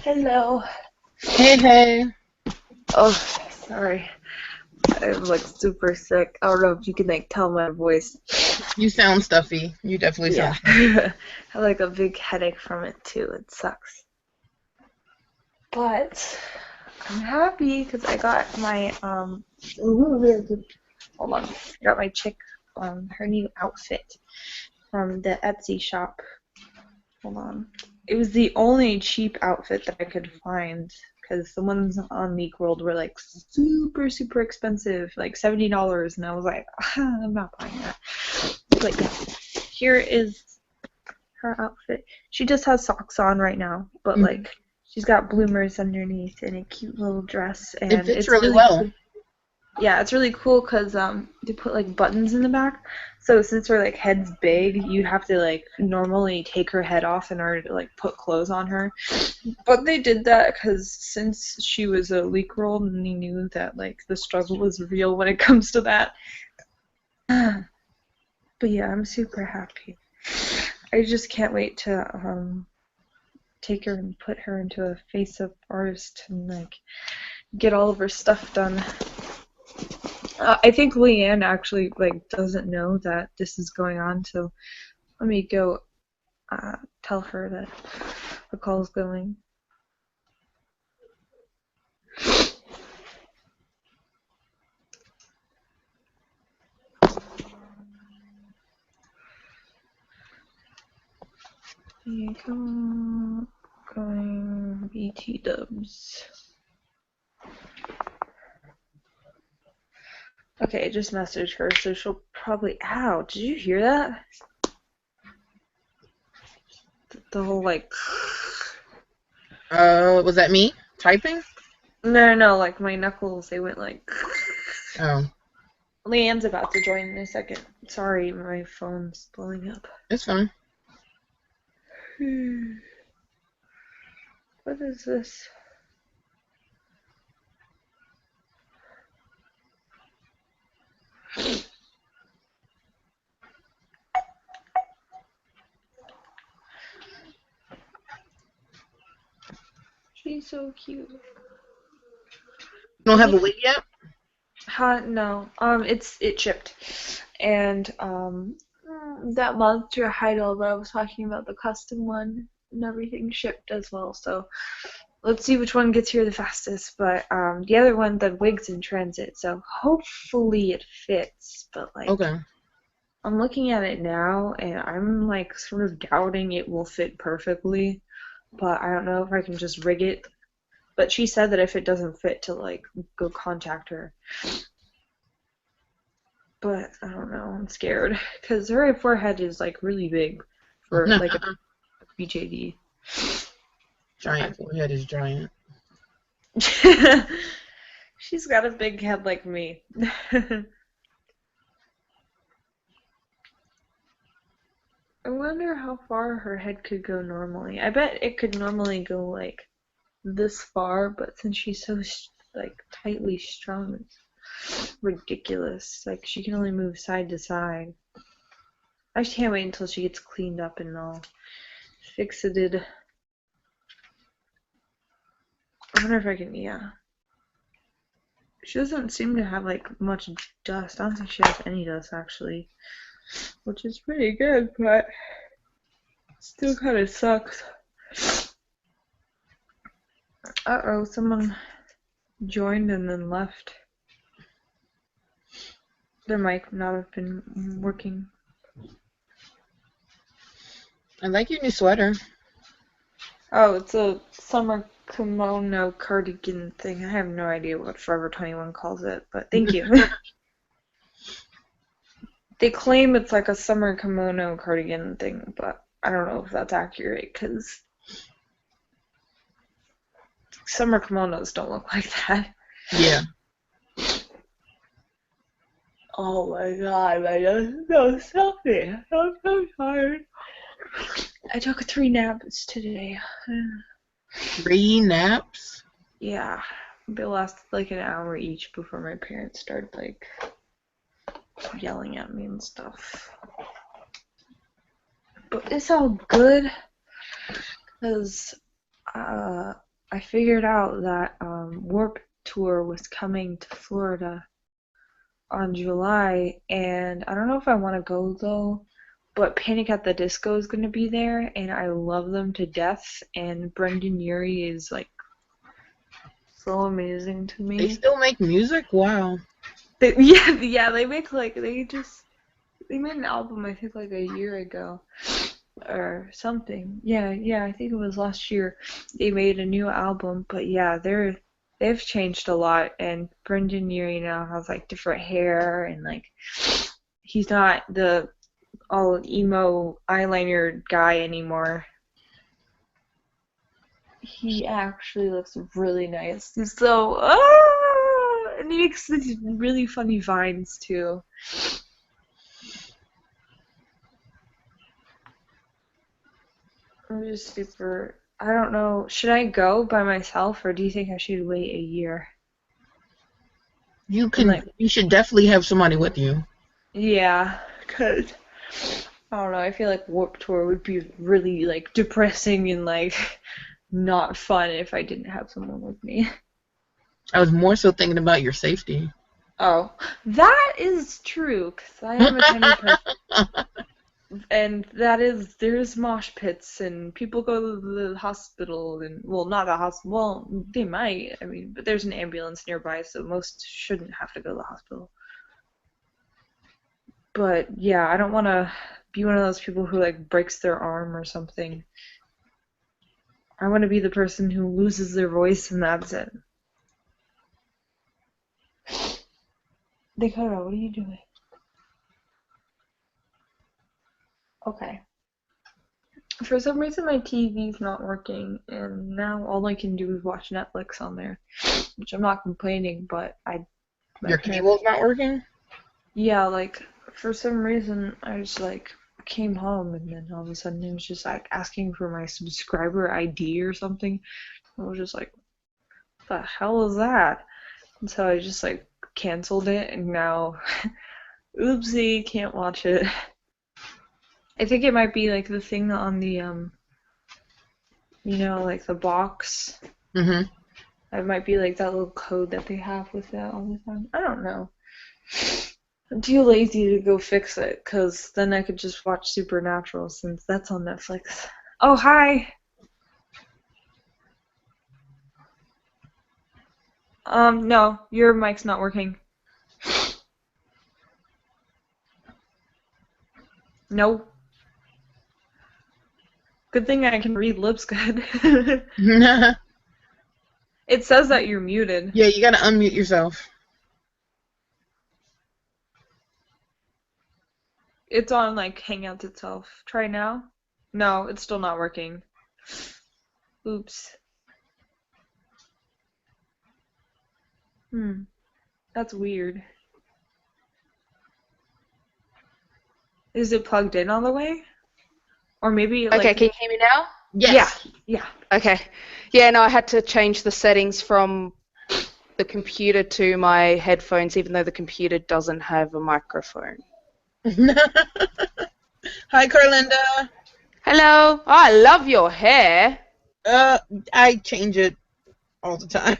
Hello. Hey, hey. Oh, sorry. I'm like super sick. I don't know if you can like tell my voice. You sound stuffy. You definitely Yeah. sound stuffy. I have like a big headache from it too. It sucks. But I'm happy because I got my hold on. I got my chick her new outfit from the Etsy shop. Hold on. It was the only cheap outfit that I could find because the ones on Meek World were like super, super expensive, like $70, and I was like, I'm not buying that. But yeah, here is her outfit. She just has socks on right now, but Mhm. like she's got bloomers underneath and a cute little dress, It and fits it's really really well. cool. Yeah, it's really cool because they put like buttons in the back. So since her like head's big, you have to like normally take her head off in order to like put clothes on her. But they did that because since she was a leak roll, and they knew that like the struggle was real when it comes to that. But yeah, I'm super happy. I just can't wait to take her and put her into a face-up artist and like get all of her stuff done. I think Leanne actually like doesn't know that this is going on, so let me go tell her that the call's going. Here you come, going BT dubs. Okay, just message her, so she'll probably. Ow! Did you hear that? The whole like. Was that me typing? No, like my knuckles, they went like. Oh, Leanne's about to join in a second. Sorry, my phone's blowing up. it's fine. What is this? She's so cute. You don't I have a think. wig yet? No. It shipped, and that monster idol that I was talking about, the custom one, and everything shipped as well. So let's see which one gets here the fastest. But the other one, the wig's in transit, so hopefully it fits. But like, Okay. I'm looking at it now, and I'm like sort of doubting it will fit perfectly. But I don't know if I can just rig it. But she said that if it doesn't fit, to like go contact her. But I don't know. I'm scared because her forehead is like really big for like a BJD. Giant forehead is giant. She's got a big head like me. I wonder how far her head could go normally. I bet it could normally go like this far, but since she's so like tightly strung, it's ridiculous. Like she can only move side to side. I just can't wait until she gets cleaned up and all fixated. I wonder if I can, yeah. She doesn't seem to have like much dust. I don't think she has any dust actually, which is pretty good, but still kind of sucks. Uh-oh, someone joined and then left. Their mic not have been working. I like your new sweater. Oh, it's a summer kimono cardigan thing. I have no idea what Forever 21 calls it, but thank you. They claim it's like a summer kimono cardigan thing, but I don't know if that's accurate because summer kimonos don't look like that. Yeah. Oh my god, I just so stuffy. I'm so tired. I took 3 naps today. 3 naps? Yeah, they lasted like an hour each before my parents started like yelling at me and stuff. But it's all good because I figured out that Warped Tour was coming to Florida on July, and I don't know if I want to go though, but Panic at the Disco is going to be there, and I love them to death, and Brendan Urie is like so amazing to They me. still make music? Wow. Yeah, they make like they made an album I think like a year ago or something. Yeah, I think it was last year. They made a new album, but yeah, they've changed a lot, and Brendan Urie now has like different hair, and like he's not the all emo eyeliner guy anymore. He actually looks really nice. So, and he makes these really funny vines too. I'm just super. I don't know. Should I go by myself, or do you think I should wait a year? You And can. You should definitely have somebody with you. yeah, 'cause I don't know. I feel like Warped Tour would be really like depressing and like not fun if I didn't have someone with me. I was more so thinking about your safety. Oh, that is true, 'cause I am a tiny person. And there's mosh pits and people go to the hospital and, well, not the hospital, well, they might, I mean, but there's an ambulance nearby, so most shouldn't have to go to the hospital. But yeah, I don't want to be one of those people who like breaks their arm or something. I want to be the person who loses their voice and that's it. Dakota, what are you doing? Okay. For some reason, my TV's not working, and now all I can do is watch Netflix on there, which I'm not complaining, but Your cable's not working? yeah, like, for some reason, I just, like, came home, and then all of a sudden it was just, like, asking for my subscriber ID or something. I was just like, what the hell is that? And so I just, like, canceled it, and now, oopsie, can't watch it. I think it might be like the thing on the like the box. Mm-hmm. It might be like that little code that they have with that all the time. I don't know. I'm too lazy to go fix it, because then I could just watch Supernatural since that's on Netflix. Oh, hi! No, your mic's not working. No. Good thing I can read lips good. It says that you're muted. Yeah, you gotta unmute yourself. It's on, like, Hangouts itself. Try now? No, it's still not working. Oops. That's weird. Is it plugged in all the way? Or maybe like... Okay, can you hear me now? Yes. Yeah. Okay. Yeah, no, I had to change the settings from the computer to my headphones, even though the computer doesn't have a microphone. Hi, Carlinda. Hello. Oh, I love your hair. I change it all the time.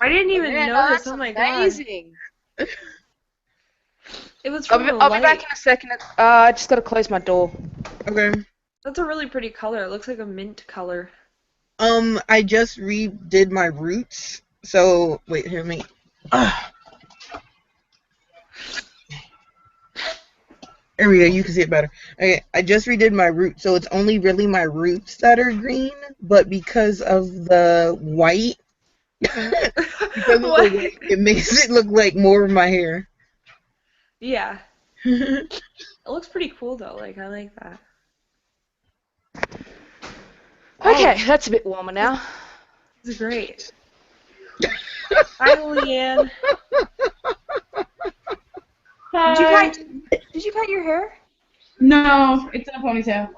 I didn't even notice. Oh my amazing. God. It was from I'll be back in a second. I just got to close my door. Okay. That's a really pretty color. It looks like a mint color. I just redid my roots. So, wait, hear me. There we go, you can see it better. Okay, I just redid my roots, so it's only really my roots that are green, but because of the white, it makes it look like more of my hair. Yeah. It looks pretty cool though, like I like that. Okay, that's a bit warmer now. It's great. Hi, Leanne. Hi. Did you cut your hair? No, it's in a ponytail.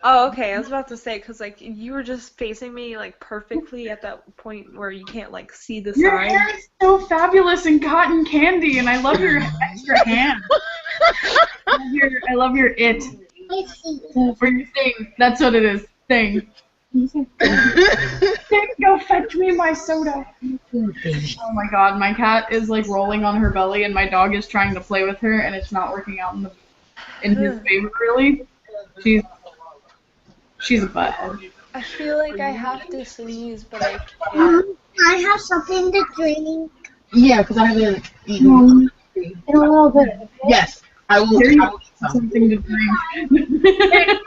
Oh, okay. I was about to say, because like you were just facing me like perfectly at that point where you can't like see the Your side. hair is so fabulous and cotton candy, and I love your extra hand. I love your it. For your thing. That's what it is. Thing. Go fetch me my soda. Oh my god, my cat is like rolling on her belly and my dog is trying to play with her and it's not working out in his favor really. She's a butthead. I feel like I have to sneeze, but I can't. I have something to drink. Yeah, because I haven't eaten. In a little bit. Okay? Yes, I will Here eat you some. something to drink.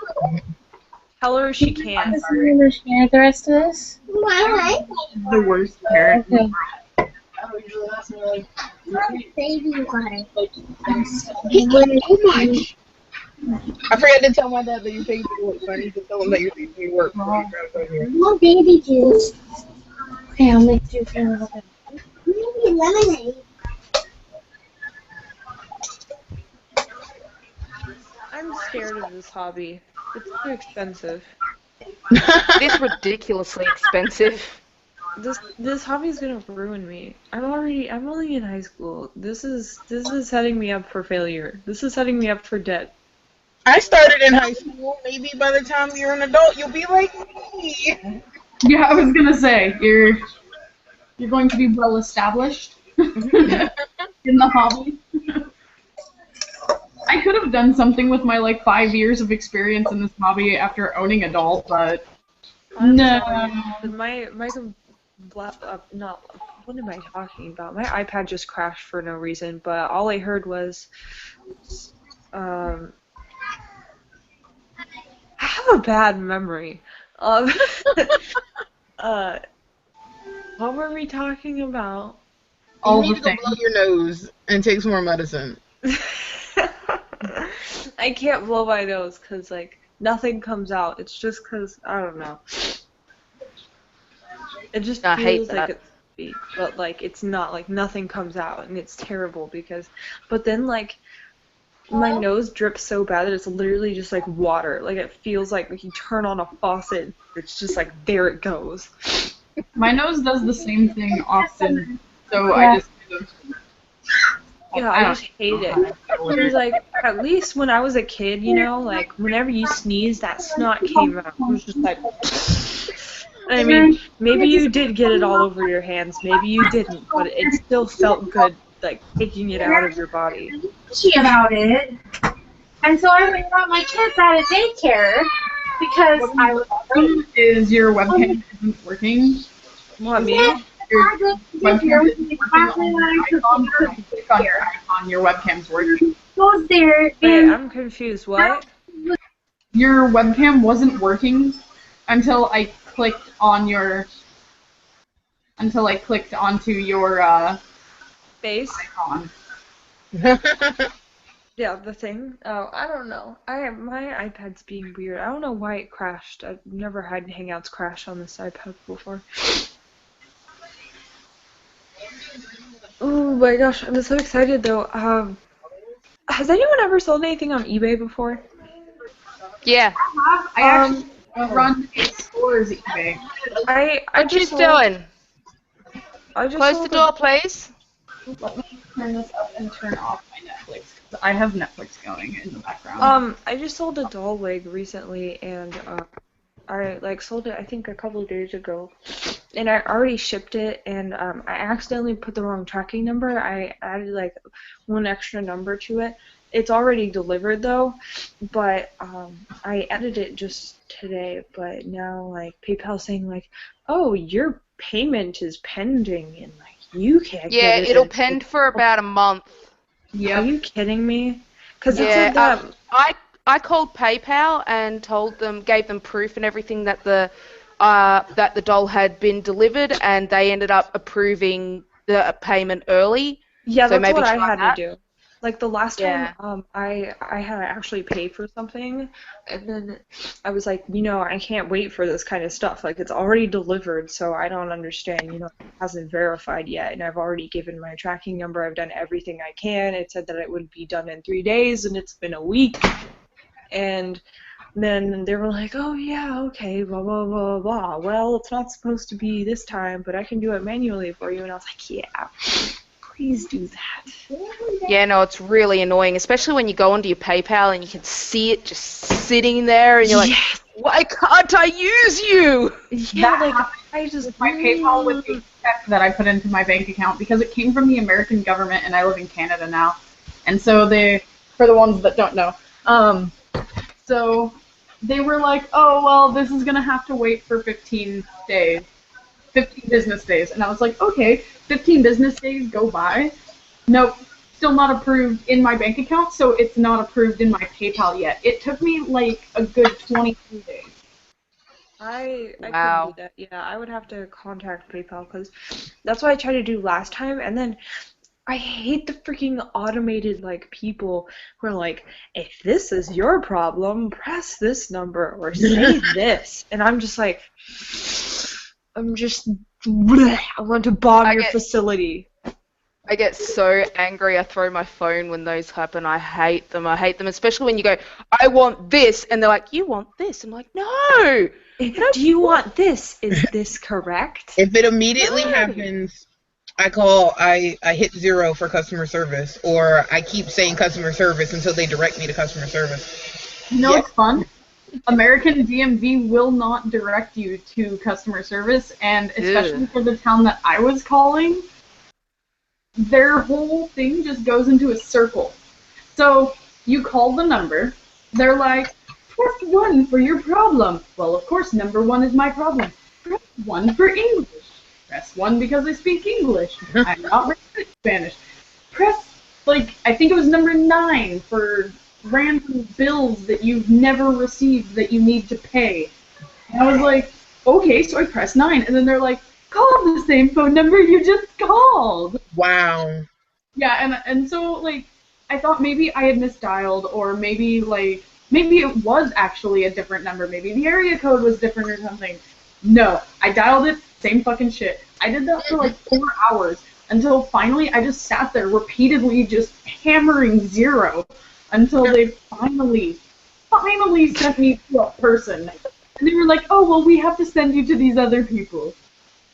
Tell her she can. Does you understand the rest of this? Why? The worst parent. Okay. Baby water. He ate too much. I forgot to tell my dad that you take me to work, so I need to tell him that you're taking me to work. More baby juice. Okay, I'll make juice in a little bit. Maybe lemonade. I'm scared of this hobby. It's too expensive. It's ridiculously expensive. This hobby is gonna ruin me. I'm only in high school. This is setting me up for failure. This is setting me up for debt. I started in high school. Maybe by the time you're an adult, you'll be like me. Yeah, I was gonna say you're going to be well established in the hobby. I could have done something with my like 5 years of experience in this hobby after owning a doll, but no. What am I talking about? My iPad just crashed for no reason, but all I heard was, I have a bad memory. What were we talking about? All You the need to go things. blow your nose and take some more medicine. I can't blow my nose because like nothing comes out. It's just because I don't know. It just I hate feels like that. it's sweet, but like it's not. Like nothing comes out, and it's terrible because. But then like my nose drips so bad that it's literally just like water. Like it feels like you turn on a faucet. It's just like there it goes. My nose does the same thing often, so I just kind of. Yeah, I just hate it. It was like, at least when I was a kid, you know, like, whenever you sneezed, that snot came out. It was just like, I mean, maybe you did get it all over your hands, maybe you didn't, but it still felt good, like, taking it out of your body. About it. And so I got my kids out of daycare because I was Is your webcam isn't working? What, me? Your webcam isn't working on your icon. Click on your icon. Your webcam's working. goes there Wait, and I'm confused, what? Your webcam wasn't working until I clicked on your. Until I clicked onto your Face? icon. Yeah, the thing. Oh, I don't know. My iPad's being weird. I don't know why it crashed. I've never had Hangouts crash on this iPad before. Oh my gosh, I'm so excited though. Has anyone ever sold anything on eBay before? Yeah. I actually run a store's eBay. I What you just doing? I just Close the sold door, please. Let me turn this up and turn off my Netflix, because I have Netflix going in the background. I just sold a doll wig recently, and I like sold it I think a couple of days ago, and I already shipped it, and I accidentally put the wrong tracking number. I added like one extra number to it. It's already delivered though, but I added it just today. But now like PayPal's saying like, oh, your payment is pending, and like you can't Yeah, get it. it'll pend for about a month. Are you kidding me? Because it Yeah, said that. I called PayPal and gave them proof and everything that the doll had been delivered, and they ended up approving the payment early. Yeah, So that's maybe what I try had that. to do. Like the last Yeah. time, I had actually paid for something, and then I was like, I can't wait for this kind of stuff. Like it's already delivered, so I don't understand. It hasn't verified yet, and I've already given my tracking number. I've done everything I can. It said that it would be done in 3 days, and it's been a week. And then they were like, oh yeah, okay, blah blah blah blah. Well, it's not supposed to be this time, but I can do it manually for you. And I was like, yeah. Please do that. Yeah, no, it's really annoying, especially when you go onto your PayPal and you can see it just sitting there, and you're like, Why can't I use you? Yeah, That like I just my PayPal with the check that I put into my bank account because it came from the American government and I live in Canada now. And so for the ones that don't know, so they were like, oh, well, this is going to have to wait for 15 days, 15 business days. And I was like, okay, 15 business days go by. Nope, still not approved in my bank account, so it's not approved in my PayPal yet. It took me like a good 22 days. I Wow. couldn't do that. Yeah, I would have to contact PayPal because that's what I tried to do last time, and then I hate the freaking automated like people who are like, if this is your problem, press this number or say this, and I'm just like, bleh, I want to bomb your facility. I get so angry, I throw my phone when those happen. I hate them, especially when you go, I want this, and they're like, you want this? I'm like, no! Do you want this? Is this correct? If it immediately happens, I hit 0 for customer service, or I keep saying customer service until they direct me to customer service. You know what's fun? American DMV will not direct you to customer service, and especially for the town that I was calling, their whole thing just goes into a circle. So you call the number, they're like, press 1 for your problem. Well, of course, number 1 is my problem. Press 1 for English. Press 1 because I speak English. I'm not very good at Spanish. Press, I think it was number 9 for random bills that you've never received that you need to pay. And I was like, okay, so I press 9. And then they're like, call the same phone number you just called. Wow. Yeah, and so, I thought maybe I had misdialed, or maybe it was actually a different number. Maybe the area code was different or something. No, I dialed it, same fucking shit. I did that for 4 hours until finally I just sat there repeatedly just hammering 0 until they finally sent me to a person. And they were like, oh, well, we have to send you to these other people.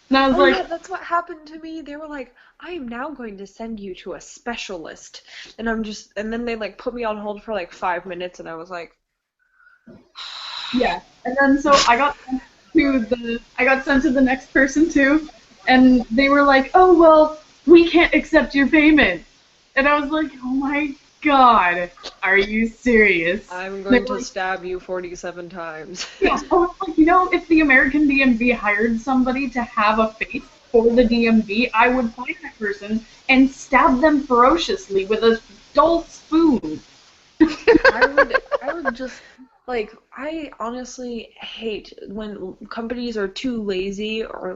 And I was like, yeah, that's what happened to me. They were like, I am now going to send you to a specialist. And then they put me on hold for 5 minutes, and I was like, yeah. And then so I got sent to the next person too, and they were like, oh, well, we can't accept your payment. And I was like, oh my God, are you serious? I'm going to stab you 47 times. Yeah, I was like, if the American DMV hired somebody to have a face for the DMV, I would find that person and stab them ferociously with a dull spoon. I would just, I honestly hate when companies are too lazy or,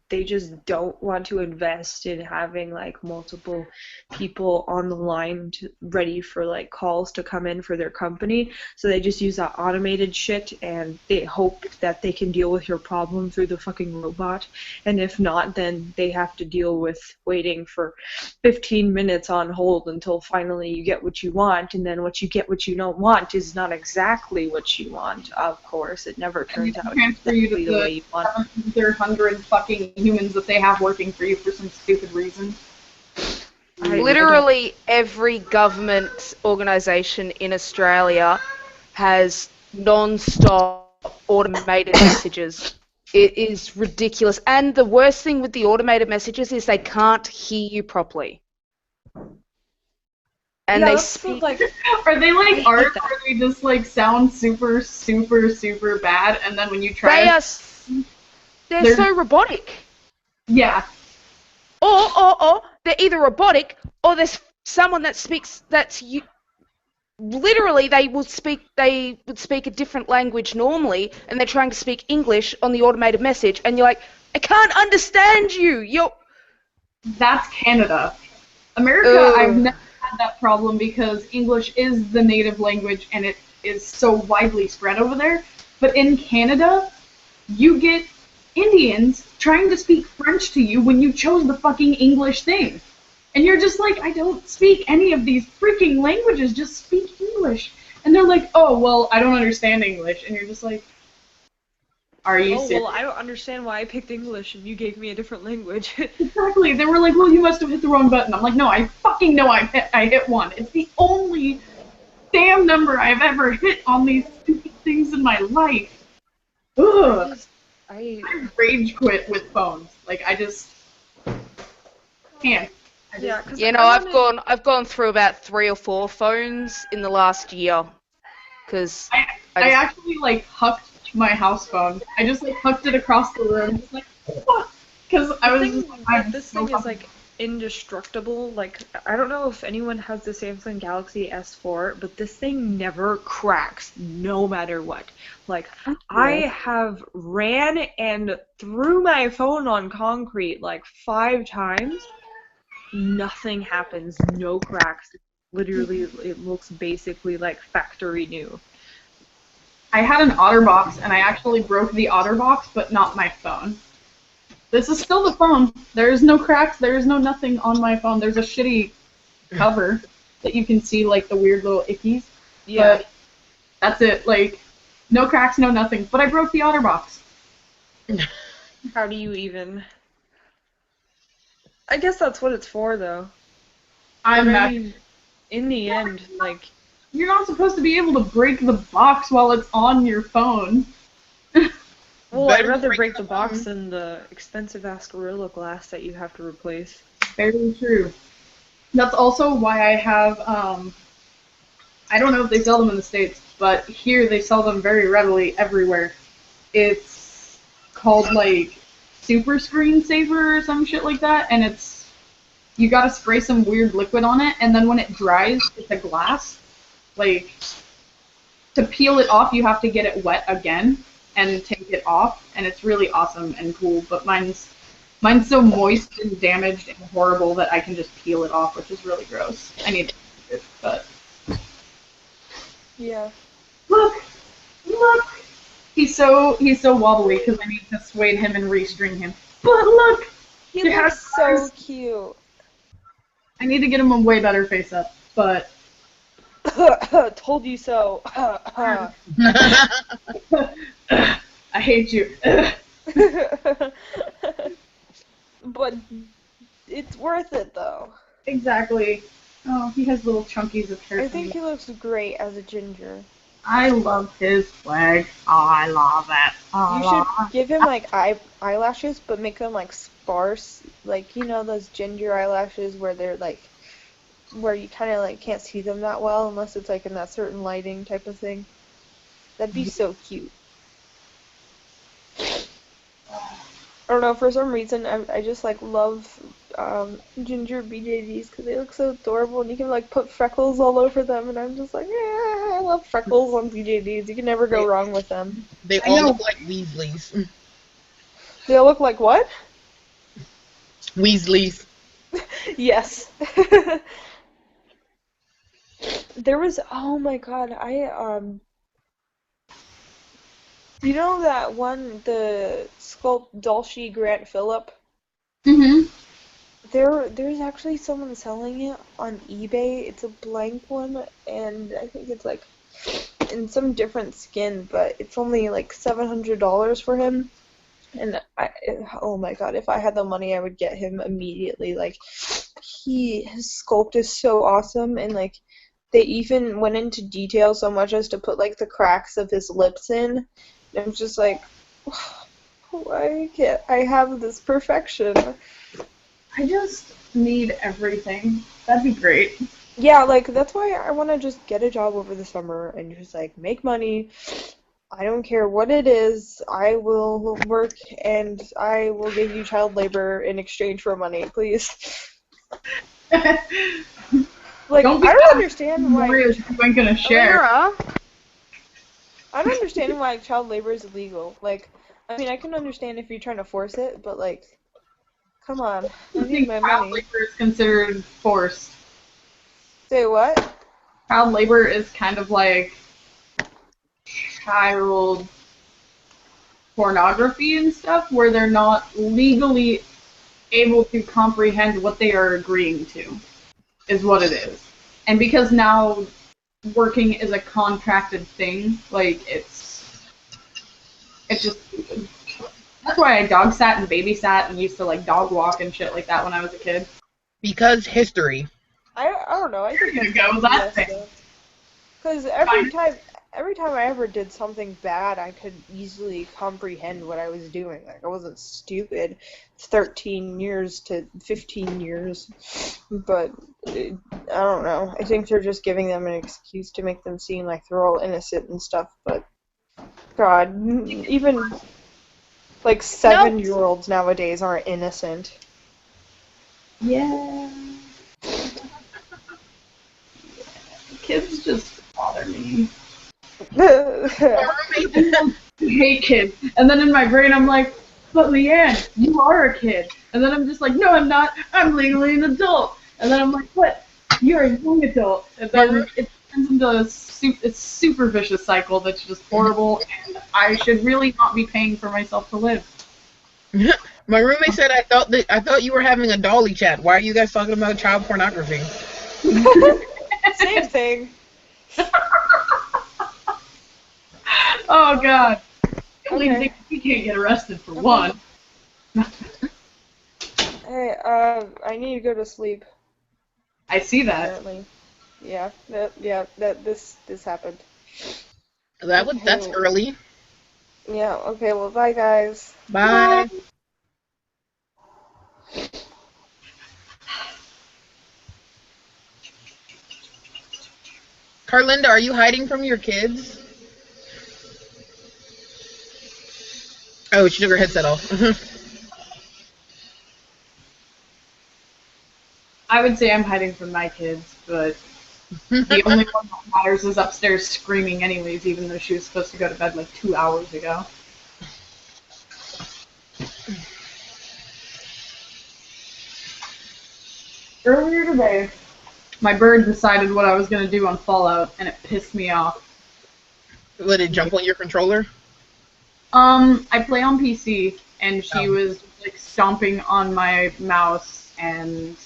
they just don't want to invest in having, multiple people on the line ready for, calls to come in for their company. So they just use that automated shit, and they hope that they can deal with your problem through the fucking robot. And if not, then they have to deal with waiting for 15 minutes on hold until finally you get what you want. And then what you don't want is not exactly what you want, of course. It never turns out exactly the way you want. 700 fucking humans that they have working for you for some stupid reason. Literally every government organisation in Australia has non-stop automated messages. It is ridiculous. And the worst thing with the automated messages is they can't hear you properly. And Yeah, they that's speak... Are they like art where they just sound super, super, super bad, and then when you try They're so robotic. Yeah. Or they're either robotic, or there's someone that speaks literally they would speak a different language normally, and they're trying to speak English on the automated message, and you're like, I can't understand you. That's Canada. America, I've never had that problem because English is the native language and it is so widely spread over there. But in Canada, you get Indians trying to speak French to you when you chose the fucking English thing. And you're just like, I don't speak any of these freaking languages, just speak English. And they're like, oh, well, I don't understand English. And you're just like, are you serious? Well, I don't understand why I picked English and you gave me a different language. Exactly. They were like, well, you must have hit the wrong button. I'm like, no, I fucking know I hit 1. It's the only damn number I've ever hit on these stupid things in my life. Ugh. I I rage quit with phones. Like, I just can't. yeah, because You know, I've gone through about 3 or 4 phones in the last year, because I actually, like, hucked my house phone. I just, like, hucked it across the room. Just like, what? Because I was just like, I'm this so thing is like indestructible. Like, I don't know if anyone has the Samsung Galaxy S4, but this thing never cracks no matter what. Like, I have ran and threw my phone on concrete like 5 times. Nothing happens, no cracks. Literally, it looks basically like factory new. I had an OtterBox, and I actually broke the OtterBox, but not my phone. This is still the phone. There is no cracks. There is no nothing on my phone. There's a shitty cover that you can see, like, the weird little ickies. Yeah. But that's it. Like, no cracks, no nothing. But I broke the OtterBox. How do you even? I guess that's what it's for, though. I'm But I not. mean, in the end, like, You're not supposed to be able to break the box while it's on your phone. well, I'd Better rather break break the the box phone. than the expensive-ass Gorilla Glass that you have to replace. Very true. That's also why I have, I don't know if they sell them in the States, but here they sell them very readily everywhere. It's called, like, Super Screensaver or some shit like that, and it's, you gotta spray some weird liquid on it, and then when it dries, it's a glass. Like, to peel it off, you have to get it wet again and take it off, and it's really awesome and cool, but mine's so moist and damaged and horrible that I can just peel it off, which is really gross. I need to do it, but Yeah. look! He's so wobbly because I need to sway him and restring him. But look! He It has looks so scars. cute. I need to get him a way better face up, but Told you so. I hate you. But it's worth it, though. Exactly. Oh, he has little chunkies of hair. I think he looks great as a ginger. I love his flag. Oh, I love it. Oh, You should give him like eyelashes, but make them like sparse, like you know those ginger eyelashes where they're like, where you kind of like can't see them that well unless it's like in that certain lighting type of thing. That'd be so cute. I don't know, for some reason I just like love ginger BJDs because they look so adorable and you can like put freckles all over them and I'm just like, yeah, I love freckles on BJDs. You can never go wrong with them. They all look like Weasleys. They all look like what? Weasleys. Yes. There was, oh my god, you know that one, the sculpt Dolce Grant Phillip? Mm-hmm. There's actually someone selling it on eBay. It's a blank one, and I think it's like in some different skin, but it's only like $700 for him. And oh my god, if I had the money, I would get him immediately. Like, his sculpt is so awesome, and like, they even went into detail so much as to put like the cracks of his lips in. And I'm just like, why can't I have this perfection? I just need everything. That'd be great. Yeah, like, that's why I want to just get a job over the summer and just, like, make money. I don't care what it is. I will work and I will give you child labor in exchange for money, please. Like, I don't understand why... You ain't gonna share. Amira, I don't understand why child labor is illegal. Like, I mean, I can understand if you're trying to force it, but, like, come on. I I need think my child money. labor is considered forced. Say what? Child labor is kind of like child pornography and stuff, where they're not legally able to comprehend what they are agreeing to, is what it is. And because now working is a contracted thing, like, it's just stupid. That's why I dog sat and babysat and used to, like, dog walk and shit like that when I was a kid. Because history. I don't know. I think There you that's go, kind that of thing. messed up. Because every time I ever did something bad, I could easily comprehend what I was doing. Like, I wasn't stupid 13 years to 15 years. But, I don't know. I think they're just giving them an excuse to make them seem like they're all innocent and stuff. But, God, even, like, 7-year-olds nowadays aren't innocent. Yeah. Kids just bother me. I hate kids. And then in my brain I'm like, but Leanne, you are a kid. And then I'm just like, no, I'm not. I'm legally an adult. And then I'm like, what? You're a young adult. And then it turns into a super vicious cycle that's just horrible. And I should really not be paying for myself to live. My roommate said I thought you were having a dolly chat. Why are you guys talking about child pornography? Same thing. Oh God. Okay. We can't get arrested for one. Hey, I need to go to sleep. I see that. Apparently. Yeah, this happened. That's early. Yeah, okay, well, bye, guys. Bye. Carlinda, are you hiding from your kids? Oh, she took her headset off. I would say I'm hiding from my kids, but the only one that matters is upstairs screaming anyways, even though she was supposed to go to bed like 2 hours ago. Earlier today, my bird decided what I was going to do on Fallout, and it pissed me off. Let it jump on your controller? I play on PC, and she was like stomping on my mouse and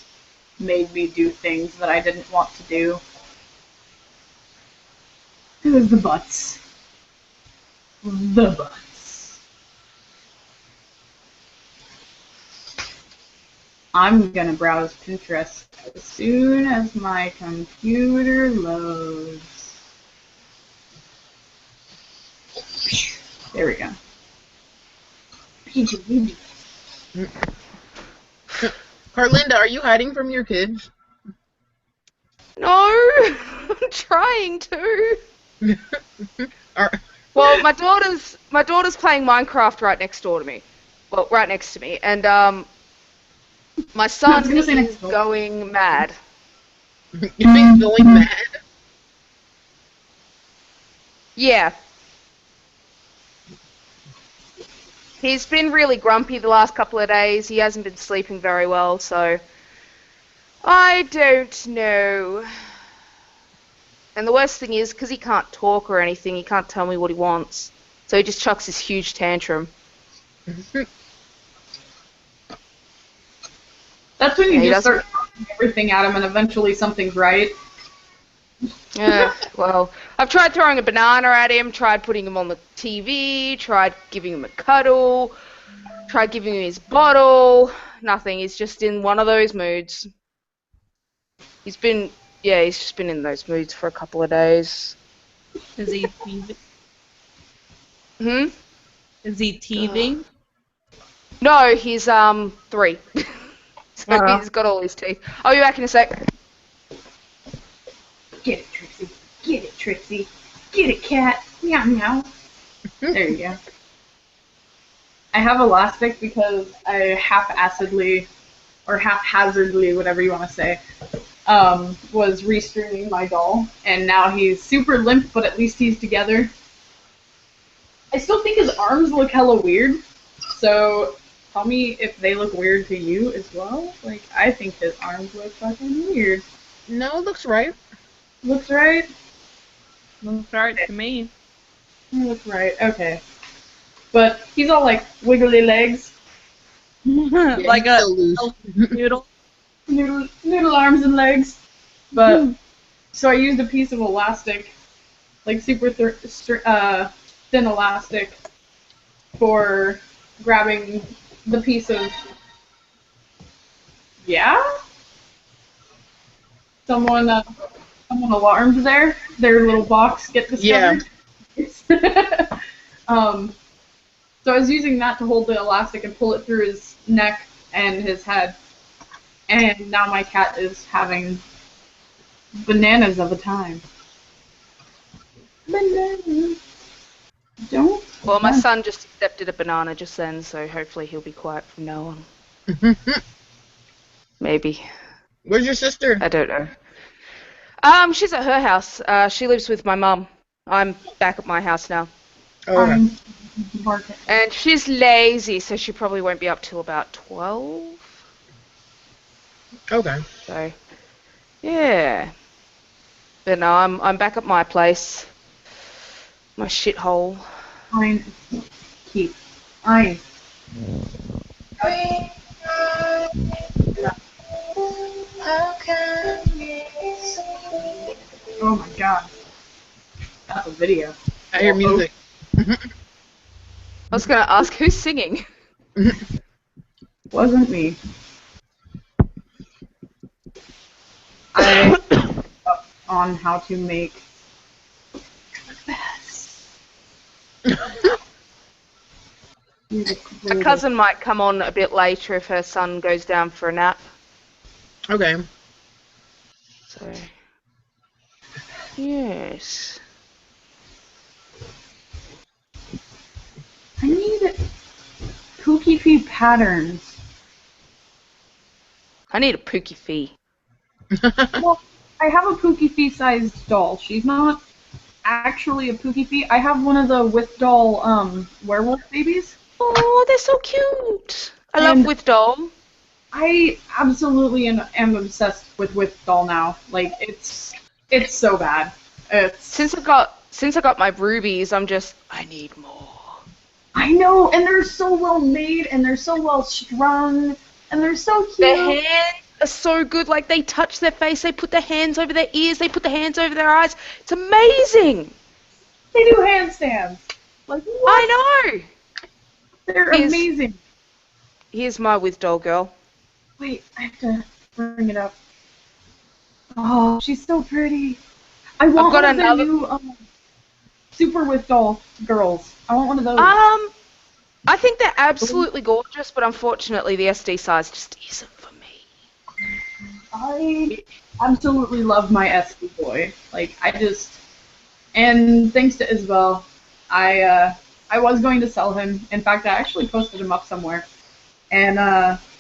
made me do things that I didn't want to do. It was the butts. The butts. I'm gonna browse Pinterest as soon as my computer loads. There we go. Carlinda, are you hiding from your kids? No, I'm trying to. Well, my daughter's playing Minecraft right next door to me. Well, right next to me, and my son is going mad. He's going mad? Yeah. He's been really grumpy the last couple of days. He hasn't been sleeping very well, so I don't know. And the worst thing is, because he can't talk or anything, he can't tell me what he wants. So he just chucks this huge tantrum. That's when you just start throwing everything at him and eventually something's right. Yeah, well, I've tried throwing a banana at him, tried putting him on the TV, tried giving him a cuddle, tried giving him his bottle. Nothing. He's just in one of those moods. He's just been in those moods for a couple of days. Is he teething? Hmm? Is he teething? No, he's 3. So he's got all his teeth. I'll be back in a sec. Get it, Trixie. Get it, Trixie. Get it, cat. Meow, meow. There you go. I have elastic because I half-acidly, or haphazardly, whatever you want to say, was restreaming my doll, and now he's super limp, but at least he's together. I still think his arms look hella weird, so tell me if they look weird to you as well. Like, I think his arms look fucking weird. No, it looks right. Looks right? Looks right to me. Looks right, okay. But he's all like wiggly legs. Like a noodle. Noodle arms and legs. But, so I used a piece of elastic, like super thin elastic, for grabbing the piece of, someone alarmed their little box get discovered. So I was using that to hold the elastic and pull it through his neck and his head. And now my cat is having bananas of a time. Bananas. Don't. Well, my son just accepted a banana just then, so hopefully he'll be quiet from now on. Maybe. Where's your sister? I don't know. She's at her house. She lives with my mum. I'm back at my house now. Oh, okay. And she's lazy, so she probably won't be up till about 12. Okay. So, yeah. But no, I'm back at my place. My shithole. Fine. Keep. Fine. Oh my god. That's a video. I hear music. I was gonna ask who's singing. Wasn't me. I up on how to make My cousin might come on a bit later if her son goes down for a nap. Okay. So, yes. I need Pookie Fee patterns. I need a Pookie Fee. Well, I have a Pookie Fee sized doll. She's not actually a Pookie Fee. I have one of the with doll werewolf babies. Oh, they're so cute. I love And with doll. I absolutely am obsessed with doll now. Like it's so bad. It's Since I got my rubies, I need more. I know, and they're so well made, and they're so well strung, and they're so cute. Their hands are so good. Like, they touch their face, they put their hands over their ears, they put their hands over their eyes. It's amazing. They do handstands. Like what? I know. They're amazing. Here's my with doll girl. Wait, I have to bring it up. Oh, she's so pretty. I want got one of the another- new super with doll girls. I want one of those. I think they're absolutely gorgeous, but unfortunately the SD size just isn't for me. I absolutely love my SD boy. Like and thanks to Isabel, I was going to sell him. In fact, I actually posted him up somewhere, and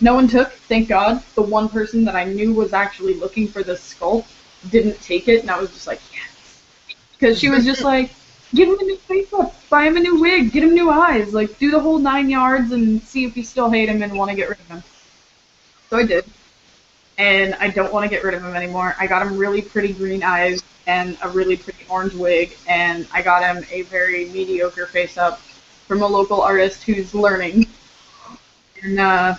no one took. Thank God. The one person that I knew was actually looking for this sculpt didn't take it, and I was just like, yes, because she was just like, give him a new face up, buy him a new wig, get him new eyes, like do the whole 9 yards and see if you still hate him and want to get rid of him. So I did. And I don't want to get rid of him anymore. I got him really pretty green eyes and a really pretty orange wig, and I got him a very mediocre face up from a local artist who's learning. And now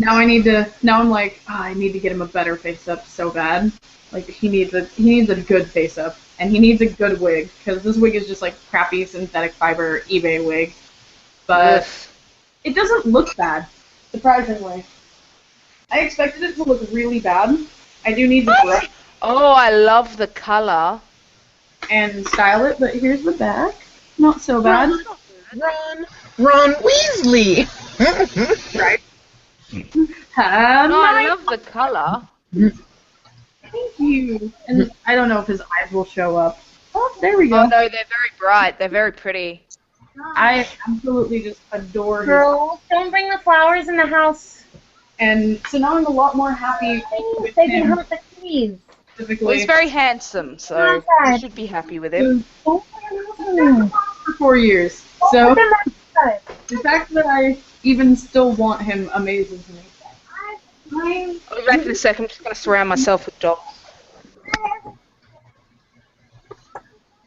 I'm like, I need to get him a better face up so bad. Like he needs a good face up, and he needs a good wig, because this wig is just like crappy synthetic fiber eBay wig. But it doesn't look bad, surprisingly. I expected it to look really bad. I do need to brush Oh, I love the color. and style it, but here's the back. Not so bad. Ron Weasley. Right. No, I love the color. Thank you. And I don't know if his eyes will show up. Oh, there we go. Oh no, they're very bright. They're very pretty. I absolutely just adore his. Girls, don't bring the flowers in the house. And so now I'm a lot more happy with They can him hurt the trees. specifically. Well, he's very handsome, so you should be happy with him. For 4 years. So the fact that I even still want him amazes me. I'll be back in a sec. I'm just going to surround myself with dolls.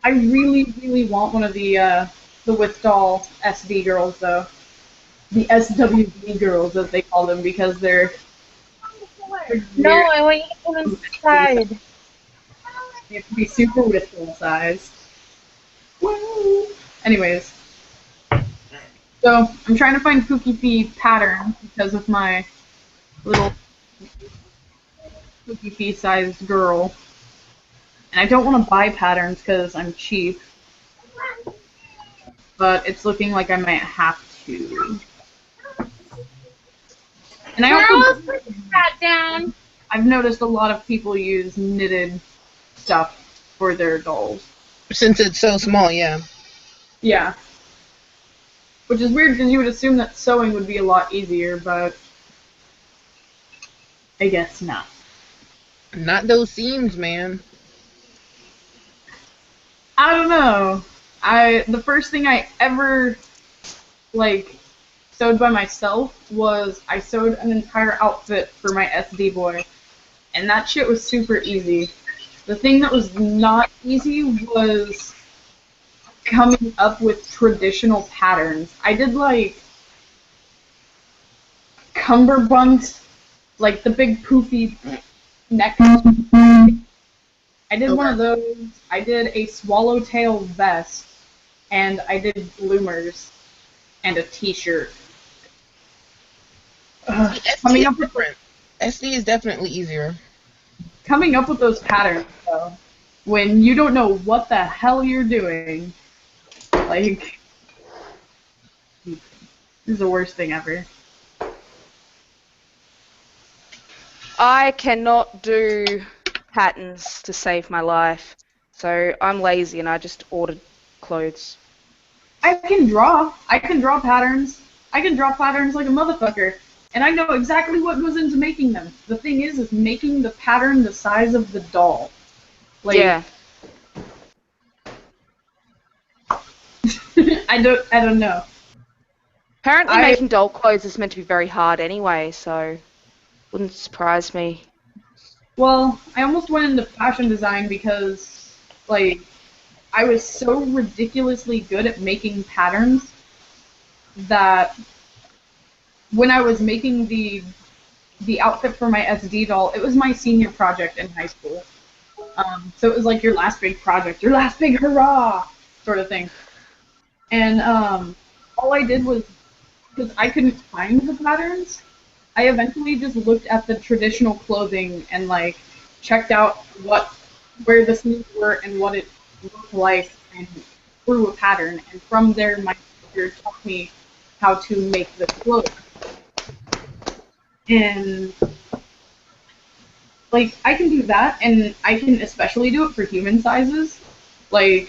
I really, really want one of the with doll SD girls though. The SWD girls, as they call them, because they're No, I want you to come inside. they have to be super with doll size. Woo! Anyways, so I'm trying to find Pookie Fee pattern because of my little Pookie Fee sized girl. And I don't want to buy patterns because I'm cheap. But it's looking like I might have to. And I also, Girls, put that down. I've noticed a lot of people use knitted stuff for their dolls. Since it's so small, yeah. Yeah. Which is weird because you would assume that sewing would be a lot easier, but I guess not. Not those seams, man. I don't know. The first thing I ever sewed by myself was I sewed an entire outfit for my SD boy, and that shit was super easy. The thing that was not easy was coming up with traditional patterns. I did cummerbund, like the big poofy neck. I did one of those. I did a swallowtail vest, and I did bloomers, and a t-shirt. SD is different. SD is definitely easier. Coming up with those patterns, though, when you don't know what the hell you're doing, like, this is the worst thing ever. I cannot do patterns to save my life, so I'm lazy and I just ordered clothes. I can draw patterns. I can draw patterns like a motherfucker. And I know exactly what goes into making them. The thing is making the pattern the size of the doll. Yeah. I don't know. Apparently making doll clothes is meant to be very hard anyway, so wouldn't surprise me. Well, I almost went into fashion design because, I was so ridiculously good at making patterns that when I was making the outfit for my SD doll, it was my senior project in high school. So it was like your last big project, your last big hurrah sort of thing. And all I did was, because I couldn't find the patterns, I eventually just looked at the traditional clothing and checked out where the sleeves were and what it looked like and drew a pattern. And from there, my teacher taught me how to make the clothes. And I can do that, and I can especially do it for human sizes. I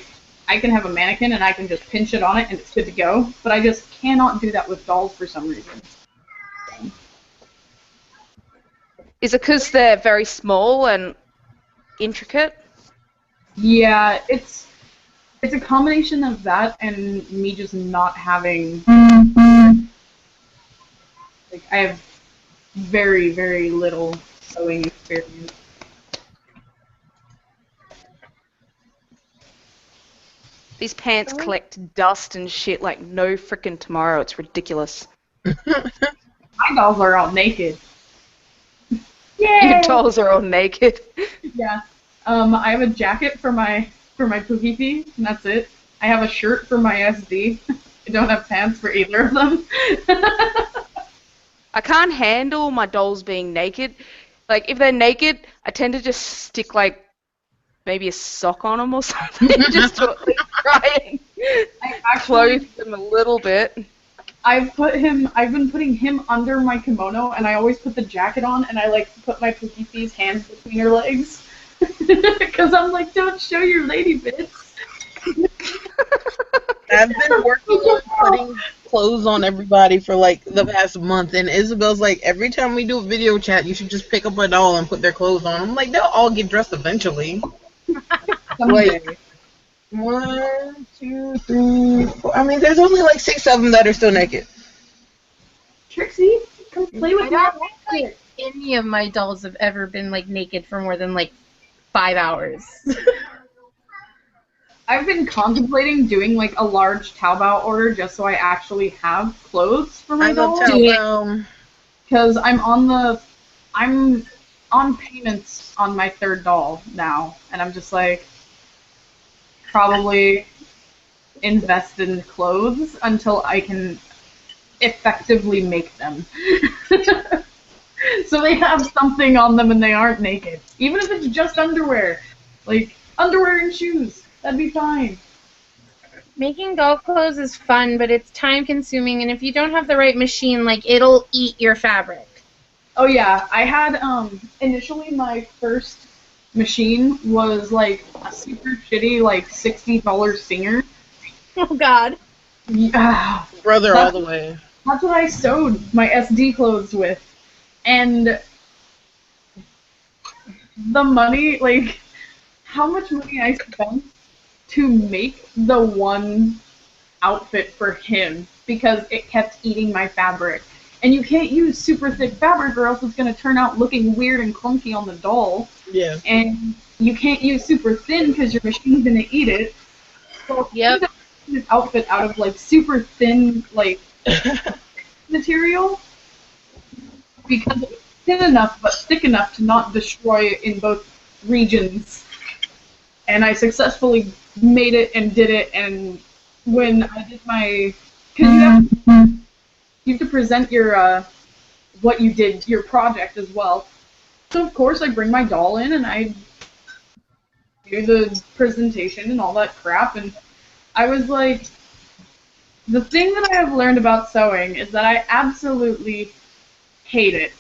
can have a mannequin and I can just pinch it on it and it's good to go. But I just cannot do that with dolls for some reason. Is it because they're very small and intricate? Yeah, it's a combination of that and me just not having. I have very, very little sewing experience. These pants collect dust and shit like no frickin' tomorrow. It's ridiculous. My dolls are all naked. Yay! Your dolls are all naked. Yeah. I have a jacket for my Pookie, and that's it. I have a shirt for my SD. I don't have pants for either of them. I can't handle my dolls being naked. If they're naked, I tend to just stick maybe a sock on them or something, just to at least try and clothe them a little bit. I've been putting him under my kimono, and I always put the jacket on, and I put my Pookie's hands between her legs. Because I'm don't show your lady bits. I've been working on putting clothes on everybody for the past month, and Isabel's every time we do a video chat, you should just pick up a doll and put their clothes on. I'm they'll all get dressed eventually. 1, 2, 3, 4. I mean, there's only 6 of them that are still naked. Trixie, come play with I me. don't think any of my dolls have ever been naked for more than 5 hours. I've been contemplating doing a large Taobao order just so I actually have clothes for my dolls. I love Taobao. Because I'm on payments on my 3rd doll now, and I'm just probably invest in clothes until I can effectively make them. So they have something on them and they aren't naked. Even if it's just underwear. underwear and shoes. That'd be fine. Making doll clothes is fun, but it's time consuming, and if you don't have the right machine, like, it'll eat your fabric. Oh yeah, I had initially my first machine was like a super shitty like $60 Singer. Oh god. Yeah, Brother all the way. that's what I sewed my SD clothes with, and the money, like how much money I spent to make the one outfit for him because it kept eating my fabric. And you can't use super thick fabric or else it's going to turn out looking weird and clunky on the doll. Yeah. And you can't use super thin because your machine's going to eat it. So Yep. this outfit out of like super thin like material because it's thin enough but thick enough to not destroy in both regions. And I successfully made it and did it. And when I did my, because you have to present your what you did, your project as well. So of course I bring my doll in and I do the presentation and all that crap. And I was like, the thing that I have learned about sewing is that I absolutely hate it.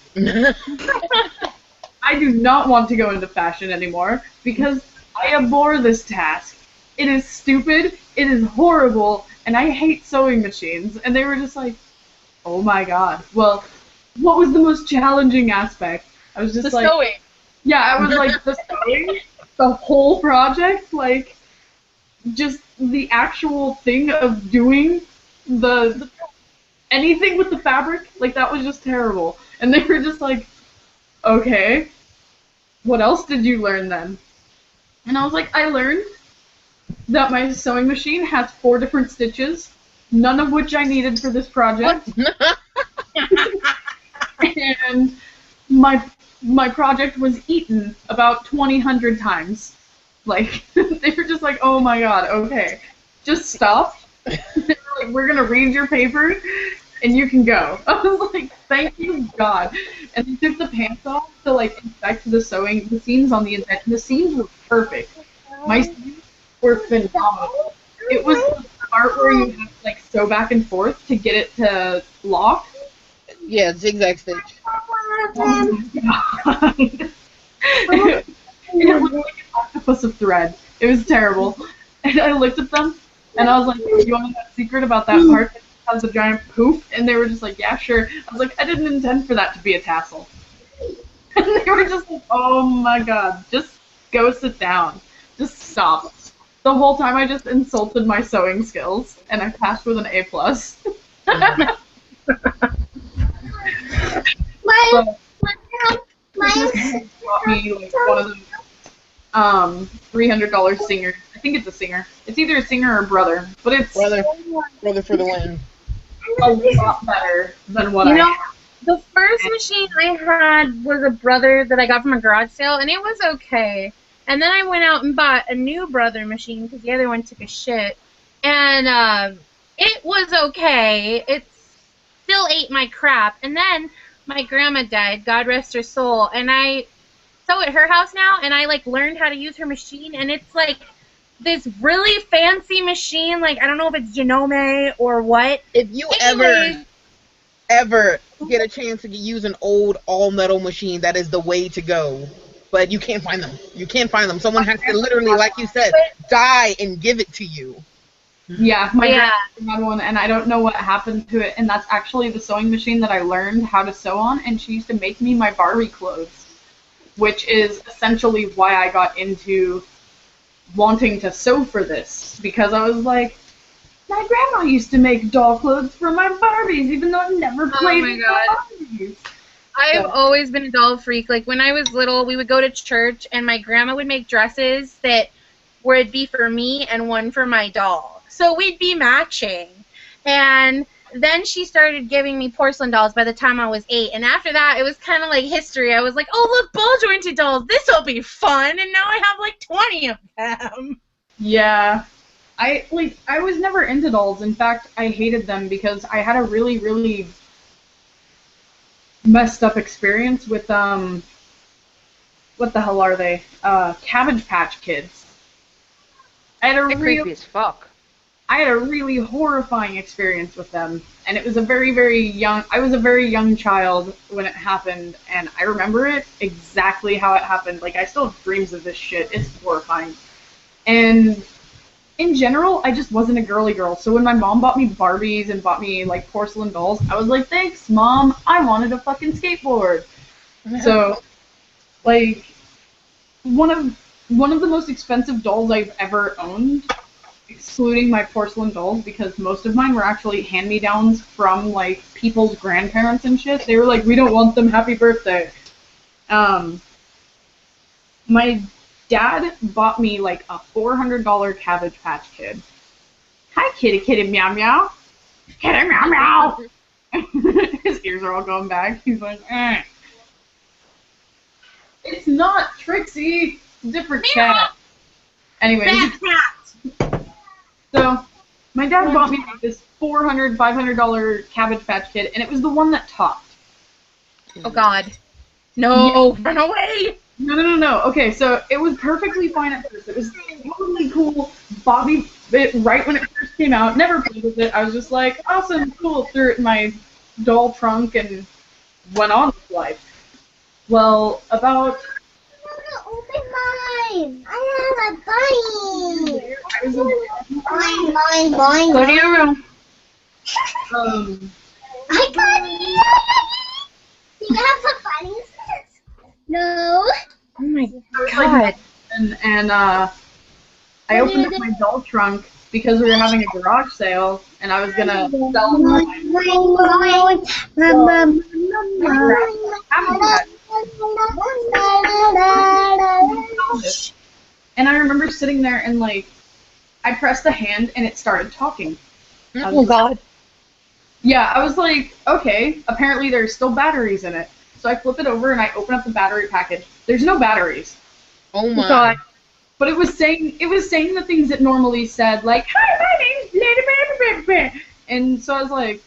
I do not want to go into fashion anymore because I abhor this task. It is stupid, it is horrible, and I hate sewing machines. And they were just like, oh my god. Well, what was the most challenging aspect? I was just The like, sewing. yeah, I was like, the sewing, the whole project, like, just the actual thing of doing the anything with the fabric, like, that was just terrible. And they were just like, okay, what else did you learn then? And I was like, I learned that my sewing machine has 4 different stitches, none of which I needed for this project. And my project was eaten about 2,000 times. Like, they were just like, oh my god, okay, just stop. They were like, we're gonna read your paper, and you can go. I was like, thank you, God. And they took the pants off to, like, inspect the sewing, the seams on the inside, and the seams were perfect. My seams were phenomenal. It was the part where you have to, like, sew back and forth to get it to lock. Yeah, zigzag stitch. Oh my God. It looked like an octopus of thread. It was terrible. And I looked at them, and I was like, you want to know a secret about that part that has a giant poof? And they were just like, yeah, sure. I was like, I didn't intend for that to be a tassel. And they were just like, oh my god, just go sit down. Just stop. The whole time I just insulted my sewing skills, and I passed with an A+. Bought me like one of the $300 Singers. I think it's a Singer. It's either a Singer or Brother, but it's Brother for the win. a lot better than what You I know, had. the first machine I had was a Brother that I got from a garage sale, and it was okay. And then I went out and bought a new Brother machine because the other one took a shit. And it was okay. It still ate my crap. And then my grandma died, God rest her soul, and I sew at her house now, and I like learned how to use her machine, and it's like this really fancy machine. Like, I don't know if it's Genome or what. If you ever get a chance to use an old all-metal machine, that is the way to go. But you can't find them. You can't find them. Someone has to literally, like you said, die and give it to you. Yeah, my grandma had one, and I don't know what happened to it, and that's actually the sewing machine that I learned how to sew on, and she used to make me my Barbie clothes, which is essentially why I got into wanting to sew for this, because I was like, my grandma used to make doll clothes for my Barbies, even though I never played with my Barbies. I have always been a doll freak. Like, when I was little, we would go to church, and my grandma would make dresses that would be for me and one for my doll. So we'd be matching. And then she started giving me porcelain dolls by the time I was 8. And after that, it was kind of like history. I was like, oh, look, ball-jointed dolls. This will be fun. And now I have like 20 of them. Yeah. I was never into dolls. In fact, I hated them because I had a really, really messed up experience with, what the hell are they? Cabbage Patch Kids. I had a They're real creepy as fuck. I had a really horrifying experience with them, and it was a very, very young. I was a very young child when it happened, and I remember it exactly how it happened. Like I still have dreams of this shit. It's horrifying. And in general, I just wasn't a girly girl. So when my mom bought me Barbies and bought me like porcelain dolls, I was like, "Thanks, mom. I wanted a fucking skateboard." So, like, one of one of the most expensive dolls I've ever owned, excluding my porcelain dolls, because most of mine were actually hand-me-downs from like people's grandparents and shit. They were like, "We don't want them. Happy birthday." Um, my dad bought me like a $400 Cabbage Patch Kid. Hi, kitty, kitty, meow, meow. Kitty, meow, meow. His ears are all going back. He's like, eh. It's not Trixie. Different cat. Anyway, so my dad bought me like this $400, $500 Cabbage Patch Kid, and it was the one that talked. Oh God. No, run away! No. Okay, so it was perfectly fine at first. It was totally cool. Bobby, right when it first came out, never played with it. I was just like, awesome, cool. Threw it in my doll trunk and went on with life. Well, about... Open mine! I have a bunny! I was Mine. Go to your room. I got it! Do you have some bunnies? No. Oh my like, God. and I opened up my doll trunk because we were having a garage sale, and I was gonna sell and I remember sitting there and like I pressed the hand and it started talking. Oh God. Yeah, I was like, okay, apparently there's still batteries in it. So I flip it over and I open up the battery package. There's no batteries. Oh my. God. But it was saying the things it normally said, like, "Hi, my name's Lady Baby." And so I was like,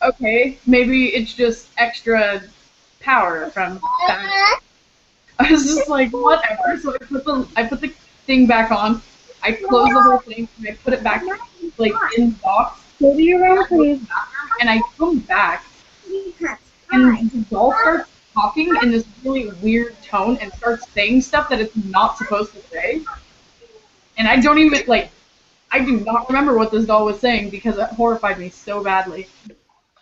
okay, maybe it's just extra power from that. I was just like, whatever. So I put the thing back on. I close the whole thing and I put it back like in the box. Go to your room, please. And I come back and the doll starts talking in this really weird tone and starts saying stuff that it's not supposed to say. And I don't even, like, I do not remember what this doll was saying because it horrified me so badly.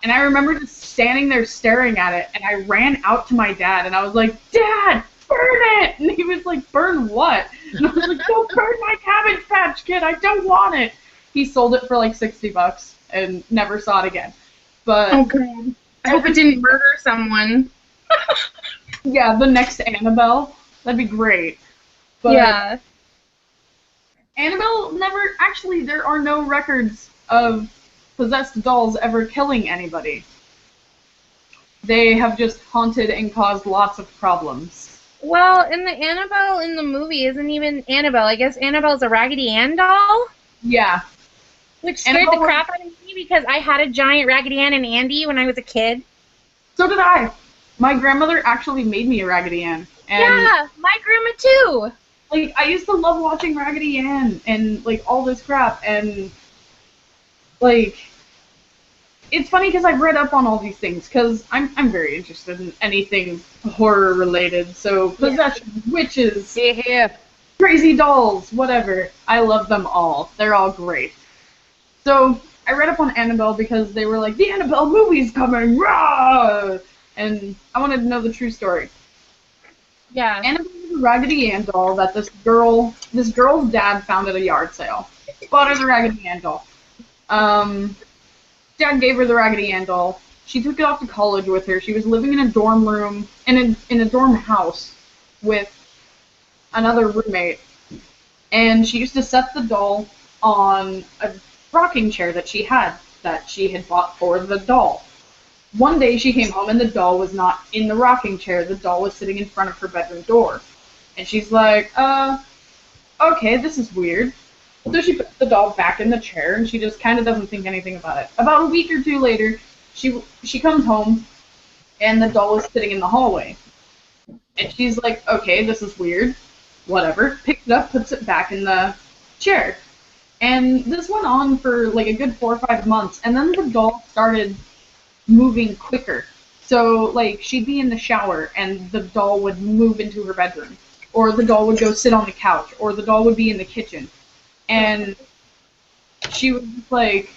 And I remember just standing there staring at it, and I ran out to my dad, and I was like, "Dad, burn it!" And he was like, "Burn what?" And I was like, "Don't burn my Cabbage Patch Kid, I don't want it!" He sold it for like $60 and never saw it again. But Oh God. I hope it didn't murder someone. yeah, the next Annabelle, that'd be great. But Yeah. Annabelle never, actually, there are no records of possessed dolls ever killing anybody. They have just haunted and caused lots of problems. Well, in the Annabelle in the movie isn't even Annabelle. I guess Annabelle's a Raggedy Ann doll, Yeah. which scared Annabelle the crap out of me because I had a giant Raggedy Ann and Andy when I was a kid. So did I. My grandmother actually made me a Raggedy Ann. And Yeah, my grandma too. like I used to love watching Raggedy Ann and like all this crap, and like it's funny because I've read up on all these things because I'm very interested in anything horror related. So possession, witches, Yeah. crazy dolls, whatever. I love them all. They're all great. So I read up on Annabelle because they were like, the Annabelle movie's coming, rah! And I wanted to know the true story. Yeah. Annabelle was a Raggedy Ann doll that this girl's dad found at a yard sale. Bought her the Raggedy Ann doll. Dad gave her the Raggedy Ann doll. She took it off to college with her. She was living in a dorm room, in a dorm house with another roommate. And she used to set the doll on a rocking chair that she had bought for the doll. One day she came home and the doll was not in the rocking chair. The doll was sitting in front of her bedroom door. And she's like, okay, this is weird. So she puts the doll back in the chair and she just kind of doesn't think anything about it. About a week or two later, she comes home and the doll is sitting in the hallway. And she's like, okay, this is weird. whatever, picks it up, puts it back in the chair. And this went on for like a good 4 or 5 months, and then the doll started moving quicker. So, like, she'd be in the shower, and the doll would move into her bedroom. Or the doll would go sit on the couch, or the doll would be in the kitchen. And she was just like,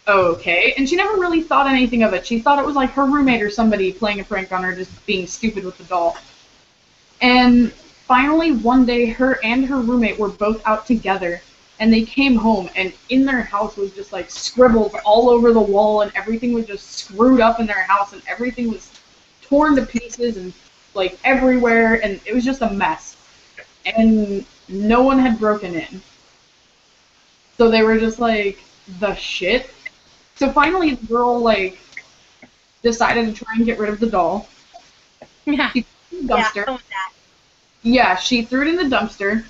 okay. And she never really thought anything of it. She thought it was like her roommate or somebody playing a prank on her, just being stupid with the doll. And finally, one day, her and her roommate were both out together, and they came home, and in their house was just like scribbles all over the wall, and everything was just screwed up in their house, and everything was torn to pieces and like everywhere, and it was just a mess. And no one had broken in. So they were just like, the shit? So finally the girl like decided to try and get rid of the doll. Yeah. She threw it in the dumpster. Yeah, that. Yeah, she threw it in the dumpster.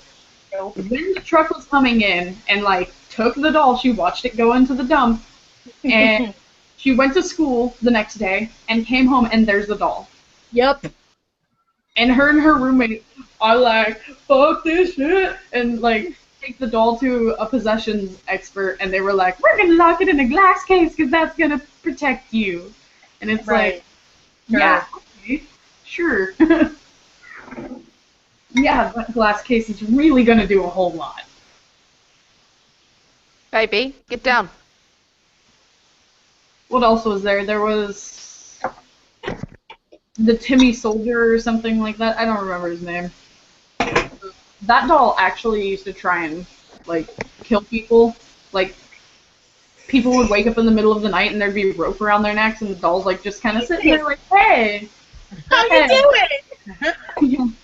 When the truck was coming in and like took the doll, she watched it go into the dump, and she went to school the next day and came home, and there's the doll. Yep. And her roommate are like, fuck this shit, and like take the doll to a possessions expert, and they were like, we're gonna lock it in a glass case because that's gonna protect you. And it's like, yeah, okay, sure. Yeah, that glass case is really gonna do a whole lot. Baby, get down. What else was there? There was the Timmy Soldier or something like that. I don't remember his name. That doll actually used to try and, like, kill people. Like, people would wake up in the middle of the night and there'd be rope around their necks, and the doll's, like, just kind of sitting there like, hey! How you doing?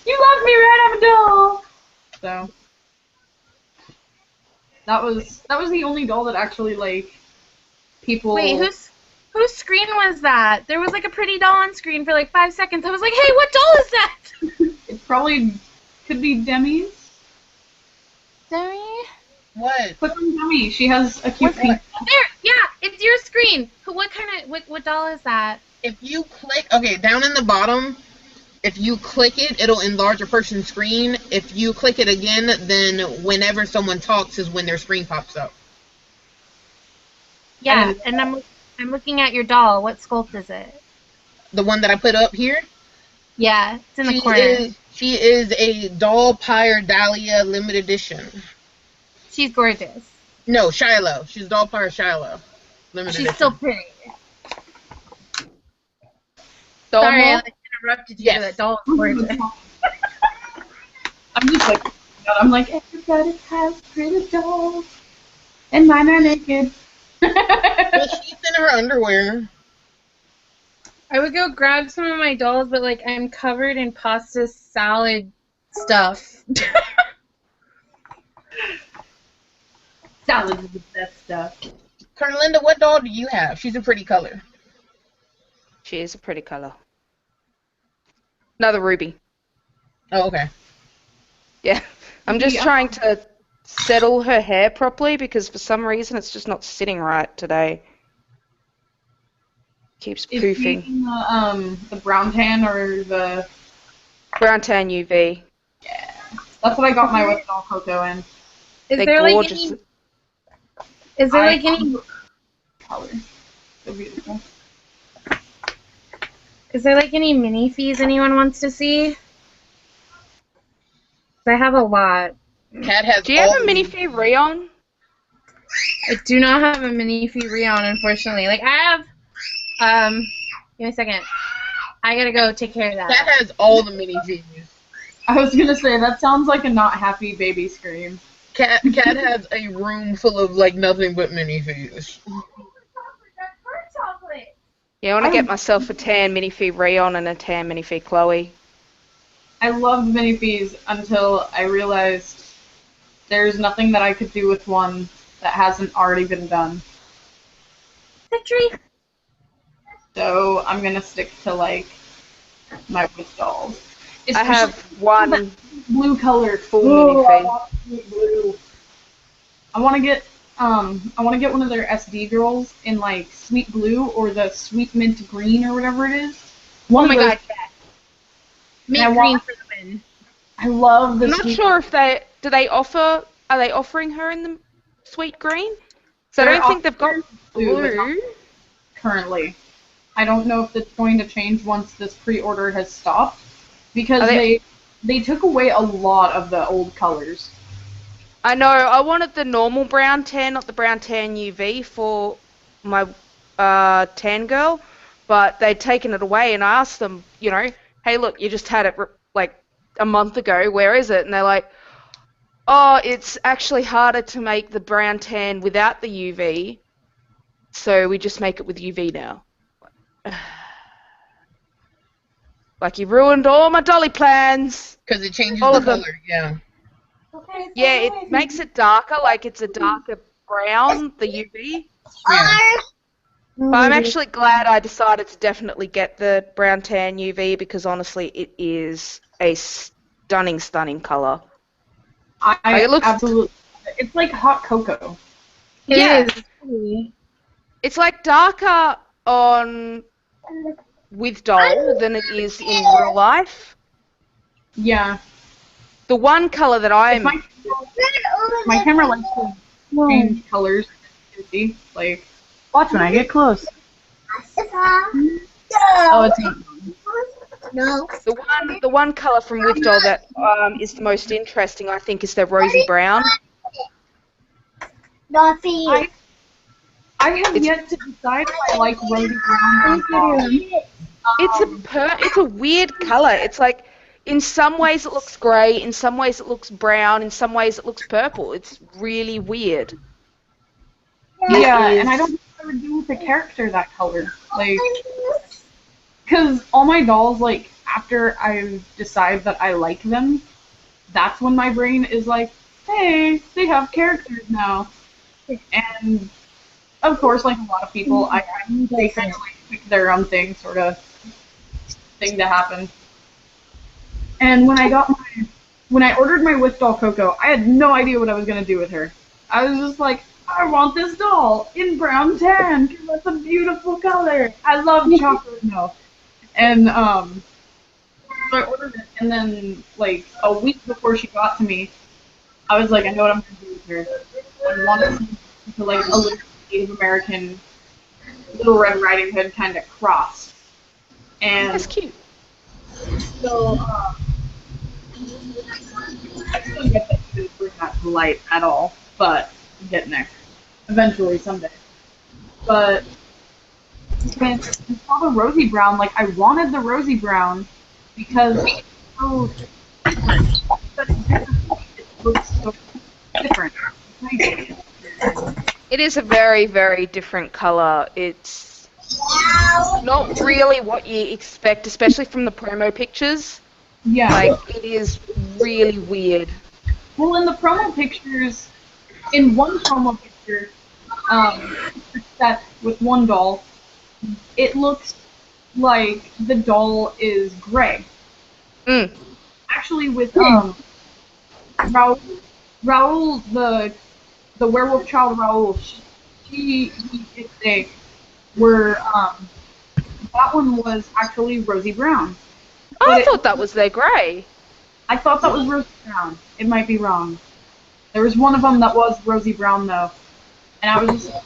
You love me, right? I'm a doll! So, that was the only doll that actually, like, people... Wait, whose screen was that? There was like a pretty doll on screen for like 5 seconds. I was like, hey, what doll is that? It probably could be Demi's. Demi? What? Click on Demi. She has a cute pink. There, yeah, it's your screen. What doll is that? If you click, okay, down in the bottom, if you click it, it'll enlarge a person's screen. If you click it again, then whenever someone talks is when their screen pops up. Yeah, and I'm looking at your doll. What sculpt is it? The one that I put up here? Yeah, it's in the corner. She is a Doll Pyre Dahlia limited edition. She's gorgeous. No, Shiloh. She's Doll Pyre Shiloh. Limited She's edition. still pretty. Doll Sorry, more? I interrupted you. Yes. That doll is gorgeous. I'm just like, I'm like, everybody has pretty dolls, and mine are naked. Well, she's in her underwear. I would go grab some of my dolls, but like I'm covered in pasta salad stuff. Salad is the best stuff. Carlinda, what doll do you have? She's a pretty color. She is a pretty color. Another ruby. Oh, okay. Yeah. I'm just trying to settle her hair properly because for some reason it's just not sitting right today. Keeps Is poofing. she in the brown tan or the... Brown tan UV. Yeah. That's what I got my with doll Coco in. Is They're there gorgeous. like any Color. So beautiful. Is there like any mini fees anyone wants to see? I have a lot. Cat has Do you have a mini fee Rion? I do not have a mini fee Rion, unfortunately. Like I have give me a second. I gotta go take care of that. Cat has all the mini fees. I was gonna say, that sounds like a not happy baby scream. Cat has a room full of like nothing but mini fees. Yeah, I want to get myself a tan mini fee Rion and a tan mini fee Chloe. I loved mini fees until I realized there's nothing that I could do with one that hasn't already been done. Victory. So I'm gonna stick to like my with dolls. I have one blue color full Ooh, mini I fee. want sweet blue. I want to get one of their SD girls in like sweet blue or the sweet mint green or whatever it is. Oh One my of those- god, yeah. And I Mint green want- for the win. I love the I'm not sweet. sure if are they offering her in the sweet green? So I They're don't think they've got offering blue, but not blue. currently. I don't know if it's going to change once this pre-order has stopped, because Are they? they took away a lot of the old colors. I know. I wanted the normal brown tan, not the brown tan UV for my tan girl, but they'd taken it away. And I asked them, hey, look, you just had it like a month ago. Where is it? And they're like, oh, it's actually harder to make the brown tan without the UV, so we just make it with UV now. Like, you ruined all my dolly plans. Because it changes All the of them. color, yeah. Yeah, it makes it darker, like it's a darker brown, the UV. Yeah. But I'm actually glad I decided to definitely get the brown tan UV because honestly, it is a stunning, stunning color. Like, it looks, Absolutely. It's like hot cocoa. yeah, It is. it's like darker on with doll than it is in real life. Yeah. The one color that If my camera likes to change colors, you can see. Like, watch when I get close. Oh, it's not. No. The one color from with doll that is the most interesting, I think, is their rosy brown. Nothing. I have yet to decide if I like rosy brown or not. It's a weird color. It's like, in some ways it looks grey, in some ways it looks brown, in some ways it looks purple. It's really weird. Yeah, and I don't know what I would do with a character that color. Like, because all my dolls, like, after I decide that I like them, that's when my brain is like, hey, they have characters now. And, of course, like a lot of people, they kind of like pick their own thing, sort of thing to happen. And when I ordered my With doll Coco, I had no idea what I was going to do with her. I was just like, I want this doll in brown tan because that's a beautiful color. I love chocolate milk. And so I ordered it, and then like a week before she got to me, I was like, I know what I'm going to do with her. I wanted to like a little Native American, Little Red Riding Hood kind of cross. And That's cute. so I still get that you didn't bring that to light at all, but I'm getting there. Eventually, someday. But when I saw the rosy brown, like, I wanted the rosy brown because it's so it looks so different. It is a very, very different color. It's not really what you expect, especially from the promo pictures. Yeah. Like, it is really weird. Well, in the promo pictures, in one promo picture, set with one doll, it looks like the doll is gray. Actually, with Raoul, the werewolf child Raoul, they were that one was actually rosy brown. Oh, I thought that was their grey. I thought that was rosy brown. It might be wrong. There was one of them that was rosy brown though, and I was just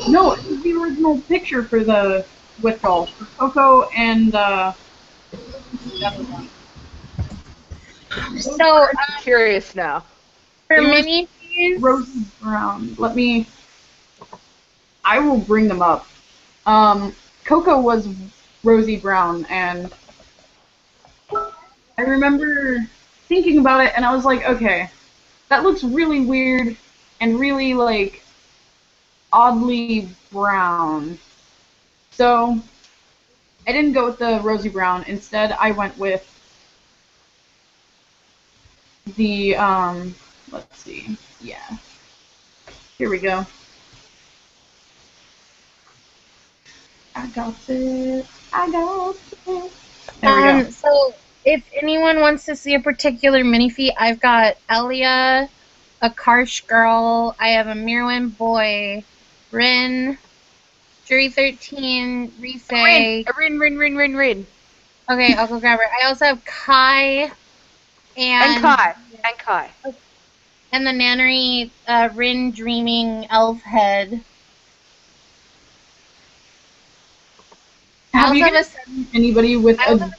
no, it was the original picture for the With doll, for Coco and So, I'm curious now. for It was mini rosy brown. I will bring them up. Coco was rosy brown, and I remember thinking about it, and I was like, okay, that looks really weird and really, like, oddly brown. So, I didn't go with the rosy brown. Instead, I went with the, let's see, yeah. Here we go. I got it. There we go. So, if anyone wants to see a particular minifee, I've got Elia, a Karsh girl, I have a Mirwin boy, Rin, Jury 13, Rife. Rin. Okay, I'll go grab her. I also have Kai And Kai. And Kai. and the Nannery Rin Dreaming Elf Head. Have you also guys seen anybody with a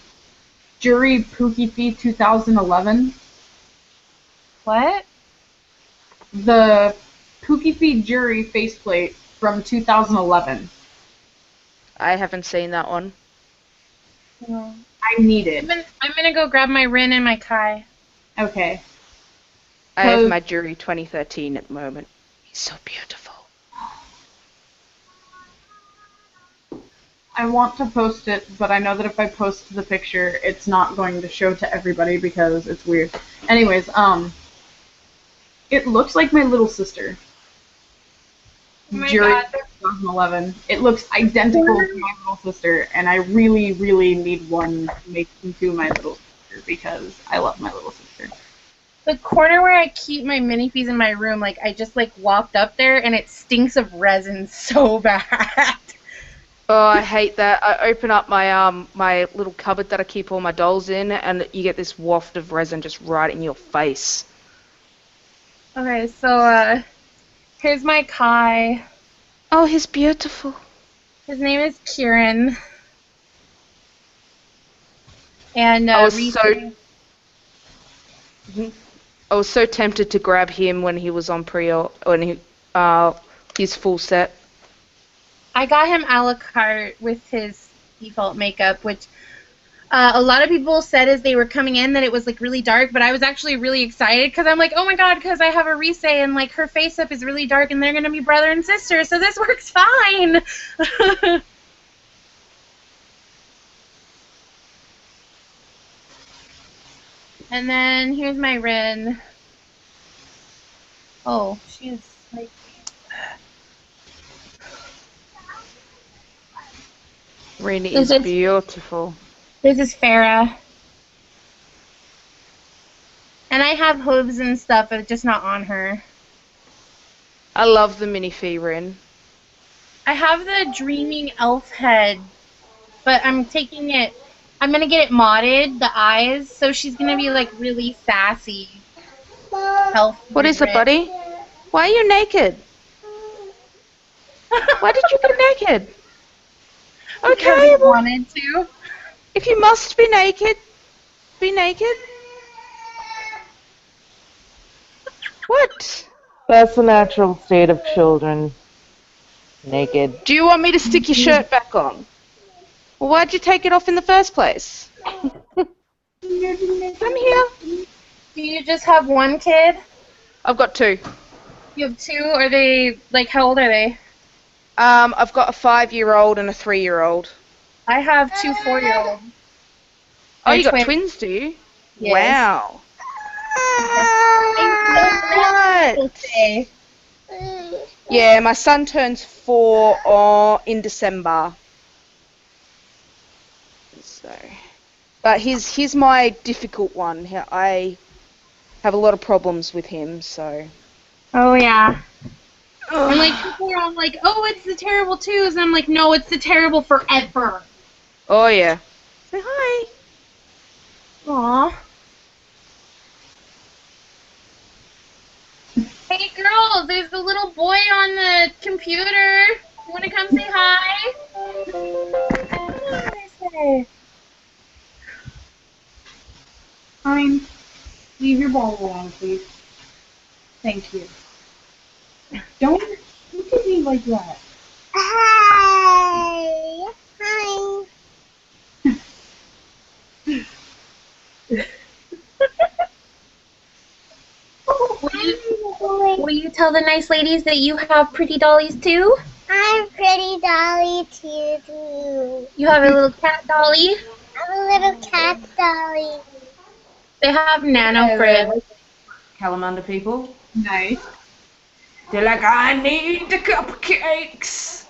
Jury Pookie Fee 2011? What? The Pookie Fee Jury faceplate from 2011. I haven't seen that one. No. I need it. I'm gonna go grab my Rin and my Kai. Okay. I have my Jury 2013 at the moment. He's so beautiful. I want to post it, but I know that if I post the picture, it's not going to show to everybody because it's weird. Anyways, it looks like my little sister. Oh my Jury God. 2011. It looks identical to my little sister, and I really, really need one to make into my little sister because I love my little sister. The corner where I keep my minifees in my room, like I just like walked up there and it stinks of resin so bad. Oh, I hate that. I open up my my little cupboard that I keep all my dolls in, and you get this waft of resin just right in your face. Okay, so here's my Kai. Oh, he's beautiful. His name is Kieran. And I was recently- I was so tempted to grab him when he was on his full set. I got him a la carte with his default makeup, which a lot of people said as they were coming in that it was like really dark, but I was actually really excited because I'm like, oh my god, because I have a Rise and like her face up is really dark and they're gonna be brother and sister, so this works fine. And then here's my Rin. Oh, she's like. Rin is beautiful. This is Farah. And I have hooves and stuff, but just not on her. I love the minifee Rin. I have the Dreaming Elf head, but I'm taking it. I'm gonna get it modded, the eyes, so she's gonna be like really sassy. What is it, buddy? Why are you naked? Why did you get naked? Okay, well, wanted to. If you must be naked, be naked. What? That's the natural state of children. Naked. Do you want me to stick your shirt back on? Well, why'd you take it off in the first place? Come here. Do you just have one kid? I've got two. You have two? Are they, like, how old are they? I've got a 5-year-old and a 3-year-old. I have two 4-year-olds. Oh, you got twins, do you? Yes. Wow. What? Yeah, my son turns 4 in December. So, but he's my difficult one. I have a lot of problems with him, so. Oh, yeah. And, like, people are all like, oh, it's the terrible twos. And I'm like, no, it's the terrible forever. Oh, yeah. Say hi. Aw. Hey, girls, there's a little boy on the computer. You want to come say hi? Fine. Leave your ball alone, please. Thank you. Don't look at me like that. Hi. Hi. Will you tell the nice ladies that you have pretty dollies too? I'm pretty dolly too. You have a little cat dolly? I'm a little cat dolly. They have nano frizz. Calamander people. Nice. They're like, I need the cupcakes.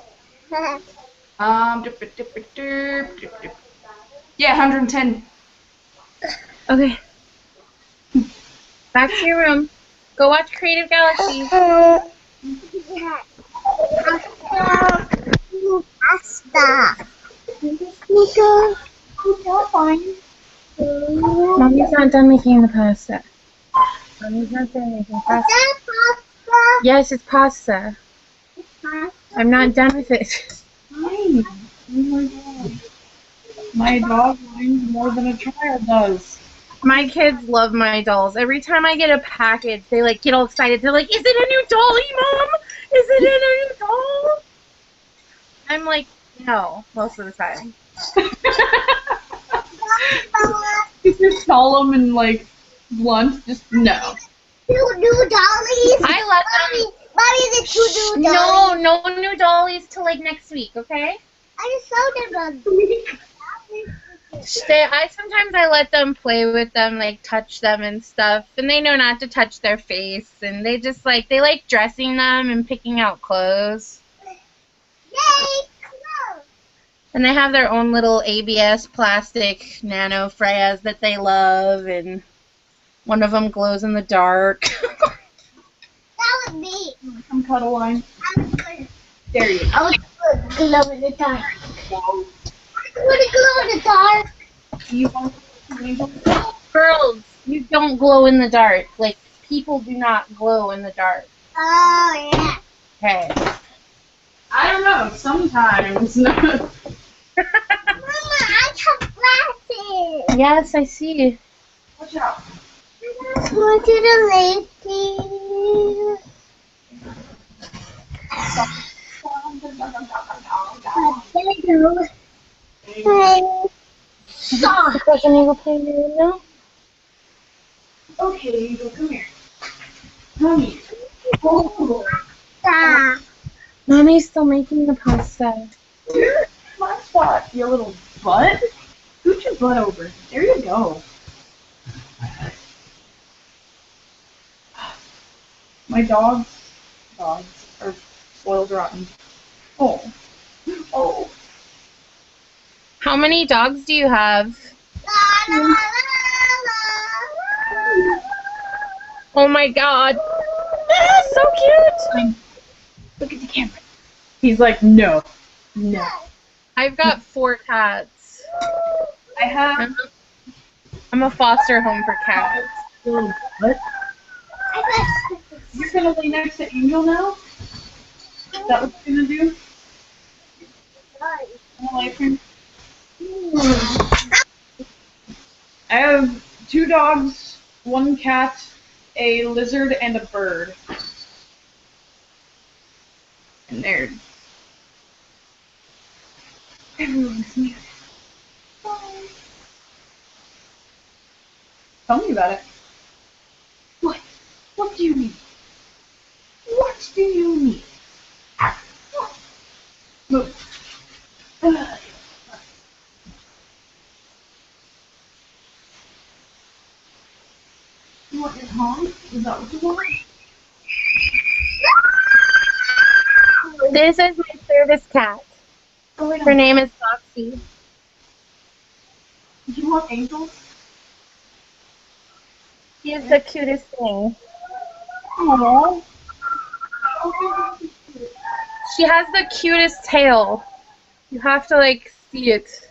Yeah, 110. Okay. Back to your room. Go watch Creative Galaxy. Pasta. Oh, fine. Mommy's not done making the pasta. Mommy's not done making pasta. Yes, it's pasta. I'm not done with it. Fine. Oh my god. My dog whines more than a child does. My kids love my dolls. Every time I get a package, they like get all excited. They're like, "Is it a new dolly, Mom? Is it a new doll?" I'm like, "No," most of the time. If you're solemn and like blunt, just no. New dollies. I let them. Mommy, the two new No, dollies. no new dollies till like next week, okay? I just saw them. Sometimes I let them play with them, like touch them and stuff, and they know not to touch their face, and they just like dressing them and picking out clothes. Yay! Close. And they have their own little ABS plastic nano Freyas that they love, and one of them glows in the dark. That was me. Come cuddle line. I was good. There you go. I was good. Glow in the dark. I want to glow in the dark. You want Girls, you don't glow in the dark. Like, people do not glow in the dark. Oh, yeah. Okay. I don't know. Sometimes. Mama, I have glasses. Yes, I see. Watch out. Go to the lady. There we go. Hey. Stop. Can I go play in the window? Okay, Angel, come here. Come here. Oh, Stop. Mommy's still making the pasta. my spot, you little butt. Scoot your butt over. There you go. My dogs are spoiled rotten. Oh. Oh. How many dogs do you have? La, la, la, la. Oh my god. So cute. Look at the camera. He's like, no. No. I've got 4 cats. I have I'm a foster home for cats. little butt. You're gonna lay next to Angel now? Is that what you're gonna do? Wanna lay for him? I have 2 dogs, 1 cat, a lizard, and a bird. And they're everyone's new. Tell me about it. What? What do you need? What do you need? Move. You want your home? Is that what you want? This is my service cat. Oh, wait, Her name is Foxy. Do you want angels? She is the cutest thing. Aww. She has the cutest tail. You have to like see it.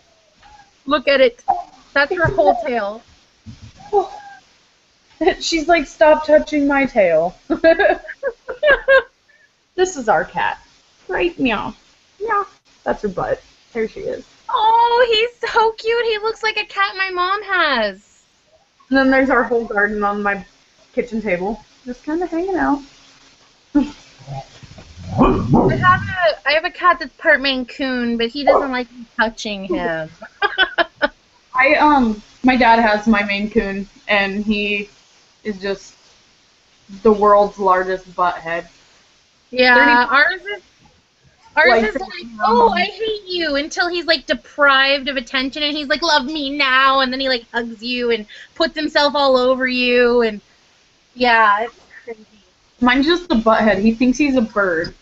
Look at it. That's her whole tail. She's like, stop touching my tail. This is our cat. Right? Meow. Meow. That's her butt. There she is. Oh, he's so cute. He looks like a cat my mom has. And then there's our whole garden on my kitchen table. Just kind of hanging out. I have a cat that's part Maine Coon, but he doesn't like me touching him. My dad has my Maine Coon, and he is just the world's largest butthead. Yeah, ours is like, oh, I hate you, until he's like deprived of attention, and he's like, love me now, and then he like hugs you and puts himself all over you, and yeah, it's crazy. Mine's just a butthead. He thinks he's a bird,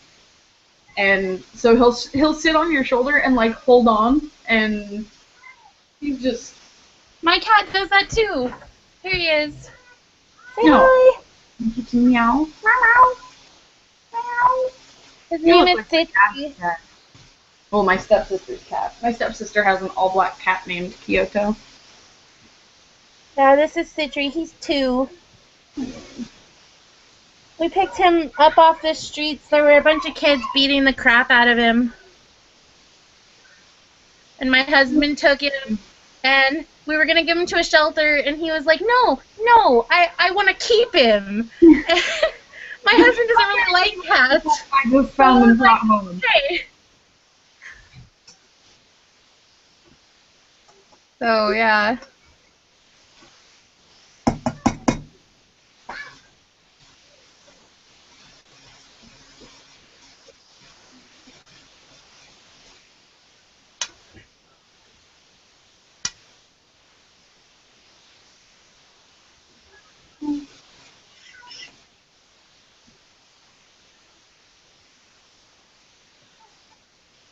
and so he'll sit on your shoulder and like hold on, and he's just. My cat does that too. Here he is. Say No. hi. Get to meow. Meow. Meow. His You name look is like Stitchy. Well, my stepsister's cat. My stepsister has an all-black cat named Kyoto. Yeah, this is Citri. He's 2. We picked him up off the streets. There were a bunch of kids beating the crap out of him. And my husband took him, and we were going to give him to a shelter, and he was like, no, I want to keep him. My husband doesn't really like cats. I just found them brought home. Okay. So, yeah.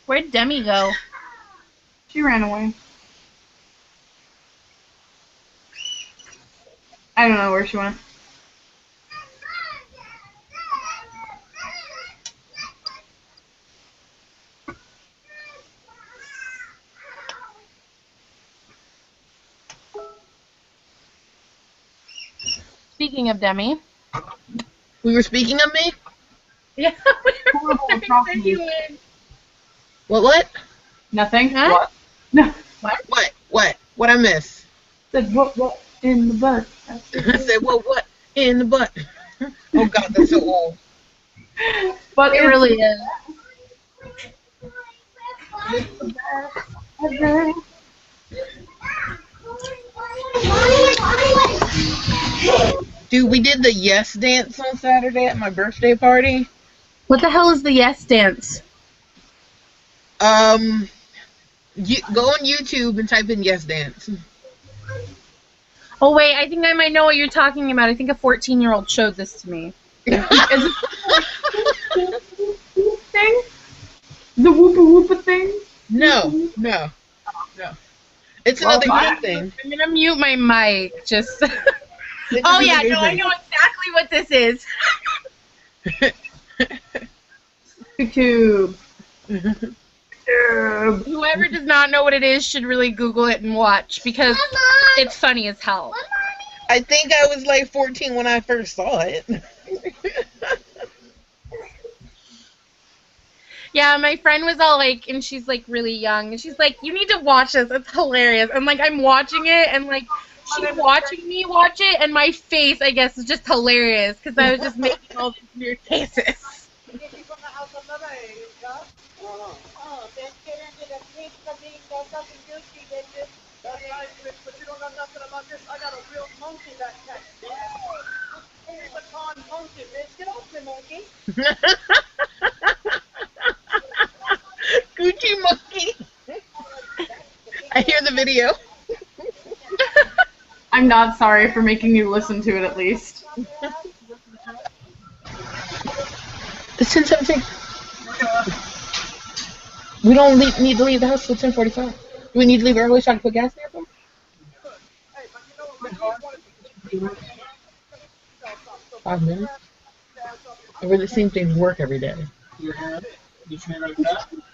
Where'd Demi go? She ran away. I don't know where she went. Speaking of Demi. We were speaking of me? Yeah, Horrible we atrocities. What? Nothing? Huh? What? No. What I miss? Said what in the butt? I said, what in the butt? Oh God, that's so old. But It really is. Dude, we did the yes dance on Saturday at my birthday party. What the hell is the yes dance? You go on YouTube and type in yes dance. Oh, wait, I think I might know what you're talking about. I think a 14-year-old showed this to me. Is it thing? The whoopa whoopa thing? No. It's another Well, good thing. I'm going to mute my mic. Just. It's Oh, another yeah, good no, I thing. know exactly what this is. YouTube. Whoever does not know what it is should really Google it and watch because it's funny as hell. I think I was like 14 when I first saw it. Yeah, my friend was all like, and she's like really young, and she's like, you need to watch this, it's hilarious. And like, I'm watching it, and like, she's watching me watch it, and my face, I guess, is just hilarious, because I was just making all these weird faces. Gucci monkey. I hear the video. I'm not sorry for making you listen to it at least. It's 10:17. We don't need to leave the house till 10:45. Do we need to leave early so I can put gas in there? For 5 minutes? I really seem things work every day.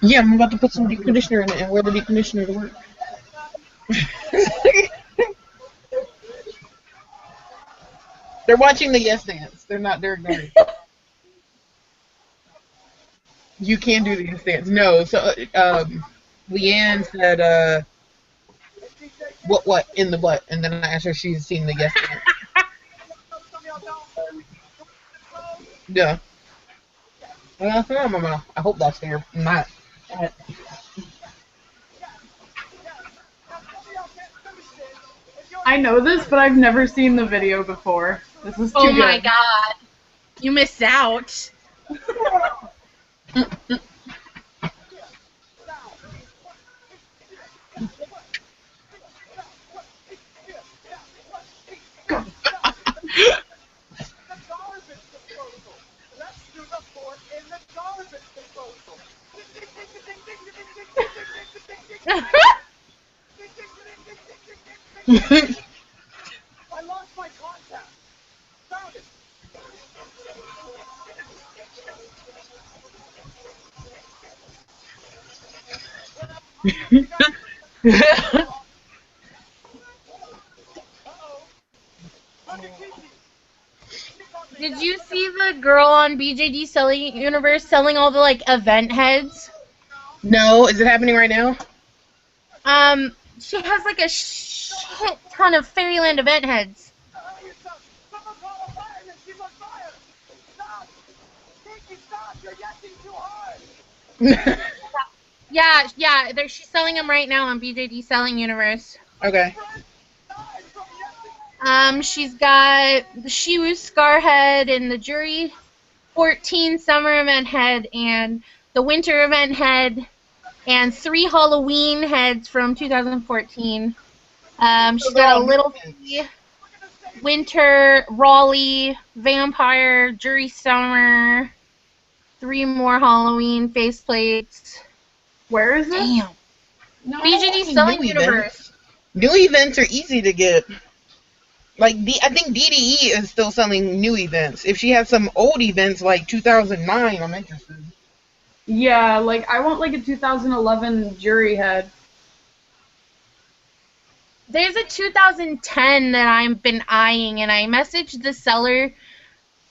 Yeah, I'm about to put some deep conditioner in it and wear the deep conditioner to work. They're watching the yes dance. They're ignoring. You can do the yes dance. No, so Leanne said what in the butt, and then I asked her if she's seen the yes dance. Yeah. I hope that's fair. I'm not. I know this, but I've never seen the video before. This is too good. Oh my god. You missed out. I lost my contact. Found it. Did you see the girl on BJD Selling Universe selling all the like event heads? No, is it happening right now? She has like a shit ton of Fairyland event heads. Yeah, she's selling them right now on BJD Selling Universe. Okay. She's got the Shiwu Scar head and the Jury 14 summer event head and the winter event head and 3 Halloween heads from 2014. She's got a little winter, Raleigh, vampire, Jury summer, 3 more Halloween faceplates. Where is it? Damn. No, BJD Selling Universe. New events are easy to get. Like, I think DDE is still selling new events. If she has some old events like 2009, I'm interested. Yeah, like I want like a 2011 Jury head. There's a 2010 that I've been eyeing, and I messaged the seller,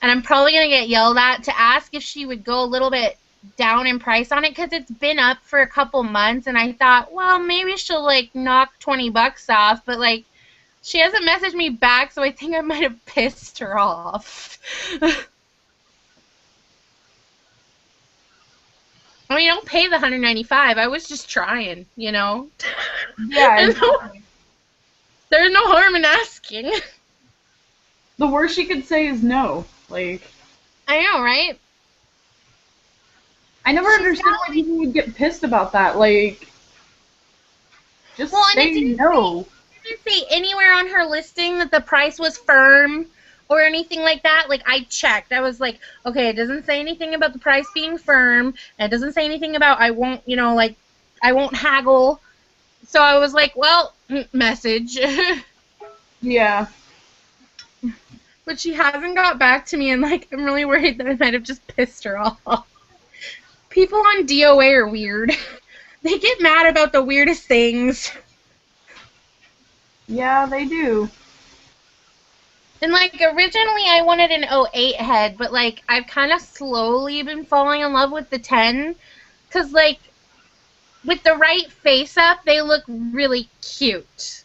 and I'm probably going to get yelled at to ask if she would go a little bit down in price on it, because it's been up for a couple months, and I thought, well, maybe she'll, like, knock $20 off, but, like, she hasn't messaged me back, so I think I might have pissed her off. I mean, don't pay the $195. I was just trying, you know? Yeah, There's no harm in asking. the worst she could say is no. Like, I know, right? I never understood why people would get pissed about that. Like, just say no. It didn't say anywhere on her listing that the price was firm or anything like that. Like, I checked. I was like, okay, it doesn't say anything about the price being firm. And it doesn't say anything about I won't, you know, like, I won't haggle. So I was like, well, message. Yeah. But she hasn't got back to me, and, like, I'm really worried that I might have just pissed her off. People on DOA are weird. They get mad about the weirdest things. Yeah, they do. And, like, originally I wanted an 08 head, but, like, I've kind of slowly been falling in love with the 10. Because, like, with the right face-up, they look really cute.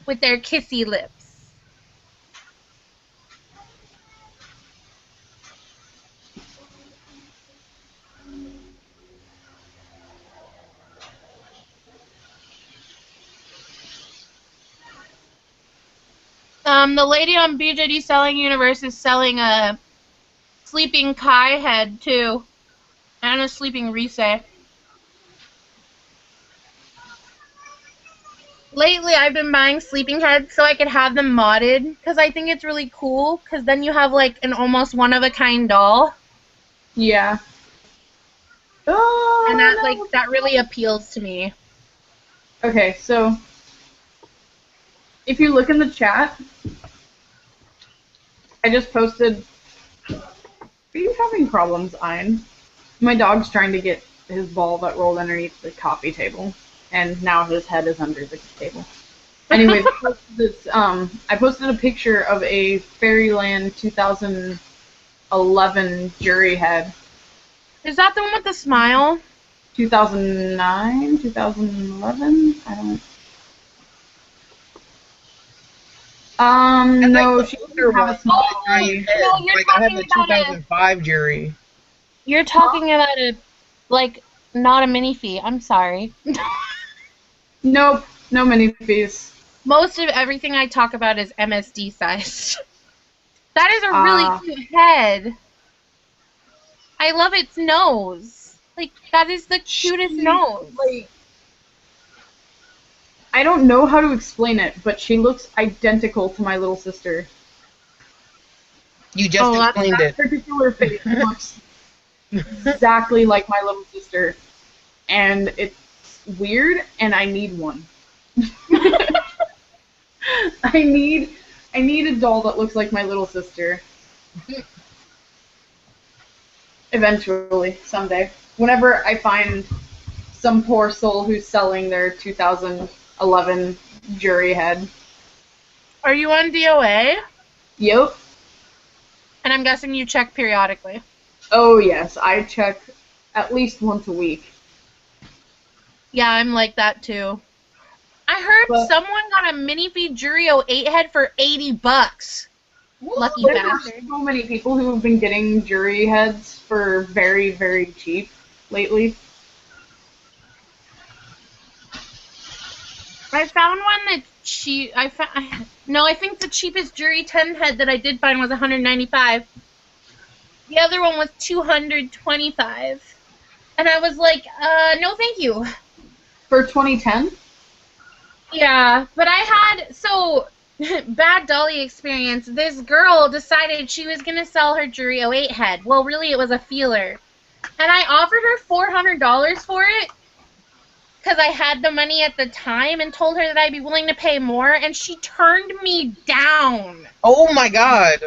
With their kissy lips. The lady on BJD Selling Universe is selling a Sleeping Kai head, too. And a Sleeping Rise. Lately, I've been buying sleeping heads so I could have them modded, because I think it's really cool, because then you have, like, an almost one-of-a-kind doll. Yeah. Oh, And that, no. like, that really appeals to me. Okay, so if you look in the chat, I just posted. Are you having problems, Ein? My dog's trying to get his ball that rolled underneath the coffee table, and now his head is under the table. Anyways, I posted a picture of a Fairyland 2011 Jury head. Is that the one with the smile? 2009, 2011? I don't. No, she doesn't have a small Like, I have the 2005 Jury. You're talking about a, like, not a minifee. I'm sorry. Nope, no minifies. Most of everything I talk about is MSD sized. That is a really cute head. I love its nose. Like, that is the cutest nose. Like, I don't know how to explain it, but she looks identical to my little sister. You just explained that it. Particular face looks exactly like my little sister, and it's weird, and I need one. I need a doll that looks like my little sister. Eventually, someday, whenever I find some poor soul who's selling their 2011 jury head. Are you on DOA? Yep. And I'm guessing you check periodically. Oh yes, I check at least once a week. Yeah, I'm like that too. I heard But someone got a Minifee Jurio 8 head for $80. Lucky there bastard. are so many people who have been getting jury heads for very, very cheap lately. I found one that's cheap. I think the cheapest Jury 10 head that I did find was $195. The other one was $225. And I was like, no thank you. For 2010? Yeah, but I had, so, bad dolly experience. This girl decided she was going to sell her Jury 08 head. Well, really, it was a feeler. And I offered her $400 for it because I had the money at the time and told her that I'd be willing to pay more, and she turned me down. Oh my god.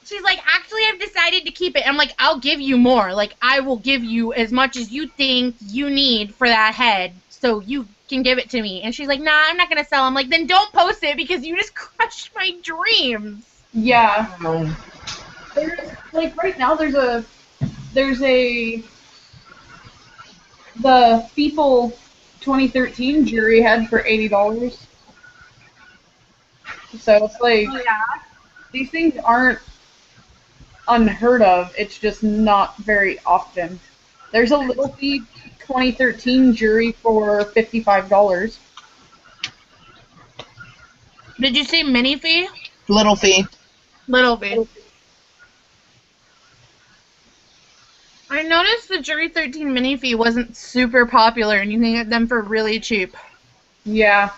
She's like, actually, I've decided to keep it. I'm like, I'll give you more. Like, I will give you as much as you think you need for that head, so you can give it to me. And she's like, nah, I'm not going to sell. I'm like, then don't post it because you just crushed my dreams. Yeah. There's, like, right now the Feeple 2013 jury head for $80. So it's like, these things aren't unheard of, it's just not very often. There's a Little Fee 2013 jury for $55. Did you say Minifee? Little Fee. Little Fee. I noticed the Jury 13 Minifee wasn't super popular, and you can get them for really cheap. Yeah.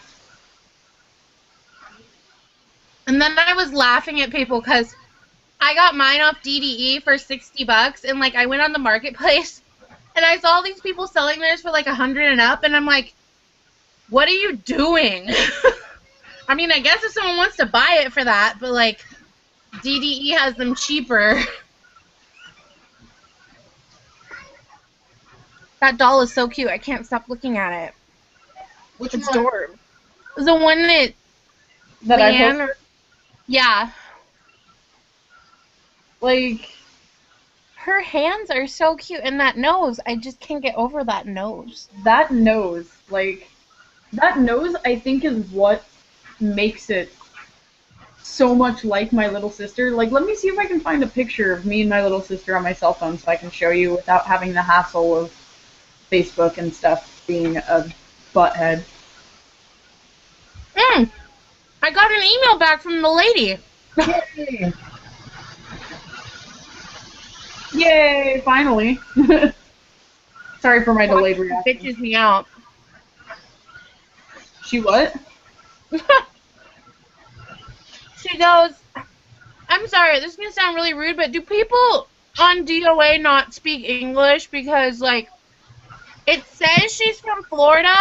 And then I was laughing at people because I got mine off DDE for $60, and like I went on the marketplace, and I saw these people selling theirs for like $100 and up, and I'm like, what are you doing? I mean, I guess if someone wants to buy it for that, but like DDE has them cheaper. That doll is so cute. I can't stop looking at it. Which It's one? adorable. The one that I Leanne, posted? yeah. Like, Her hands are so cute, and that nose, I just can't get over that nose. that nose, I think is what makes it so much like my little sister. Like, let me see if I can find a picture of me and my little sister on my cell phone so I can show you without having the hassle of Facebook and stuff being a butthead. I got an email back from the lady. Yay. Yay, finally. Sorry for my delayed reaction. Bitches me out. She what? She goes, I'm sorry, this is going to sound really rude, but do people on DOA not speak English? Because, like, it says she's from Florida,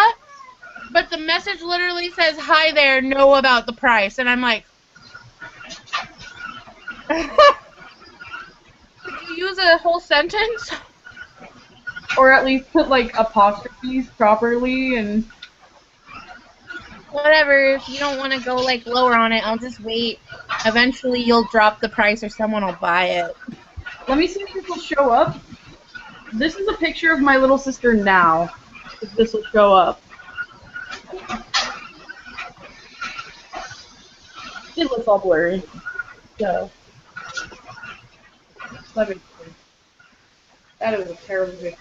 but the message literally says, hi there, know about the price. And I'm like, could you use a whole sentence? Or at least put, like, apostrophes properly and... Whatever, if you don't want to go, like, lower on it, I'll just wait. Eventually you'll drop the price or someone will buy it. Let me see if this will show up. This is a picture of my little sister now. If this will show up. It looks all blurry. So. Let me see. That is a terrible picture.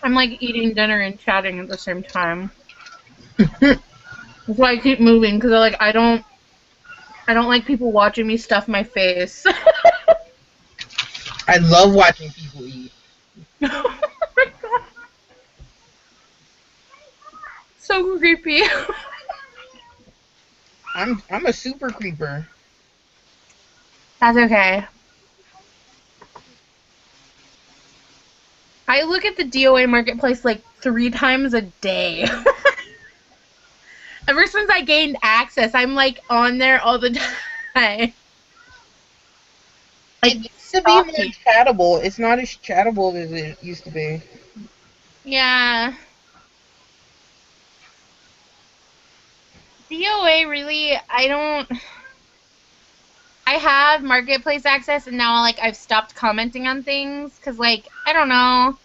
I'm like eating dinner and chatting at the same time. That's why I keep moving, because I don't like people watching me stuff my face. I love watching people eat. so creepy. I'm a super creeper. That's okay. I look at the DOA marketplace like 3 times a day. Ever since I gained access, I'm like on there all the time. Like, It used to be more chattable. It's not as chattable as it used to be. yeah. DOA really, I have marketplace access and now like I've stopped commenting on things because like, I don't know.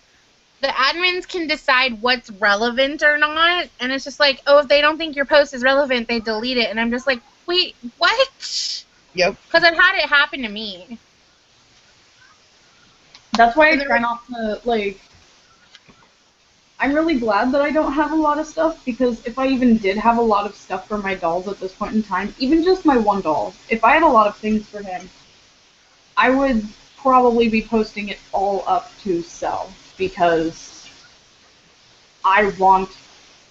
The admins can decide what's relevant or not, and it's just like, oh, if they don't think your post is relevant, they delete it, and I'm just like, wait, what? Yep. Because I've had it happen to me. That's why I try not to, like, I'm really glad that I don't have a lot of stuff, because if I even did have a lot of stuff for my dolls at this point in time, even just my one doll, if I had a lot of things for him, I would probably be posting it all up to sell, because I want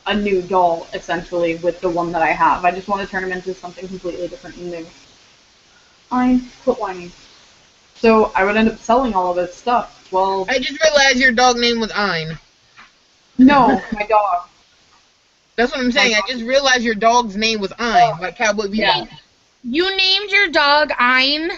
a new doll, essentially, with the one that I have. I just want to turn him into something completely different and new. I quit whining. So I would end up selling all of his stuff. Well, I just realized your dog name was Ein. no, my dog. That's what I'm saying. I just realized your dog's name was Ein, like Cowboy Bebop. Yeah. You named your dog Ein?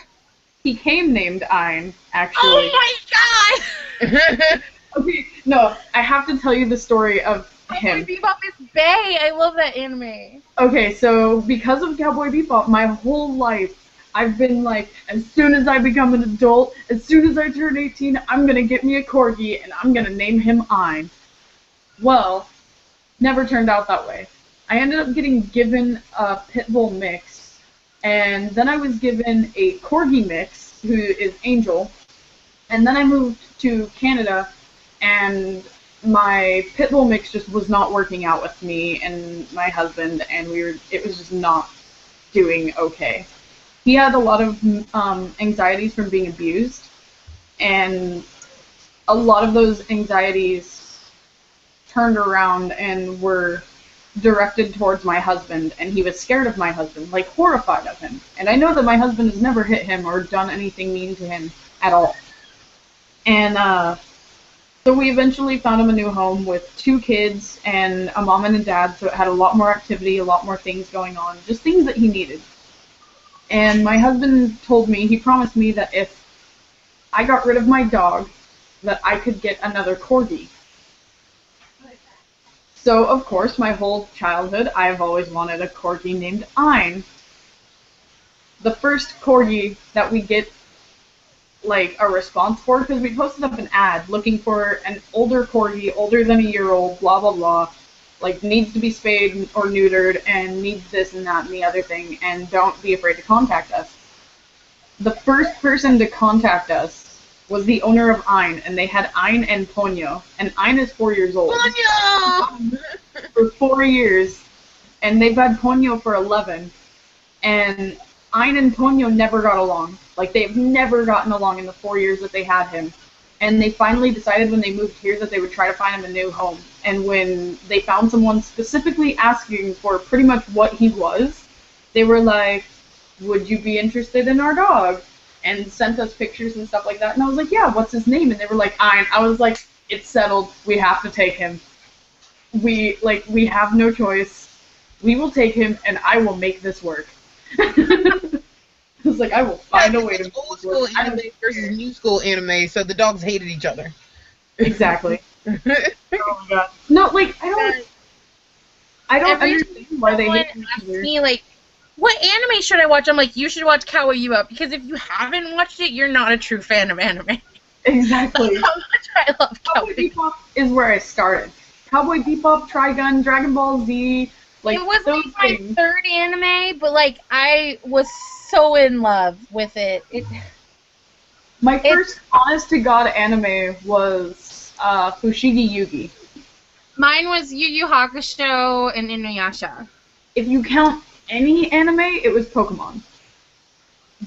He came named Ein, actually. Oh my god! Okay, no, I have to tell you the story of him. Cowboy Bebop is bae. I love that anime. Okay, so because of Cowboy Bebop, my whole life, I've been like, as soon as I become an adult, as soon as I turn 18, I'm gonna get me a corgi and I'm gonna name him Ein. Well, never turned out that way. I ended up getting given a pit bull mix, and then I was given a corgi mix, who is Angel, and then I moved to Canada, and my pit bull mix just was not working out with me and my husband, and it was just not doing okay. He had a lot of anxieties from being abused, and a lot of those anxieties turned around and were directed towards my husband, and he was scared of my husband, like horrified of him. And I know that my husband has never hit him or done anything mean to him at all. And so we eventually found him a new home with 2 kids and a mom and a dad, so it had a lot more activity, a lot more things going on, just things that he needed. And my husband told me, he promised me that if I got rid of my dog, that I could get another corgi. So, of course, my whole childhood, I've always wanted a corgi named Ein. The first corgi that we get, like, a response for, because we posted up an ad looking for an older corgi, older than a year old, blah, blah, blah, like, needs to be spayed or neutered, and needs this and that and the other thing, and don't be afraid to contact us. The first person to contact us was the owner of Ein, and they had Ein and Ponyo, and Ein is 4 years old. Ponyo! For 4 years, and they've had Ponyo for 11, and Ein and Ponyo never got along. Like, they've never gotten along in the 4 years that they had him. And they finally decided when they moved here that they would try to find him a new home. And when they found someone specifically asking for pretty much what he was, they were like, would you be interested in our dog? And sent us pictures and stuff like that. And I was like, yeah, what's his name? And they were like, Ein. I was like, it's settled. We have to take him. We have no choice. We will take him, and I will make this work. I was like, I will find a way to make old this school work. anime versus new school anime, so the dogs hated each other. Exactly. Oh my god. No, like, I don't understand why they hate each asks other. me, like, what anime should I watch? I'm like, you should watch Cowboy Bebop, because if you haven't watched it, you're not a true fan of anime. Exactly. How much I love Cowboy Bebop is where I started. Cowboy Bebop, Trigun, Dragon Ball Z, like, it was those like my things. 3rd anime, but like I was so in love with it. My first honest to god anime was Fushigi Yugi. Mine was Yu Yu Hakusho and Inuyasha. If you count any anime, it was Pokemon.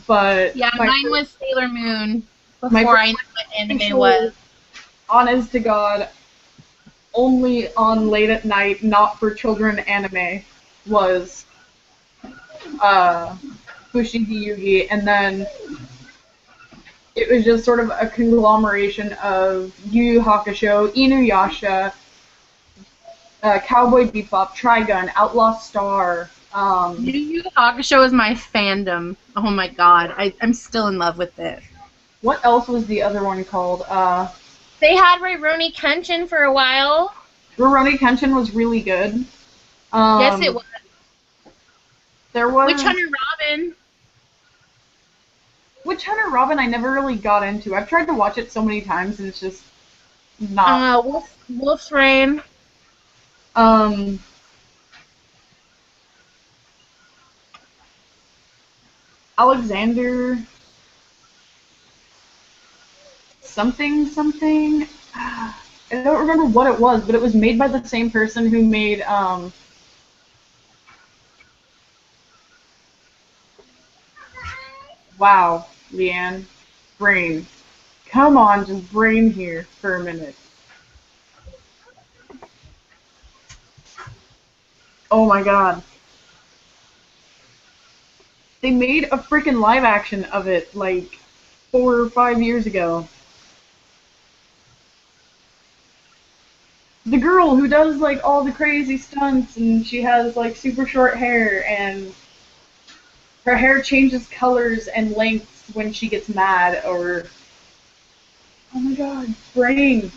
But yeah, mine was Sailor Moon my before I knew what anime was. Honest to god, only on late at night, not for children anime was Fushigi Yugi, and then it was just sort of a conglomeration of Yu Yu Hakusho, Inuyasha, Cowboy Bebop, Trigun, Outlaw Star. Yu Yu Hakusho is my fandom. Oh my god, I'm still in love with it. What else was the other one called? They had Rurouni Kenshin for a while. Rurouni Kenshin was really good. Yes, it was. There was Witch Hunter Robin. Witch Hunter Robin I never really got into. I've tried to watch it so many times and it's just not. Wolf's Rain. Alexander something. I don't remember what it was, but it was made by the same person who made wow, Leanne. Brain. Come on, just brain here for a minute. Oh my god. They made a freaking live action of it like 4 or 5 years ago. The girl who does like all the crazy stunts and she has like super short hair and her hair changes colors and lengths when she gets mad or oh my god, brain.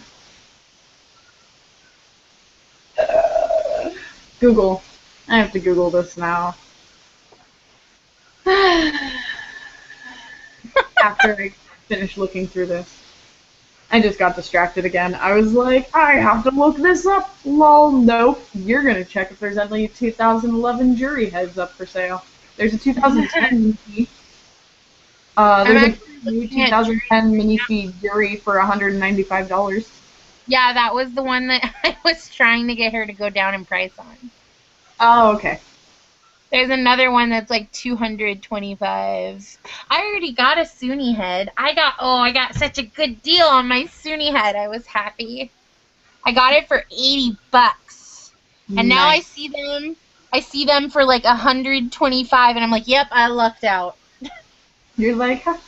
Google. I have to Google this now. After I finish looking through this. I just got distracted again. I was like, I have to look this up. Lol, nope. You're gonna check if there's any 2011 jury heads up for sale. There's a 2010 movie. There's a new 2010 minifeed jury for $195. Yeah, that was the one that I was trying to get her to go down in price on. Oh, okay. There's another one that's like $225. I already got a Sunni head. I got such a good deal on my Sunni head. I was happy. I got it for $80. And now I see them for like $125 and I'm like, yep, I lucked out. You're like, ha,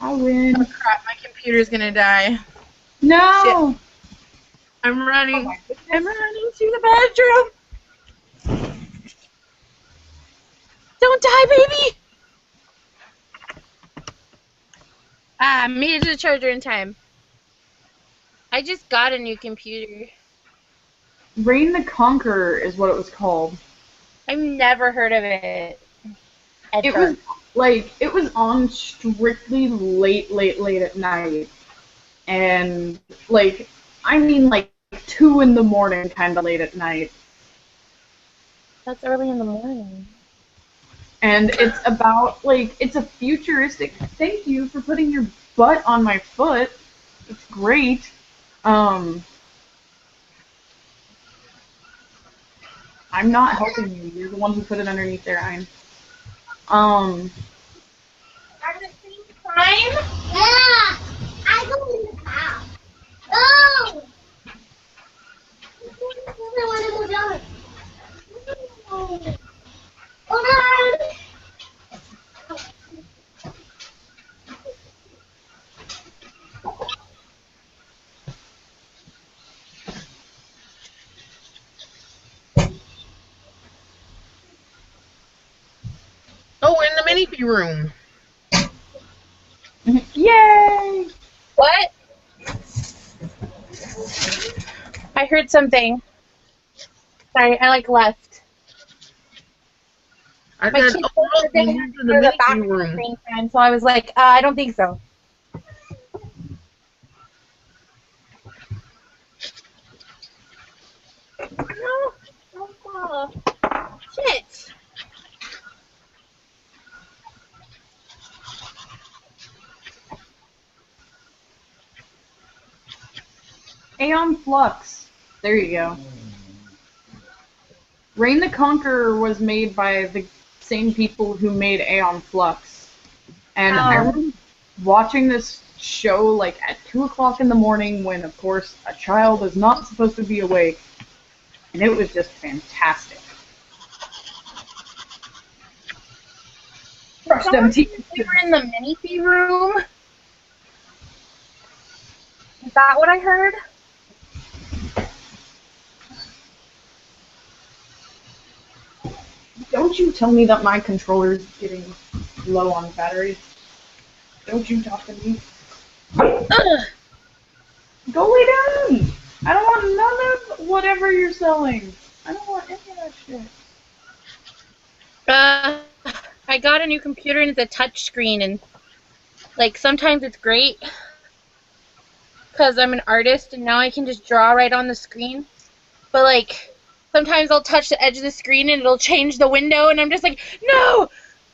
I win. Oh crap, my computer's gonna die. No! Shit. I'm running. Oh I'm running to the bedroom. Don't die, baby! I made it to the charger in time. I just got a new computer. Reign the Conqueror is what it was called. I've never heard of it. It was on strictly late at night. And, like, I mean, like, 2 in the morning kind of late at night. That's early in the morning. And it's about, like, it's a futuristic, thank you for putting your butt on my foot. It's great. I'm not helping you. You're the one who put it underneath there, Ryan. At the same time? Yeah! I go in the house. Oh! I want to go down. Hold on! Oh, in the mini room. Yay! What? I heard something. Sorry, I like left. I My said, kid oh, look, they we had moved to to the go to the back mini at the room. same time, so I was like, I don't think so. No, don't fall. Shit. Aeon Flux. There you go. Reign the Conqueror was made by the same people who made Aeon Flux. And I remember watching this show like at 2 o'clock in the morning when, of course, a child is not supposed to be awake. And it was just fantastic. Brush them teeth. We were in the mini room. Is that what I heard? Don't you tell me that my controller's getting low on battery. Don't you talk to me. Ugh. Go lay down! I don't want none of whatever you're selling. I don't want any of that shit. I got a new computer and it's a touch screen, and like sometimes it's great because I'm an artist and now I can just draw right on the screen. But like sometimes I'll touch the edge of the screen and it'll change the window, and I'm just like, no,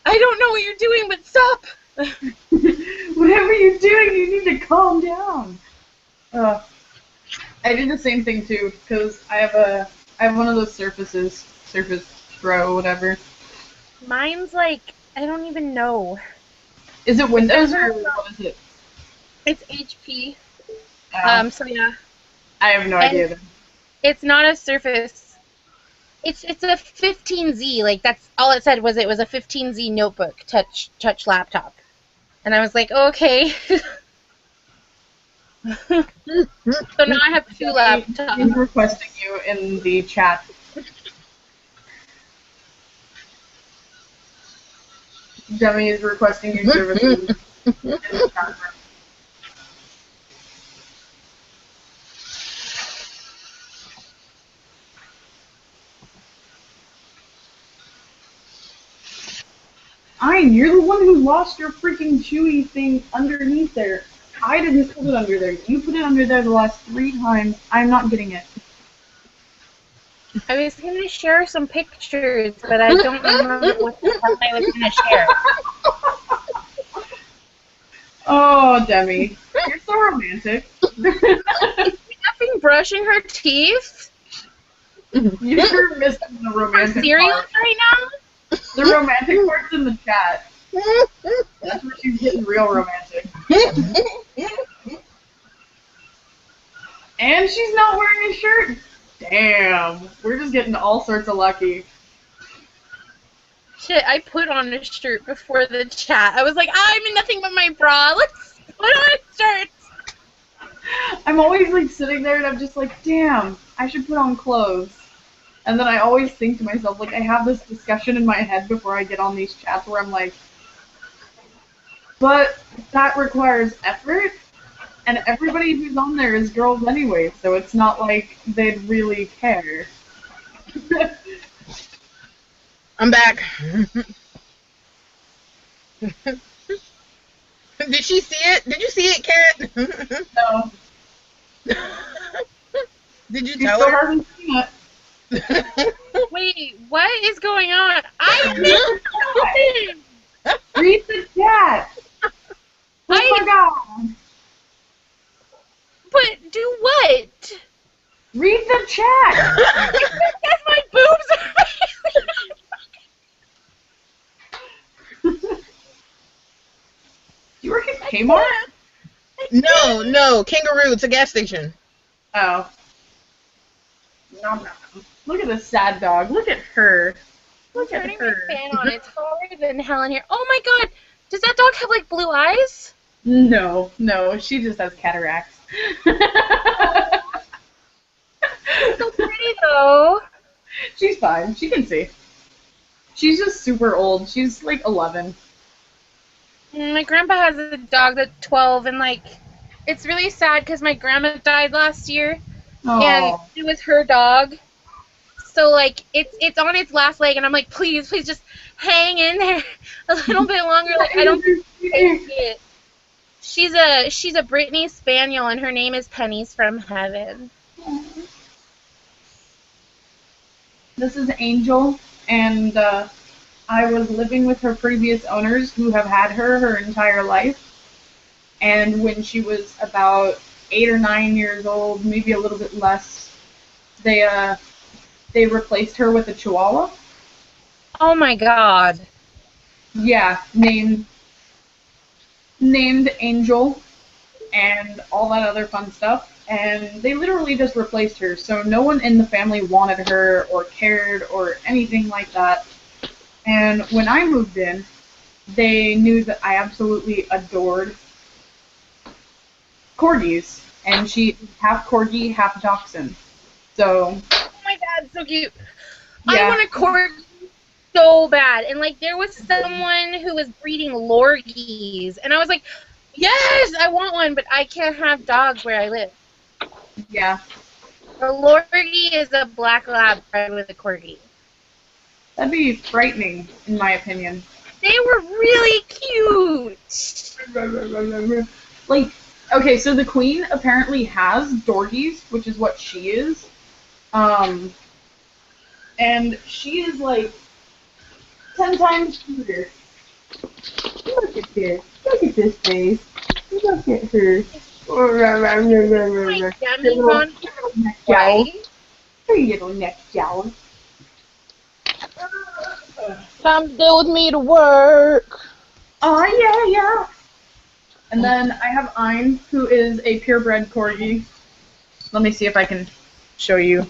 I don't know what you're doing, but stop. Whatever you're doing, you need to calm down. I did the same thing too because I have one of those Surface Pro, whatever. Mine's like, I don't even know. Is it Windows or what is it? It's HP. So yeah. I have no idea. Then. It's not a Surface. It's a 15Z. Like that's all it said was it was a 15Z notebook touch laptop, and I was like, okay. So now I have 2 laptops. He's requesting you in the chat. Demi is requesting your services in the chat room. You're the one who lost your freaking Chewy thing underneath there. I didn't put it under there. You put it under there the last 3 times. I'm not getting it. I was going to share some pictures, but I don't remember what the hell I was going to share. Oh, Demi. You're so romantic. Is she effing brushing her teeth? You're missing the romantic cereal part. right now? The romantic part's in the chat. That's where she's getting real romantic. And she's not wearing a shirt. Damn. We're just getting all sorts of lucky. Shit, I put on a shirt before the chat. I was like, I'm in nothing but my bra. Let's put on a shirt. I'm always like sitting there and I'm just like, damn, I should put on clothes. And then I always think to myself, like, I have this discussion in my head before I get on these chats where I'm like, but that requires effort, and everybody who's on there is girls anyway, so it's not like they'd really care. I'm back. Did she see it? Did you see it, Kat? No. Did you She tell still her? hasn't seen it. Wait, what is going on? I missed something! Read the chat! Oh my god! But do what? Read the chat! Yes, my boobs are You work at Kmart? No, Kangaroo. It's a gas station. Oh. Nom nom. Look at this sad dog. Look at her. Look at turning her. my fan on. It's hotter than hell in here. Oh my god! Does that dog have like blue eyes? No, she just has cataracts. So pretty though. She's fine. She can see. She's just super old. She's like 11. My grandpa has a dog that's 12, and like, it's really sad because my grandma died last year, and it was her dog. So like, it's on its last leg, and I'm like, please just hang in there a little bit longer. Like, I don't think it. She's a Brittany Spaniel, and her name is Pennies from Heaven. This is Angel, and I was living with her previous owners who have had her entire life. And when she was about 8 or 9 years old, maybe a little bit less, they replaced her with a Chihuahua. Oh my god. Yeah, named Angel. and all that other fun stuff. And they literally just replaced her. So no one in the family wanted her or cared or anything like that. And when I moved in, they knew that I absolutely adored corgis. And she's half corgi, half dachshund. So, Oh my god, so cute. yeah. I want a corgi so bad. And like there was someone who was breeding lorgies, and I was like, yes, I want one, but I can't have dogs where I live. Yeah. A lorgie is a black lab bred with a corgi. That'd be frightening, in my opinion. They were really cute. Like, okay, so the queen apparently has dorgies, which is what she is. And she is like 10 times cuter. Look at this. Look at this face. Look at her. My dummy's on neck jowl. Her little neck jowl. Time to go with me to work. Oh, yeah, yeah. And then I have Ein, who is a purebred corgi. Let me see if I can show you.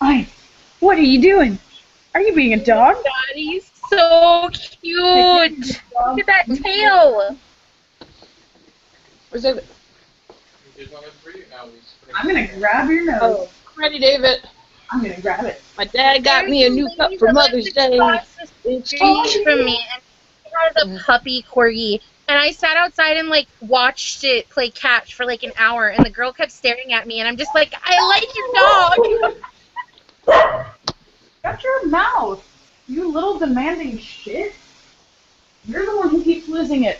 Ein, what are you doing? Are you being a dog? God, he's so cute. Look at that tail. Where's it? I'm gonna grab your nose. Oh, ready, David. I'm gonna grab it. My dad got me a new cup for Mother's Day. It's from me, and he has a puppy corgi. And I sat outside and like watched it play catch for like an hour, and the girl kept staring at me, and I'm just like, I like your dog. Shut your mouth, you little demanding shit. You're the one who keeps losing it.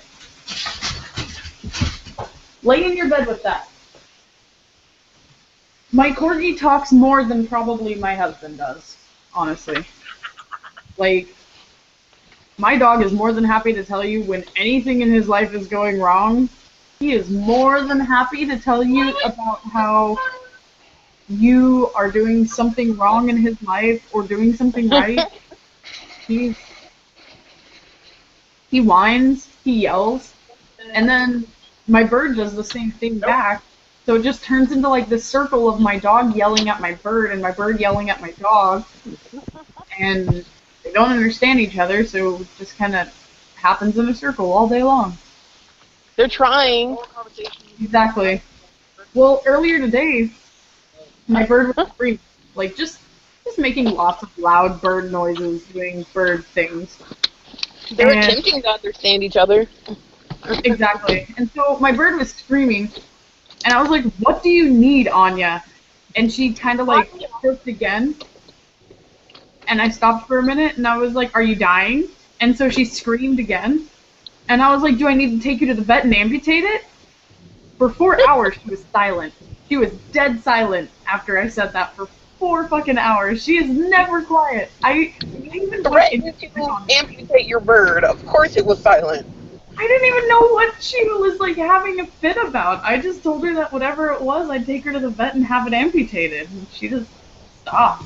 Lay in your bed with that. My corgi talks more than probably my husband does, honestly. Like, my dog is more than happy to tell you when anything in his life is going wrong. He is more than happy to tell you about how you are doing something wrong in his life or doing something right. He whines, he yells, and then my bird does the same thing back. So it just turns into like this circle of my dog yelling at my bird and my bird yelling at my dog. And they don't understand each other, so it just kind of happens in a circle all day long. They're trying. Exactly. Well, earlier today, my bird was screaming, like just making lots of loud bird noises, doing bird things. They're attempting to understand each other. Exactly. And so my bird was screaming, and I was like, "What do you need, Anya?" And she kind of like chirped again. And I stopped for a minute, and I was like, "Are you dying?" And so she screamed again. And I was like, "Do I need to take you to the vet and amputate it?" For 4 hours, she was silent. She was dead silent after I said that for 4 fucking hours. She is never quiet. I even threatened to amputate your bird. Of course it was silent. I didn't even know what she was like having a fit about. I just told her that whatever it was, I'd take her to the vet and have it amputated. And she just stopped.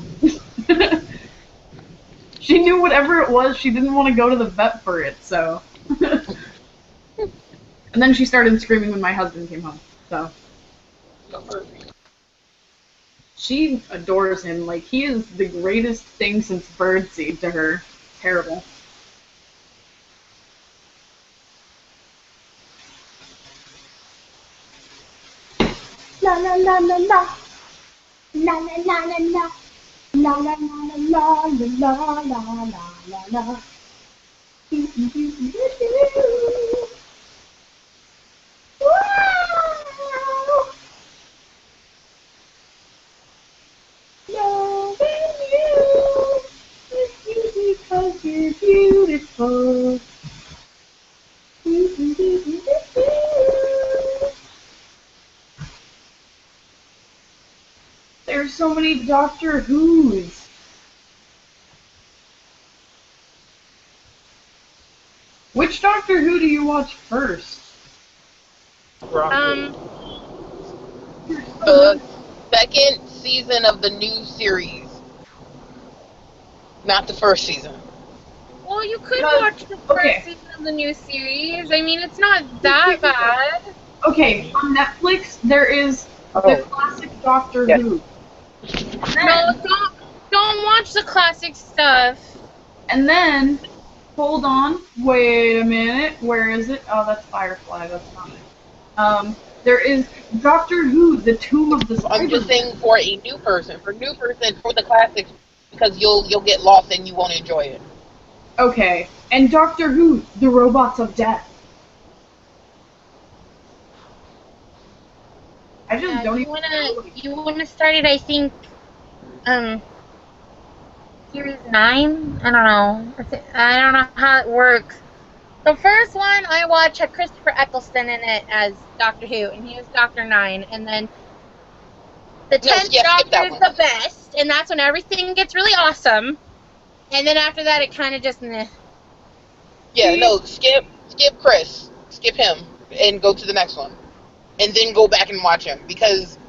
She knew whatever it was, she didn't want to go to the vet for it, so. And then she started screaming when my husband came home, so. She adores him. Like, he is the greatest thing since birdseed to her. Terrible. La la la la la. La la la la la. La la la la la la la la la la. Wow! Loving you with you because you're beautiful. There's so many Doctor Who's. Which Doctor Who do you watch first? The second season of the new series. Not the first season. Well, you could Because- watch the okay. first season of the new series. I mean, it's not that bad. Okay, on Netflix there is the Oh. classic Doctor Yes. Who. No, don't watch the classic stuff. And then, hold on, wait a minute, where is it? Oh, that's Firefly, that's not it. There is Doctor Who, The Tomb of the I'm just Cybermen. saying for a new person, for the classics, because you'll get lost and you won't enjoy it. Okay, and Doctor Who, The Robots of Death. I just don't even know. You wanna start it, I think, series 9? I don't know. I don't know how it works. The first one I watched had Christopher Eccleston in it as Doctor Who, and he was Doctor 9, and then the 10th skip that Doctor is one. the best, and that's when everything gets really awesome. And then after that, it kind of just meh. Yeah, no, skip Chris, skip him, and go to the next one, and then go back and watch him because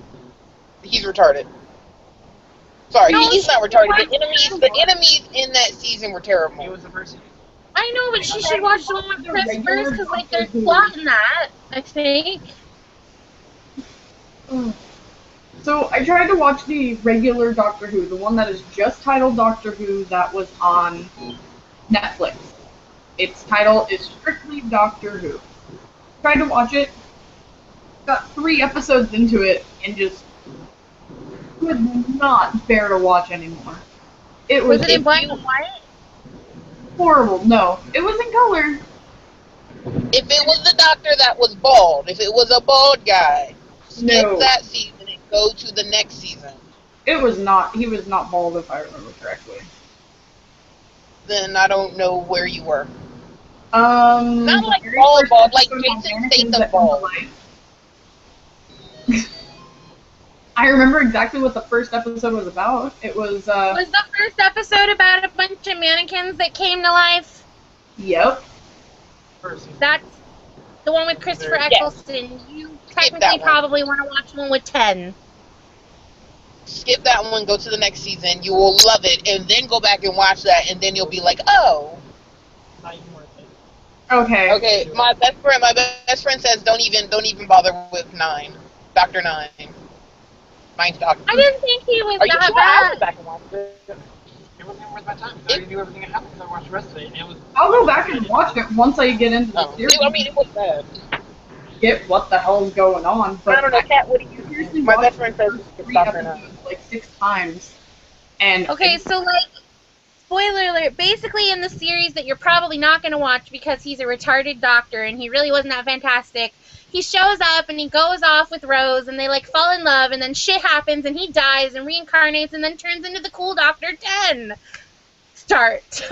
he's retarded. Sorry, No, he's not retarded. watch The enemies in that season were terrible. It was the first season. I know, but she should watch the one with Chris first, because like there's plot in that, I think. So I tried to watch the regular Doctor Who, the one that is just titled Doctor Who that was on Netflix. Its title is strictly Doctor Who. Tried to watch it, got 3 episodes into it, and just could not bear to watch anymore. It was Was it in black and white? horrible. No, it was in color. If it was the Doctor that was bald, if it was a bald guy, skip that season and go to the next season. It was not. He was not bald, if I remember correctly. Then I don't know where you were. Not like bald, like Jason Statham bald. I remember exactly what the first episode was about. It was, Was the first episode about a bunch of mannequins that came to life? Yep. That's the one with Christopher Eccleston. You technically probably want to watch the one with 10. Skip that one, go to the next season. You will love it, and then go back and watch that, and then you'll be like, oh. Not even worth it. Okay. Okay, my best friend says don't even bother with 9. Dr. 9. Mine's Doctor. I didn't think he was Are you that sure? I went bad. back and watched it. It wasn't even worth my time. I already knew everything that happened, so I watched the rest of it. And it was. I'll go back and watch it once I get into the series. I mean, it was bad. Get what the hell's going on. But I don't know, Kat, what do you do? My best friend says it's Dr. 9. Like 6 times. And Okay, so like, spoiler alert, basically in the series that you're probably not going to watch because he's a retarded doctor and he really wasn't that fantastic, he shows up and he goes off with Rose and they like fall in love and then shit happens and he dies and reincarnates and then turns into the cool Doctor 10. Start.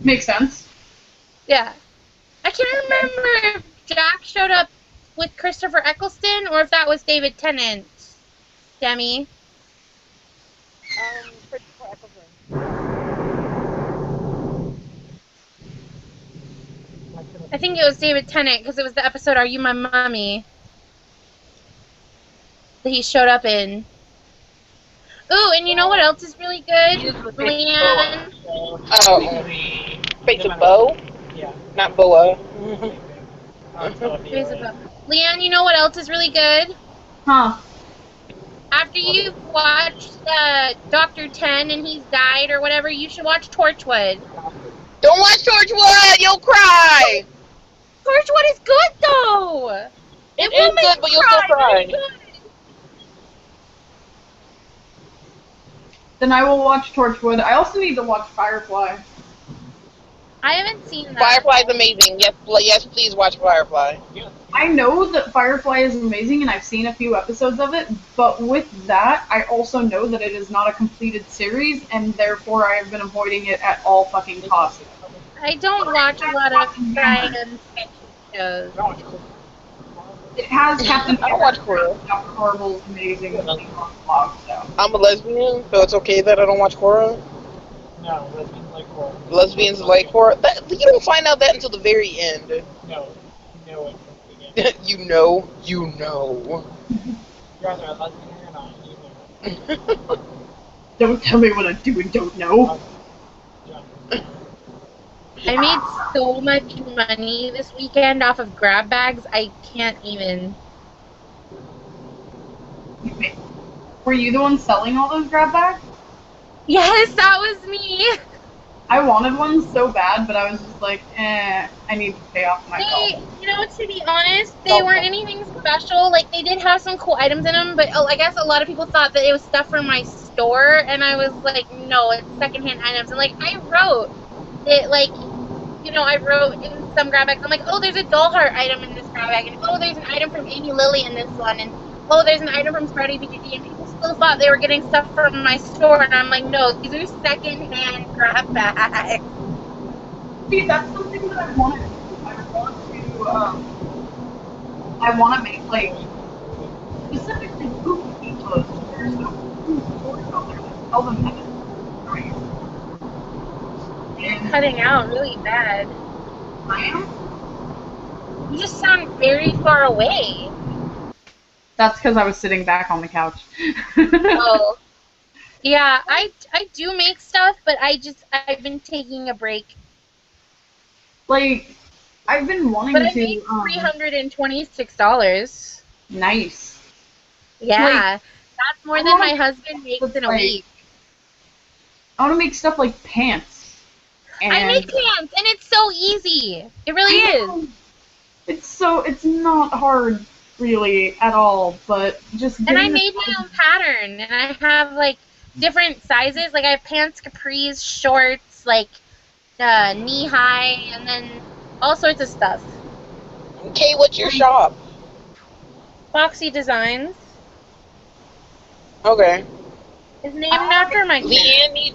Makes sense. Yeah. I can't remember if Jack showed up with Christopher Eccleston or if that was David Tennant. Demi. Christopher Eccleston. I think it was David Tennant because it was the episode Are You My Mommy that he showed up in. Ooh, and you know what else is really good? Leanne. Oh, Face of Bo? Yeah. Not Boa. Leanne, you know what else is really good? Huh. After you've watched Dr. 10 and he's died or whatever, you should watch Torchwood. Don't watch Torchwood! You'll cry! Torchwood is good, though! It is good, but you'll still cry. Then I will watch Torchwood. I also need to watch Firefly. I haven't seen that. Firefly's amazing. Yes, please watch Firefly. I know that Firefly is amazing, and I've seen a few episodes of it, but with that, I also know that it is not a completed series, and therefore I have been avoiding it at all fucking costs. I don't watch a lot of science fiction shows. It has Captain I don't watch horror. Dr. Horrible's amazing blog, so. I'm a lesbian, so it's okay that I don't watch horror. No, lesbians like horror. Lesbians like horror. You don't find out that until the very end. No, you know it from the beginning. You know. You're either a lesbian or you're not. You know. Don't tell me what I do and don't know. I made so much money this weekend off of grab bags, I can't even. Were you the one selling all those grab bags? Yes, that was me! I wanted one so bad, but I was just like, I need to pay off myself. To be honest, they weren't anything special. Like, they did have some cool items in them, but I guess a lot of people thought that it was stuff from my store, and I was like, no, it's secondhand items. And, like, I wrote it, like, I wrote in some grab bags, I'm like, oh, there's a doll heart item in this grab bag, and oh, there's an item from Amy Lily in this one, and oh, there's an item from Sprouty BJD, and people still thought they were getting stuff from my store, and I'm like, no, these are secondhand grab bags. See, that's something that I want to do. I want to make, like, specifically poopy clothes. There's no stores out there that sell them at a price. You're cutting out really bad. I am? You just sound very far away. That's because I was sitting back on the couch. Oh. Yeah, I do make stuff, but I've been taking a break. Like, I've been wanting to. But I made $326. Nice. Yeah, like, that's more than my husband makes in a week. I want to make stuff like pants. I make pants, and it's so easy. It really is. It's not hard, really, at all, but just And I made my own pattern, and I have, like, different sizes. Like, I have pants, capris, shorts, like, knee-high, and then all sorts of stuff. Okay, what's your shop? Foxy Designs. Okay. It's named after my Leanne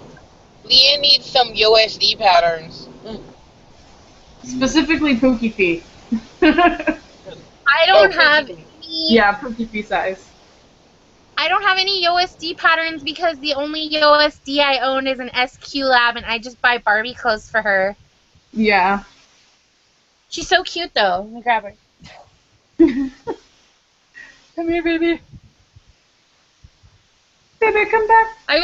needs some USD patterns. Specifically Pookie Fee. I don't have any... Yeah, Pookie Fee size. I don't have any USD patterns because the only USD I own is an SQ Lab, and I just buy Barbie clothes for her. Yeah. She's so cute, though. Let me grab her. Come here, baby. Baby, come back. I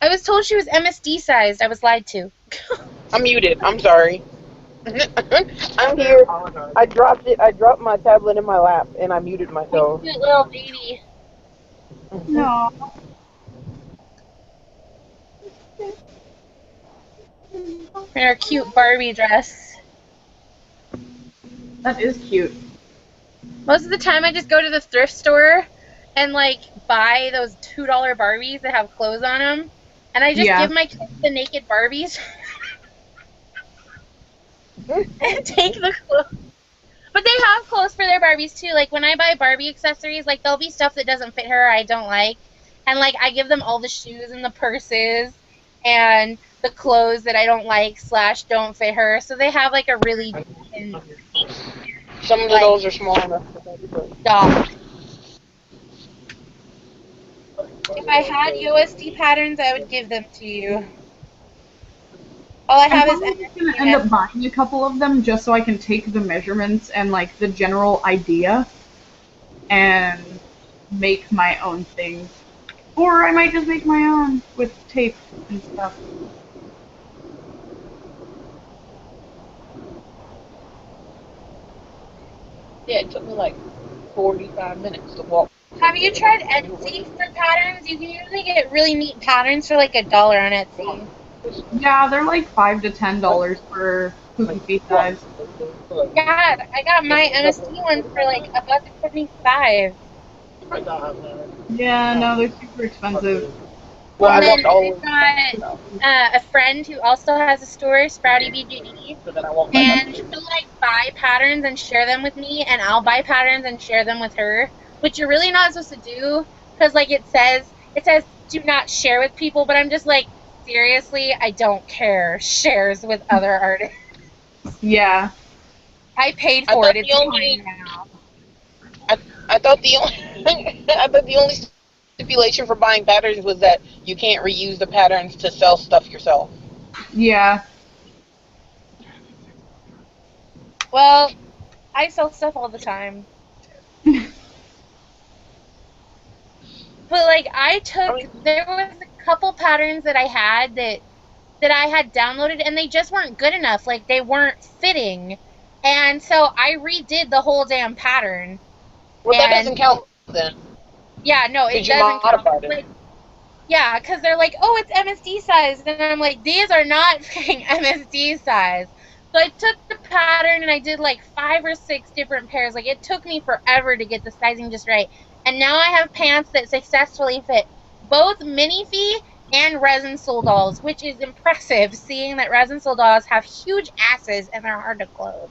was told she was MSD sized. I was lied to. I'm muted. I'm sorry. I'm here. I dropped it. I dropped my tablet in my lap, and I muted myself. Cute little baby. No. In her cute Barbie dress. That is cute. Most of the time I just go to the thrift store and, like, buy those $2 Barbies that have clothes on them. And I just give my kids the naked Barbies. And take the clothes. But they have clothes for their Barbies, too. Like, when I buy Barbie accessories, like, there'll be stuff that doesn't fit her or I don't like. And, like, I give them all the shoes and the purses and the clothes that I don't like / don't fit her. So they have, like, a really decent... Some of those are small enough. Dog. If I had USD patterns, I would give them to you. All I have is... I'm going to end up buying a couple of them just so I can take the measurements and, like, the general idea and make my own things. Or I might just make my own with tape and stuff. Yeah, it took me like 45 minutes to walk. Have you tried Etsy for patterns? You can usually get really neat patterns for like $1 on Etsy. Yeah, they're like $5 to $10 for Pookie Fee size. Yeah, I got my MSD one for like $1.25. Yeah, no, they're super expensive. Well, and I then walked all I've got a friend who also has a store, Sprouty BJD, and she'll like buy patterns and share them with me, and I'll buy patterns and share them with her, which you're really not supposed to do, because like it says do not share with people, but I'm just like, seriously, I don't care. Shares with other artists. Yeah. I paid for it. It's mine now. I thought the only stipulation for buying patterns was that you can't reuse the patterns to sell stuff yourself. Yeah. Well, I sell stuff all the time. But like there was a couple patterns that I had that I had downloaded, and they just weren't good enough. Like, they weren't fitting. And so I redid the whole damn pattern. Well, that doesn't count then. Yeah, no, it doesn't count. Like, yeah, because they're like, oh, it's MSD size. And I'm like, these are not freaking MSD size. So I took the pattern and I did like 5 or 6 different pairs. Like, it took me forever to get the sizing just right. And now I have pants that successfully fit both minifee and resin sole dolls, which is impressive, seeing that resin sole dolls have huge asses and they're hard to clothe.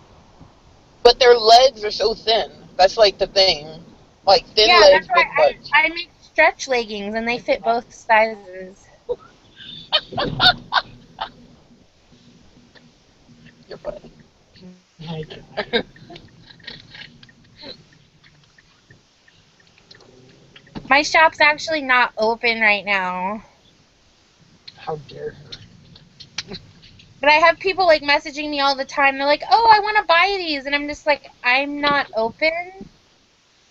But their legs are so thin. That's like the thing. Like, thin legs, big butts. I make stretch leggings and they fit both sizes. You're funny. My shop's actually not open right now. How dare her. But I have people like messaging me all the time. They're like, oh, I want to buy these. And I'm just like, I'm not open.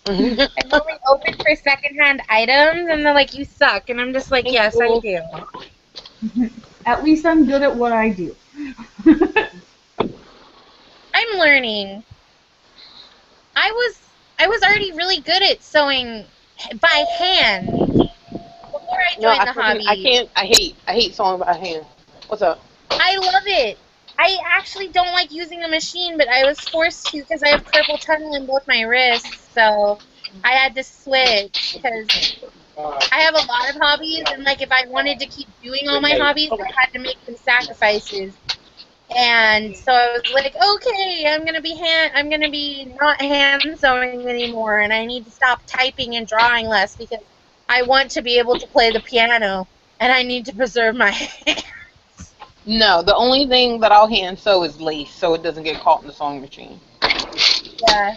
I'm only open for secondhand items. And they're like, you suck. And I'm just like, yes, I do. At least I'm good at what I do. I'm learning. I was already really good at sewing by hand before I joined the hobby. I hate sewing by hand. What's up? I love it. I actually don't like using a machine, but I was forced to because I have carpal tunnel in both my wrists, so I had to switch because I have a lot of hobbies, and like if I wanted to keep doing all my hobbies, I had to make some sacrifices. And so I was like, okay, I'm gonna be not hand sewing anymore, and I need to stop typing and drawing less because I want to be able to play the piano, and I need to preserve my hands. No, the only thing that I'll hand sew is lace, so it doesn't get caught in the sewing machine. Yeah,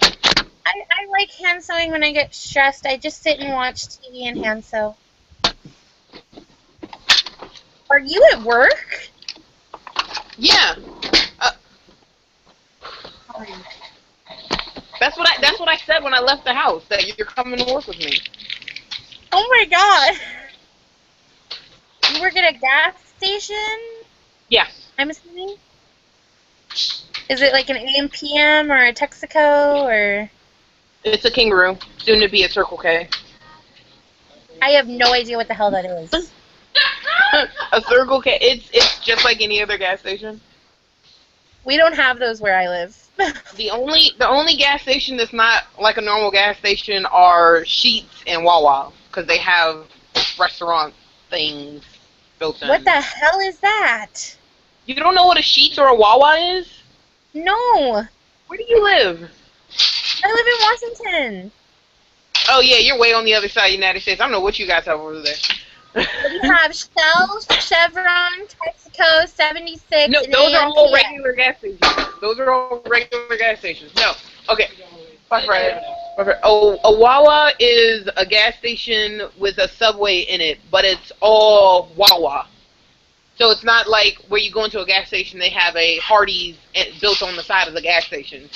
I like hand sewing when I get stressed. I just sit and watch TV and hand sew. Are you at work? Yeah. That's what I said when I left the house, that you're coming to work with me. Oh my god. You work at a gas station? Yes. I'm assuming? Is it like an AM PM or a Texaco or? It's a Kangaroo, soon to be a Circle K. I have no idea what the hell that is. A Circle K, it's just like any other gas station. We don't have those where I live. The only gas station that's not like a normal gas station are Sheetz and Wawa, because they have restaurant things built in. What the hell is that? You don't know what a Sheetz or a Wawa is? No. Where do you live? I live in Washington. Oh yeah, you're way on the other side of the United States. I don't know what you guys have over there. We have Shell, Chevron, Texaco, 76. No, those are all regular gas stations. Those are all regular gas stations. No. Okay. Oh, a Wawa is a gas station with a Subway in it, but it's all Wawa. So it's not like where you go into a gas station, they have a Hardee's built on the side of the gas station.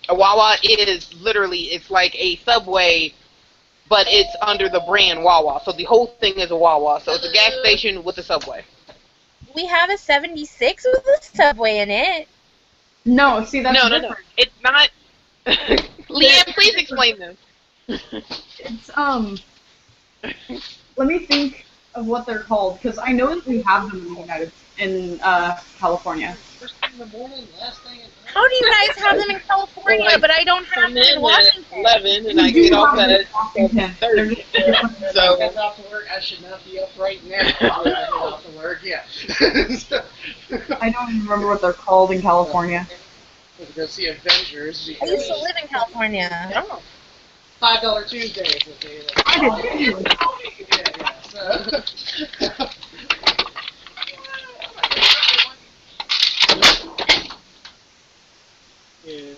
A Wawa is literally, it's like a Subway, but it's under the brand Wawa. So the whole thing is a Wawa. So it's a gas station with a Subway. We have a 76 with a Subway in it. No, see, that's different. No. It's not. Leanne, please explain this. It's, let me think of what they're called, because I know that we have them in California. How do you guys have them in California, but I don't have them in Washington? 11, and I get off at 30. So I get off to work. I should not be up right now. I get off to work. Yeah. I don't even remember what they're called in California. To go see Avengers. I used to live in California. Oh. $5 Tuesdays. I did too. Yeah.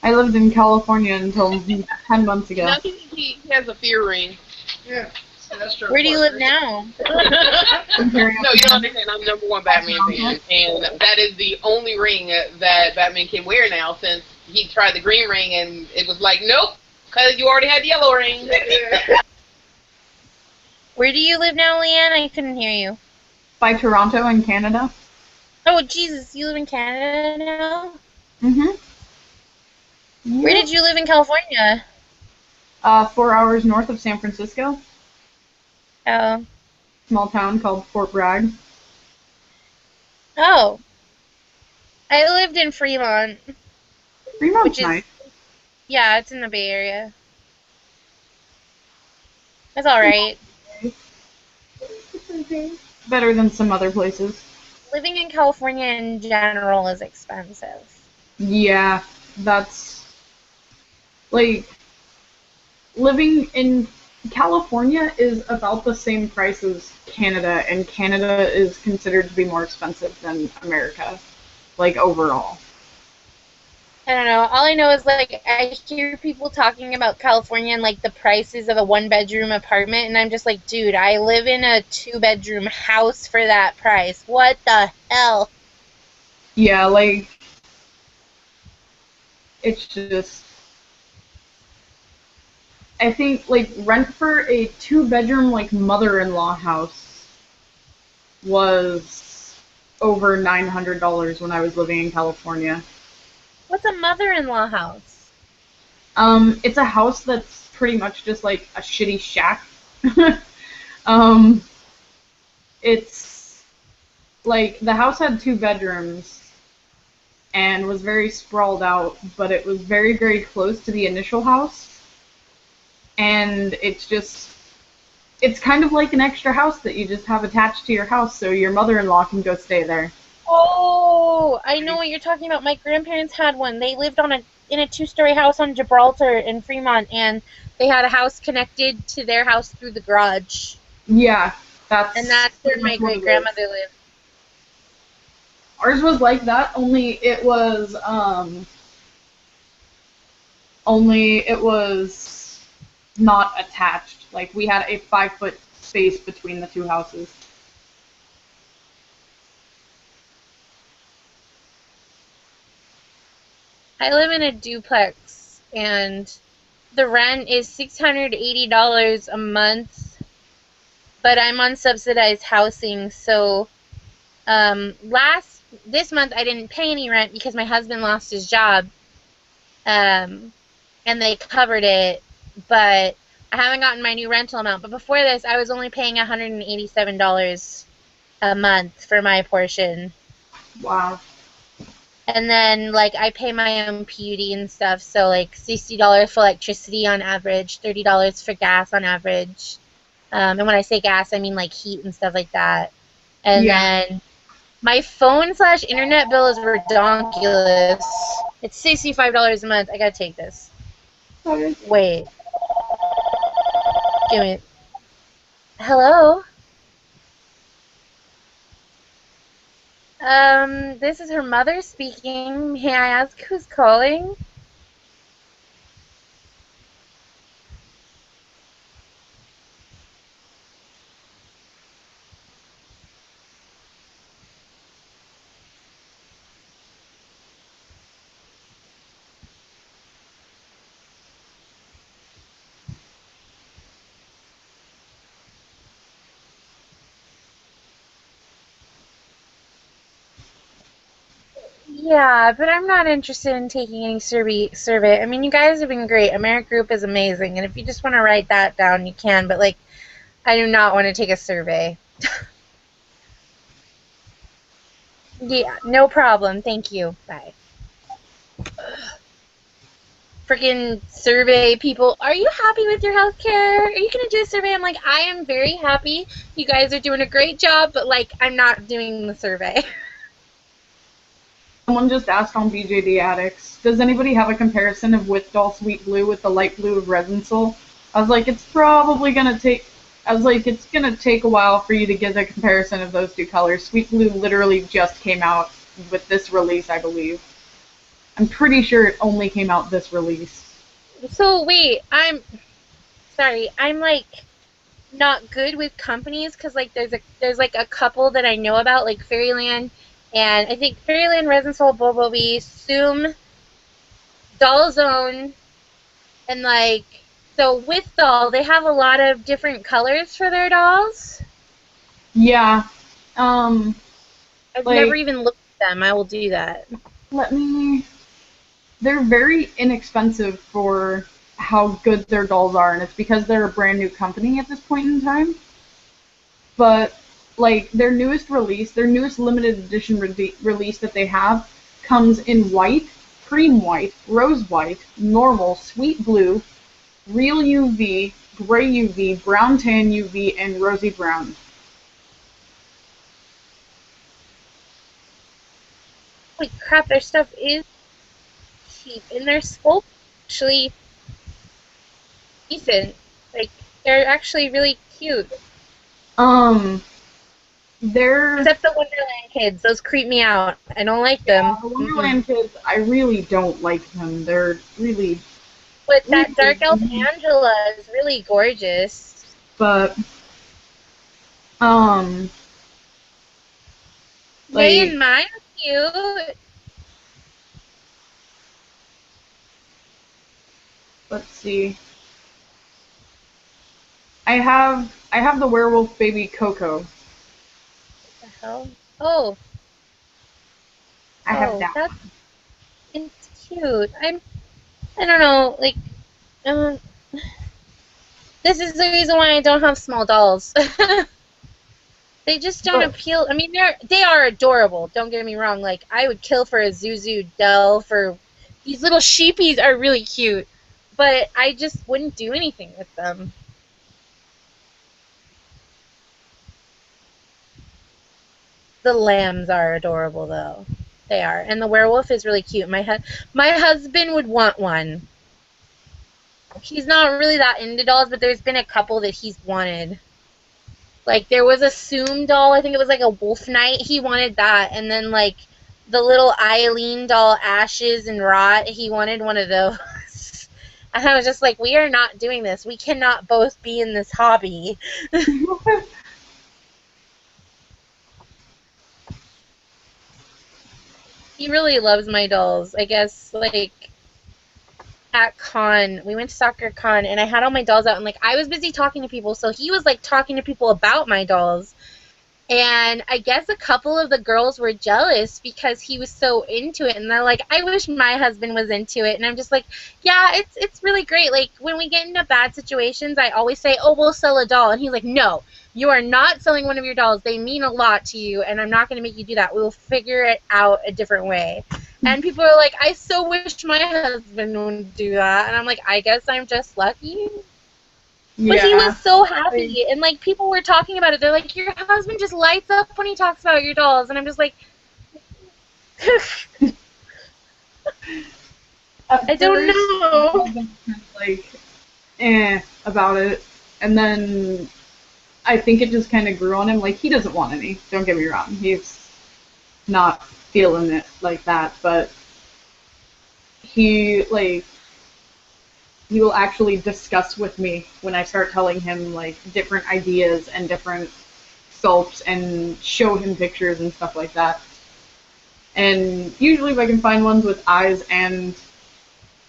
I lived in California until 10 months ago. No, he has a fear ring. Yeah. Where do you live now? No, you don't understand. I'm #1 Batman fan, and that is the only ring that Batman can wear now since he tried the green ring, and it was like, nope, because you already had the yellow ring. Where do you live now, Leanne? I couldn't hear you. By Toronto in Canada. Oh, Jesus, you live in Canada now? Mm-hmm. Where did you live in California? 4 hours north of San Francisco. Oh. Small town called Fort Bragg. Oh. I lived in Fremont. Fremont's which is, nice. Yeah, it's in the Bay Area. It's alright. Better than some other places. Living in California in general is expensive. Yeah, that's like living in California is about the same price as Canada, and Canada is considered to be more expensive than America, like overall. I don't know. All I know is, like, I hear people talking about California and, like, the prices of a one-bedroom apartment, and I'm just like, dude, I live in a two-bedroom house for that price. What the hell? Yeah, like, it's just, I think, like, rent for a two-bedroom, like, mother-in-law house was over $900 when I was living in California. What's a mother-in-law house? It's a house that's pretty much just like a shitty shack. It's like the house had 2 bedrooms and was very sprawled out, but it was very, very close to the initial house. And it's kind of like an extra house that you just have attached to your house so your mother-in-law can go stay there. Oh, I know what you're talking about. My grandparents had one. They lived in a two-story house on Gibraltar in Fremont, and they had a house connected to their house through the garage. Yeah, And that's where my great-grandmother lived. Ours was like that, only it was not attached. Like, we had a 5-foot space between the two houses. I live in a duplex, and the rent is $680 a month, but I'm on subsidized housing, so this month I didn't pay any rent because my husband lost his job, and they covered it, but I haven't gotten my new rental amount. But before this, I was only paying $187 a month for my portion. Wow. And then, like, I pay my own PUD and stuff, so, like, $60 for electricity on average, $30 for gas on average. And when I say gas, I mean, like, heat and stuff like that. And then my phone/internet bill is redonkulous. It's $65 a month. I gotta take this. Okay. Wait. Give me. Hello? This is her mother speaking. May I ask who's calling? Yeah, but I'm not interested in taking any survey. I mean, you guys have been great. America Group is amazing, and if you just want to write that down, you can, but, like, I do not want to take a survey. Yeah, no problem. Thank you. Bye. Freaking survey people. Are you happy with your health care? Are you going to do a survey? I'm like, I am very happy. You guys are doing a great job, but, like, I'm not doing the survey. Someone just asked on BJD Addicts, does anybody have a comparison of Withdol Sweet Blue with the light blue of Resin Soul? I was like, it's gonna take a while for you to get a comparison of those two colors. Sweet Blue literally just came out with this release, I believe. I'm pretty sure it only came out this release. So, wait, I'm like, not good with companies, because, like, there's like a couple that I know about, like Fairyland, and I think Fairyland, Resin Soul, Bumblebee, Zoom, Doll Zone, and, like, So with doll, they have a lot of different colors for their dolls. Yeah. I've Like, never even looked at them. I will do that. let me. They're very inexpensive for how good their dolls are, and it's because they're a brand new company at this point in time. But like their newest release, their newest limited edition release that they have comes in white, cream white, rose white, normal, sweet blue, real UV, gray UV, brown tan UV, and rosy brown. Holy crap, their stuff is cheap, and their sculpt actually decent. Like, they're actually really cute. They're Except the Wonderland kids. Those creep me out. I don't like them. the Wonderland kids. I really don't like them. They're really. But that Dark Elf Angela is really gorgeous. But May like, and mine are cute. let's see. I have the werewolf baby Coco. What the hell? Oh. I have that. It's cute. I don't know, like, um, this is the reason why I don't have small dolls. They just don't appeal. I mean, they are adorable. Don't get me wrong. Like, I would kill for a Zuzu doll. For these little sheepies are really cute, but I just wouldn't do anything with them. The lambs are adorable, though. They are, and the werewolf is really cute. My husband would want one. He's not really that into dolls, but there's been a couple that he's wanted. Like, there was a Soom doll, I think it was like a Wolf Knight, he wanted that, and then, like, the little Eileen doll, Ashes and Rot, he wanted one of those. And I was just like, we are not doing this. We cannot both be in this hobby. He really loves my dolls. I guess, like, at con, we went to soccer con, and I had all my dolls out, and, like, I was busy talking to people, so he was, like, talking to people about my dolls. And I guess a couple of the girls were jealous because he was so into it, and they're like, I wish my husband was into it. And I'm just like, yeah, it's really great. Like, when we get into bad situations, I always say, oh, we'll sell a doll. And he's like, no, you are not selling one of your dolls. They mean a lot to you, and I'm not going to make you do that. We will figure it out a different way. And people are like, I so wish my husband would do that. And I'm like, I guess I'm just lucky. But he was so happy, and, like, people were talking about it. They're like, your husband just lights up when he talks about your dolls. And I'm just like, I don't know. Like, about it. And then I think it just kind of grew on him. Like, he doesn't want any. Don't get me wrong. He's not feeling it like that. But he, like, he will actually discuss with me when I start telling him, like, different ideas and different sculpts and show him pictures and stuff like that. And usually if I can find ones with eyes and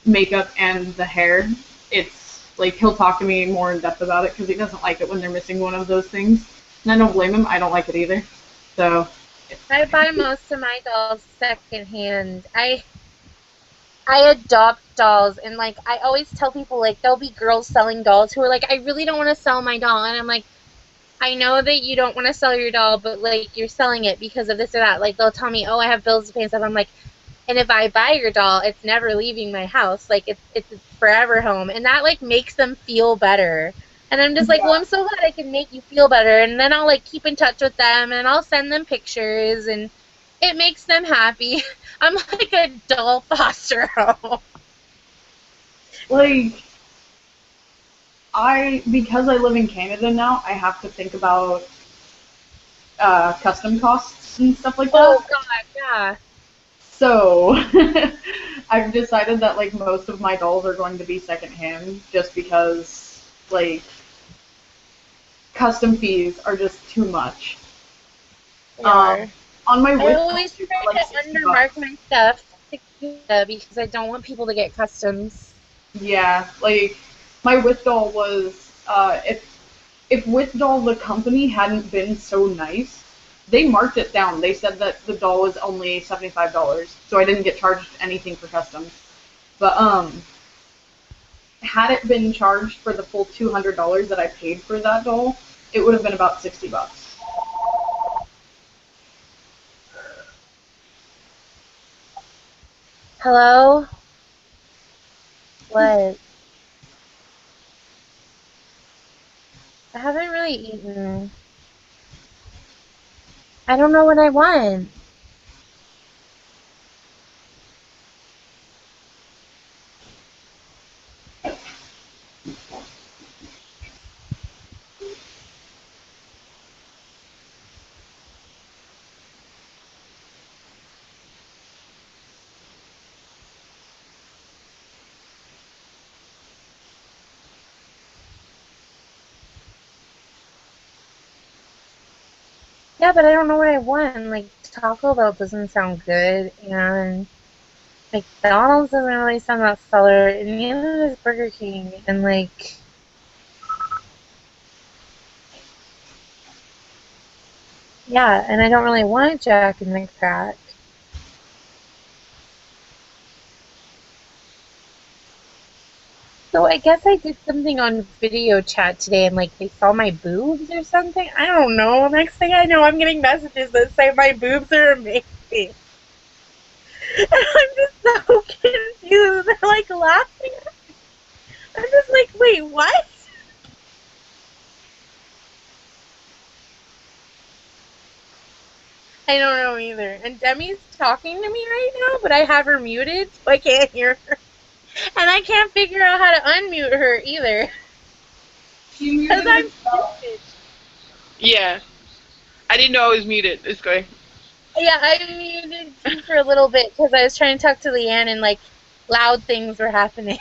makeup and the hair, it's, like, he'll talk to me more in depth about it because he doesn't like it when they're missing one of those things. And I don't blame him. I don't like it either. So I buy most of my dolls secondhand. I adopt dolls, and, like, I always tell people, like, there'll be girls selling dolls who are like, I really don't want to sell my doll. And I'm like, I know that you don't want to sell your doll, but, like, you're selling it because of this or that. Like, they'll tell me, oh, I have bills to pay and stuff. I'm like, and if I buy your doll, it's never leaving my house. Like, it's forever home. And that, like, makes them feel better. And I'm just like, well, I'm so glad I can make you feel better. And then I'll, like, keep in touch with them, and I'll send them pictures, and it makes them happy. I'm like a doll foster home. Like, because I live in Canada now, I have to think about custom costs and stuff like that. Oh, God, yeah. So, I've decided that, like, most of my dolls are going to be secondhand just because, like, custom fees are just too much. On my I always try to undermark my stuff because I don't want people to get customs. Yeah, like, My withdraw was if withdraw the company hadn't been so nice, they marked it down. They said that the doll was only $75, so I didn't get charged anything for customs. But had it been charged for the full $200 that I paid for that doll, it would have been about $60. Hello? What? I haven't really eaten. I don't know what I want. Yeah, but I don't know what I want. Like, Taco Bell doesn't sound good, and McDonald's doesn't really sound that stellar, and neither does Burger King, and like... Yeah, and I don't really want Jack and McCrack. So I guess I did something on video chat today and like they saw my boobs or something. I don't know. Next thing I know, I'm getting messages that say my boobs are amazing. And I'm just so confused. They're like laughing at me. I'm just like, wait, what? I don't know either. And Demi's talking to me right now, but I have her muted, so I can't hear her. And I can't figure out how to unmute her either. Because I'm stupid. Yeah. I didn't know I was muted. It's good. Yeah, I muted you for a little bit because I was trying to talk to Leanne and like loud things were happening.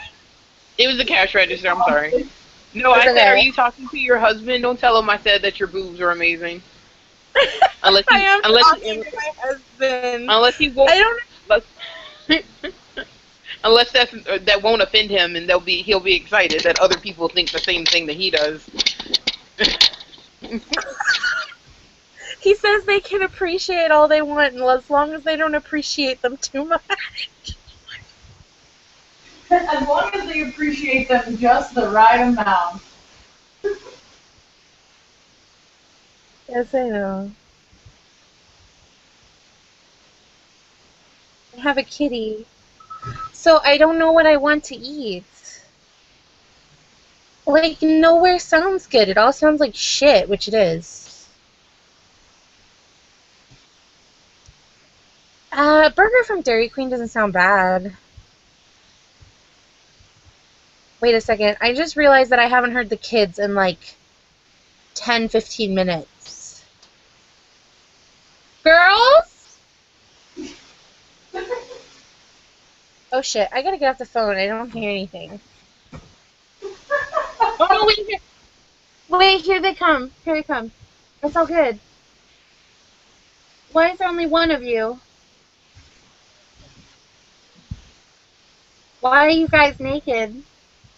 It was the cash register. I'm sorry. No, I said, are you talking to your husband? Don't tell him I said that your boobs are amazing. Unless you, I am unless talking you, to my husband. unless he won't. I don't. Unless that won't offend him, and he'll be excited that other people think the same thing that he does. He says they can appreciate all they want, as long as they don't appreciate them too much. As long as they appreciate them just the right amount. Yes, I know. I have a kitty. So I don't know what I want to eat. Like, nowhere sounds good. It all sounds like shit, which it is. Burger from Dairy Queen doesn't sound bad. Wait a second. I just realized that I haven't heard the kids in like 10, 15 minutes. Girls? Oh shit, I gotta get off the phone. I don't hear anything. Oh no, wait, here. Wait, here they come. Here they come. It's all good. Why is there only one of you? Why are you guys naked?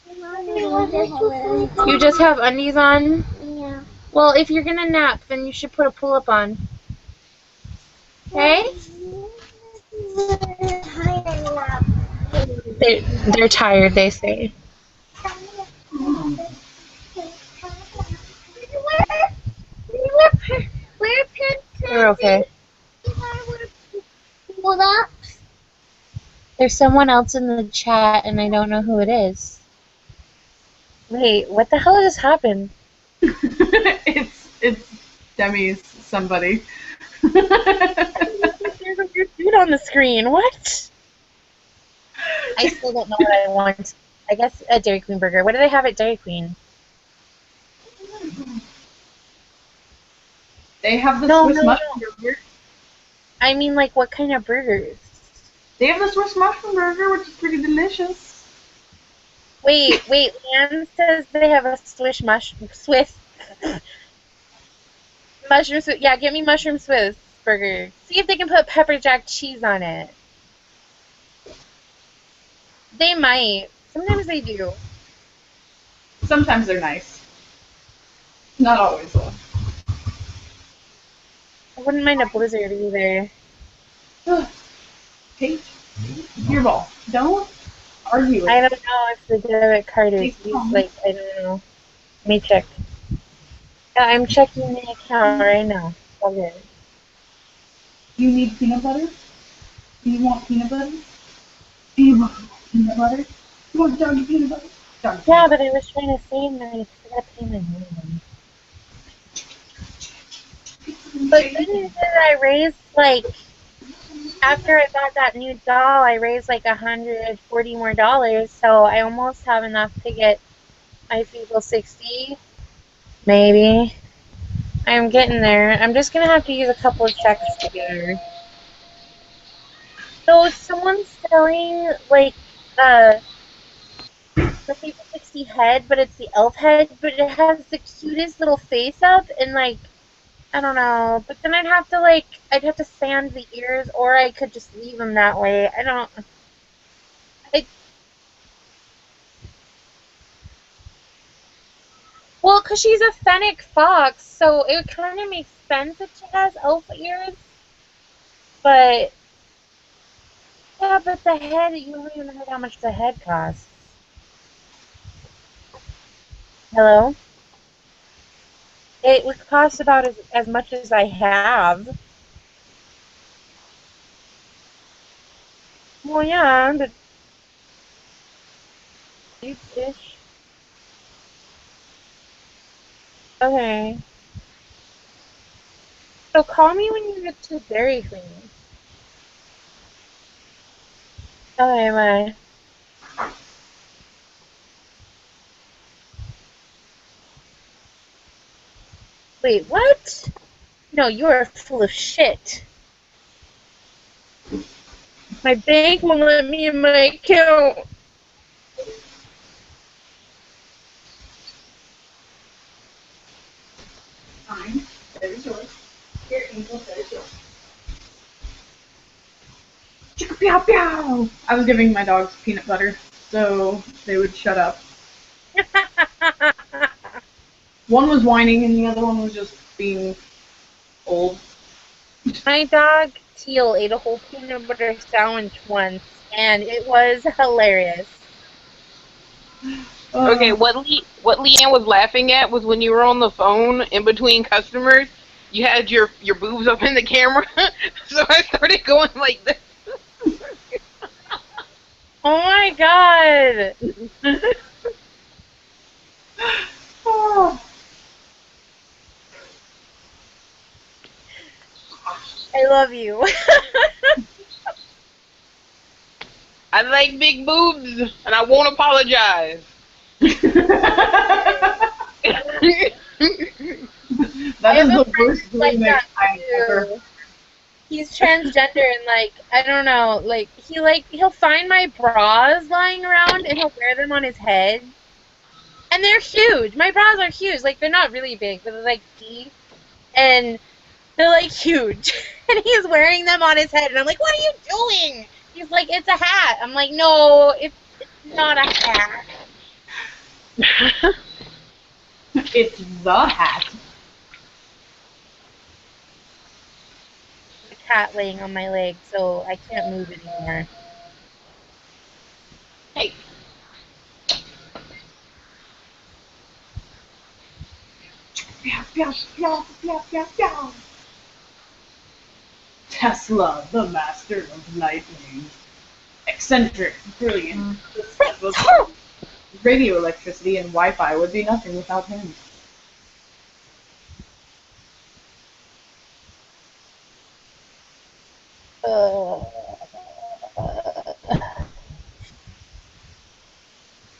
You just have undies on? Yeah. Well, if you're gonna nap, then you should put a pull-up on. Okay? They're tired, they say. They're okay. There's someone else in the chat, and I don't know who it is. Wait, what the hell just happened? It's Demi's somebody. There's a weird dude on the screen. What? I still don't know what I want. I guess a Dairy Queen burger. What do they have at Dairy Queen? They have the Swiss mushroom burger. I mean, like, what kind of burgers? They have the Swiss mushroom burger, which is pretty delicious. Wait, Anne says they have a Swiss mushroom Swiss. Yeah, give me mushroom Swiss burger. See if they can put pepper jack cheese on it. They might. Sometimes they do. Sometimes they're nice. Not always, though. I wouldn't mind a blizzard either. Take your ball. Don't argue with I me. don't know if the debit card is Take used, like, I don't know. Let me check. Yeah, I'm checking the account right now. Okay. Do you need peanut butter? Do you want peanut butter? Do you want peanut butter? You want doggy peanut butter? Doggy Yeah, peanut but I was trying to save my, I gotta pay my minimum. But good news is I raised, like, after I got that new doll, I raised like $140 more, so I almost have enough to get my Feeble 60. Maybe. I'm getting there. I'm just gonna have to use a couple of checks together. So someone's selling like the Feeble 60 head, but it's the elf head, but it has the cutest little face up and like I don't know. But then I'd have to sand the ears, or I could just leave them that way. I don't. Well, because she's a fennec fox, so it kind of makes sense that she has elf ears. But yeah, but the head, you don't even know how much the head costs. Hello? It would cost about as much as I have. Well, yeah, but ish. Okay. So call me when you get to Dairy Queen. Okay, bye. Wait, what? No, you are full of shit. My bank won't let me in my account. Fine. There's yours. Here, Angel, there's yours. Chicka pew pew! I was giving my dogs peanut butter, so they would shut up. One was whining and the other one was just being old. My dog Teal ate a whole peanut butter sandwich once, and it was hilarious. Okay, what Leanne was laughing at was when you were on the phone in between customers, you had your boobs up in the camera, so I started going like this. Oh my god! Oh. I love you. I like big boobs, and I won't apologize. That is have a the worst friend like remix that I've too. ever. He's transgender and like I don't know, like he'll find my bras lying around and he'll wear them on his head. And they're huge. My bras are huge. Like they're not really big, but they're like deep. And they're like huge. And he's wearing them on his head and I'm like, "What are you doing?" He's like, "It's a hat." I'm like, "No, it's not a hat." It's the hat. A cat laying on my leg, so I can't move anymore. Hey. Tesla, the master of lightning. Eccentric, brilliant. Radio electricity and Wi-Fi would be nothing without him.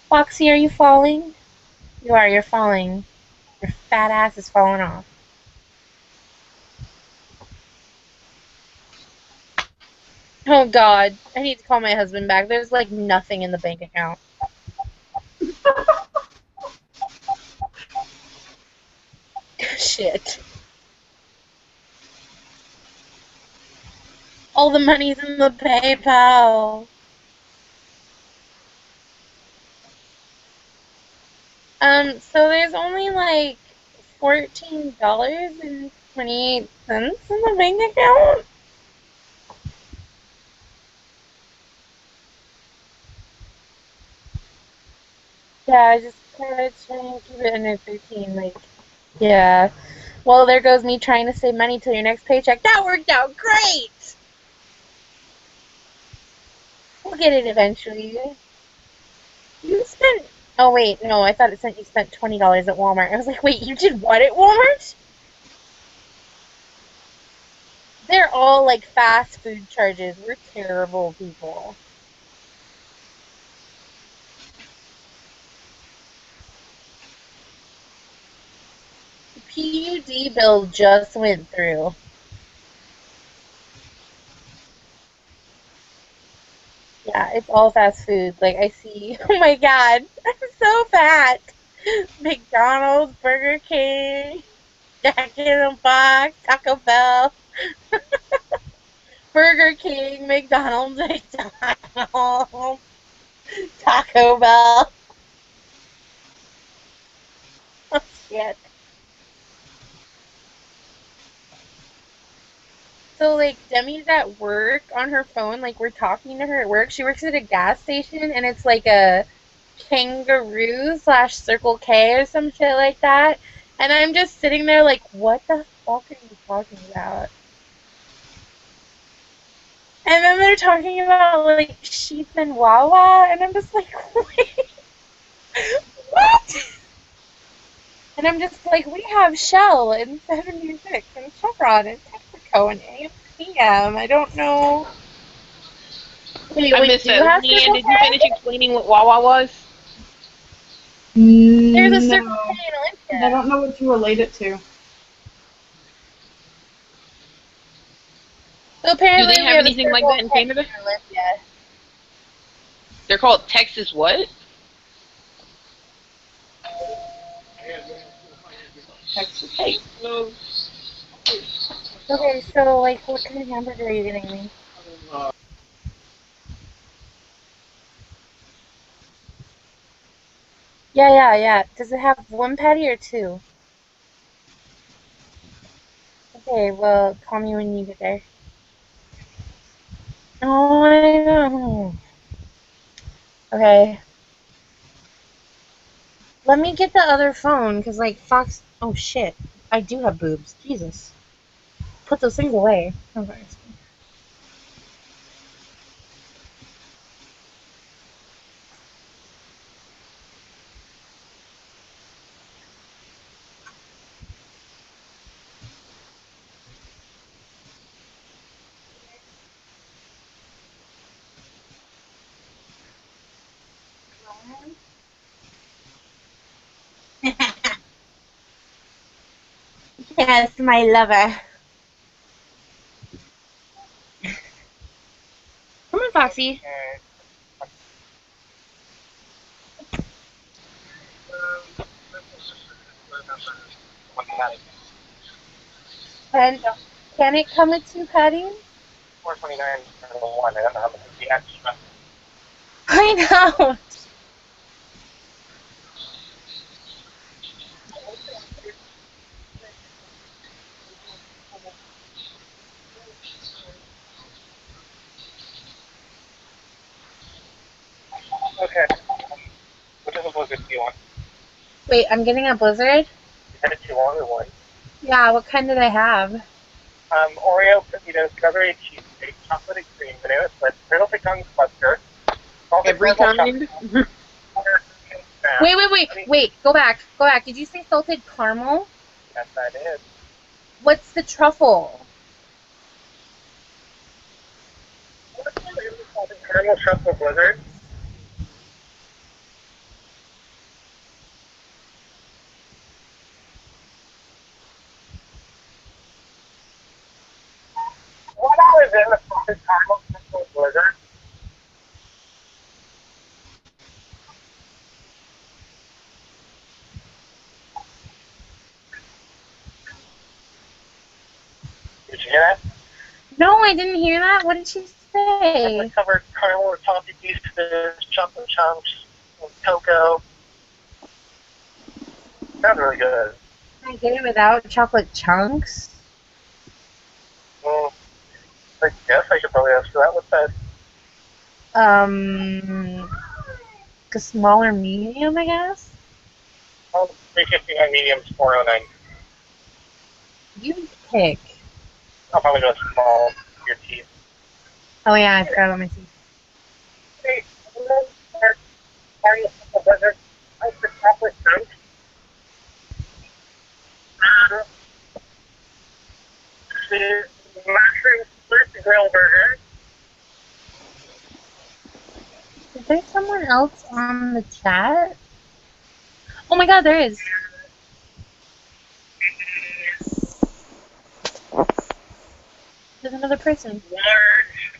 Foxy, are you falling? You are, you're falling. Your fat ass is falling off. Oh god, I need to call my husband back. There's like nothing in the bank account. Shit. All the money's in the PayPal. So there's only like $14.28 in the bank account. Yeah, I just try to keep it under 13. Like, yeah. Well, there goes me trying to save money till your next paycheck. That worked out great. We'll get it eventually. You spent. Oh wait, no. I thought it said you spent $20 at Walmart. I was like, wait, you did what at Walmart? They're all like fast food charges. We're terrible people. The PUD bill just went through. Yeah, it's all fast food. Like, I see. Oh my god, I'm so fat. McDonald's, Burger King, Jack in the Box, Taco Bell. Burger King, McDonald's, Taco Bell. Oh, shit. So, like, Demi's at work on her phone. Like, we're talking to her at work. She works at a gas station, and it's like a Kangaroo / Circle K or some shit like that. And I'm just sitting there like, what the fuck are you talking about? And then they're talking about, like, sheep and Wawa, and I'm just like, wait, what? And I'm just like, we have Shell in 76 and Chevron in Texaco and AMPM. I don't know. Wait, I missed do you that. have Leanne, Circle did you K? finish explaining what Wawa was? There's a No, Circle K in I Olympia. don't know what to relate it to. So Do apparently they we have have a anything like Circle that in K Canada? in Olympia. They're called Texas what? Hey. Okay, so, like, what kind of hamburger are you getting me? Yeah. Does it have one patty or two? Okay, well, call me when you get there. Oh, I know. Okay. Let me get the other phone, because, like, Fox... Oh, shit. I do have boobs. Jesus. Put those things away. Okay. Yes, my lover. Come on, Foxy. And can it come with two patties? 429 for the one. I don't know how much is the extra. I know. Okay. Which of the blizzards do you want? Wait, I'm getting a Blizzard? You had a two on or one? Yeah, what kind did I have? Oreo, strawberry cheesecake, chocolate and cream, banana split, turtle pecan cluster, salted Every caramel kind? chocolate, butter, and snap. Wait. Go back. Did you say salted caramel? Yes, that is. What's the truffle? What's the name of the salted caramel truffle blizzard? What all is in the salted caramel truffle blizzard? Did you hear that? No, I didn't hear that. What did she Chocolate say? covered caramel or toffee pieces, chocolate chunks, cocoa. Sounds really good. Can I get it without chocolate chunks? Well, I guess I should probably ask for that. What's that? A smaller medium, I guess? Oh, 350 on mediums, 409. You pick. I'll probably go small for your teeth. Oh yeah, I forgot about my teeth. Hey, party a blizzard. I for chocolate chunks. The mushroom split grill burger. Is there someone else on the chat? Oh my god, there is. There's another person. Large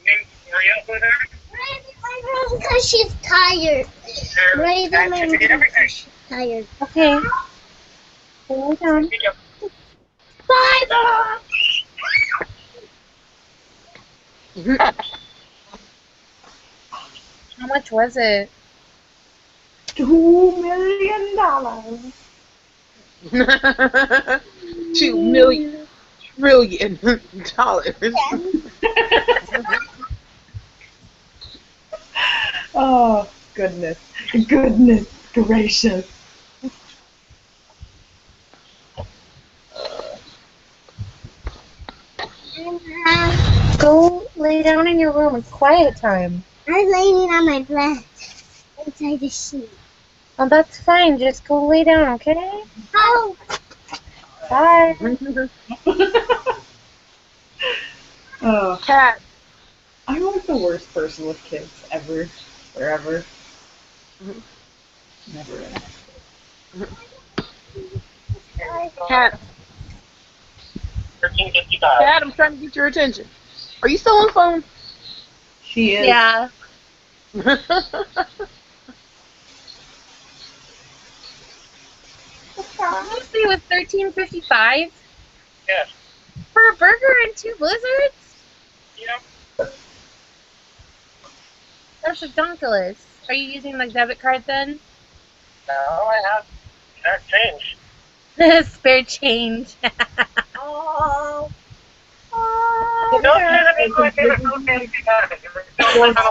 mint Oreo blizzard. Because she's tired. Raise And my chicken everything. she's tired. Okay. Hold on. Bye, How much was it? $2 million. $2 trillion. Oh, goodness. Goodness gracious. Go lay down in your room. It's quiet time. I'm laying on my bed inside the sheet. Oh, that's fine. Just go lay down, okay? Oh, Bye. Oh, Cat. I'm like the worst person with kids ever. Forever. Never. Cat. 1355. Cat, I'm trying to get your attention. Are you still on the phone? She is. Yeah. Honestly, with $13.55 Yes. for a burger and 2 blizzards? Yep. That's ridiculous. Are you using like debit card then? No, I have that change. Spare change. oh. Don't do that in my favorite Final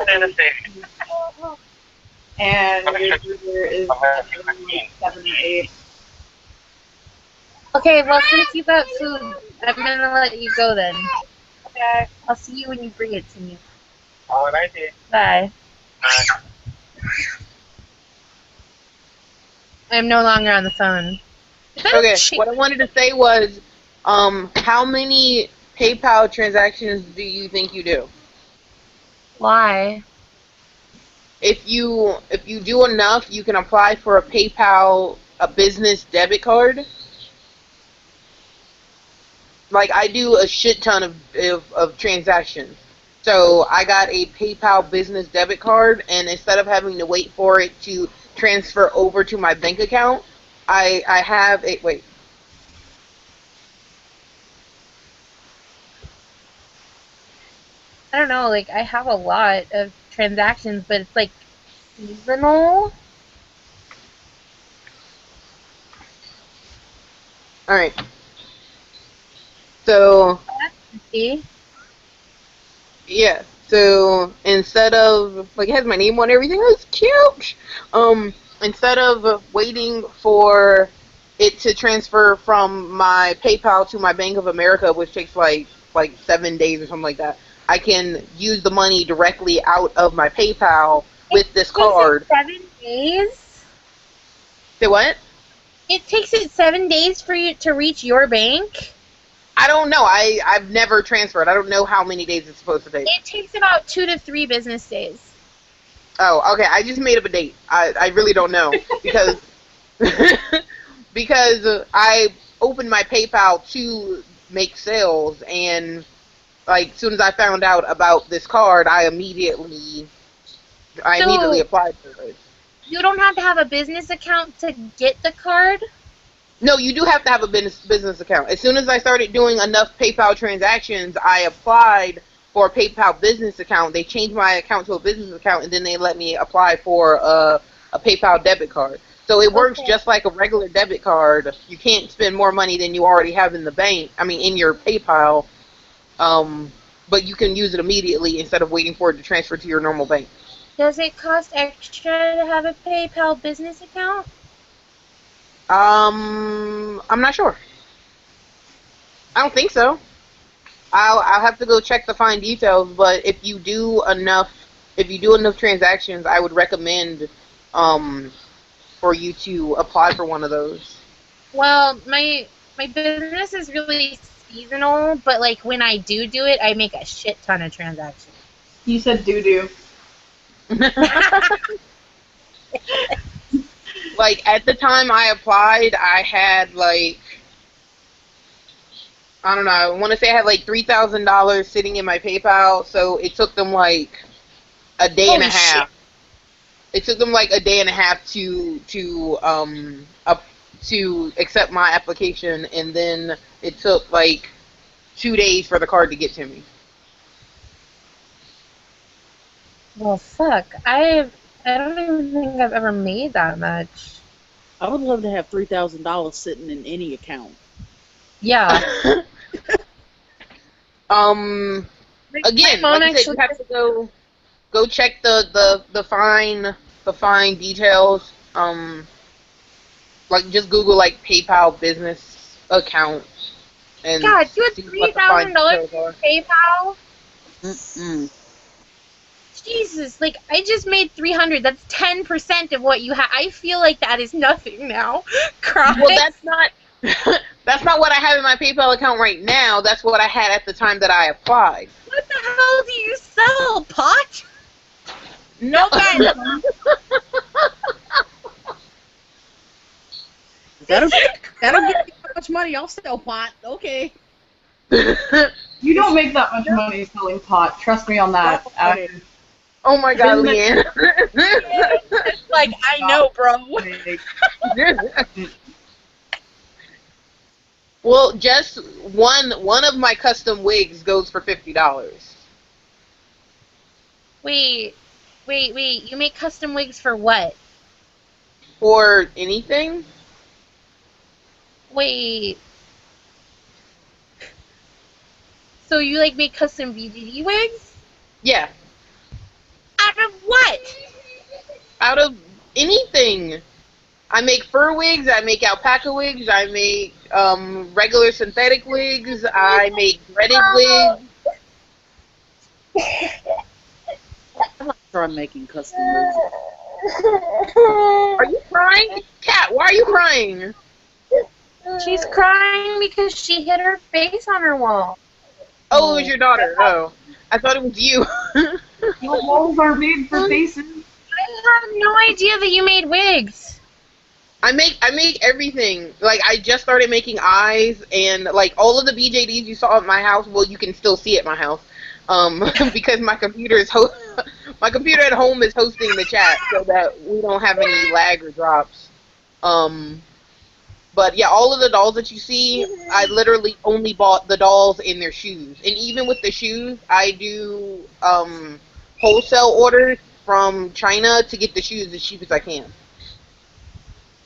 Fantasy. And your burger is 7 or 8. Okay, well since you got food, I'm gonna let you go then. Okay. I'll see you when you bring it to me. All right, I did. Bye. I'm no longer on the phone. Okay, what I wanted to say was, how many PayPal transactions do you think you do? Why? If you do enough, you can apply for a business debit card. Like I do a shit ton of transactions. So I got a PayPal business debit card, and instead of having to wait for it to transfer over to my bank account, I have a wait. I don't know, like I have a lot of transactions, but it's like seasonal. All right. So See? yeah. So instead of like it has my name on everything, it's cute. Instead of waiting for it to transfer from my PayPal to my Bank of America, which takes like 7 days or something like that, I can use the money directly out of my PayPal with this card. It takes it 7 days? Say what? It takes it 7 days for you to reach your bank? I don't know. I've never transferred. I don't know how many days it's supposed to take. It takes about 2 to 3 business days. Oh, okay. I just made up a date. I really don't know because because I opened my PayPal to make sales, and like as soon as I found out about this card, I immediately applied for it. You don't have to have a business account to get the card? No, you do have to have a business account. As soon as I started doing enough PayPal transactions, I applied for a PayPal business account. They changed my account to a business account, and then they let me apply for a PayPal debit card. So it works Okay. just like a regular debit card. You can't spend more money than you already have in the bank. I mean, in your PayPal. But you can use it immediately instead of waiting for it to transfer to your normal bank. Does it cost extra to have a PayPal business account? I'm not sure. I don't think so. I'll have to go check the fine details. But if you do enough transactions, I would recommend for you to apply for one of those. Well, my business is really seasonal, but like when I do it, I make a shit ton of transactions. You said doo-doo. Like at the time I applied, I had like I don't know. I want to say I had like $3,000 sitting in my PayPal, so it took them like a day and a Holy half. It took them like a day and a half to accept my application, and then it took like 2 days for the card to get to me. Well, fuck. I don't even think I've ever made that much. I would love to have $3,000 sitting in any account. Yeah. Again, like I said, you have to go check the fine details. Like just Google like PayPal business account and God, you had see what the fine $3,000 details are. in PayPal? Mm-mm. Jesus, like I just made 300. That's 10% of what you have. I feel like that is nothing now. Christ. Well, that's not that's not what I have in my PayPal account right now. That's what I had at the time that I applied. What the hell do you sell? Pot? No, that'll get me how much money I'll sell pot. Okay. You don't make that much money selling pot. Trust me on that. Oh my God, Leanne. It's like, I know, bro. Well, just one of my custom wigs goes for $50. Wait. You make custom wigs for what? For anything? Wait. So you like make custom BJD wigs? Yeah. Out of what? Out of anything. I make fur wigs, I make alpaca wigs, I make regular synthetic wigs, I make threaded wigs. I'm not sure I'm making custom wigs. Are you crying? Kat, why are you crying? She's crying because she hit her face on her wall. Oh, it was your daughter. Oh. I thought it was you. Walls are made for faces. I have no idea that you made wigs. I make everything. Like I just started making eyes and like all of the BJDs you saw at my house. Well, you can still see at my house, because my computer my computer at home is hosting the chat so that we don't have any lag or drops. But yeah, all of the dolls that you see, I literally only bought the dolls and their shoes. And even with the shoes, I do wholesale orders from China to get the shoes as cheap as I can.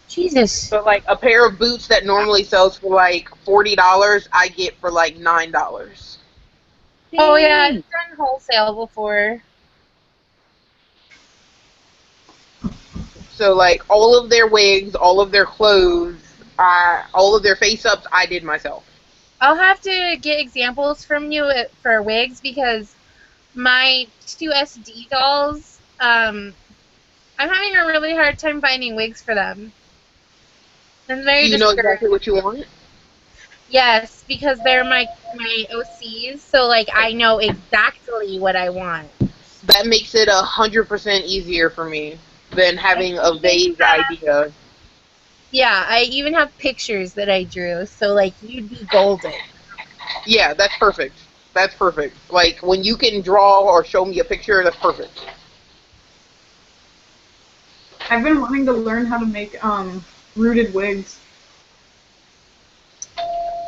Jesus. So like a pair of boots that normally sells for like $40, I get for like $9. Oh yeah, I've done wholesale before. So like all of their wigs, all of their clothes, all of their face-ups, I did myself. I'll have to get examples from you for wigs because my two SD dolls, I'm having a really hard time finding wigs for them. I'm very You know discouraged. exactly what you want? Yes, because they're my OCs, so like I know exactly what I want. That makes it 100% easier for me than having a vague idea. Yeah, I even have pictures that I drew, so like you'd be golden. Yeah, that's perfect. That's perfect. Like when you can draw or show me a picture, that's perfect. I've been wanting to learn how to make rooted wigs.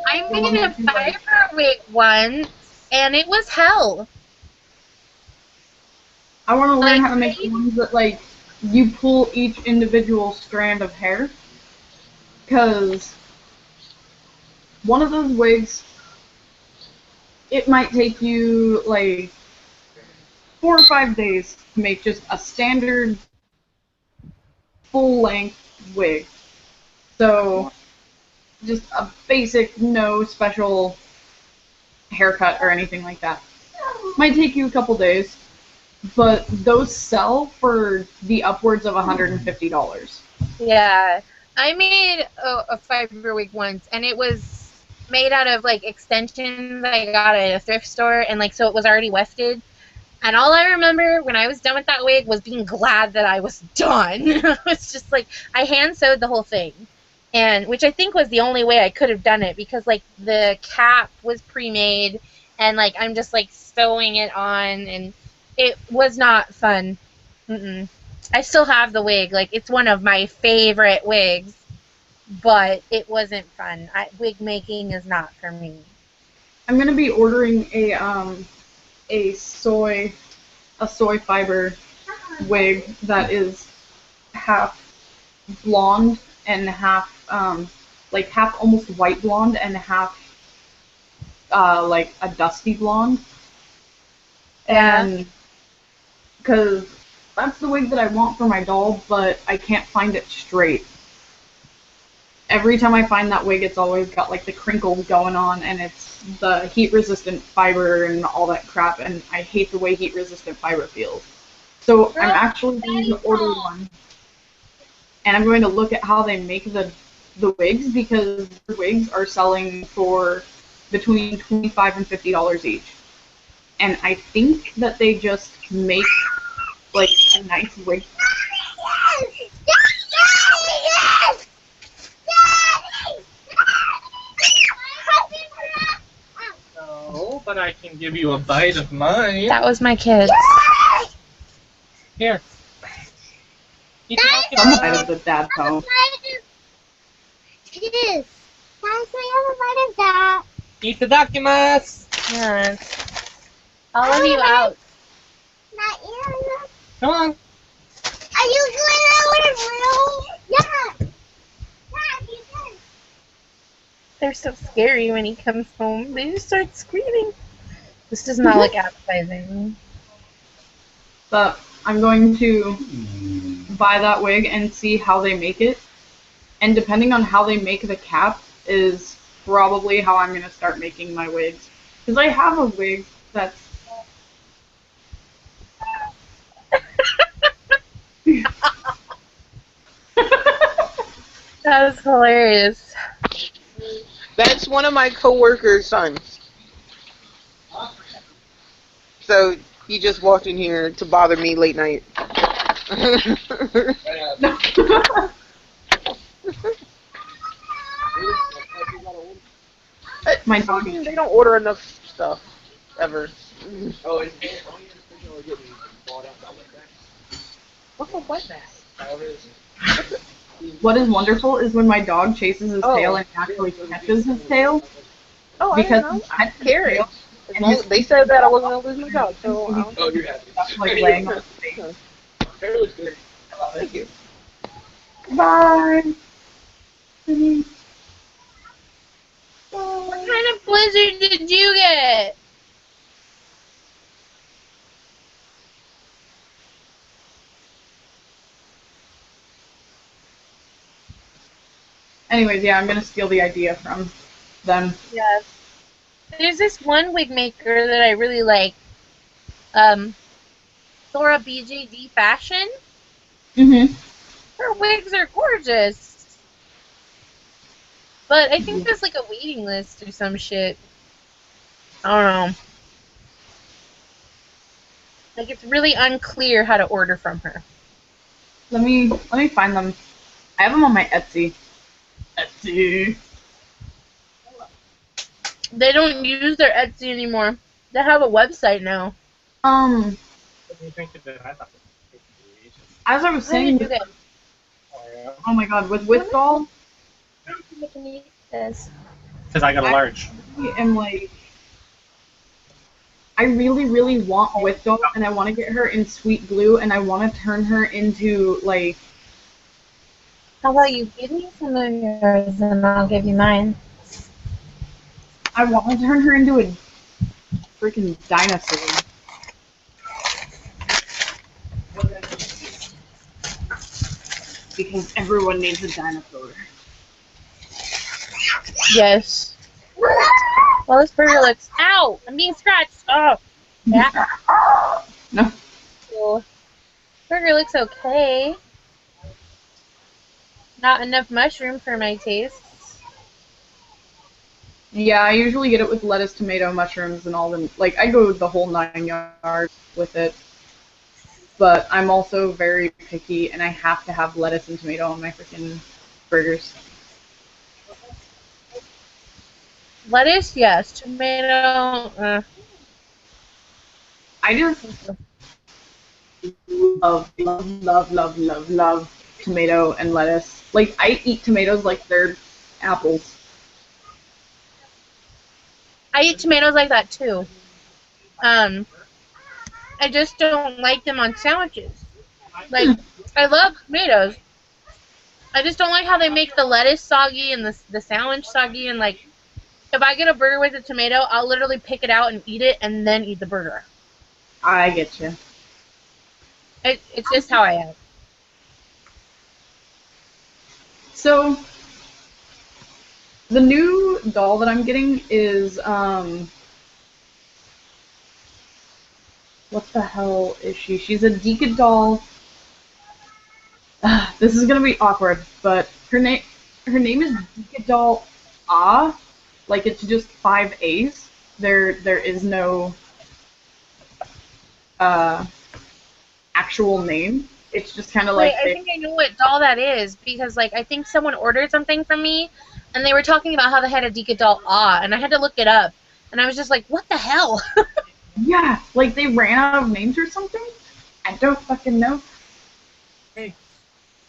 I made a fiber wig once, and it was hell. I want to learn Like, how to make ones that like you pull each individual strand of hair, because one of those wigs, it might take you like 4 or 5 days to make just a standard full-length wig. So just a basic, no special haircut or anything like that. Might take you a couple days, but those sell for the upwards of $150. Yeah, I made a fiber wig once, and it was made out of like extensions I got at a thrift store, and like so it was already wefted. And all I remember when I was done with that wig was being glad that I was done. It's just like I hand sewed the whole thing, and which I think was the only way I could have done it because like the cap was pre-made, and like I'm just like sewing it on, and it was not fun. Mm-mm. I still have the wig. Like it's one of my favorite wigs, but it wasn't fun. Wig making is not for me. I'm gonna be ordering a soy fiber wig that is half blonde and half like half almost white blonde and half like a dusty blonde. And because that's the wig that I want for my doll, but I can't find it straight. Every time I find that wig, it's always got like the crinkles going on, and it's the heat-resistant fiber and all that crap, and I hate the way heat-resistant fiber feels. So I'm actually going to order one, and I'm going to look at how they make the wigs, because the wigs are selling for between $25 and $50 each. And I think that they just make like a nice wig. No, but I can give you a bite of mine. That was my kid. Here. Some side of the dad phone. Yes. Guys, I have a bite of that. Itadakimasu! Yes. All of you out. Not you. Come on. Are you going out with a room? Yeah. Yeah, you can. They're so scary when he comes home. They just start screaming. This does not look appetizing. But I'm going to buy that wig and see how they make it. And depending on how they make the cap is probably how I'm going to start making my wigs. Because I have a wig that's... That was hilarious. That's one of my coworkers' sons. So he just walked in here to bother me late night. My dog. They don't order enough stuff ever. What's a wetback? What is wonderful is when my dog chases his tail and actually catches his tail. Oh, Because I don't know. he I don't care. tail, As long as they said that I wasn't gonna lose my job, so you're happy. like laying on his face. Thank you. Bye. What kind of blizzard did you get? Anyways, yeah, I'm gonna steal the idea from them. Yeah. There's this one wig maker that I really like. Thora BJD Fashion. Mm-hmm. Her wigs are gorgeous. But I think there's like a waiting list or some shit. I don't know. Like it's really unclear how to order from her. Let me find them. I have them on my Etsy. Etsy. They don't use their Etsy anymore. They have a website now. As I was saying, oh my god, with doll, because I got a large. I am like I really, really want With Doll, and I want to get her in Sweet Blue, and I want to turn her into, like... How about you give me some of yours and I'll give you mine? I want to turn her into a freaking dinosaur. Because everyone needs a dinosaur. Yes. Well, this burger looks... Ow! I'm being scratched! Oh! Yeah. No. Cool. Burger looks okay. Not enough mushroom for my tastes. Yeah, I usually get it with lettuce, tomato, mushrooms, and all them. Like, I go the whole 9 yards with it. But I'm also very picky, and I have to have lettuce and tomato on my freaking burgers. Lettuce, yes. Tomato, I just love tomato and lettuce. Like, I eat tomatoes like they're apples. I eat tomatoes like that too. I just don't like them on sandwiches. Like, I love tomatoes. I just don't like how they make the lettuce soggy and the sandwich soggy. And, like, if I get a burger with a tomato, I'll literally pick it out and eat it and then eat the burger. I get you. It's just how I am. So, the new doll that I'm getting is, what the hell is she? She's a Deca doll. This is gonna be awkward, but her name is Deca doll Ah. Like, it's just 5 A's. There is no actual name. It's just kind of like... Wait, I think I know what doll that is, because, like, I think someone ordered something from me, and they were talking about how they had a Deca doll and I had to look it up, and I was just like, what the hell? Yeah, like, they ran out of names or something? I don't fucking know. Hey,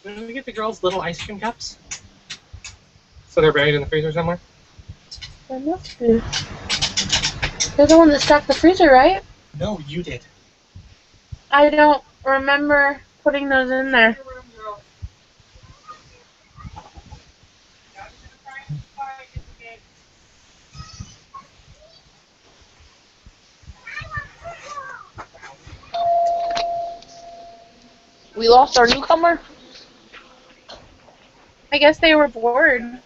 when we get the girls little ice cream cups? So they're buried in the freezer somewhere? They must be. They're the one that stacked the freezer, right? No, you did. I don't remember putting those in there. We lost our newcomer? I guess they were bored.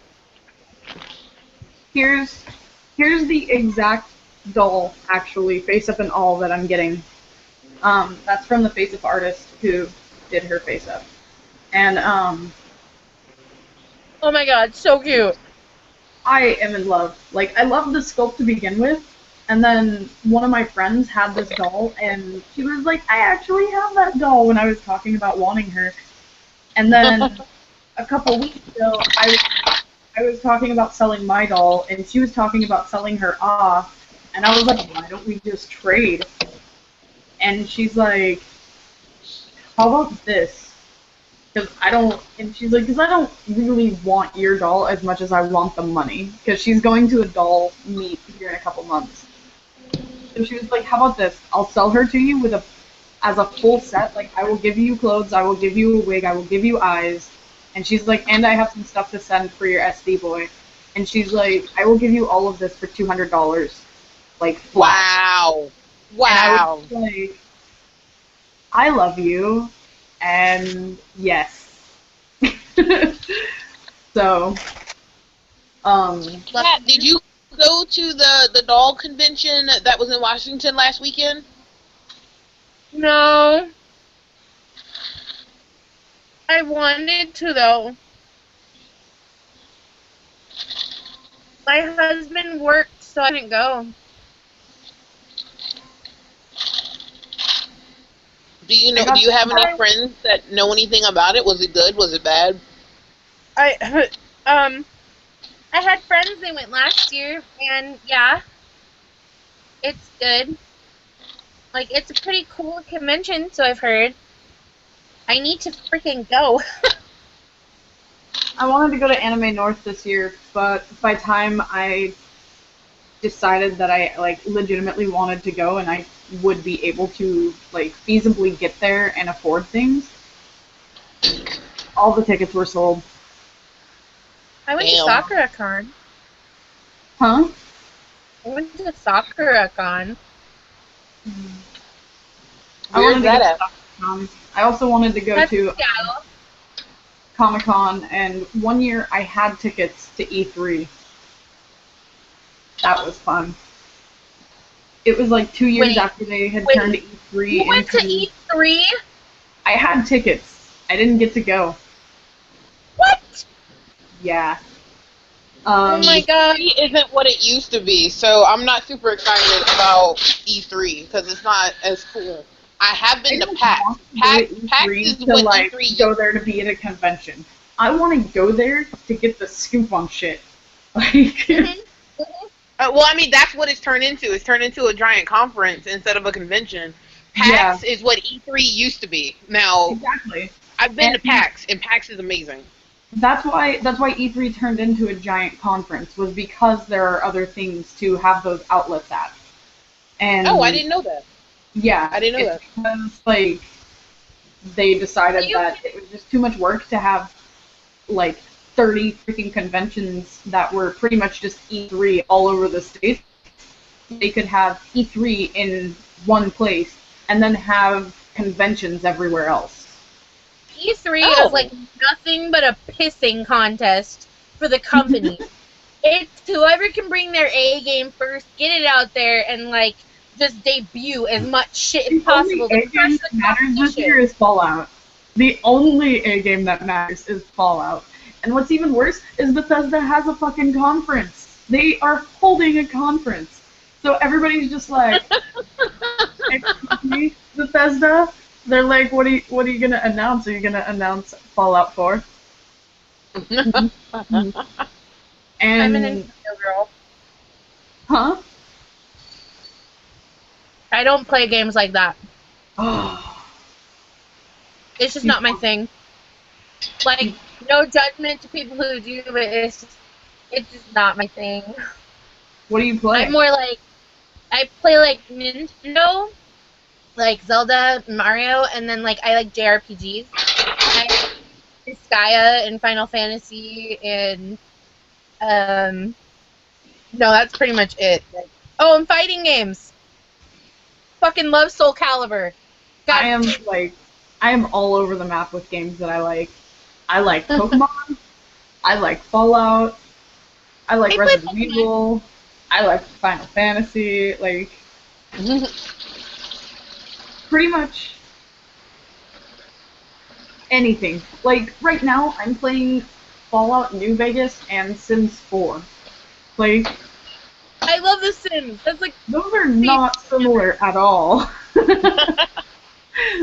Here's the exact doll, actually, face up and all, that I'm getting. That's from the face up artist who did her face up. And, oh my god, so cute. I am in love. Like, I love the sculpt to begin with, and then one of my friends had this doll, and she was like, I actually have that doll, when I was talking about wanting her. And then a couple weeks ago, I was talking about selling my doll, and she was talking about selling her and I was like, why don't we just trade? And she's like, how about this? And she's like, because I don't really want your doll as much as I want the money, because she's going to a doll meet here in a couple months. So she was like, how about this? I'll sell her to you as a full set. Like, I will give you clothes, I will give you a wig, I will give you eyes. And she's like, and I have some stuff to send for your SD boy. And she's like, I will give you all of this for $200. Like, flat. Wow. Wow. And I was like, I love you. And yes. So, Pat, did you go to the doll convention that was in Washington last weekend? No. I wanted to, though. My husband worked, so I didn't go. Do you have any friends that know anything about it? Was it good? Was it bad? I had friends that went last year, and yeah, it's good. Like, it's a pretty cool convention, so I've heard. I need to freaking go. I wanted to go to Anime North this year, but by the time I decided that I like legitimately wanted to go and I would be able to like feasibly get there and afford things, all the tickets were sold. I went to Damn. Sakura-con. Huh? I went to Sakura-con. Where's that at? I also wanted to go That's to Seattle. Comic-Con, and one year I had tickets to E3. That was fun. It was like 2 years Wait, after they had wait. turned E3 You went to E3? I had tickets. I didn't get to go. What? Yeah. Oh my god. E3 isn't what it used to be, so I'm not super excited about E3 because it's not as cool. I have been to PAX. PAX is to what like E3 go there to be at a convention. I want to go there to get the scoop on shit. Like, well, I mean, that's what it's turned into. It's turned into a giant conference instead of a convention. PAX is what E3 used to be. Now, exactly. I've been to PAX, and PAX is amazing. That's why E3 turned into a giant conference, was because there are other things to have those outlets at. And oh, I didn't know that. Yeah, I didn't know that. Because like they decided that it was just too much work to have like 30 freaking conventions that were pretty much just E3 all over the state. They could have E3 in one place and then have conventions everywhere else. E3 is like nothing but a pissing contest for the company. It's whoever can bring their A game first, get it out there, and like just debut as much shit as possible. The only A game that matters this year is Fallout. The only A game that matters is Fallout. And what's even worse is Bethesda has a fucking conference. They are holding a conference. So everybody's just like, excuse me, Bethesda? They're like, what are you gonna announce? Are you gonna announce Fallout 4? And I'm an Nintendo girl. Huh? I don't play games like that. Oh. It's just not my thing. Like, no judgment to people who do, but it's just not my thing. What do you play? I'm more like, I play like Nintendo, like Zelda, Mario, and then like I like JRPGs. I like Skya and Final Fantasy and no, that's pretty much it. Oh, and fighting games. Fucking love Soul Calibur. I am all over the map with games that I like. I like Pokemon. I like Fallout. I like Resident Evil. I like Final Fantasy. Like, pretty much anything. Like, right now, I'm playing Fallout New Vegas and Sims 4. Like, I love The Sims. That's like those are not similar at all.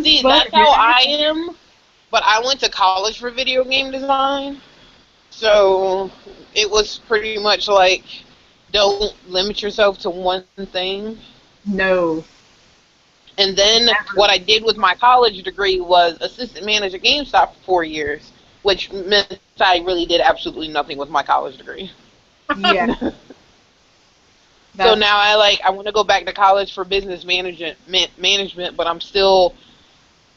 See, that's how I am, but I went to college for video game design, so it was pretty much like, don't limit yourself to one thing. No. And then what I did with my college degree was assistant manager at GameStop for 4 years, which meant I really did absolutely nothing with my college degree. Yeah. So now I want to go back to college for business management, but I'm still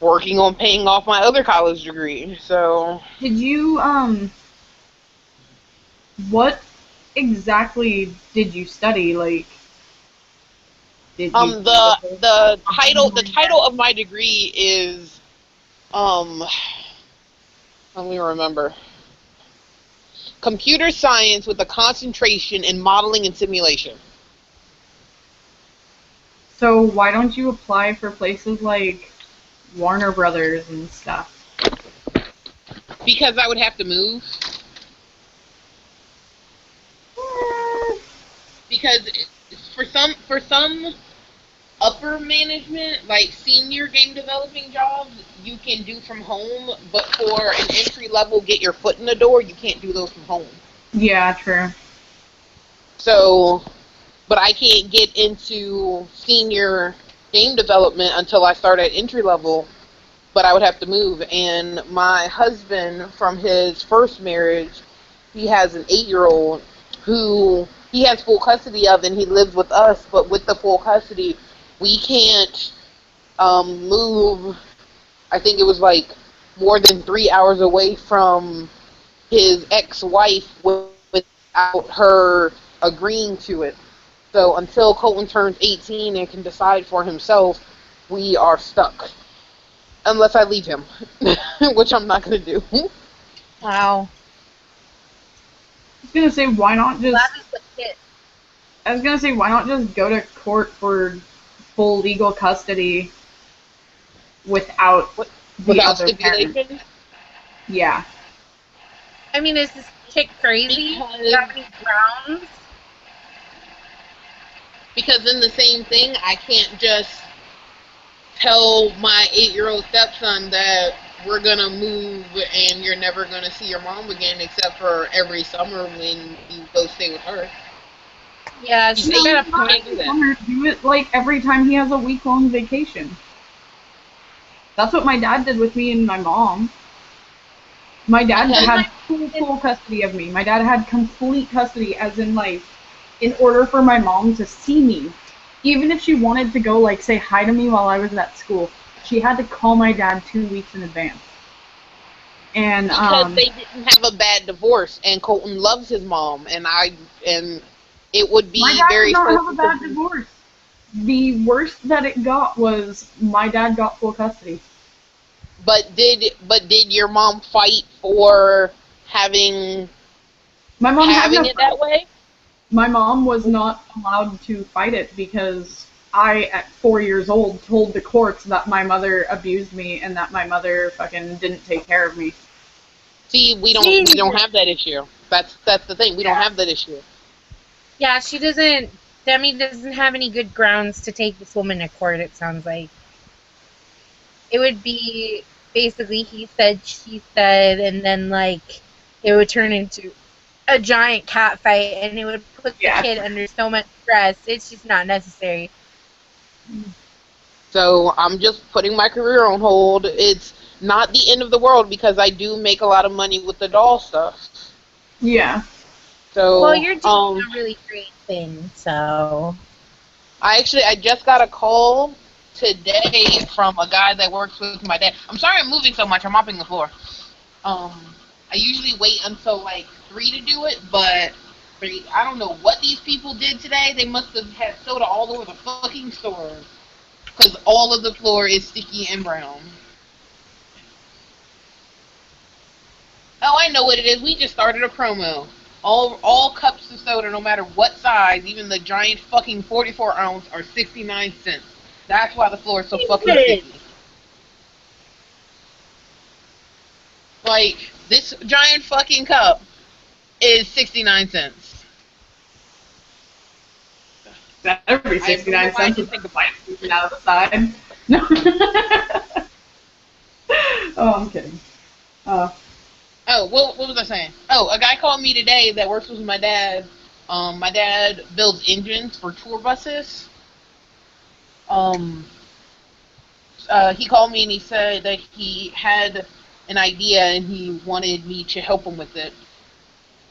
working on paying off my other college degree. So did you what exactly did you study? Like, did you the title of my degree is let me remember. Computer science with a concentration in modeling and simulation. So why don't you apply for places like Warner Brothers and stuff? Because I would have to move. Because for some upper management, like senior game developing jobs, you can do from home, but for an entry level, get your foot in the door, you can't do those from home. Yeah, true. So, but I can't get into senior game development until I start at entry level, but I would have to move. And my husband, from his first marriage, he has an 8-year-old who he has full custody of, and he lives with us. But with the full custody, we can't move. I think it was like more than 3 hours away from his ex-wife without her agreeing to it. So until Colton turns 18 and can decide for himself, we are stuck. Unless I leave him, which I'm not going to do. Wow. I was gonna say, why not just? That is legit. I was gonna say, why not just go to court for full legal custody without the other parent? stipulation? Yeah. I mean, is this chick crazy? Do you have any grounds? Because in the same thing, I can't just tell my 8-year-old stepson that we're gonna move and you're never gonna see your mom again except for every summer when you go stay with her. Yeah, she got a Not point. every summer, do it like every time he has a week-long vacation. That's what my dad did with me and my mom. My dad had full custody of me. My dad had complete custody, as in, like, in order for my mom to see me, even if she wanted to go, like, say hi to me while I was at school, she had to call my dad 2 weeks in advance. And because they didn't have a bad divorce, and Colton loves his mom, and it would be my dad very did not have a bad divorce. The worst that it got was my dad got full custody. But did your mom fight for having it that way? My mom was not allowed to fight it because I, at 4 years old, told the courts that my mother abused me and that my mother fucking didn't take care of me. See, we don't have that issue. That's the thing. We don't have that issue. Yeah, she doesn't. Demi doesn't have any good grounds to take this woman to court. It sounds like it would be basically he said, she said, and then like it would turn into a giant cat fight, and it would put the kid under so much stress. It's just not necessary. So I'm just putting my career on hold. It's not the end of the world because I do make a lot of money with the doll stuff. Yeah. So well, you're doing a really great thing. So I just got a call today from a guy that works with my dad. I'm sorry I'm moving so much. I'm mopping the floor. I usually wait until like 3 to do it, but I don't know what these people did today. They must have had soda all over the fucking store because all of the floor is sticky and brown. Oh, I know what it is. We just started a promo. All cups of soda, no matter what size, even the giant fucking 44 ounce, are 69 cents. That's why the floor is so fucking sticky. Like, this giant fucking cup is 69 cents. That would be 69 cents with the bite sticking out of the side. No. Oh, I'm kidding. Oh, what was I saying? Oh, a guy called me today that works with my dad. My dad builds engines for tour buses. He called me and he said that he had an idea and he wanted me to help him with it.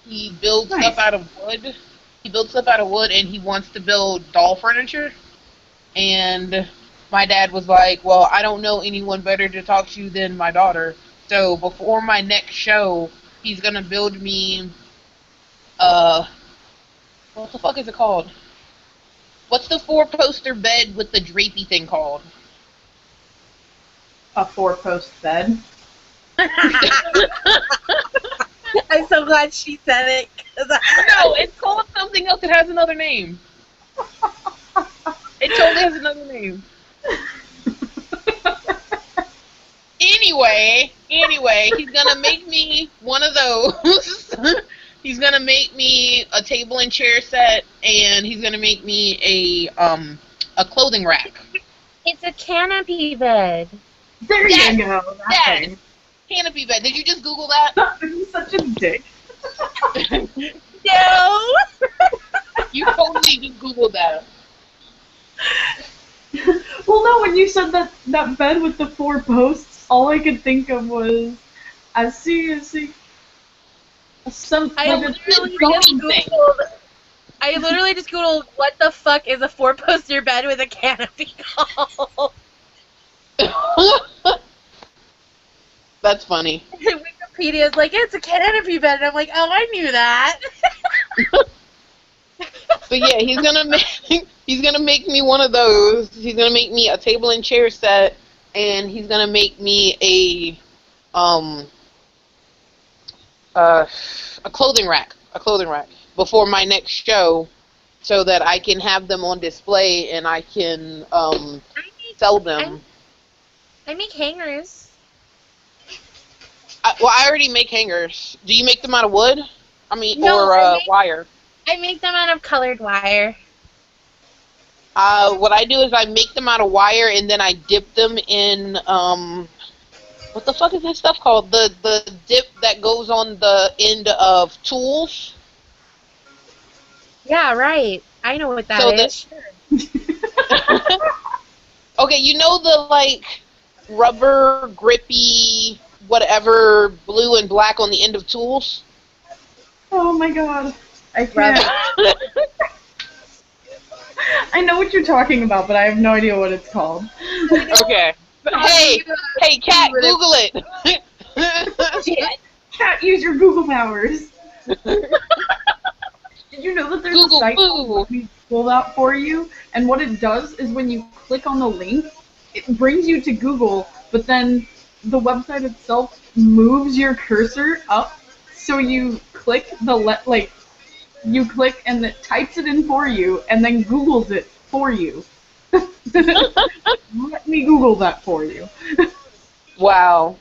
He builds stuff out of wood. He builds stuff out of wood and he wants to build doll furniture. And my dad was like, well, I don't know anyone better to talk to than my daughter. So before my next show, he's going to build me, what the fuck is it called? What's the 4-poster bed with the drapey thing called? A 4-post bed? I'm so glad she said it. No, it's called something else. It has another name. It totally has another name. Anyway, he's gonna make me one of those. He's gonna make me a table and chair set, and he's gonna make me a clothing rack. It's a canopy bed. There you go. Yes. Canopy bed. Did you just Google that? I'm such a dick. No. You totally just Googled that. Well, no, when you said that bed with the 4 posts, all I could think of was, I see. I literally just Googled I literally just googled what the fuck is a 4-poster bed with a canopy called. That's funny. Wikipedia's like, it's a canopy bed, and I'm like, oh, I knew that. So yeah, he's gonna make me one of those. He's gonna make me a table and chair set, and he's gonna make me a clothing rack before my next show, so that I can have them on display and I can sell them. I make hangers. I already make hangers. Do you make them out of wood? I mean, No, or wire? I make them out of colored wire. What I do is I make them out of wire and then I dip them in what the fuck is that stuff called? The dip that goes on the end of tools. Yeah, right. I know what that is. Okay, you know the like rubber grippy whatever blue and black on the end of tools? Oh my god. I can't. I know what you're talking about, but I have no idea what it's called. Okay. Hey, Cat, Google it. Cat, use your Google powers. Did you know that there's a site called Pull That for you? And what it does is when you click on the link, it brings you to Google, but then the website itself moves your cursor up, so you click you click and it types it in for you, and then Googles it for you. Let me Google that for you. Wow.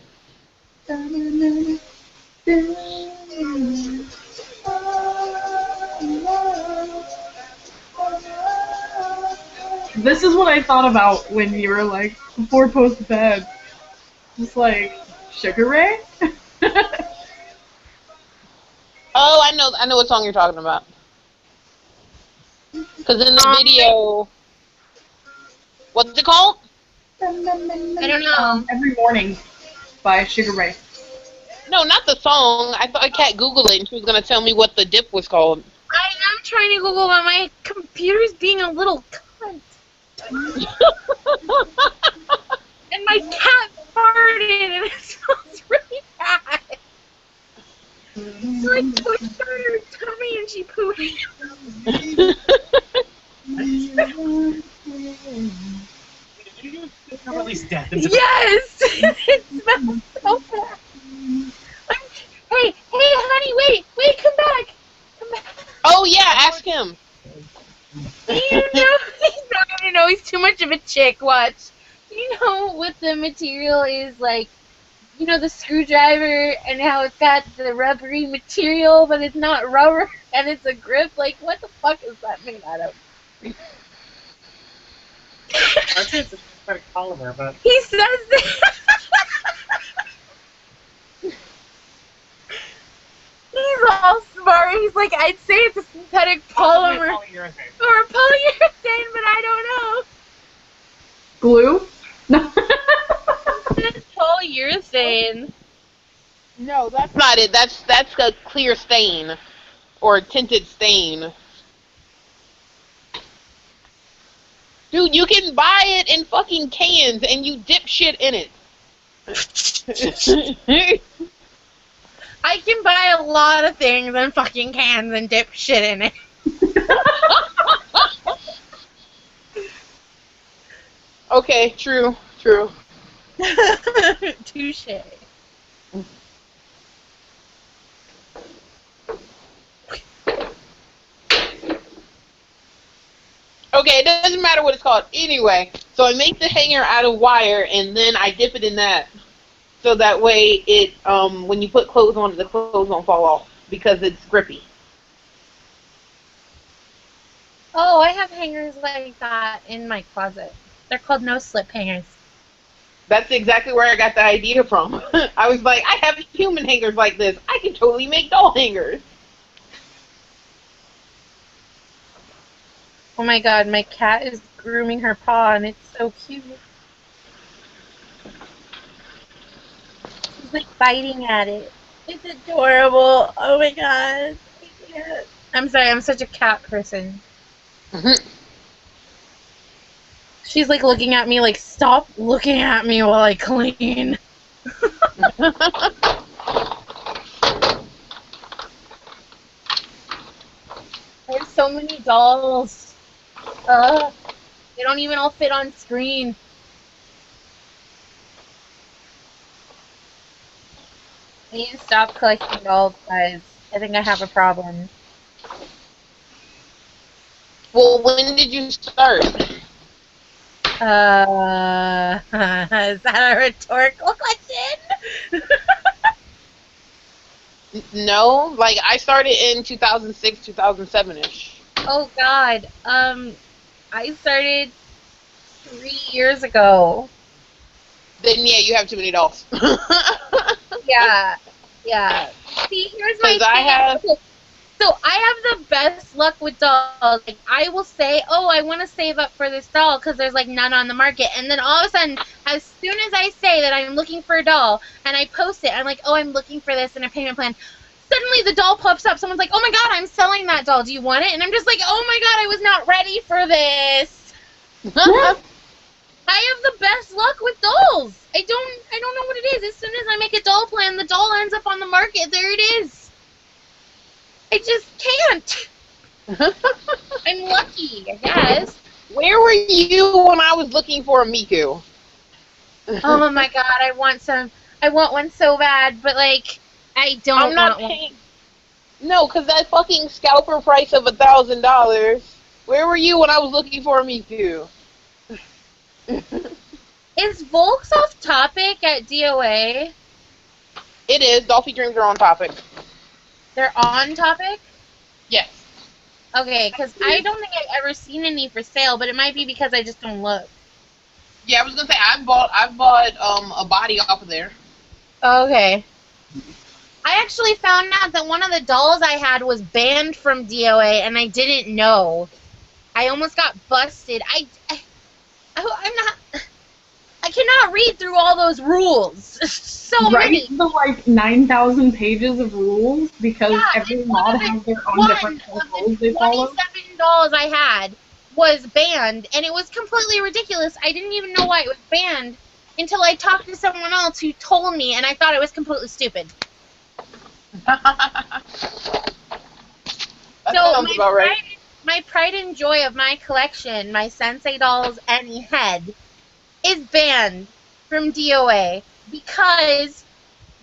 This is what I thought about when you were like, 4-post bed. Just like, Sugar Ray? Oh, I know what song you're talking about. Because in the video, what's it called? I don't know. Every Morning by Sugar Ray. No, not the song. I thought I can't Google it, and she was gonna tell me what the dip was called. I am trying to Google, but my computer's being a little cunt. And my cat farted, and it smells really bad. She like pushed her in her tummy, and she pooped. Yes! It smells so bad. Hey, honey, wait, come back. Oh yeah, ask him. You know, he's not gonna know. He's too much of a chick. Watch. You know what the material is like? You know the screwdriver and how it's got the rubbery material, but it's not rubber and it's a grip. Like, what the fuck is that made out of? I'd say it's a synthetic polymer, but He says that. He's all smart. He's like, I'd say it's a synthetic polymer or a polyurethane, but I don't know. Glue? No. It's polyurethane. No, that's not it. That's a clear stain or a tinted stain. Dude, you can buy it in fucking cans and you dip shit in it. I can buy a lot of things in fucking cans and dip shit in it. Okay, true. Touche. Okay, it doesn't matter what it's called. Anyway, so I make the hanger out of wire and then I dip it in that. So that way it, when you put clothes on it, the clothes won't fall off because it's grippy. Oh, I have hangers like that in my closet. They're called no-slip hangers. That's exactly where I got the idea from. I was like, I have human hangers like this. I can totally make doll hangers. Oh my god, my cat is grooming her paw and it's so cute. She's like biting at it. It's adorable. Oh my god. I can't. I'm sorry, I'm such a cat person. She's like looking at me like, stop looking at me while I clean. There's so many dolls. They don't even all fit on screen. I need to stop collecting dolls, guys. I think I have a problem. Well, when did you start? Is that a rhetorical question? No, like I started in 2006, 2007-ish. Oh God. I started 3 years ago. Then yeah, you have too many dolls. Yeah. See, here's my thing. I have. So I have the best luck with dolls. Like I will say, oh, I want to save up for this doll because there's like none on the market, and then all of a sudden, as soon as I say that I'm looking for a doll and I post it, I'm like, oh, I'm looking for this in a payment plan. Suddenly the doll pops up. Someone's like, oh my God, I'm selling that doll. Do you want it? And I'm just like, oh my God, I was not ready for this. I have the best luck with dolls. I don't know what it is. As soon as I make a doll plan, the doll ends up on the market. There it is. I just can't. I'm lucky, I guess. Where were you when I was looking for a Miku? Oh my God, I want one so bad, but like, I don't I'm not want paying. No, because that fucking scalper price of $1,000. Where were you when I was looking for a Miku? Is Volks off topic at DOA? It is. Dolphy Dreams are on topic. They're on topic? Yes. Okay, because I don't think I've ever seen any for sale, but it might be because I just don't look. Yeah, I was gonna say I've bought a body off of there. Okay. I actually found out that one of the dolls I had was banned from DOA, and I didn't know. I almost got busted. I'm not. I cannot read through all those rules. So many. The like 9,000 pages of rules because every mod has their own different rules they follow. 27 dolls I had was banned, and it was completely ridiculous. I didn't even know why it was banned until I talked to someone else who told me, and I thought it was completely stupid. Sounds about right. My pride and joy of my collection, my Sensei dolls any head, is banned from DOA because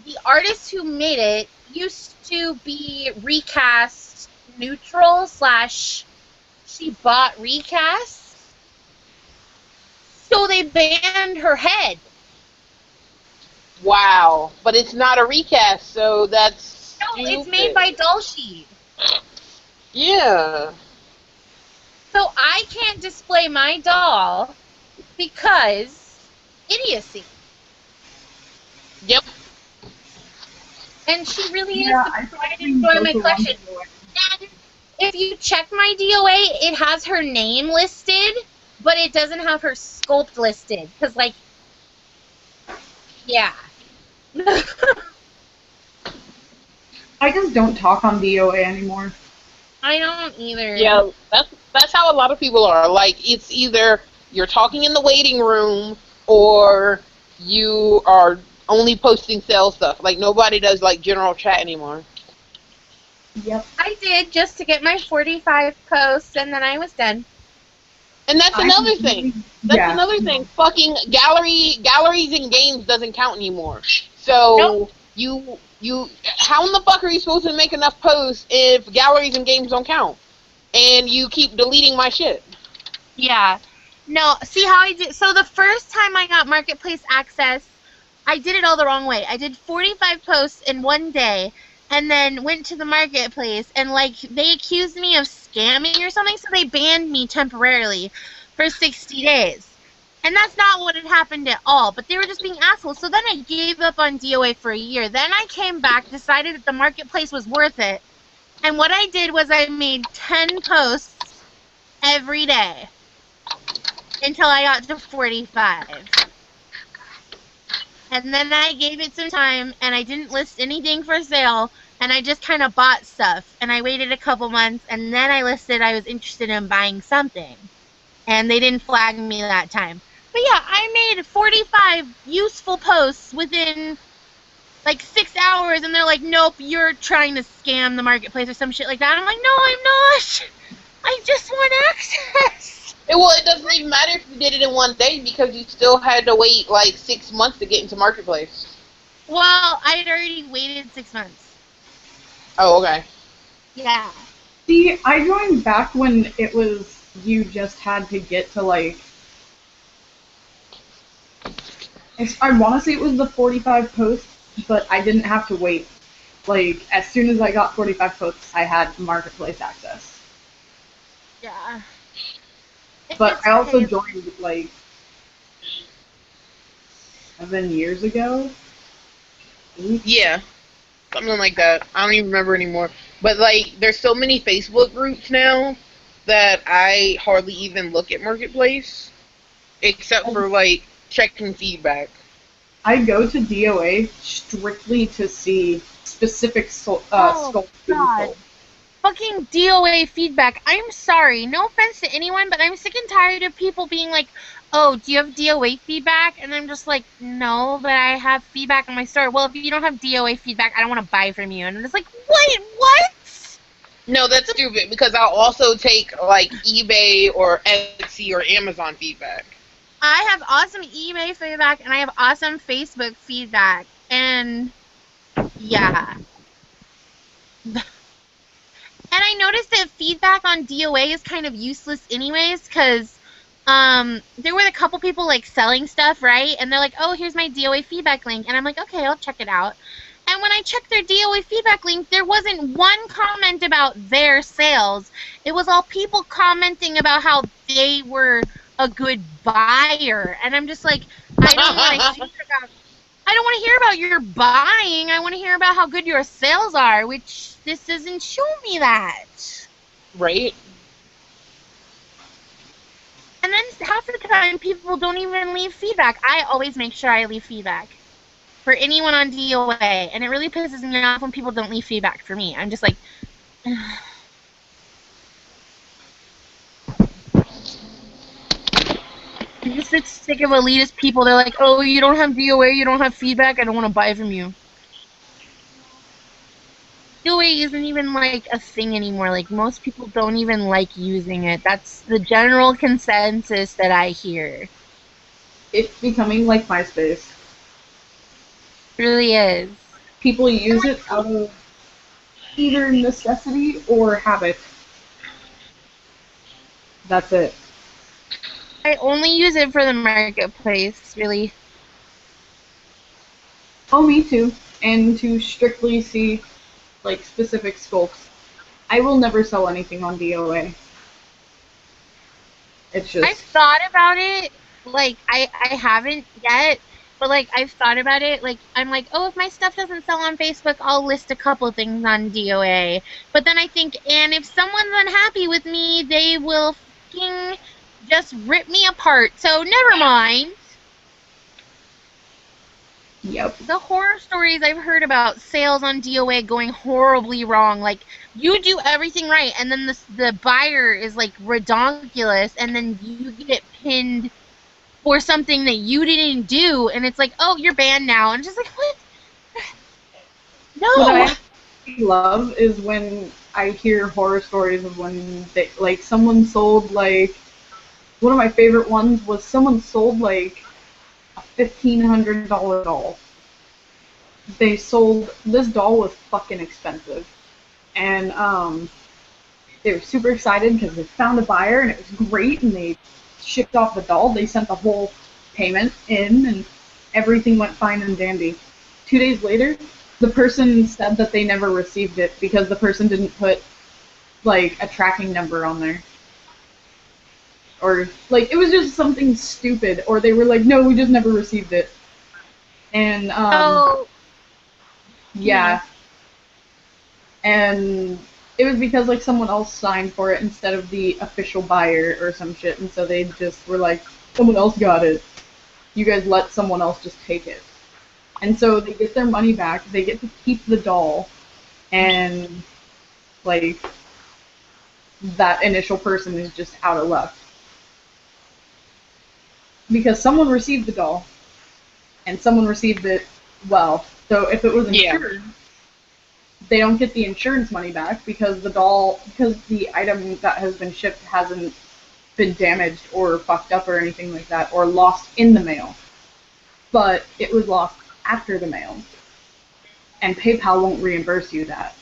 the artist who made it used to be recast neutral / she bought recast, so they banned her head. Wow, but it's not a recast, so that's no, it's made by Dulci. Yeah. So I can't display my doll because idiocy. Yep. And she really is the pride and joy of my collection. And if you check my DOA, it has her name listed, but it doesn't have her sculpt listed. Because, like, yeah. I just don't talk on DOA anymore. I don't either. Yeah, that's how a lot of people are. Like, it's either you're talking in the waiting room or you are only posting sale stuff. Like, nobody does, like, general chat anymore. Yep. I did just to get my 45 posts, and then I was done. And that's another thing. That's another thing. Fucking galleries and games doesn't count anymore. So you how in the fuck are you supposed to make enough posts if galleries and games don't count? And you keep deleting my shit. Yeah. No, see how I did. So the first time I got marketplace access, I did it all the wrong way. I did 45 posts in one day, and then went to the marketplace, and like they accused me of scamming or something, so they banned me temporarily for 60 days. And that's not what had happened at all, but they were just being assholes. So then I gave up on DOA for a year. Then I came back, decided that the marketplace was worth it, and what I did was I made 10 posts every day until I got to 45. And then I gave it some time, and I didn't list anything for sale, and I just kind of bought stuff, and I waited a couple months, and then I listed I was interested in buying something, and they didn't flag me that time. But yeah, I made 45 useful posts within like 6 hours, and they're like, nope, you're trying to scam the marketplace or some shit like that. I'm like, no, I'm not. I just want access. Well, it doesn't even matter if you did it in one day because you still had to wait like 6 months to get into marketplace. Well, I had already waited 6 months. Oh, okay. Yeah. See, I joined back when it was you just had to get to like. I want to say it was the 45 posts, but I didn't have to wait. Like, as soon as I got 45 posts, I had marketplace access. Yeah. But I also joined like 7 years ago. 8? Yeah. Something like that. I don't even remember anymore. But, like, there's so many Facebook groups now that I hardly even look at Marketplace, except for, like, checking feedback. I go to DOA strictly to see specific sculpts being sold. Fucking DOA feedback. I'm sorry. No offense to anyone, but I'm sick and tired of people being like, oh, do you have DOA feedback? And I'm just like, no, but I have feedback on my store. Well, if you don't have DOA feedback, I don't want to buy from you. And I'm just like, wait, what? No, that's stupid, because I'll also take, like, eBay or Etsy or Amazon feedback. I have awesome eBay feedback, and I have awesome Facebook feedback. And, yeah. And I noticed that feedback on DOA is kind of useless anyways, because there were a couple people, like, selling stuff, right? And they're like, oh, here's my DOA feedback link. And I'm like, okay, I'll check it out. And when I checked their DOA feedback link, there wasn't one comment about their sales. It was all people commenting about how they were a good buyer. And I'm just like, I don't want to hear about your buying. I want to hear about how good your sales are, which this doesn't show me that. Right. And then half the time, people don't even leave feedback. I always make sure I leave feedback for anyone on DOA, and it really pisses me off when people don't leave feedback for me. I'm just like, I'm just sick of elitist people. They're like, oh, you don't have DOA, you don't have feedback, I don't want to buy from you. DOA isn't even like a thing anymore. Like, most people don't even like using it. That's the general consensus that I hear. It's becoming like MySpace. It really is. People use it out of either necessity or habit. That's it. I only use it for the marketplace, really. Oh, me too. And to strictly see, like, specific sculpts. I will never sell anything on DOA. It's just... I've thought about it. Like, I haven't yet, but, like, I've thought about it. Like, I'm like, oh, if my stuff doesn't sell on Facebook, I'll list a couple things on DOA. But then I think, and if someone's unhappy with me, they will fucking just rip me apart. So, never mind. Yep. The horror stories I've heard about sales on DOA going horribly wrong. Like, you do everything right, and then the buyer is, like, redonkulous, and then you get pinned for something that you didn't do, and it's like, oh, you're banned now. And it's just like, what? No! What I love is when I hear horror stories of when, they, like, someone sold, like... One of my favorite ones was someone sold, like, a $1,500 doll. They sold, this doll was fucking expensive. And they were super excited because they found a buyer and it was great, and they shipped off the doll. They sent the whole payment in and everything went fine and dandy. 2 days later, the person said that they never received it because the person didn't put, like, a tracking number on there. Or, like, it was just something stupid. Or they were like, no, we just never received it. And, yeah. And it was because, like, someone else signed for it instead of the official buyer or some shit. And so they just were like, someone else got it. You guys let someone else just take it. And so they get their money back. They get to keep the doll. and like that initial person is just out of luck because someone received the doll and someone received it well. So if it was insured, they don't get the insurance money back because the item that has been shipped hasn't been damaged or fucked up or anything like that, or lost in the mail. But it was lost after the mail, and PayPal won't reimburse you that.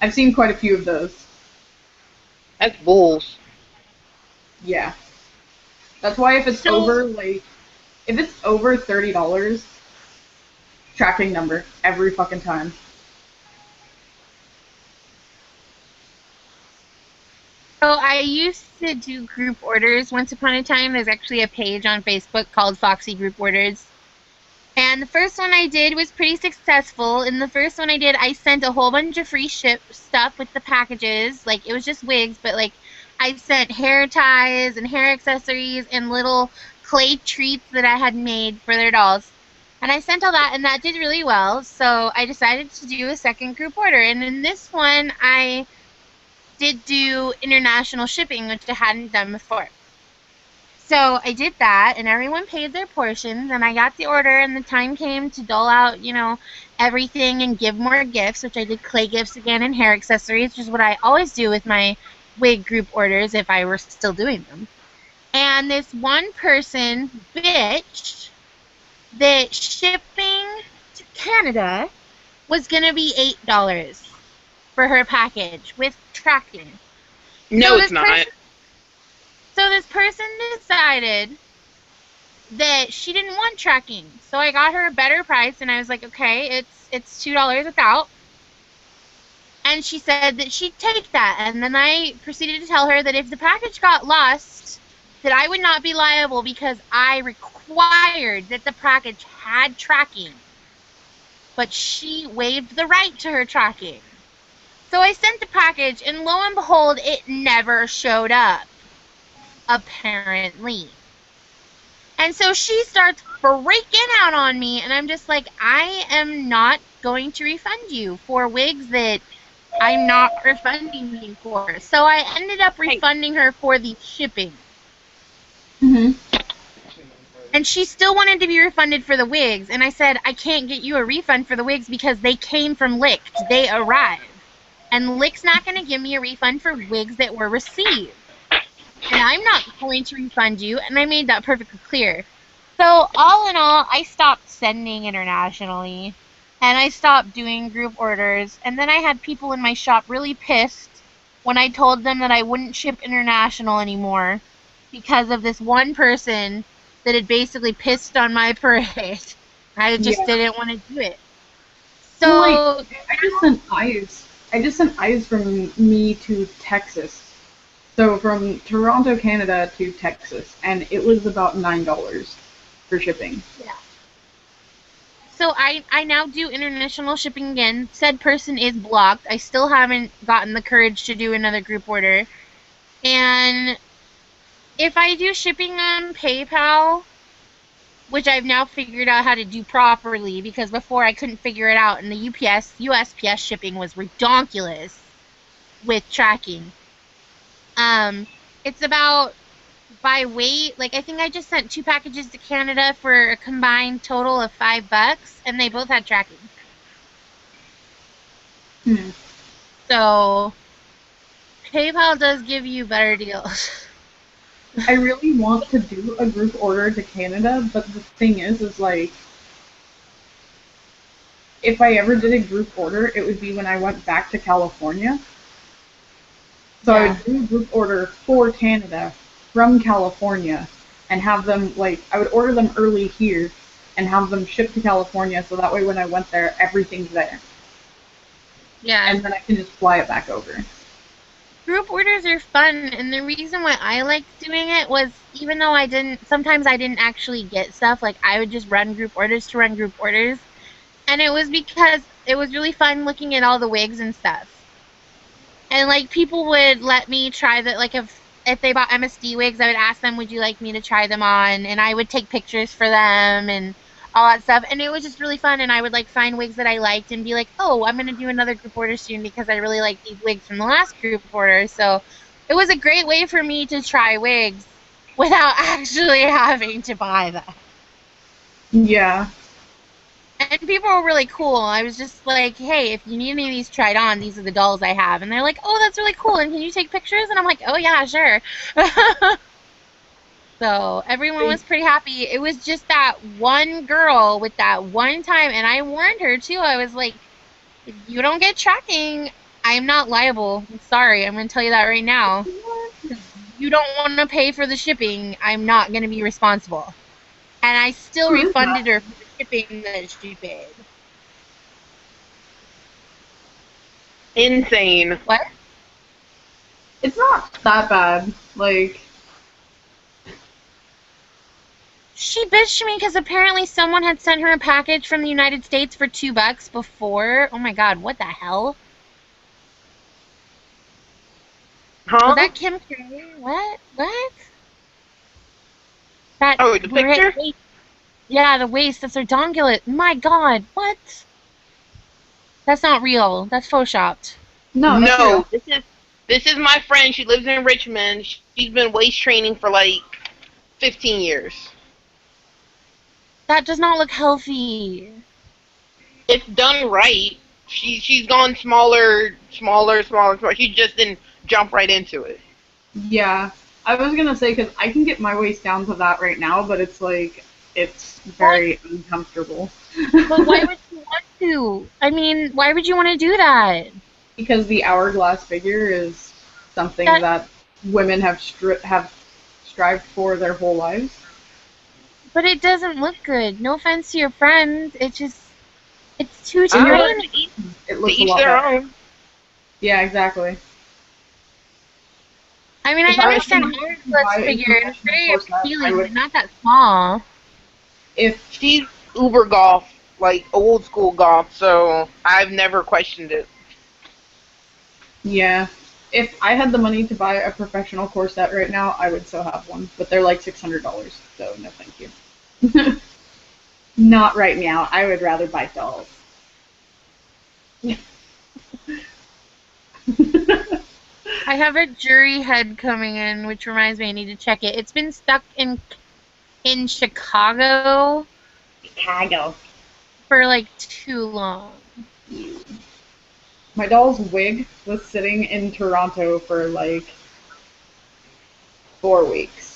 I've seen quite a few of those. That's bulls. Yeah. That's why if it's over $30, tracking number every fucking time. So I used to do group orders once upon a time. There's actually a page on Facebook called Foxy Group Orders. And the first one I did was pretty successful. In the first one I did, I sent a whole bunch of free stuff with the packages. Like, it was just wigs, but, like, I sent hair ties and hair accessories and little clay treats that I had made for their dolls. And I sent all that, and that did really well. So I decided to do a second group order. And in this one, I did do international shipping, which I hadn't done before. So I did that, and everyone paid their portions, and I got the order, and the time came to dole out, everything and give more gifts, which I did clay gifts again and hair accessories, which is what I always do with my wig group orders if I were still doing them. And this one person bitched that shipping to Canada was going to be $8 for her package with tracking. No, it's not. So this person decided that she didn't want tracking. So I got her a better price, and I was like, okay, it's $2 without. And she said that she'd take that. And then I proceeded to tell her that if the package got lost, that I would not be liable because I required that the package had tracking. But she waived the right to her tracking. So I sent the package, and lo and behold, it never showed up. Apparently. And so she starts freaking out on me, and I'm just like, I am not going to refund you for wigs that I'm not refunding you for. So I ended up refunding her for the shipping. Mm-hmm. And she still wanted to be refunded for the wigs, and I said, I can't get you a refund for the wigs because they came from Licked. They arrived. And Lick's not going to give me a refund for wigs that were received. And I'm not going to refund you, and I made that perfectly clear. So, all in all, I stopped sending internationally, and I stopped doing group orders, and then I had people in my shop really pissed when I told them that I wouldn't ship international anymore because of this one person that had basically pissed on my parade. I just didn't want to do it. So, I just sent eyes from me to Texas. So from Toronto, Canada to Texas, and it was about $9 for shipping. Yeah. So I now do international shipping again. Said person is blocked. I still haven't gotten the courage to do another group order. And if I do shipping on PayPal, which I've now figured out how to do properly, because before I couldn't figure it out, and the USPS shipping was redonkulous with tracking. It's about by weight. Like, I think I just sent 2 packages to Canada for a combined total of $5, and they both had tracking. So, PayPal does give you better deals. I really want to do a group order to Canada, but the thing is like, if I ever did a group order, it would be when I went back to California. So I would do a group order for Canada from California and have them, I would order them early here and have them shipped to California so that way when I went there, everything's there. Yeah. And then I can just fly it back over. Group orders are fun, and the reason why I liked doing it was even though sometimes I didn't actually get stuff, I would just run group orders to run group orders. And it was because it was really fun looking at all the wigs and stuff. And, people would let me try if they bought MSD wigs, I would ask them, would you like me to try them on? And I would take pictures for them. And all that stuff, and it was just really fun. And I would like find wigs that I liked and be like, oh, I'm gonna do another group order soon because I really like these wigs from the last group order. So it was a great way for me to try wigs without actually having to buy them. Yeah. And people were really cool. I was just like, hey, if you need any of these tried on, these are the dolls I have. And they're like, oh, that's really cool. And can you take pictures? And I'm like, oh, yeah, sure. So everyone was pretty happy. It was just that one girl with that one time. And I warned her, too. I was like, if you don't get tracking, I'm not liable. I'm sorry. I'm going to tell you that right now. If you don't want to pay for the shipping, I'm not going to be responsible. And I still refunded her for the shipping that she paid. Insane. What? It's not that bad. Like, she bitched me because apparently someone had sent her a package from the United States for $2 before. Oh my god, what the hell? Huh? Was that Kim K? What? What? That Oh, the picture? waist. Yeah, the waist. That's her dongulet. My god, what? That's not real. That's photoshopped. no, that's No, real. this is my friend. She lives in Richmond. She's been waist training for like 15 years. That does not look healthy. It's done right. She's gone smaller. She just didn't jump right into it. Yeah. I was gonna say, because I can get my waist down to that right now, but it's like, it's very uncomfortable. But why would you want to? I mean, why would you want to do that? Because the hourglass figure is something that women have strived for their whole lives. But it doesn't look good. No offense to your friend. It's too tiny. It looks To a each lot their better. own. Yeah, exactly. I mean, I understand hourglass figure. It's very appealing, but not that small. If she's uber golf, like old school golf, so I've never questioned it. Yeah. If I had the money to buy a professional corset right now, I would still have one. But they're like $600, so no thank you. Not right now. I would rather buy dolls. I have a jury head coming in, which reminds me I need to check it. It's been stuck in Chicago. For like too long. My doll's wig was sitting in Toronto for like 4 weeks.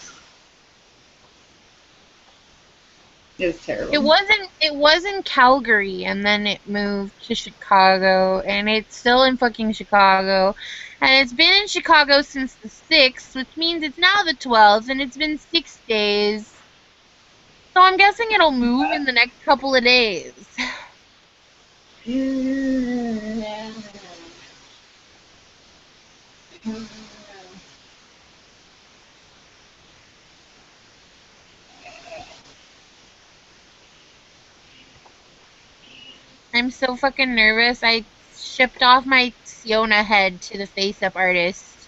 It was terrible. It was in Calgary, and then it moved to Chicago, and it's still in fucking Chicago. And it's been in Chicago since the 6th, which means it's now the 12th, and it's been 6 days. So I'm guessing it'll move in the next couple of days. I'm so fucking nervous. I shipped off my Siona head to the face-up artist.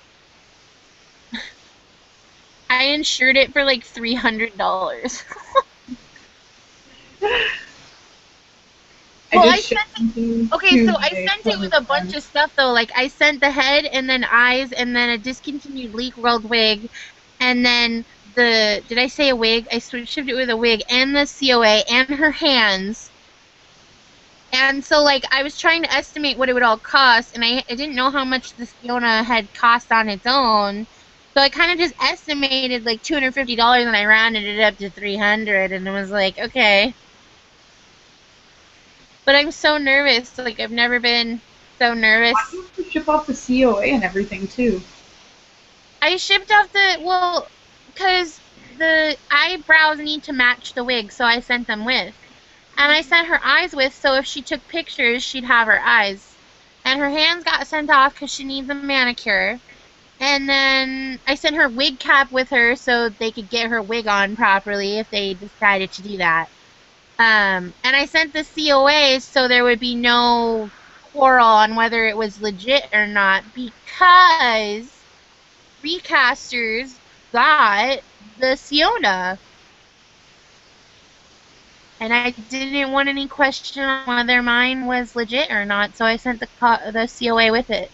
I insured it for like $300. I sent it with a bunch of stuff though. Like I sent the head and then eyes and then a discontinued Leak World wig, and then did I say a wig? I shipped it with a wig and the COA and her hands. And so like I was trying to estimate what it would all cost, and I didn't know how much the Siona had cost on its own. So I kind of just estimated like $250, and I rounded it up to $300, and it was like, okay. But I'm so nervous. Like, I've never been so nervous. Why don't you ship off the COA and everything, too? I shipped off because the eyebrows need to match the wig, so I sent them with. And I sent her eyes with, so if she took pictures, she'd have her eyes. And her hands got sent off because she needs a manicure. And then I sent her wig cap with her so they could get her wig on properly if they decided to do that. And I sent the COA so there would be no quarrel on whether it was legit or not, because recasters got the Siona. And I didn't want any question on whether mine was legit or not, so I sent the COA with it.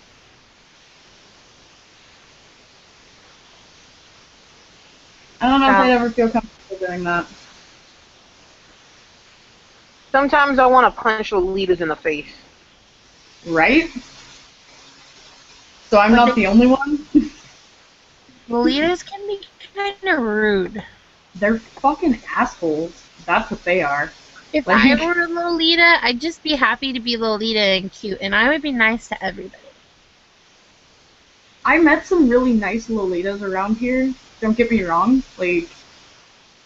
I don't know if I'd ever feel comfortable doing that. Sometimes I want to punch Lolitas in the face. Right? So I'm not the only one? Lolitas can be kind of rude. They're fucking assholes. That's what they are. If I were a Lolita, I'd just be happy to be Lolita and cute, and I would be nice to everybody. I met some really nice Lolitas around here. Don't get me wrong. Like,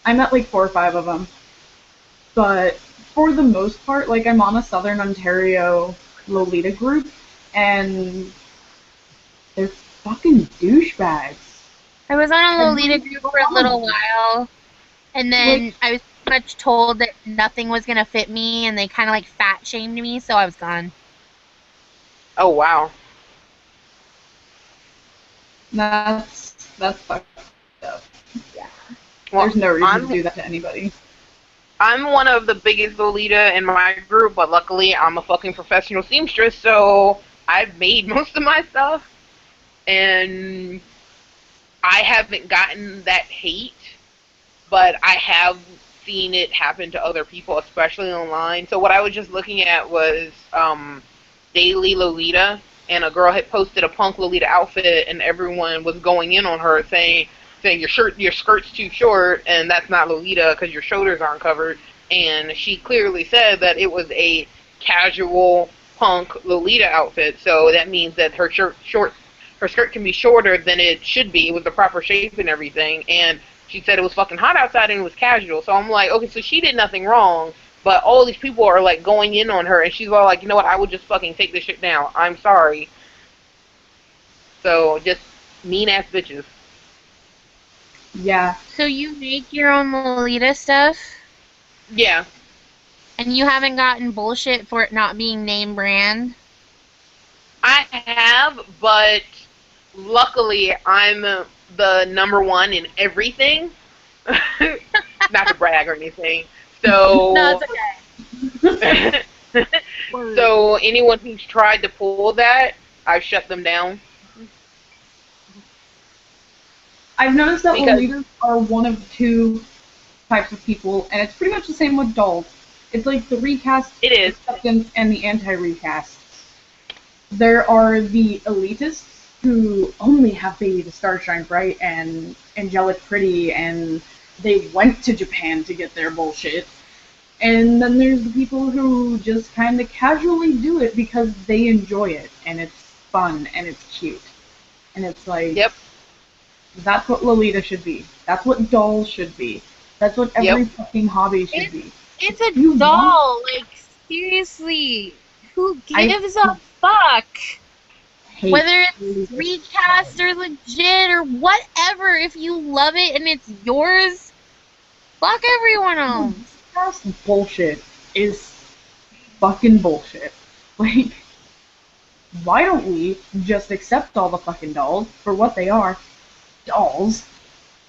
I met like 4 or 5 of them. But for the most part, like, I'm on a Southern Ontario Lolita group, and they're fucking douchebags. I was on a Lolita group for a little while, and then I was pretty much told that nothing was going to fit me, and they kind of like fat shamed me, so I was gone. Oh, wow. That's fucked up. Yeah. Well, there's no reason to do that to anybody. I'm one of the biggest Lolita in my group, but luckily I'm a fucking professional seamstress, so I've made most of my stuff, and I haven't gotten that hate, but I have seen it happen to other people, especially online. So what I was just looking at was Daily Lolita, and a girl had posted a punk Lolita outfit, and everyone was going in on her saying your skirt's too short, and that's not Lolita because your shoulders aren't covered. And she clearly said that it was a casual punk Lolita outfit, so that means that her skirt can be shorter than it should be. It was the proper shape and everything, and she said it was fucking hot outside and it was casual. So I'm like, okay, so she did nothing wrong, but all these people are like going in on her, and she's all like, you know what, I would just fucking take this shit down. I'm sorry. So just mean ass bitches. Yeah. So you make your own Lolita stuff? Yeah. And you haven't gotten bullshit for it not being name brand? I have, but luckily I'm the #1 in everything. Not to brag or anything. So No, it's okay. So anyone who's tried to pull that, I've shut them down. I've noticed that Lolitas are one of 2 types of people, and it's pretty much the same with dolls. It's like the recast acceptance and the anti-recasts. There are the elitists who only have Baby the Star Shine Bright and Angelic Pretty, and they went to Japan to get their bullshit. And then there's the people who just kind of casually do it because they enjoy it, and it's fun, and it's cute. And it's like, yep, that's what Lolita should be. That's what dolls should be. That's what every fucking hobby should be. It's a doll. Like, seriously. Who gives a fuck? Whether it's recast or legit or whatever, if you love it and it's yours, fuck everyone else. That's bullshit. Is fucking bullshit. Like, why don't we just accept all the fucking dolls for what they are? Dolls.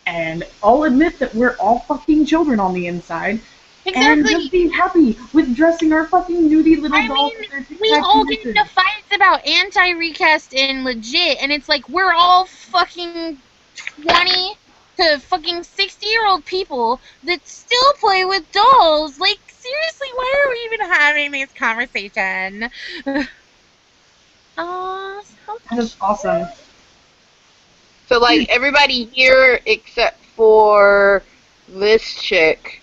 And all admit that we're all fucking children on the inside. Exactly. And just be happy with dressing our fucking nudie little dolls. We all get into fights about anti-recast and legit, and it's like we're all fucking 20 to fucking 60-year-old people that still play with dolls. Like, seriously, why are we even having this conversation? Oh, so that is awesome. So, like, everybody here except for this chick.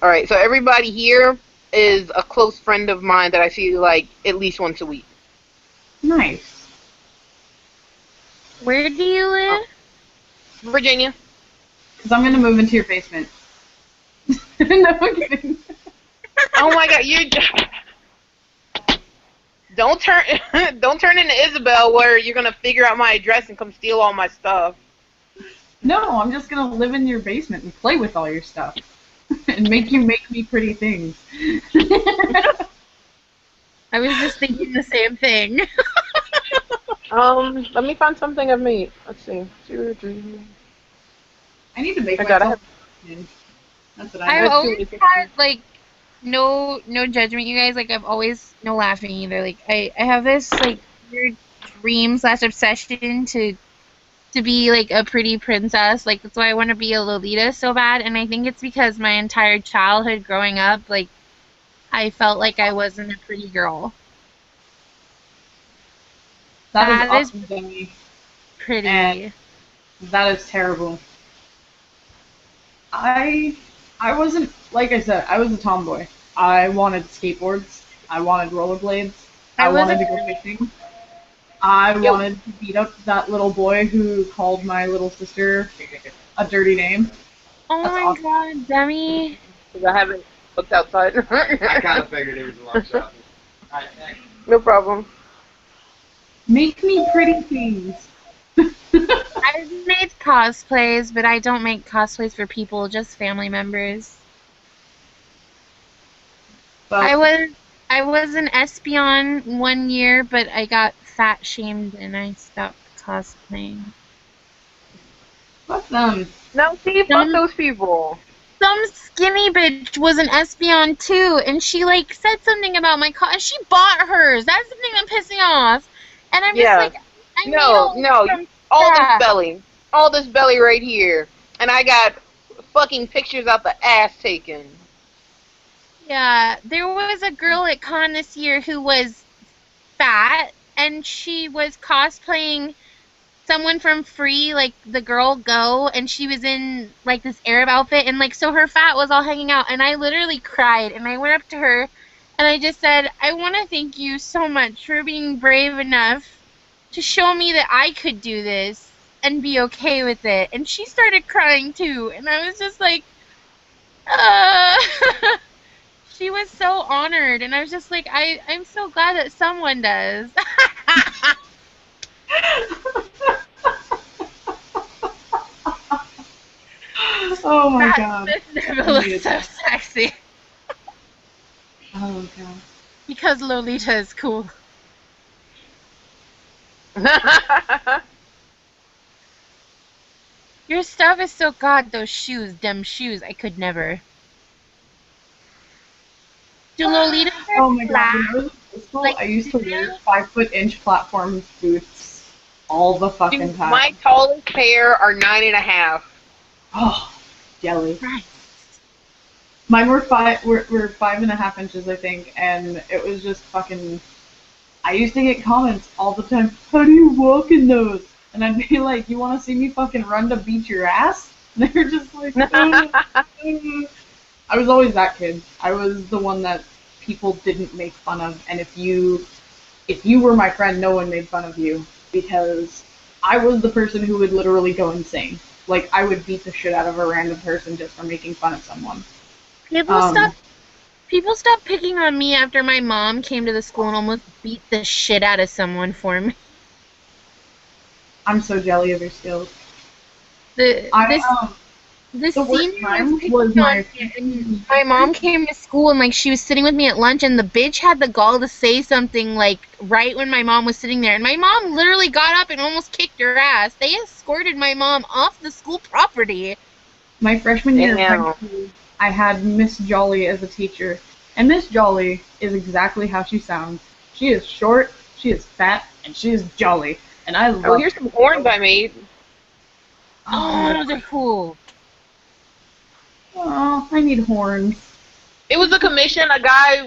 Alright, so everybody here is a close friend of mine that I see, like, at least once a week. Nice. Where do you live? Virginia. Because I'm going to move into your basement. No, I'm kidding. Oh my god, you're... Don't turn into Isabel where you're going to figure out my address and come steal all my stuff. No, I'm just going to live in your basement and play with all your stuff. And make you make me pretty things. I was just thinking the same thing. Let me find something I've made. Let's see. I need to make That's what I've always had, like, no judgment, you guys. Like, I've always, no laughing either. Like, I have this, like, weird dream / obsession to be, like, a pretty princess. Like, that's why I want to be a Lolita so bad. And I think it's because my entire childhood growing up, like, I felt like I wasn't a pretty girl. That is That is awesome, Demi. pretty. And that is terrible. I wasn't, like I said, I was a tomboy. I wanted skateboards. I wanted rollerblades. I wanted to go fishing. I wanted to beat up that little boy who called my little sister a dirty name. Oh That's my awesome. god, Demi. I haven't looked outside. I kind of figured it was a long shot. Alright, thanks. No problem. Make me pretty things. I've made cosplays, but I don't make cosplays for people, just family members. But I was an Espeon 1 year, but I got fat shamed and I stopped cosplaying. fuck them. No, see, fuck those people. Some skinny bitch was an Espeon too, and she like said something about my and she bought hers. That's the thing that pissed me off. And I'm just like, I no, all this belly right here, and I got fucking pictures out the ass taken. Yeah, there was a girl at con this year who was fat, and she was cosplaying someone from Free, like the girl Go, and she was in like this Arab outfit, and like so her fat was all hanging out, and I literally cried, and I went up to her, and I just said, I want to thank you so much for being brave enough to show me that I could do this and be okay with it, and she started crying too, and I was just like, She was so honored, and I was just like, I'm so glad that someone does. Oh my god. This never looks so sexy. Oh god. Because Lolita is cool. Your stuff is so god, those shoes, them shoes, I could never. Do Lolita Oh my god, when I was in high school, I used to wear 5-foot-inch platform boots all the fucking time. My tallest pair are 9.5. Oh, jelly. Mine were 5.5 inches, I think, and it was just fucking. I used to get comments all the time. How do you walk in those? And I'd be like, "You want to see me fucking run to beat your ass?" And they were just like, I was always that kid. I was the one that people didn't make fun of, and if you were my friend, no one made fun of you because I was the person who would literally go insane. Like I would beat the shit out of a random person just for making fun of someone. People stopped picking on me after my mom came to the school and almost beat the shit out of someone for me. I'm so jelly of your skills. The senior was my mom came to school and like she was sitting with me at lunch and the bitch had the gall to say something like right when my mom was sitting there and my mom literally got up and almost kicked her ass. They escorted my mom off the school property. My freshman year of high school, I had Miss Jolly as a teacher, and Miss Jolly is exactly how she sounds. She is short, she is fat, and she is jolly, and I love. Oh, here's some horns I made. Oh, they're cool. Oh, I need horns. It was a commission. A guy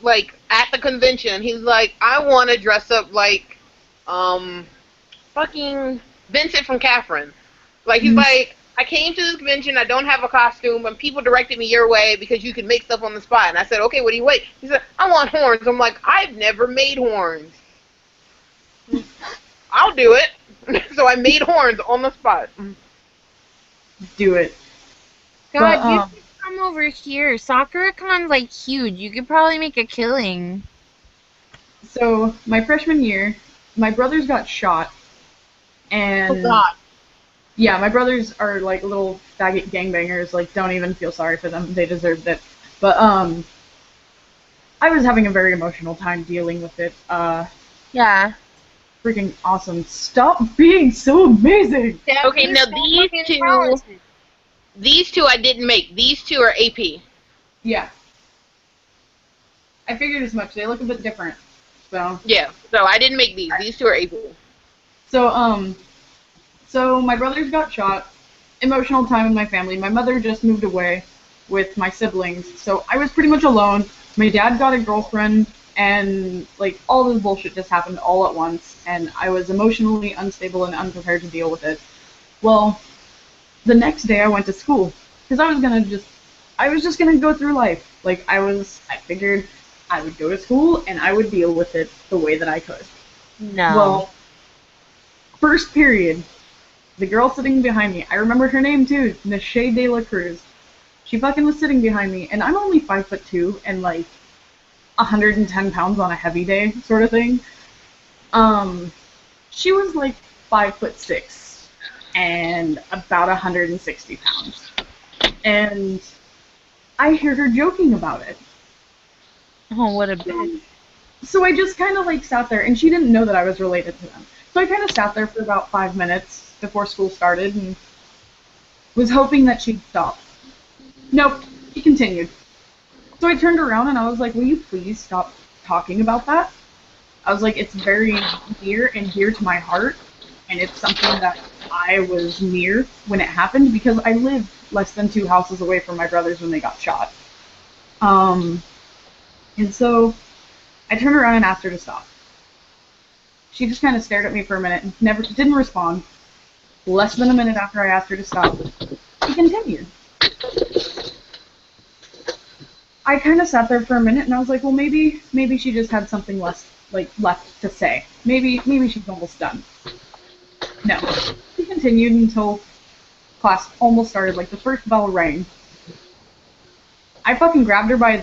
like at the convention. He's like, I want to dress up like, fucking Vincent from Catherine. Like he's like, I came to this convention. I don't have a costume, and people directed me your way because you can make stuff on the spot. And I said, okay, what do you wait? He said, I want horns. I'm like, I've never made horns. I'll do it. So I made horns on the spot. Do it. God, you should come over here. SoccerCon's like huge. You could probably make a killing. So my freshman year, my brothers got shot, and yeah, my brothers are like little faggot gangbangers. Like, don't even feel sorry for them; they deserved it. But I was having a very emotional time dealing with it. Yeah. Freaking awesome! Stop being so amazing. Okay, now these two I didn't make. These two are AP. Yeah. I figured as much. They look a bit different. So. Yeah. So I didn't make these. These two are April. So my brothers got shot. Emotional time in my family. My mother just moved away with my siblings, so I was pretty much alone. My dad got a girlfriend, and like all this bullshit just happened all at once, and I was emotionally unstable and unprepared to deal with it. Well, the next day I went to school because I was just gonna go through life. Like I figured I would go to school and I would deal with it the way that I could. No. Well, first period, the girl sitting behind me, I remember her name too, Nashay De La Cruz. She fucking was sitting behind me, and I'm only 5'2" and like 110 pounds on a heavy day, sort of thing. She was like 5'6" and about 160 pounds. And I heard her joking about it. Oh, what a bitch. So I just kind of like sat there, and she didn't know that I was related to them. So I kind of sat there for about 5 minutes before school started and was hoping that she'd stop. Nope, she continued. So I turned around and I was like, will you please stop talking about that? I was like, it's very near and dear to my heart, and it's something that I was near when it happened because I lived less than 2 houses away from my brothers when they got shot. And so I turned around and asked her to stop. She just kind of stared at me for a minute and didn't respond. Less than a minute after I asked her to stop, she continued. I kind of sat there for a minute and I was like, well, maybe she just had something left to say. Maybe she's almost done. No. She continued until class almost started, like the first bell rang. I fucking grabbed her by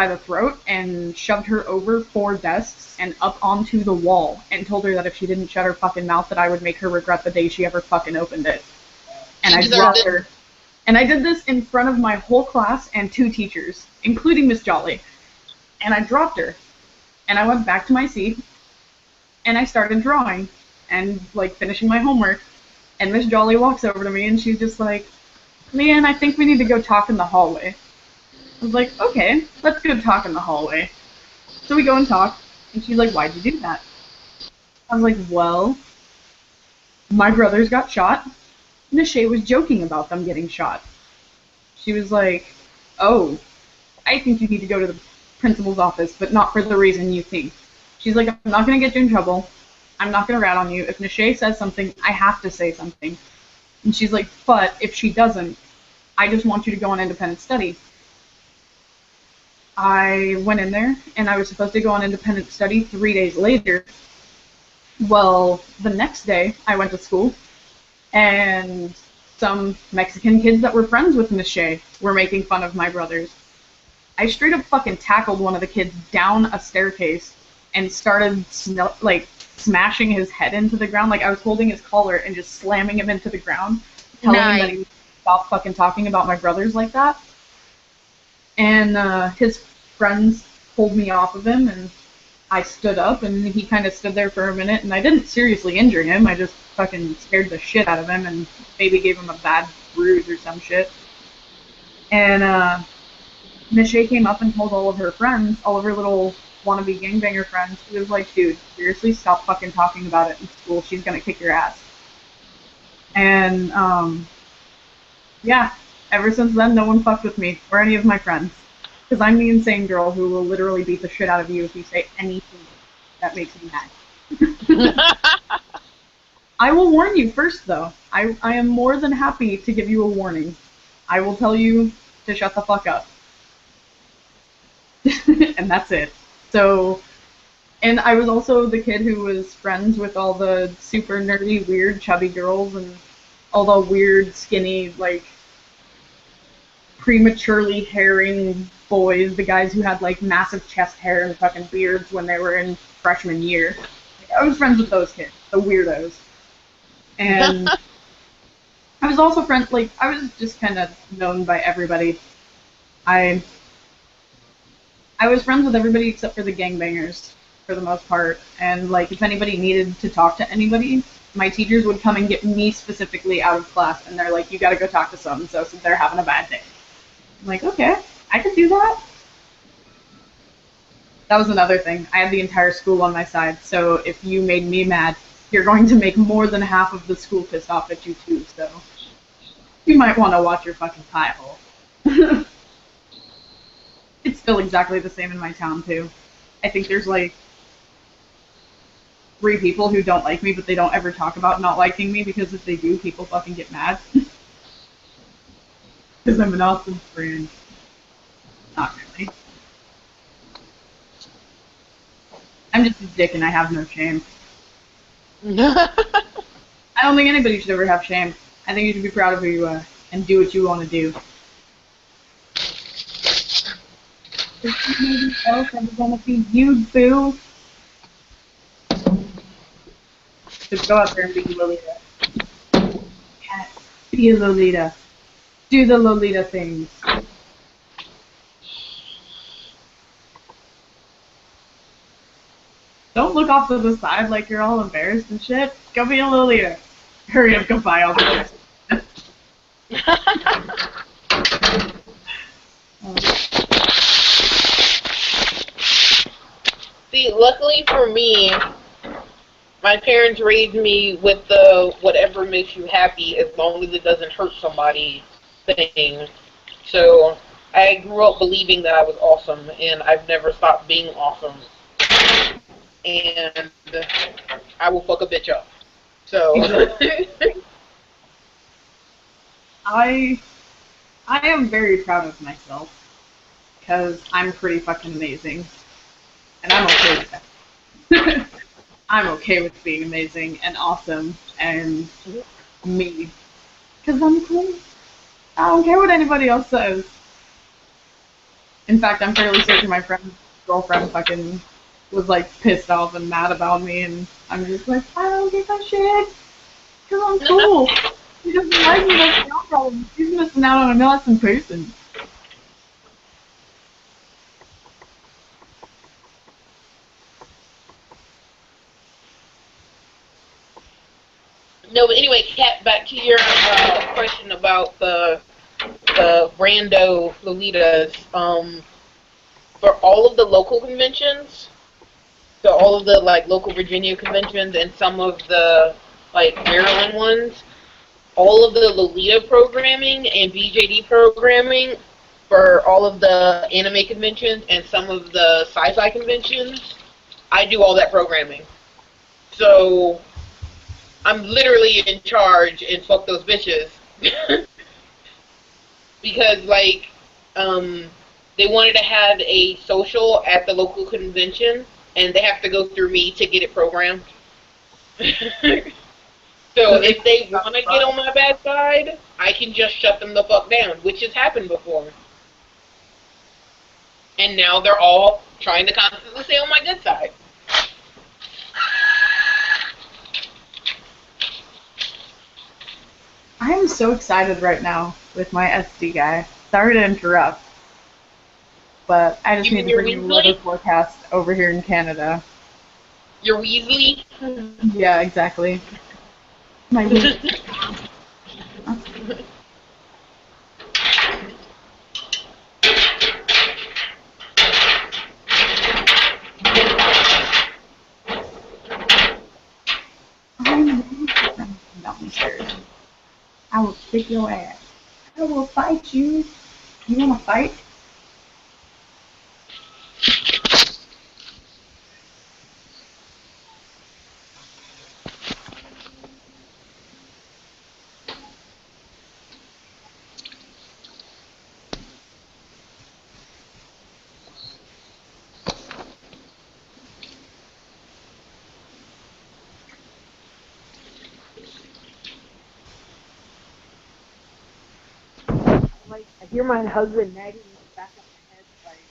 the throat and shoved her over 4 desks and up onto the wall and told her that if she didn't shut her fucking mouth that I would make her regret the day she ever fucking opened it. And I dropped her. And I did this in front of my whole class and 2 teachers, including Miss Jolly. And I dropped her. And I went back to my seat and I started drawing and like finishing my homework. And Miss Jolly walks over to me and she's just like, "Man, I think we need to go talk in the hallway." I was like, okay, let's go talk in the hallway. So we go and talk, and she's like, "Why'd you do that?" I was like, well, my brothers got shot. Nashay was joking about them getting shot. She was like, "Oh, I think you need to go to the principal's office, but not for the reason you think." She's like, "I'm not going to get you in trouble. I'm not going to rat on you. If Nashay says something, I have to say something." And she's like, "But if she doesn't, I just want you to go on independent study." I went in there, and I was supposed to go on independent study 3 days later. Well, the next day, I went to school, and some Mexican kids that were friends with Nashay were making fun of my brothers. I straight up fucking tackled one of the kids down a staircase and started smashing his head into the ground. Like I was holding his collar and just slamming him into the ground, telling him that he would stop fucking talking about my brothers like that. And his friends pulled me off of him, and I stood up, and he kind of stood there for a minute, and I didn't seriously injure him. I just fucking scared the shit out of him and maybe gave him a bad bruise or some shit. And Nashay came up and told all of her friends, all of her little wannabe gangbanger friends, she was like, "Dude, seriously, stop fucking talking about it in school. She's gonna kick your ass." And yeah, ever since then, no one fucked with me or any of my friends. Because I'm the insane girl who will literally beat the shit out of you if you say anything that makes me mad. I will warn you first, though. I am more than happy to give you a warning. I will tell you to shut the fuck up. And that's it. So, and I was also the kid who was friends with all the super nerdy, weird, chubby girls and all the weird, skinny, like, prematurely hairing boys, the guys who had like massive chest hair and fucking beards when they were in freshman year. I was friends with those kids, the weirdos. And I was also friends, like, I was just kind of known by everybody. I was friends with everybody except for the gangbangers, for the most part. And, like, if anybody needed to talk to anybody, my teachers would come and get me specifically out of class, and they're like, "You gotta go talk to so-and-so since they're having a bad day." I'm like, okay, I could do that. That was another thing. I had the entire school on my side, so if you made me mad, you're going to make more than half of the school pissed off at you too, so you might want to watch your fucking pie hole. It's still exactly the same in my town too. I think there's like 3 people who don't like me, but they don't ever talk about not liking me because if they do, people fucking get mad. Because I'm an awesome friend. Not really. I'm just a dick and I have no shame. I don't think anybody should ever have shame. I think you should be proud of who you are and do what you want to do. If nobody else ever gonna be you, boo. Just go out there and be Lolita. Yeah, be a Lolita. Do the Lolita things. Don't look off to the side like you're all embarrassed and shit. Go be a Lolita. Hurry up, go buy all the See, luckily for me, my parents raised me with the whatever makes you happy as long as it doesn't hurt somebody thing. So I grew up believing that I was awesome, and I've never stopped being awesome. And I will fuck a bitch up. So I am very proud of myself because I'm pretty fucking amazing, and I'm okay with that. I'm okay with being amazing and awesome and me because I'm cool. I don't care what anybody else says. In fact, I'm fairly certain my friend's girlfriend fucking was like pissed off and mad about me, and I'm just like, I don't give a shit because I'm cool. She doesn't like me, that's no problem. She's missing out on an awesome person. no, but anyway, Kat, back to your question about the rando Lolitas. For all of the local conventions, so all of the like local Virginia conventions and some of the like Maryland ones, all of the Lolita programming and BJD programming for all of the anime conventions and some of the sci-fi conventions, I do all that programming. So I'm literally in charge and fuck those bitches. Because like they wanted to have a social at the local convention, and they have to go through me to get it programmed. So if they want to get on my bad side, I can just shut them the fuck down, which has happened before. And now they're all trying to constantly stay on my good side. I am so excited right now with my SD guy. Sorry to interrupt, but I just need to bring you weather forecast over here in Canada. Your Weasley? Yeah, exactly. My downstairs. I will kick your ass. I will fight you. You wanna fight? Like, I hear my husband nagging me back on my head, like,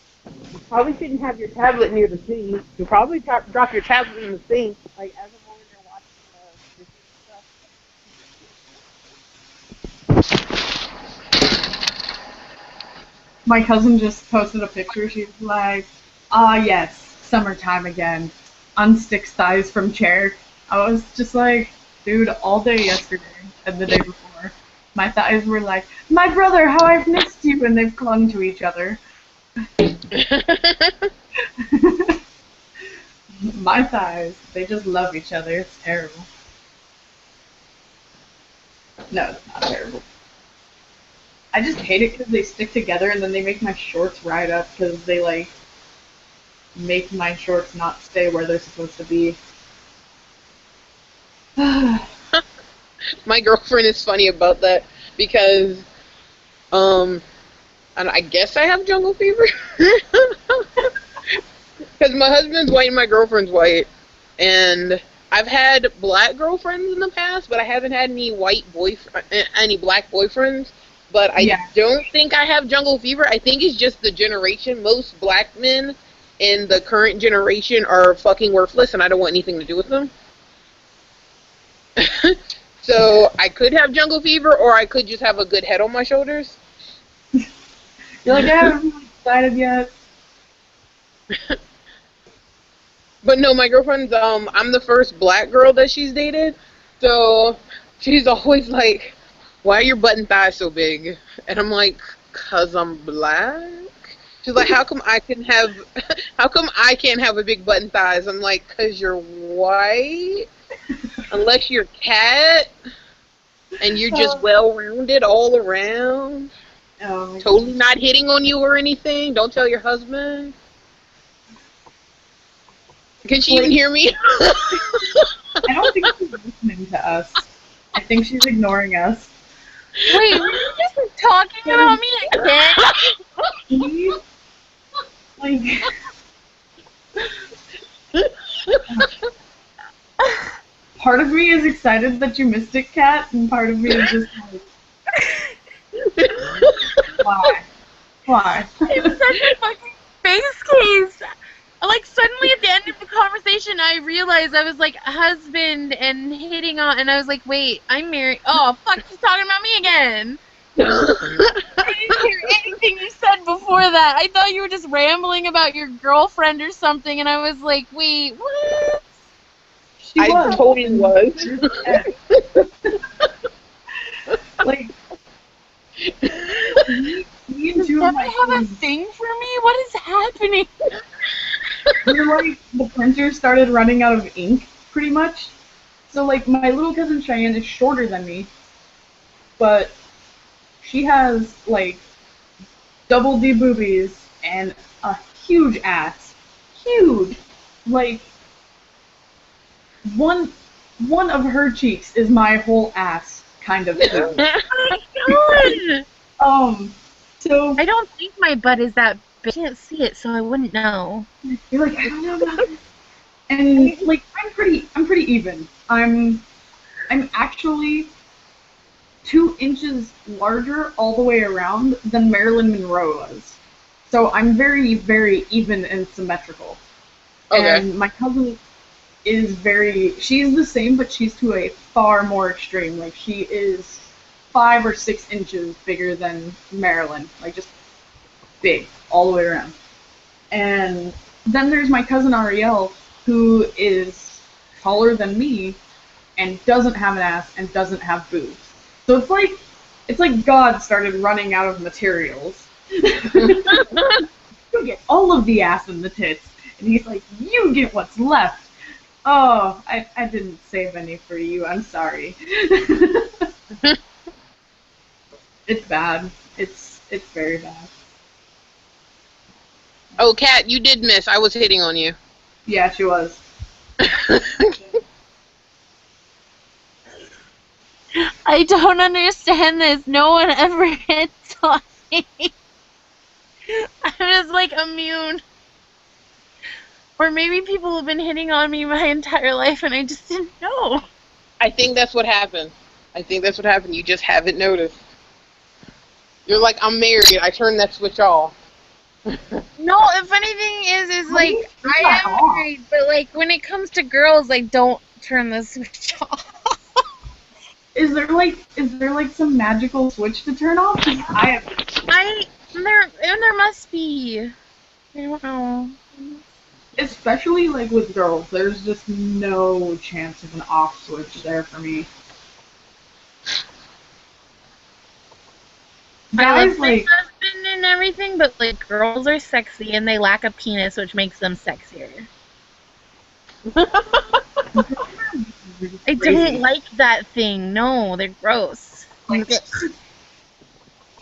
you probably shouldn't have your tablet near the sink. You'll probably drop your tablet in the sink, like, as I'm over there watching the stuff. My cousin just posted a picture. She's like, ah, yes, summertime again. Unsticks thighs from chair. I was just like, dude, all day yesterday and the day before, my thighs were like, my brother, how I've missed you, and they've clung to each other. My thighs, they just love each other. It's terrible. No, it's not terrible. I just hate it because they stick together and then they make my shorts ride up because they, like, make my shorts not stay where they're supposed to be. My girlfriend is funny about that because, and I guess I have jungle fever. Because my husband's white and my girlfriend's white. And I've had black girlfriends in the past, but I haven't had any any black boyfriends. But I don't think I have jungle fever. I think it's just the generation. Most black men in the current generation are fucking worthless, and I don't want anything to do with them. So I could have jungle fever, or I could just have a good head on my shoulders. You're like, I haven't really decided yet. But no, my girlfriend's, I'm the first black girl that she's dated, so she's always like, why are your butt and thighs so big? And I'm like, 'cause I'm black? She's like, how come I can't have a big butt and thighs? I'm like, 'cause you're white? Unless you're cat, and you're just well-rounded all around. Oh, totally not hitting on you or anything. Don't tell your husband. Can she even hear me? I don't think she's listening to us. I think she's ignoring us. Wait, were you just talking about me again? Like, part of me is excited that you missed it, Kat, and part of me is just like, why? Why? It's such a fucking face case. Like, suddenly at the end of the conversation, I realized I was like, husband and hitting on, and I was like, wait, I'm married. Oh, fuck, she's talking about me again. I didn't hear anything you said before that. I thought you were just rambling about your girlfriend or something, and I was like, wait, what? I totally was. Like, does Debbie have a thing for me? What is happening? Like, the printer started running out of ink, pretty much. So, like, my little cousin Cheyenne is shorter than me, but she has, like, double D boobies and a huge ass. Huge! Like, one of her cheeks is my whole ass, kind of. Oh my god! So I don't think my butt is that big. I can't see it, so I wouldn't know. You're like, I don't know about this. And like, I'm pretty even. I'm actually 2 inches larger all the way around than Marilyn Monroe was. So I'm very, very even and symmetrical. Okay. And my cousin is she's the same, but she's to a far more extreme. Like, she is 5 or 6 inches bigger than Marilyn. Like, just big all the way around. And then there's my cousin Ariel, who is taller than me and doesn't have an ass and doesn't have boobs. So it's like God started running out of materials. You get all of the ass and the tits, and he's like, you get what's left. Oh, I didn't save any for you. I'm sorry. It's bad. It's very bad. Oh, Kat, you did miss. I was hitting on you. Yeah, she was. I don't understand this. No one ever hits on me. I'm just like immune. Or maybe people have been hitting on me my entire life and I just didn't know. I think that's what happened. You just haven't noticed. You're like, I'm married. I turned that switch off. No, the funny thing is like, I am married, but like, when it comes to girls, I don't turn the switch off. Is there like some magical switch to turn off? There must be. I don't know. Especially like with girls, there's just no chance of an off switch there for me. I love my husband and everything, but like girls are sexy and they lack a penis, which makes them sexier. I don't like that thing. No, they're gross. Like,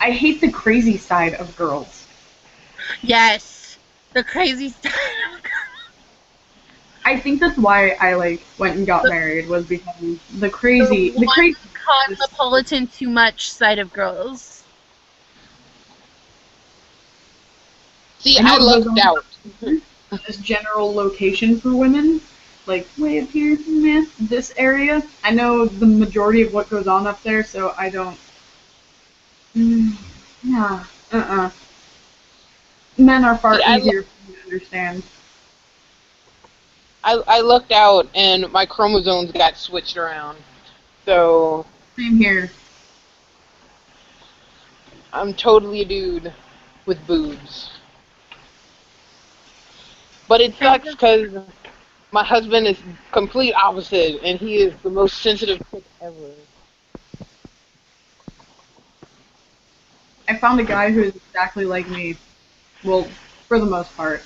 I hate the crazy side of girls. Yes, the crazy stuff. I think that's why I went and got married, was because the crazy Cosmopolitan too much side of girls. See, I lucked out. This general location for women, like way up here, meh, this area. I know the majority of what goes on up there, so I don't. Yeah, Men are far easier for me to understand. I lucked out and my chromosomes got switched around. So. Same here. I'm totally a dude with boobs. But it sucks because my husband is complete opposite, and he is the most sensitive chick ever. I found a guy who is exactly like me. Well, for the most part.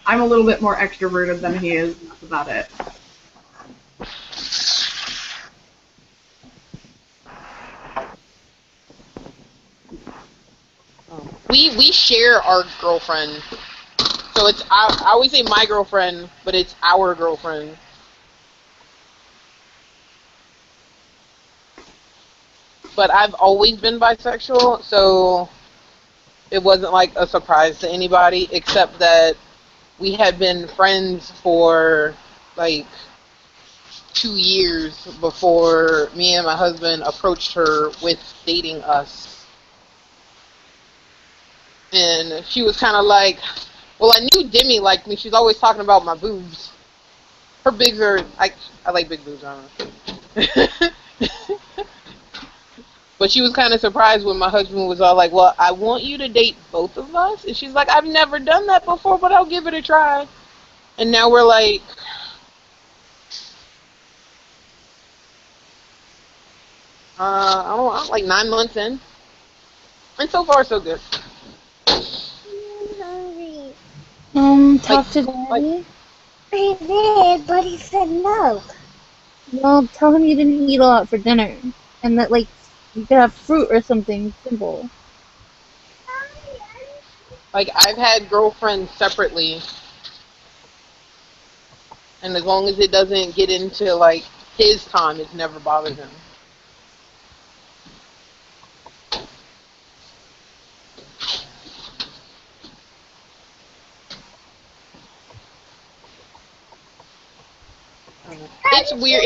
I'm a little bit more extroverted than he is, and that's about it. We share our girlfriend. So it's, I always say my girlfriend, but it's our girlfriend. But I've always been bisexual, so it wasn't like a surprise to anybody, except that we had been friends for like 2 years before me and my husband approached her with dating us. And she was kind of like, well, I knew Demi liked me. She's always talking about my boobs. Her bigs are, I like big boobs, I don't know. But she was kind of surprised when my husband was all like, well, I want you to date both of us. And she's like, I've never done that before, but I'll give it a try. And now we're like, I don't like 9 months in. And so far, so good. Talk to Daddy. I did, but he said no. Well, tell him you didn't eat a lot for dinner. And that, you could have fruit or something simple. Like, I've had girlfriends separately. And as long as it doesn't get into, like, his time, it's never bothered him. It's weird.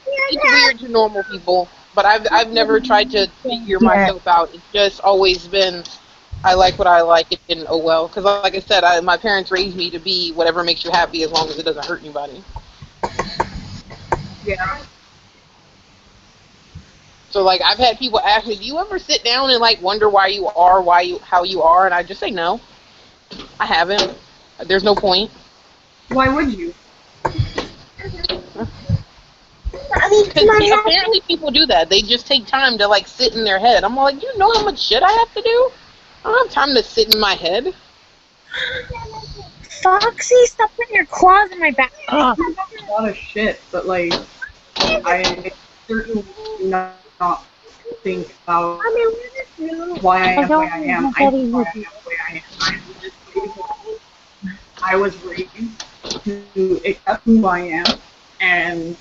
It's weird to normal people, but I've never tried to figure myself out. It's just always been, I like what I like, and oh well. Because like I said, my parents raised me to be whatever makes you happy, as long as it doesn't hurt anybody. Yeah. So like, I've had people ask me, do you ever sit down and like wonder why you are, how you are? And I just say no. I haven't. There's no point. Why would you? Because apparently people do that. They just take time to like sit in their head. I'm like, you know how much shit I have to do? I don't have time to sit in my head. Foxy, stop putting your claws in my back. A lot of shit, but like, I certainly do not think about why I am the way I am. I know why I am the way I am. I was raised to accept who I am, and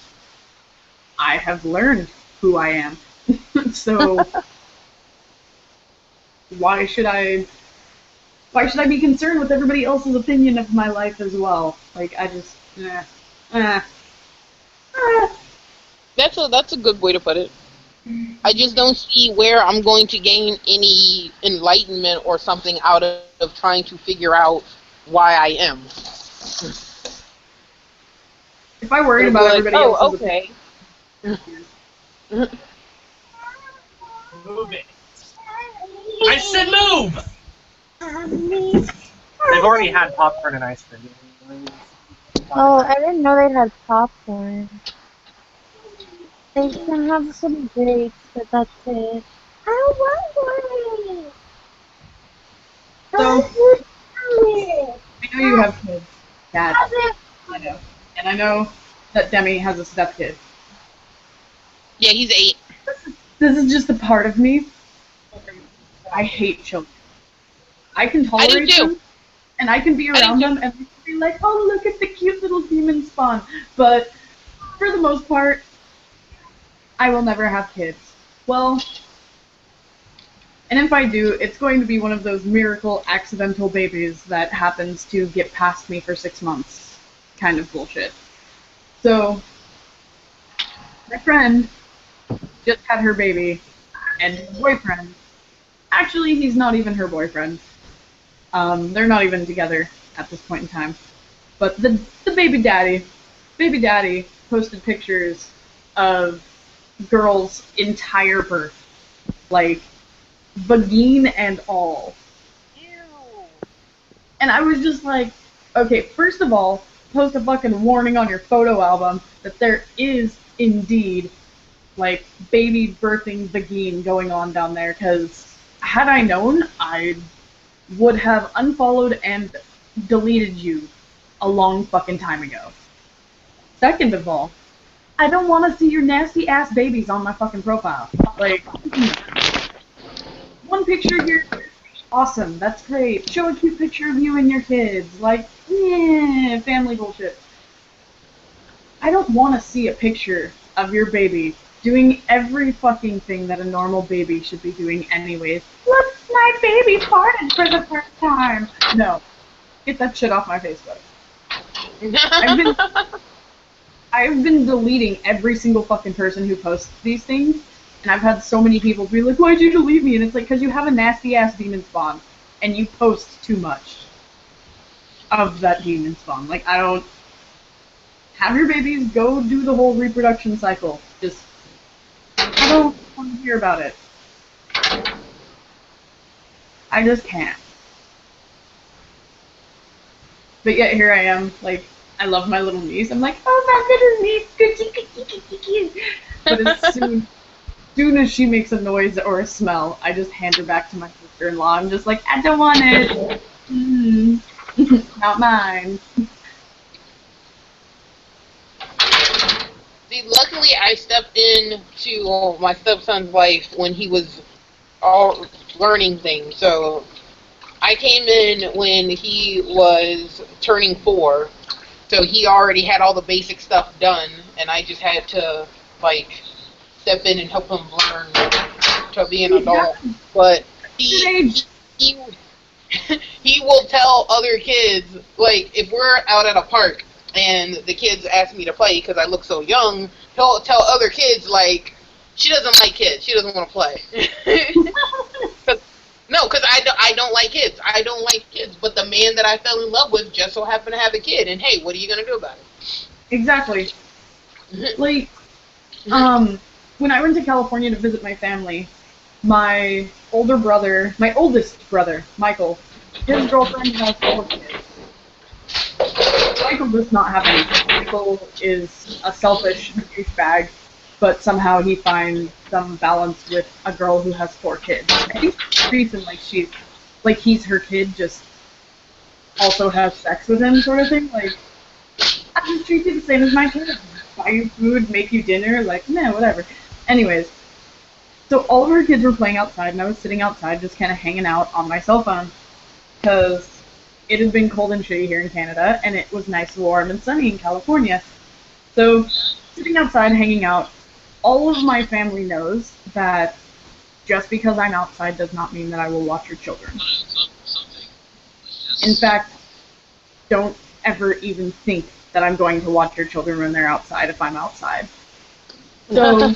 I have learned who I am. So why should I be concerned with everybody else's opinion of my life as well? Like, I just, That's a good way to put it. I just don't see where I'm going to gain any enlightenment or something out of trying to figure out why I am. If I worried about everybody else's okay. Move it. I said move! They've already had popcorn and ice cream. Oh, I didn't know they had popcorn. They can have some grapes, but that's it. I want one. So, I know you have kids, Dad. know. And I know that Demi has a stepkid. Yeah, he's 8. This is just a part of me. I hate children. I can tolerate them, and I can be around them, and be like, oh, look at the cute little demon spawn. But for the most part, I will never have kids. Well, and if I do, it's going to be one of those miracle accidental babies that happens to get past me for 6 months kind of bullshit. So, my friend just had her baby, and her boyfriend, actually, he's not even her boyfriend. They're not even together at this point in time. But the baby daddy posted pictures of girl's entire birth. Like, vagine and all. Ew. And I was just like, okay, first of all, post a fucking warning on your photo album that there is indeed, like, baby birthing vagine going on down there, because had I known, I would have unfollowed and deleted you a long fucking time ago. Second of all, I don't want to see your nasty ass babies on my fucking profile. Like, one picture here, awesome, that's great. Show a cute picture of you and your kids. Like, family bullshit. I don't want to see a picture of your baby doing every fucking thing that a normal baby should be doing anyways. Look, my baby farted for the first time. No. Get that shit off my Facebook. I've been deleting every single fucking person who posts these things, and I've had so many people be like, why'd you delete me? And it's like, because you have a nasty-ass demon spawn, and you post too much of that demon spawn. Like, I don't... Have your babies go do the whole reproduction cycle. Just... I don't want to hear about it. I just can't. But yet here I am, like, I love my little niece. I'm like, oh my little niece, but as soon as she makes a noise or a smell, I just hand her back to my sister-in-law. I'm just like, I don't want it. Not mine. See, luckily I stepped into my stepson's life when he was all learning things. So I came in when he was turning 4. So he already had all the basic stuff done, and I just had to, like, step in and help him learn to be an adult. But he will tell other kids, like, if we're out at a park and the kids ask me to play because I look so young, he'll tell other kids, like, she doesn't like kids, she doesn't want to play. No, because I don't like kids. I don't like kids. But the man that I fell in love with just so happened to have a kid. And hey, what are you going to do about it? Exactly. Like, when I went to California to visit my family, my oldest brother, Michael, his girlfriend has 4 kids. Michael does not have any kids. Michael is a selfish douchebag, but somehow he finds some balance with a girl who has 4 kids. I think the reason, like he's her kid, just also has sex with him, sort of thing. Like, I just treat you the same as my kid. Buy you food, make you dinner, like, nah, whatever. Anyways, so all of her kids were playing outside, and I was sitting outside just kind of hanging out on my cell phone, because it had been cold and shitty here in Canada, and it was nice, warm, and sunny in California. So, sitting outside, hanging out, all of my family knows that just because I'm outside does not mean that I will watch your children. In fact, don't ever even think that I'm going to watch your children when they're outside if I'm outside. So,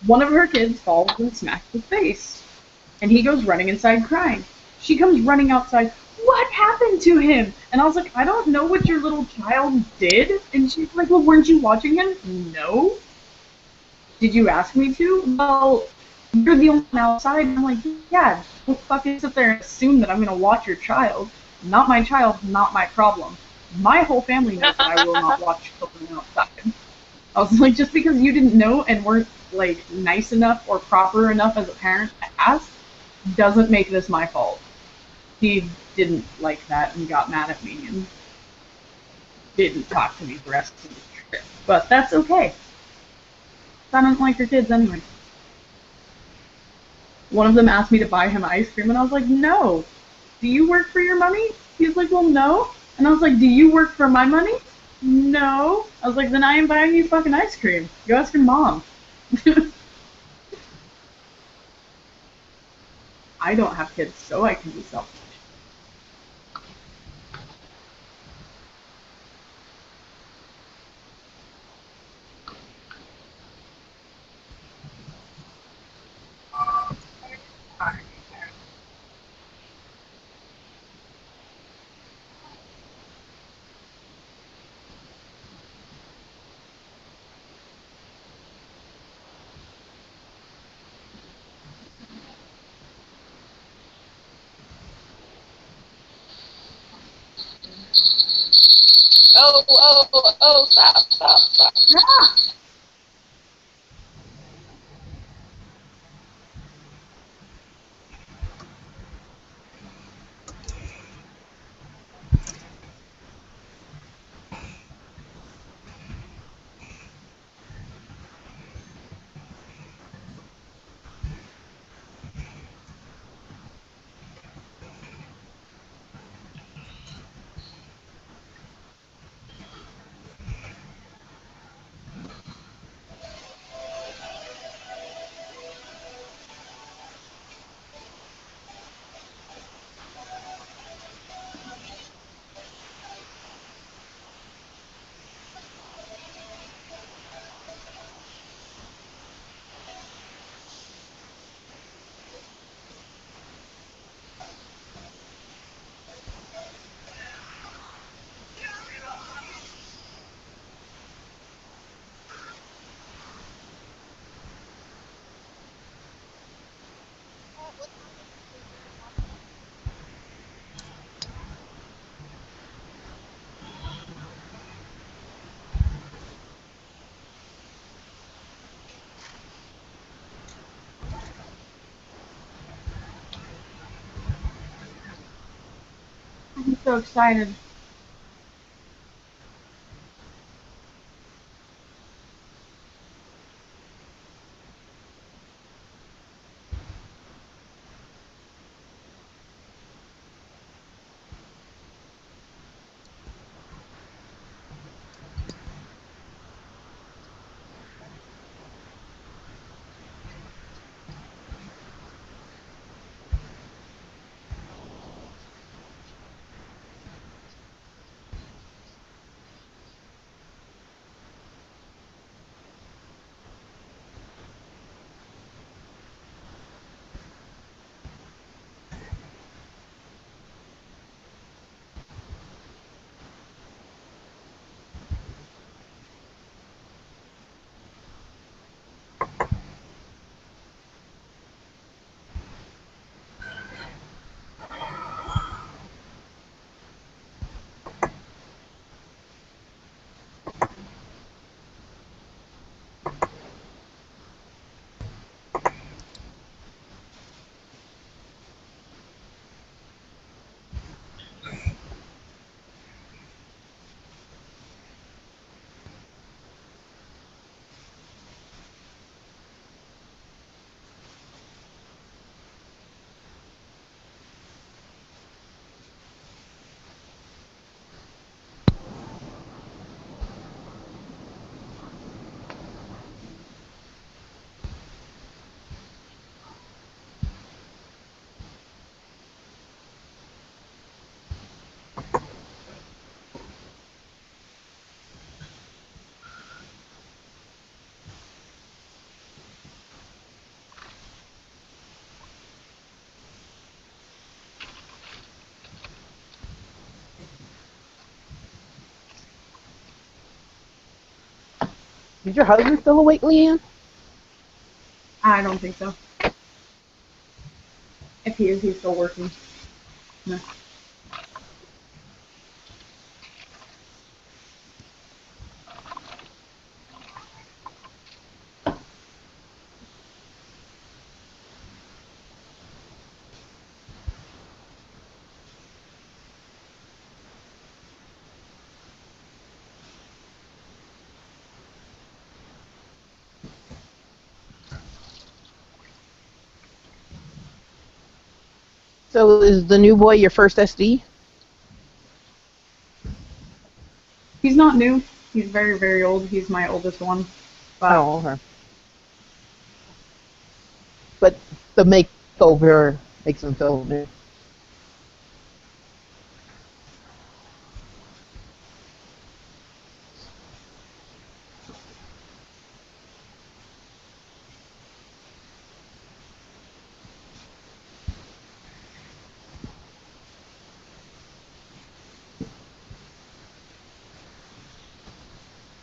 one of her kids falls and smacks his face, and he goes running inside crying. She comes running outside, what happened to him? And I was like, I don't know what your little child did. And she's like, well, weren't you watching him? No. Did you ask me to? Well, you're the only one outside. And I'm like, yeah, don't fucking sit there and assume that I'm going to watch your child. Not my child, not my problem. My whole family knows that I will not watch children outside. I was like, just because you didn't know and weren't, like, nice enough or proper enough as a parent to ask, doesn't make this my fault. He didn't like that and got mad at me. And didn't talk to me the rest of the trip. But that's okay. I don't like your kids anyway. One of them asked me to buy him ice cream, and I was like, no. Do you work for your money? He's like, well, no. And I was like, do you work for my money? No. I was like, then I am buying you fucking ice cream. Go ask your mom. I don't have kids, so I can be selfish. Oh, stop. Ah! I'm so excited. Is your husband still awake, Leanne? I don't think so. If he is, he's still working. No. So is the new boy your first SD? He's not new. He's very, very old. He's my oldest one. But Oh, okay. But the makeover makes him feel new.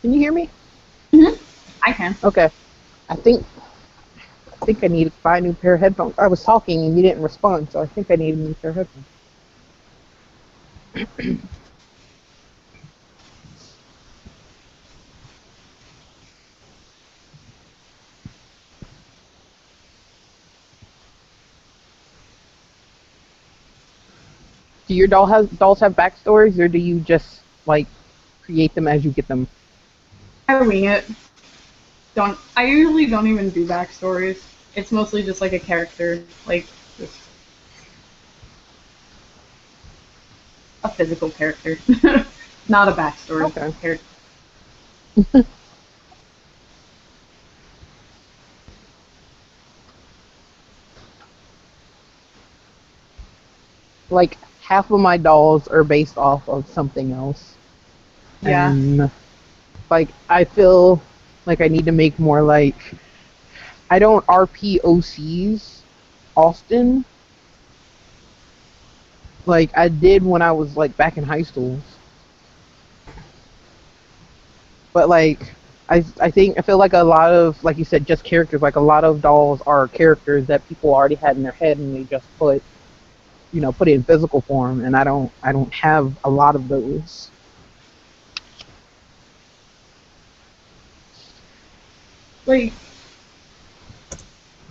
Can you hear me? I can. Okay. I think I need to buy a new pair of headphones. I was talking and you didn't respond, so I think I need a new pair of headphones. Do your dolls have backstories, or do you just like create them as you get them? I wing it. I usually don't even do backstories. It's mostly just like a character, like just a physical character, not a backstory. Okay. Character. Like half of my dolls are based off of something else. Yeah. And like I feel like I need to make more like I don't RP OCs often. Like I did when I was like back in high school. But like I feel like a lot of, like you said, just characters, like a lot of dolls are characters that people already had in their head and they just put it in physical form, and I don't have a lot of those. Like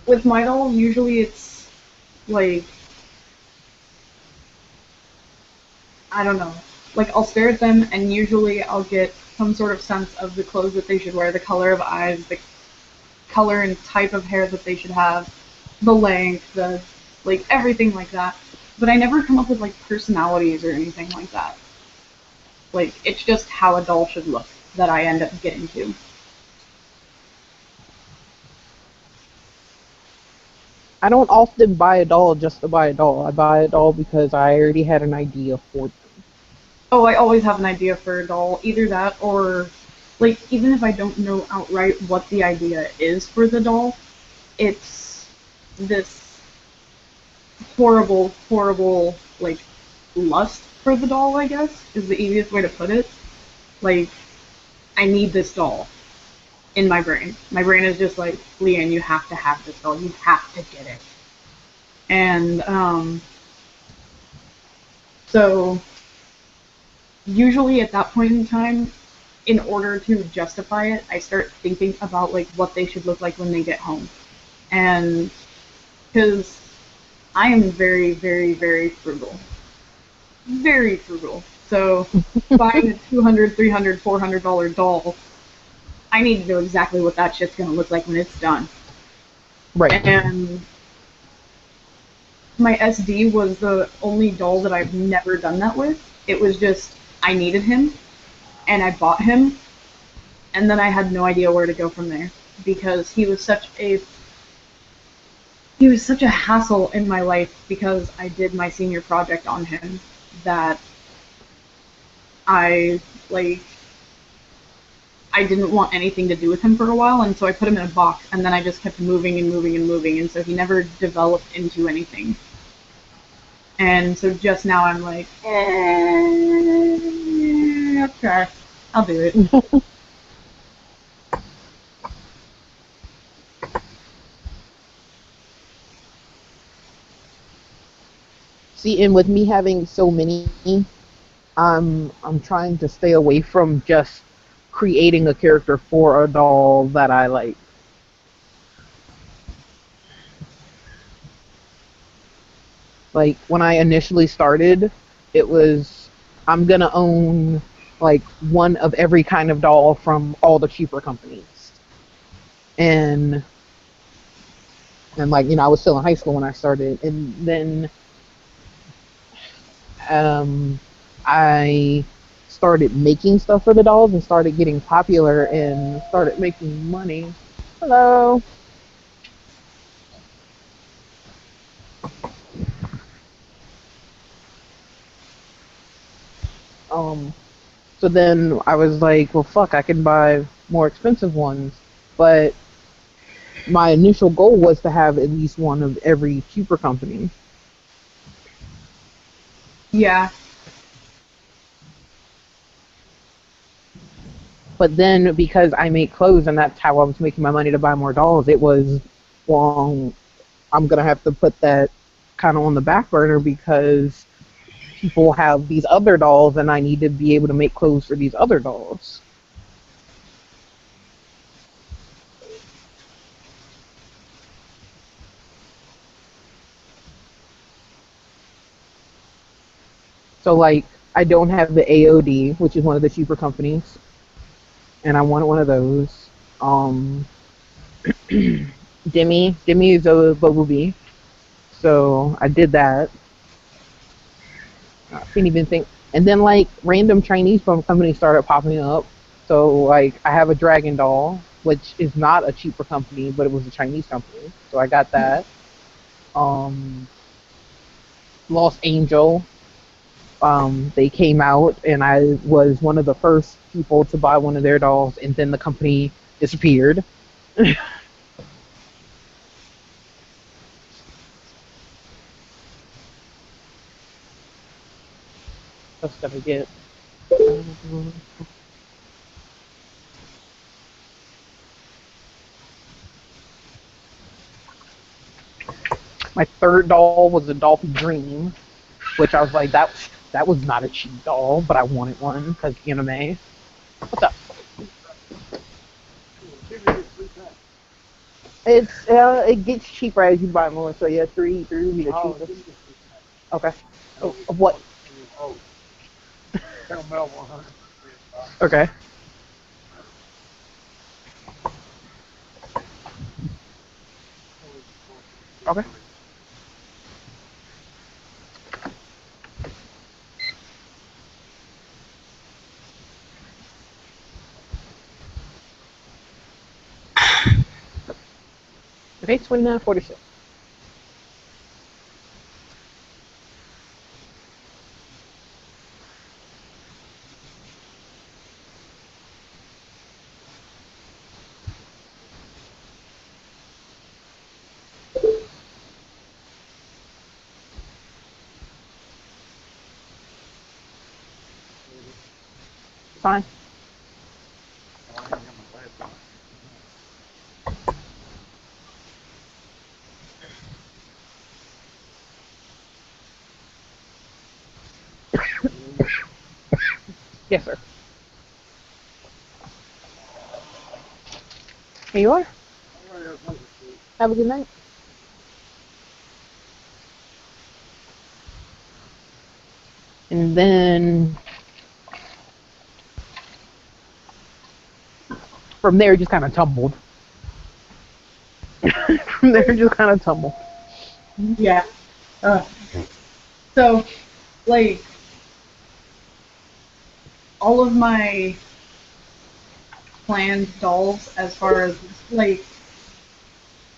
with my doll, usually it's like I don't know. Like I'll stare at them and usually I'll get some sort of sense of the clothes that they should wear, the color of eyes, the color and type of hair that they should have, the length, the like everything like that. But I never come up with like personalities or anything like that. Like it's just how a doll should look that I end up getting to. I don't often buy a doll just to buy a doll. I buy a doll because I already had an idea for them. Oh, I always have an idea for a doll. Either that or, like, even if I don't know outright what the idea is for the doll, it's this horrible, horrible, like, lust for the doll, I guess, is the easiest way to put it. Like, I need this doll in my brain. My brain is just like, Leanne, you have to have this doll. You have to get it. And, so usually at that point in time, in order to justify it, I start thinking about like what they should look like when they get home. And because I am very, very, very frugal. Very frugal. So buying a $200, $300, $400 doll, I need to know exactly what that shit's going to look like when it's done. Right. And my SD was the only doll that I've never done that with. It was just, I needed him, and I bought him, and then I had no idea where to go from there, because he was such a hassle in my life because I did my senior project on him that I didn't want anything to do with him for a while, and so I put him in a box, and then I just kept moving and moving and moving, and so he never developed into anything. And so just now I'm like, okay, I'll do it. See, and with me having so many, I'm trying to stay away from just creating a character for a doll that I like. Like when I initially started, it was I'm gonna own like one of every kind of doll from all the cheaper companies. And like, I was still in high school when I started, and then I started making stuff for the dolls and started getting popular and started making money. Hello. Um, so then I was like, well, fuck, I can buy more expensive ones. But my initial goal was to have at least one of every cheaper company. Yeah. But then because I make clothes and that's how I was making my money to buy more dolls, it was, well, I'm going to have to put that kind of on the back burner because people have these other dolls and I need to be able to make clothes for these other dolls. So like I don't have the AOD, which is one of the cheaper companies, and I wanted one of those. Demi is a Bumblebee, so I did that. I couldn't even think. And then like random Chinese companies started popping up. So like I have a Dragon doll, which is not a cheaper company, but it was a Chinese company, so I got that. Um, Lost Angel, they came out, and I was one of the first people to buy one of their dolls, and then the company disappeared. That's gonna get. My third doll was a Dolphy Dream, which I was like, that was not a cheap doll, but I wanted one because anime. What's up? It gets cheaper as you buy more, so yeah, three would be the cheapest. Okay. Of what? Okay. Okay. Okay, 29.46. Fine. Yes, sir. Here you are. Have a good night. And then from there, it just kind of tumbled. From there, it just kind of tumbled. Yeah. So, like, all of my planned dolls, as far as, like,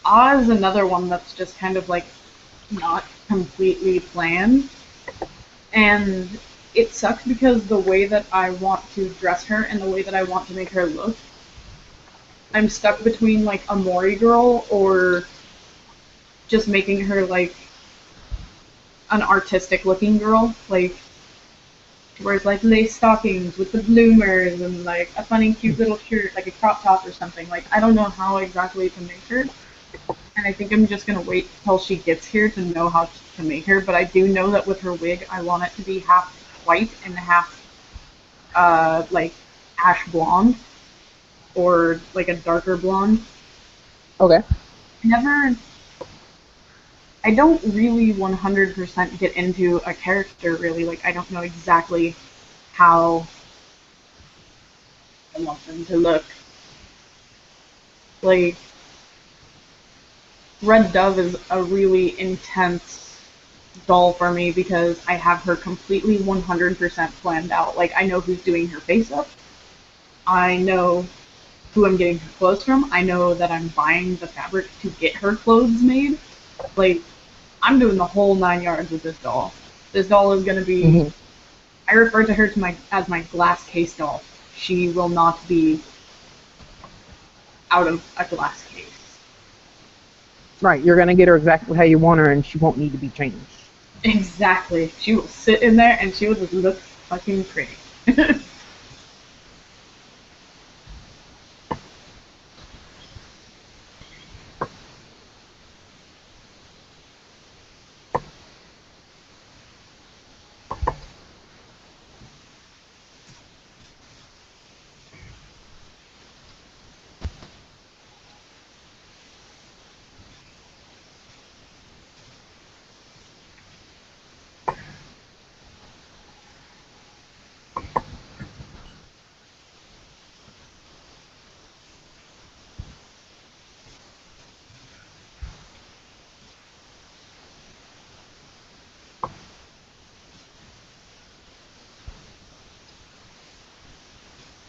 Oz is another one that's just kind of, like, not completely planned. And it sucks because the way that I want to dress her and the way that I want to make her look, I'm stuck between, like, a Mori girl or just making her, like, an artistic looking girl. Like, wears like lace stockings with the bloomers and like a funny cute little shirt, like a crop top or something. Like, I don't know how exactly to make her, and I think I'm just gonna wait till she gets here to know how to make her. But I do know that with her wig, I want it to be half white and half like ash blonde or like a darker blonde. Okay. I don't really 100% get into a character really. Like, I don't know exactly how I want them to look. Like, Red Dove is a really intense doll for me because I have her completely 100% planned out. Like, I know who's doing her face up. I know who I'm getting her clothes from. I know that I'm buying the fabric to get her clothes made. Like, I'm doing the whole 9 yards with this doll. This doll is going to be... Mm-hmm. I refer to her as my glass case doll. She will not be out of a glass case. Right, you're gonna get her exactly how you want her, and she won't need to be changed. Exactly. She will sit in there and she will just look fucking pretty.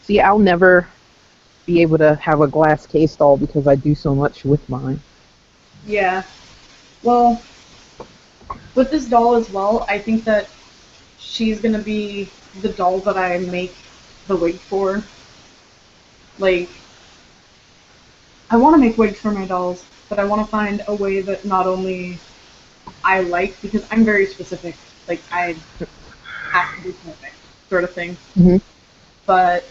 See, I'll never be able to have a glass case doll because I do so much with mine. Yeah. Well, with this doll as well, I think that she's gonna be the doll that I make the wig for. Like, I want to make wigs for my dolls, but I want to find a way that not only I like, because I'm very specific, like, I have to be perfect, sort of thing. Mm-hmm. But,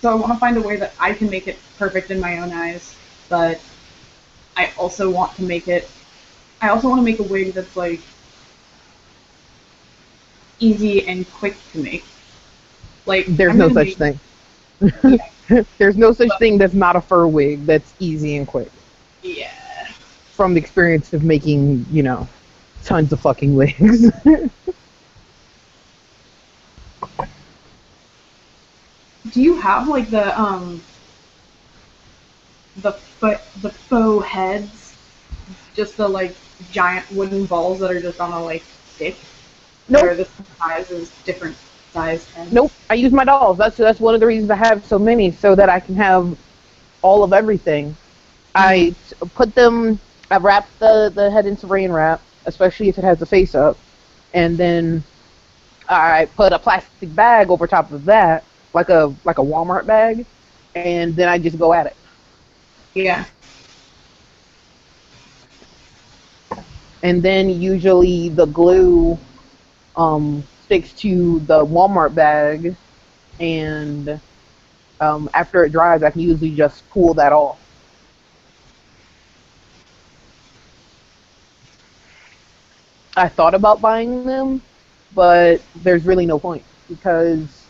so I want to find a way that I can make it perfect in my own eyes, but I also want to make a wig that's, like, easy and quick to make. Like, There's no such thing. There's no such thing that's not a fur wig that's easy and quick. Yeah. From the experience of making, tons of fucking wigs. Do you have, like, the faux heads? Just the, like, giant wooden balls that are just on a, like, stick? Nope. Or the size is different size heads? Nope. I use my dolls. That's one of the reasons I have so many, so that I can have all of everything. I wrap the head in saran wrap, especially if it has the face up, and then I put a plastic bag over top of that, like a Walmart bag, and then I just go at it. Yeah. And then usually the glue sticks to the Walmart bag, and after it dries, I can usually just pull that off. I thought about buying them, but there's really no point because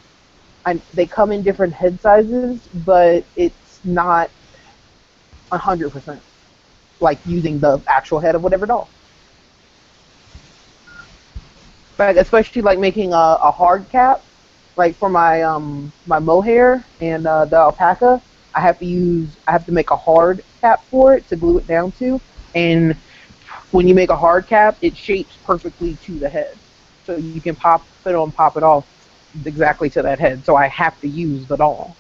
they come in different head sizes, but it's not 100% like using the actual head of whatever doll. Like, especially like making a hard cap, like for my my mohair and the alpaca, I have to make a hard cap for it to glue it down to, and when you make a hard cap, it shapes perfectly to the head, so you can pop it on, pop it off exactly to that head. So I have to use the doll.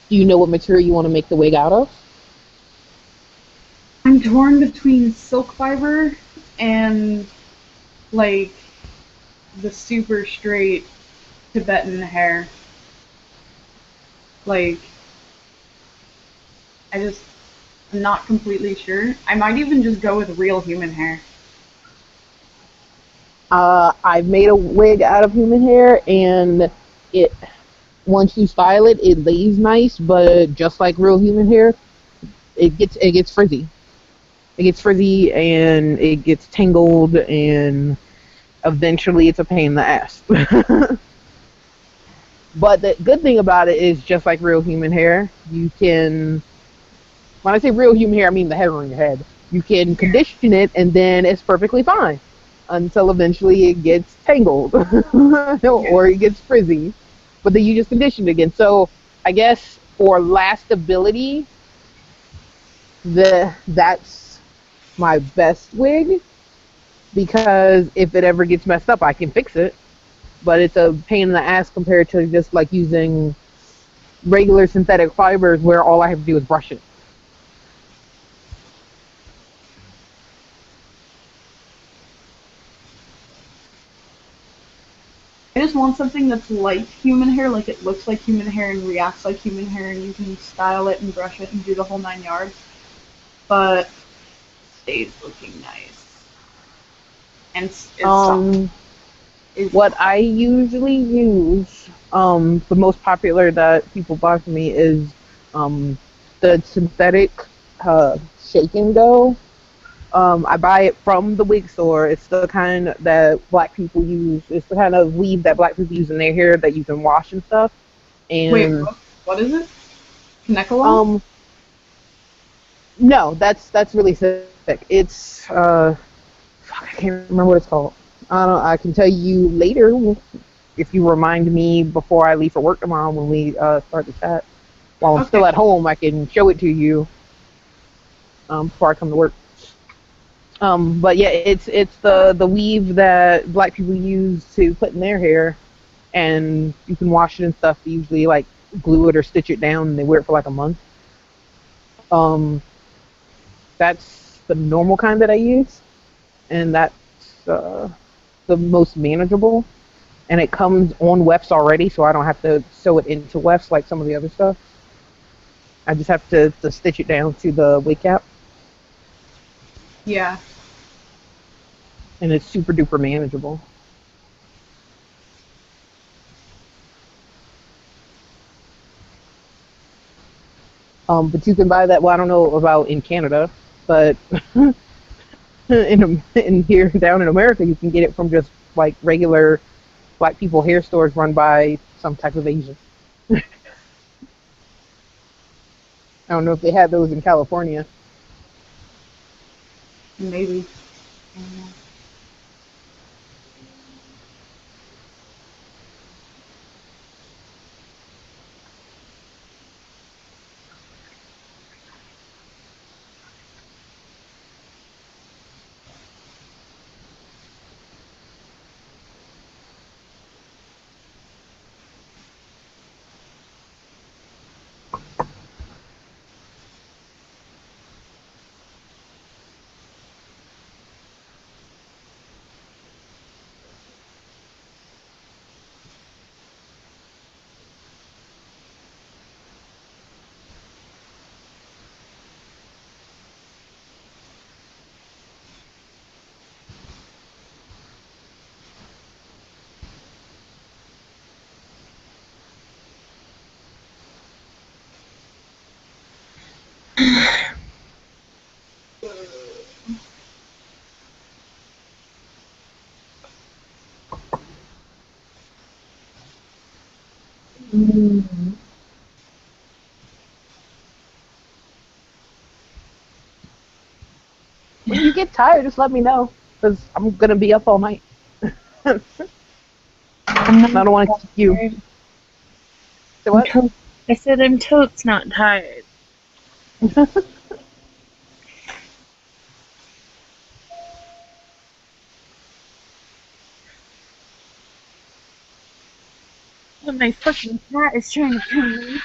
Do you know what material you want to make the wig out of? I'm torn between silk fiber and, like, the super straight Tibetan hair. Like, I'm not completely sure. I might even just go with real human hair. I've made a wig out of human hair, and once you style it, it lays nice, but just like real human hair, it gets frizzy. It gets frizzy and it gets tangled, and eventually it's a pain in the ass. But the good thing about it is just like real human hair, you can, when I say real human hair, I mean the hair on your head. You can condition it and then it's perfectly fine until eventually it gets tangled or it gets frizzy. But then you just condition it again. So I guess for lastability, that's my best wig because if it ever gets messed up, I can fix it. But it's a pain in the ass compared to just like using regular synthetic fibers where all I have to do is brush it. I just want something that's like human hair, like it looks like human hair and reacts like human hair, and you can style it and brush it and do the whole 9 yards, but stays looking nice. And it's soft. What I usually use, the most popular that people buy for me is the synthetic shake and go. I buy it from the wig store. It's the kind that black people use. It's the kind of weave that black people use in their hair that you can wash and stuff. And Wait, what is it? Nekalon? No, that's really thick. It's fuck, I can't remember what it's called. I don't. I can tell you later if you remind me before I leave for work tomorrow when we start the chat. While I'm still at home, I can show it to you before I come to work. But yeah, it's the weave that black people use to put in their hair, and you can wash it and stuff. They usually like glue it or stitch it down, and they wear it for like a month. That's the normal kind that I use, and that's the most manageable. And it comes on wefts already, so I don't have to sew it into wefts like some of the other stuff. I just have to stitch it down to the wig cap. Yeah. And it's super duper manageable. But you can buy that. Well, I don't know about in Canada, but in here down in America, you can get it from just like regular black people hair stores run by some type of Asian. I don't know if they had those in California. Maybe. When you get tired, just let me know, because I'm gonna be up all night. I don't want to keep you. Say what? I said I'm totes not tired. But my fucking cat is trying to kill me.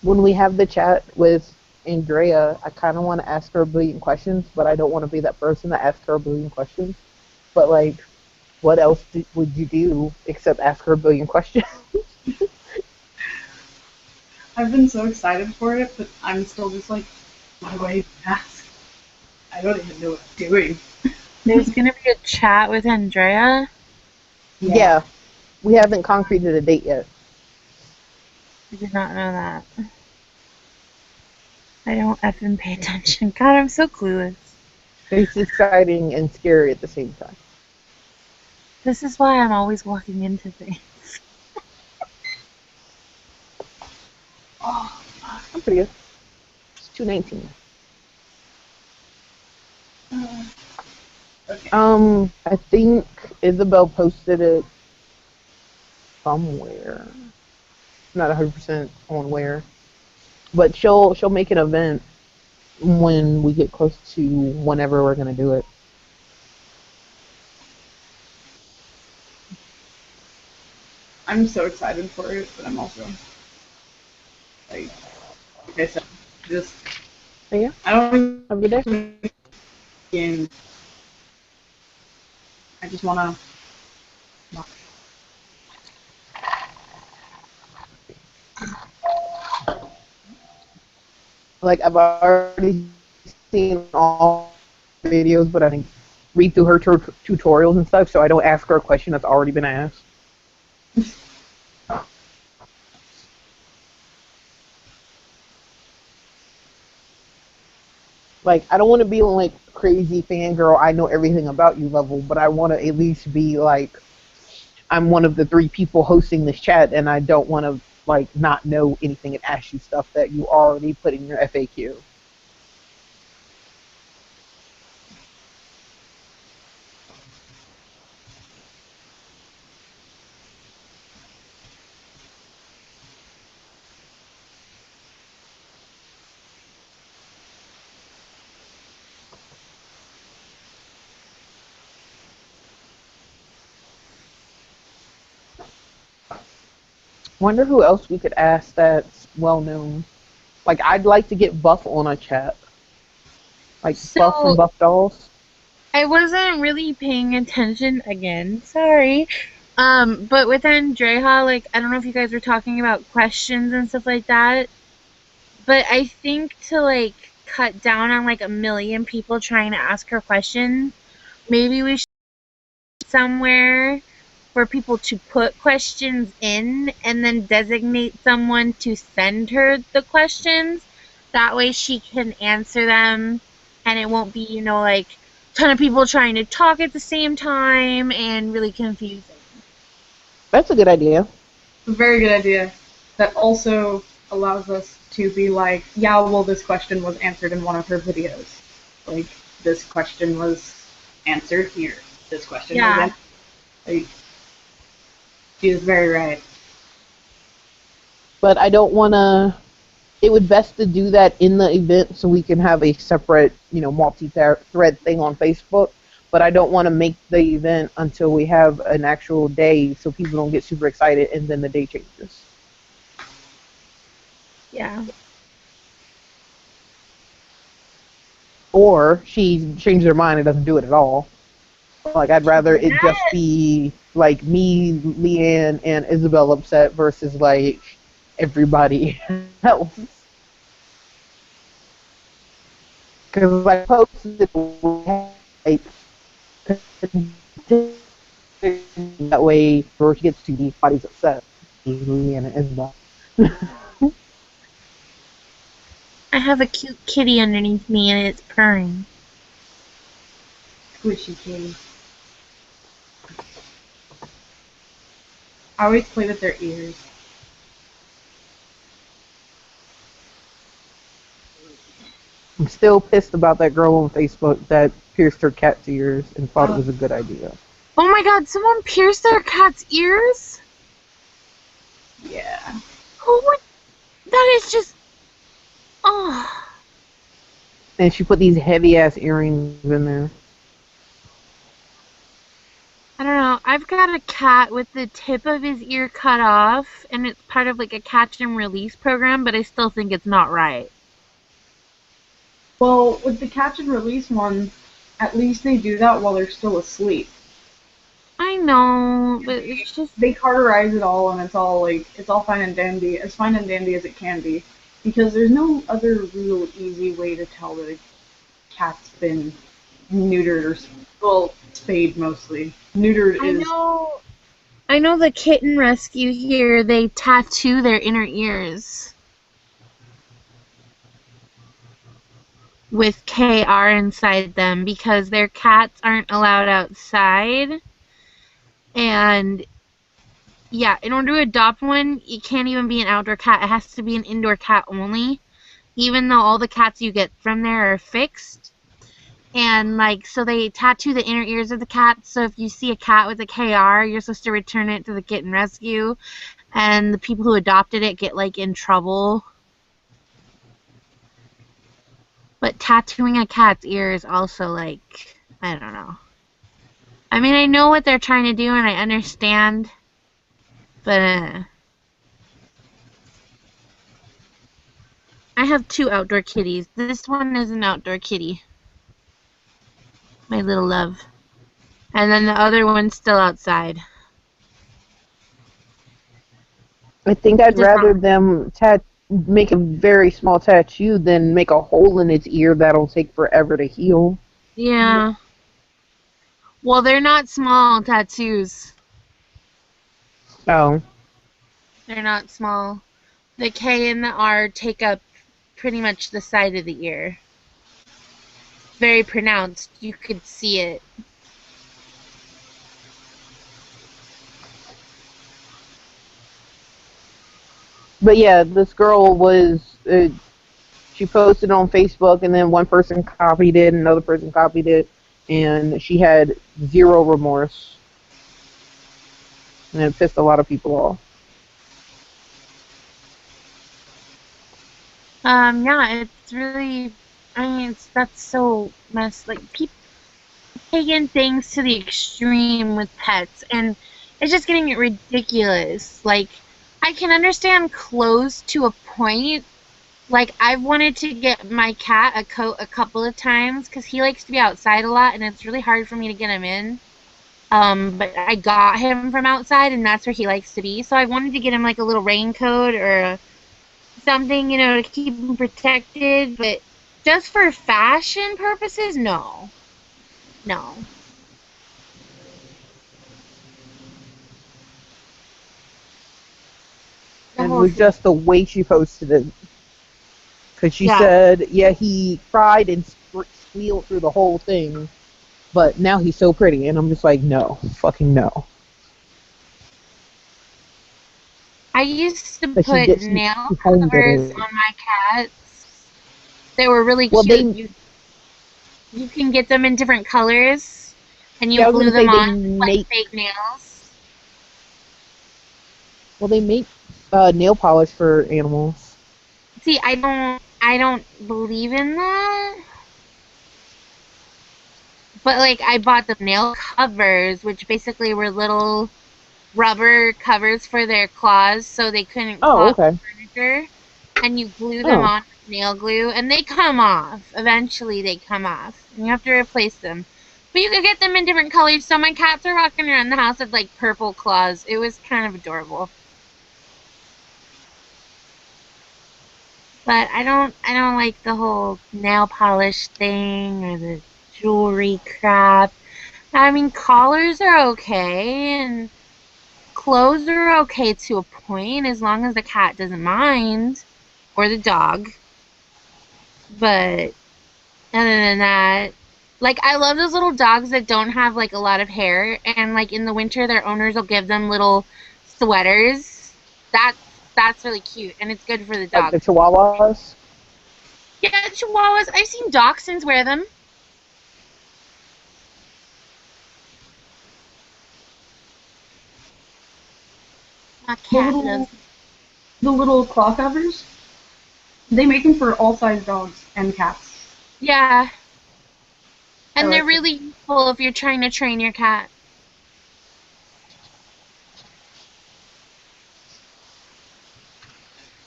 when we have the chat with Andrea, I kind of want to ask her a billion questions, but I don't want to be that person that asks her a billion questions. But like, what else would you do except ask her a billion questions? I've been so excited for it, but I'm still just like, why do I even ask? I don't even know what I'm doing. There's gonna be a chat with Andrea. Yeah, we haven't concreted a date yet. I did not know that. I don't effing pay attention. God, I'm so clueless. It's exciting and scary at the same time. This is why I'm always walking into things. Oh, I'm pretty good. It's 2:19. Okay. I think Isabel posted it somewhere. Not 100% on where, but she'll make an event when we get close to whenever we're gonna do it. I'm so excited for it, but I'm also like I said, just Yeah. I don't Have a good day. Game. I just wanna. Like I've already seen all videos, but I think read through her tutorials and stuff, so I don't ask her a question that's already been asked. Like I don't want to be on like crazy fangirl, I know everything about you level, but I want to at least be like I'm one of the 3 people hosting this chat, and I don't want to like not know anything and ask you stuff that you already put in your FAQ. Wonder who else we could ask that's well known. Like I'd like to get Buff on a chat. Like Buff from So Buff Dolls. I wasn't really paying attention again. Sorry. But with Andrea, like I don't know if you guys were talking about questions and stuff like that. But I think to like cut down on like a million people trying to ask her questions, maybe we should somewhere for people to put questions in and then designate someone to send her the questions. That way she can answer them and it won't be, like a ton of people trying to talk at the same time and really confusing. That's a good idea. A very good idea. That also allows us to be like, yeah, well, this question was answered in one of her videos. Like, this question was answered here. This question was answered. Like, she is very right. But I don't want to. It would best to do that in the event so we can have a separate, multi-thread thing on Facebook. But I don't want to make the event until we have an actual day so people don't get super excited and then the day changes. Yeah. Or she changes her mind and doesn't do it at all. Like, I'd rather it just be, like, me, Leanne, and Isabel upset versus, like, everybody else. Because, like, posted, like, that way, before she gets too deep, body's upset. Leanne and Isabel. I have a cute kitty underneath me and it's purring. Squishy kitty. I always play with their ears. I'm still pissed about that girl on Facebook that pierced her cat's ears and thought it was a good idea. Oh my god, someone pierced their cat's ears? Yeah. Who would... That is just... Oh. And she put these heavy-ass earrings in there. I don't know. I've got a cat with the tip of his ear cut off, and it's part of like a catch and release program, but I still think it's not right. Well, with the catch and release ones, at least they do that while they're still asleep. I know, but it's just... They cauterize it all, and it's all fine and dandy, as fine and dandy as it can be. Because there's no other real easy way to tell that a cat's been neutered or, well, spayed mostly. Neutered is... I know the kitten rescue here, they tattoo their inner ears with KR inside them because their cats aren't allowed outside. And yeah, in order to adopt one, it can't even be an outdoor cat. It has to be an indoor cat only, even though all the cats you get from there are fixed. And, like, so they tattoo the inner ears of the cat, so if you see a cat with a KR, you're supposed to return it to the kitten rescue, and the people who adopted it get, like, in trouble. But tattooing a cat's ear is also, like, I don't know. I mean, I know what they're trying to do, and I understand, but, I have 2 outdoor kitties. This one is an outdoor kitty. My little love. And then the other one's still outside. I think I'd rather them make a very small tattoo than make a hole in its ear that'll take forever to heal. Yeah. Well, they're not small tattoos. Oh. They're not small. The K and the R take up pretty much the side of the ear. Very pronounced. You could see it. But yeah, this girl was, she posted on Facebook, and then one person copied it, another person copied it, and she had 0 remorse. And it pissed a lot of people off. Yeah, it's really, I mean, that's so messed, like, people taking things to the extreme with pets, and it's just getting ridiculous. Like, I can understand clothes to a point. Like, I've wanted to get my cat a coat a couple of times, because he likes to be outside a lot, and it's really hard for me to get him in. But I got him from outside, and that's where he likes to be, so I wanted to get him, like, a little raincoat or something, you know, to keep him protected, but just for fashion purposes, no. No. And it was just the way she posted it. Because she said, yeah, he cried and squealed through the whole thing, but now he's so pretty. And I'm just like, no. Fucking no. I used to put nail covers on my cats. They were really cute. You can get them in different colors, and you glue them on like fake nails. Well, they make nail polish for animals. See, I don't believe in that. But like, I bought the nail covers, which basically were little rubber covers for their claws, so they couldn't claw the furniture. And you glue them on with nail glue, and they come off. Eventually, they come off, and you have to replace them. But you can get them in different colors. So my cats are walking around the house with like purple claws. It was kind of adorable. But I don't like the whole nail polish thing or the jewelry crap. I mean, collars are okay, and clothes are okay to a point, as long as the cat doesn't mind, or the dog. But other than that, like, I love those little dogs that don't have like a lot of hair, and like in the winter, their owners will give them little sweaters. That's really cute, and it's good for the dog. Like the Chihuahuas? Yeah, Chihuahuas. I've seen Dachshunds wear them. My cat loves them. The little claw covers, they make them for all size dogs and cats. Yeah. And they're really useful if you're trying to train your cat.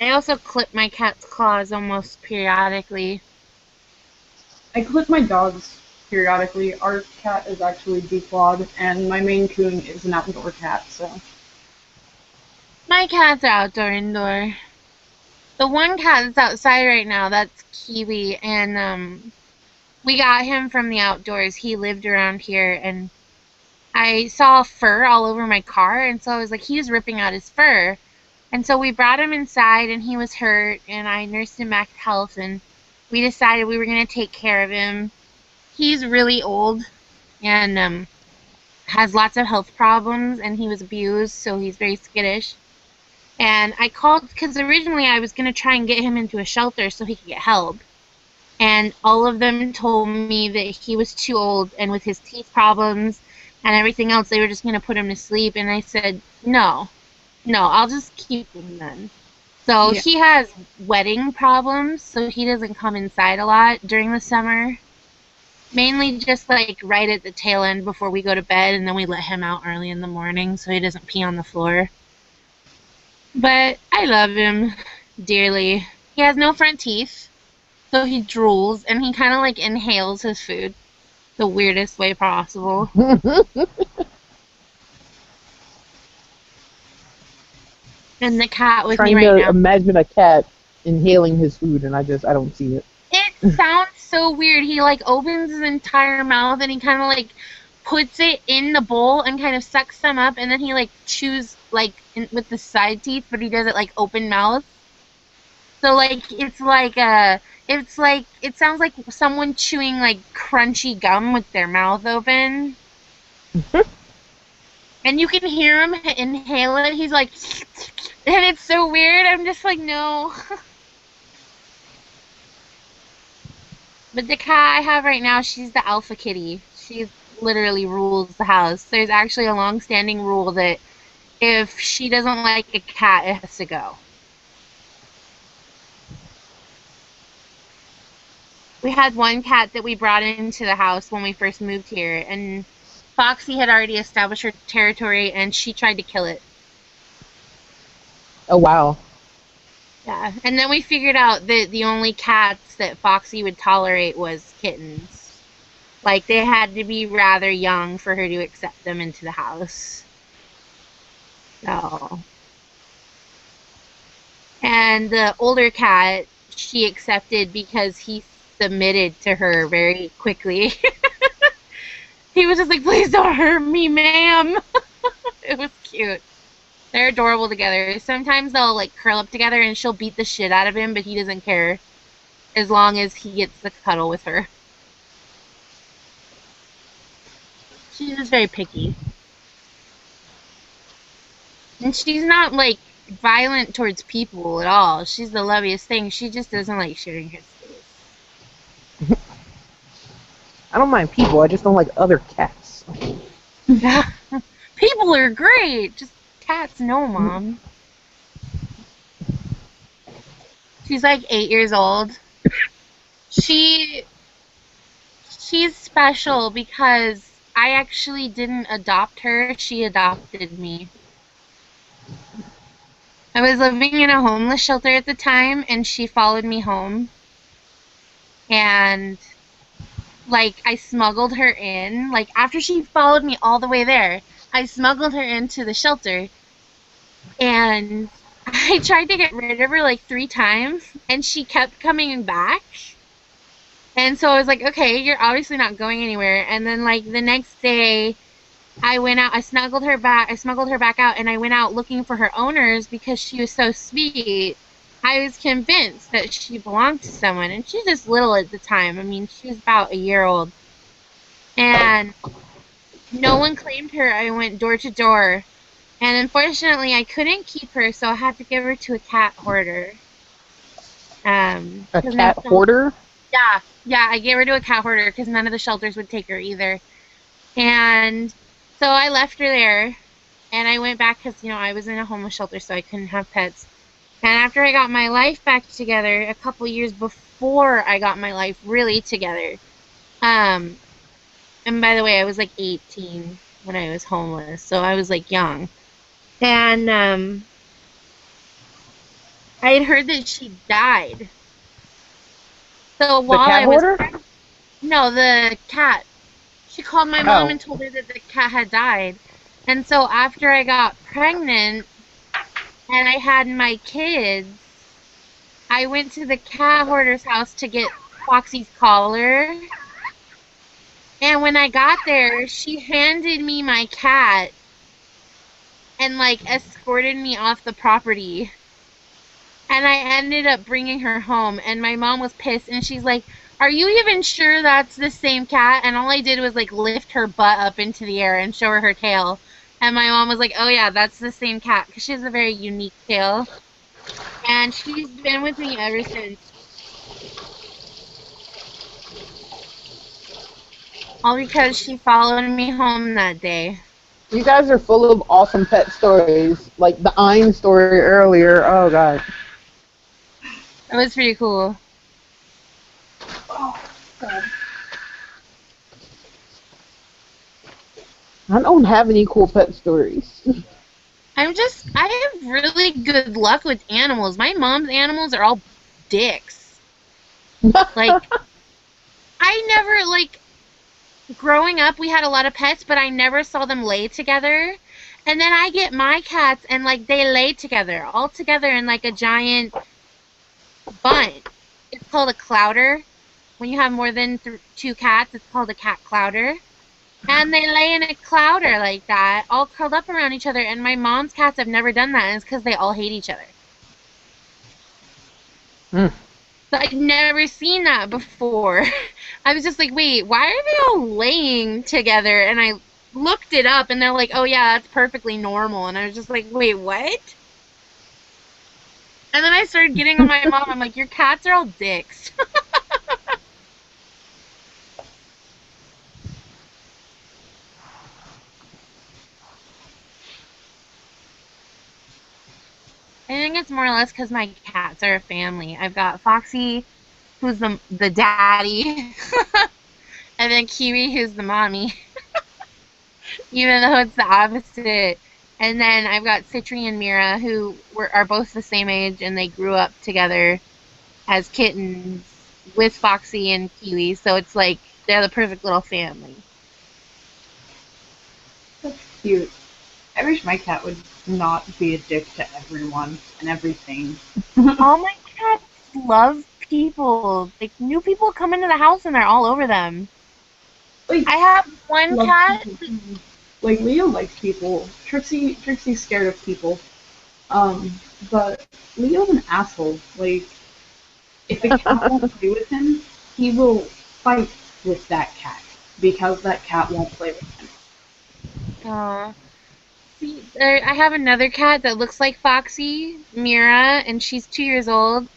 I also clip my cat's claws almost periodically. I clip my dogs periodically. Our cat is actually declawed, and my Maine Coon is an outdoor cat, so. My cat's outdoor indoor. The one cat that's outside right now, that's Kiwi, and we got him from the outdoors. He lived around here, and I saw fur all over my car, and so I was like, he was ripping out his fur. And so we brought him inside, and he was hurt, and I nursed him back to health, and we decided we were going to take care of him. He's really old and has lots of health problems, and he was abused, so he's very skittish. And I called, because originally I was going to try and get him into a shelter so he could get help. And all of them told me that he was too old, and with his teeth problems and everything else, they were just going to put him to sleep. And I said, no, I'll just keep him then. So he has wetting problems, so he doesn't come inside a lot during the summer. Mainly just like right at the tail end before we go to bed, and then we let him out early in the morning so he doesn't pee on the floor. But I love him dearly. He has no front teeth, so he drools, and he kind of like inhales his food the weirdest way possible. And the cat with me right now. Trying to imagine a cat inhaling his food, and I don't see it. It sounds so weird. He like opens his entire mouth, and he kind of like puts it in the bowl and kind of sucks them up, and then he like chews like with the side teeth, but he does it like open mouth. So like it sounds like someone chewing like crunchy gum with their mouth open. And you can hear him inhale it. He's like, and it's so weird. I'm just like, no. But the cat I have right now, she's the alpha kitty. She literally rules the house. There's actually a long-standing rule that if she doesn't like a cat, it has to go. We had one cat that we brought into the house when we first moved here, and Foxy had already established her territory, and she tried to kill it. Oh, wow. Yeah, and then we figured out that the only cats that Foxy would tolerate was kittens. Like, they had to be rather young for her to accept them into the house. So. And the older cat, she accepted because he submitted to her very quickly. He was just like, please don't hurt me, ma'am. It was cute. They're adorable together. Sometimes they'll like curl up together and she'll beat the shit out of him, but he doesn't care as long as he gets the cuddle with her. She's just very picky. And she's not like violent towards people at all. She's the loveliest thing. She just doesn't like sharing her space. I don't mind people, I just don't like other cats. People are great. Just cats, no, Mom. She's like 8 years old. She's special because I actually didn't adopt her. She adopted me. I was living in a homeless shelter at the time, and she followed me home. And like, I smuggled her in. Like, after she followed me all the way there, I smuggled her into the shelter. And I tried to get rid of her like 3 times, and she kept coming back. And so I was like, okay, you're obviously not going anywhere. And then, like, the next day, I went out, I smuggled her back out, and I went out looking for her owners because she was so sweet. I was convinced that she belonged to someone, and she was just little at the time. I mean, she was about a year old. And no one claimed her. I went door to door. And unfortunately, I couldn't keep her, so I had to give her to a cat hoarder. A cat hoarder? Yeah, I gave her to a cat hoarder because none of the shelters would take her either. And so I left her there, and I went back because, you know, I was in a homeless shelter, so I couldn't have pets. And after I got my life back together, a couple years before I got my life really together, and by the way, I was like 18 when I was homeless, so I was like young. And I had heard that she died. So The while cat I was hoarder? no, the cat. She called my mom Oh. and told her that the cat had died. And so after I got pregnant and I had my kids, I went to the cat hoarder's house to get Foxy's collar. And when I got there, she handed me my cat and like escorted me off the property. And I ended up bringing her home, and my mom was pissed, and she's like, "Are you even sure that's the same cat?" And all I did was like lift her butt up into the air and show her her tail. And my mom was like, "Oh yeah, that's the same cat," because she has a very unique tail. And she's been with me ever since. All because she followed me home that day. You guys are full of awesome pet stories. Like the Ein story earlier. Oh god. It was pretty cool. I don't have any cool pet stories. I have really good luck with animals. My mom's animals are all dicks. Like, I never, like, growing up, we had a lot of pets, but I never saw them lay together. And then I get my cats, and, like, they lay together, all together in, like, a giant bunch. It's called a clouder. When you have more than 2 cats, it's called a cat clouder. And they lay in a clouder like that, all curled up around each other. And my mom's cats have never done that, and it's because they all hate each other. Mm. So I'd never seen that before. I was just like, wait, why are they all laying together? And I looked it up, and they're like, oh yeah, that's perfectly normal. And I was just like, wait, what? And then I started getting on my mom. I'm like, your cats are all dicks. I think it's more or less because my cats are a family. I've got Foxy, who's the daddy, and then Kiwi, who's the mommy, even though it's the opposite. And then I've got Citri and Mira, who are both the same age, and they grew up together as kittens with Foxy and Kiwi. So it's like they're the perfect little family. That's cute. I wish my cat would not be a dick to everyone and everything. All my cats love people. Like, new people come into the house and they're all over them. Like, I have one love cat. people. Like, Leo likes people. Trixie's scared of people. But Leo's an asshole. Like, if a cat won't play with him, he will fight with that cat because that cat won't play with him. Aww. See, I have another cat that looks like Foxy, Mira, and she's 2 years old.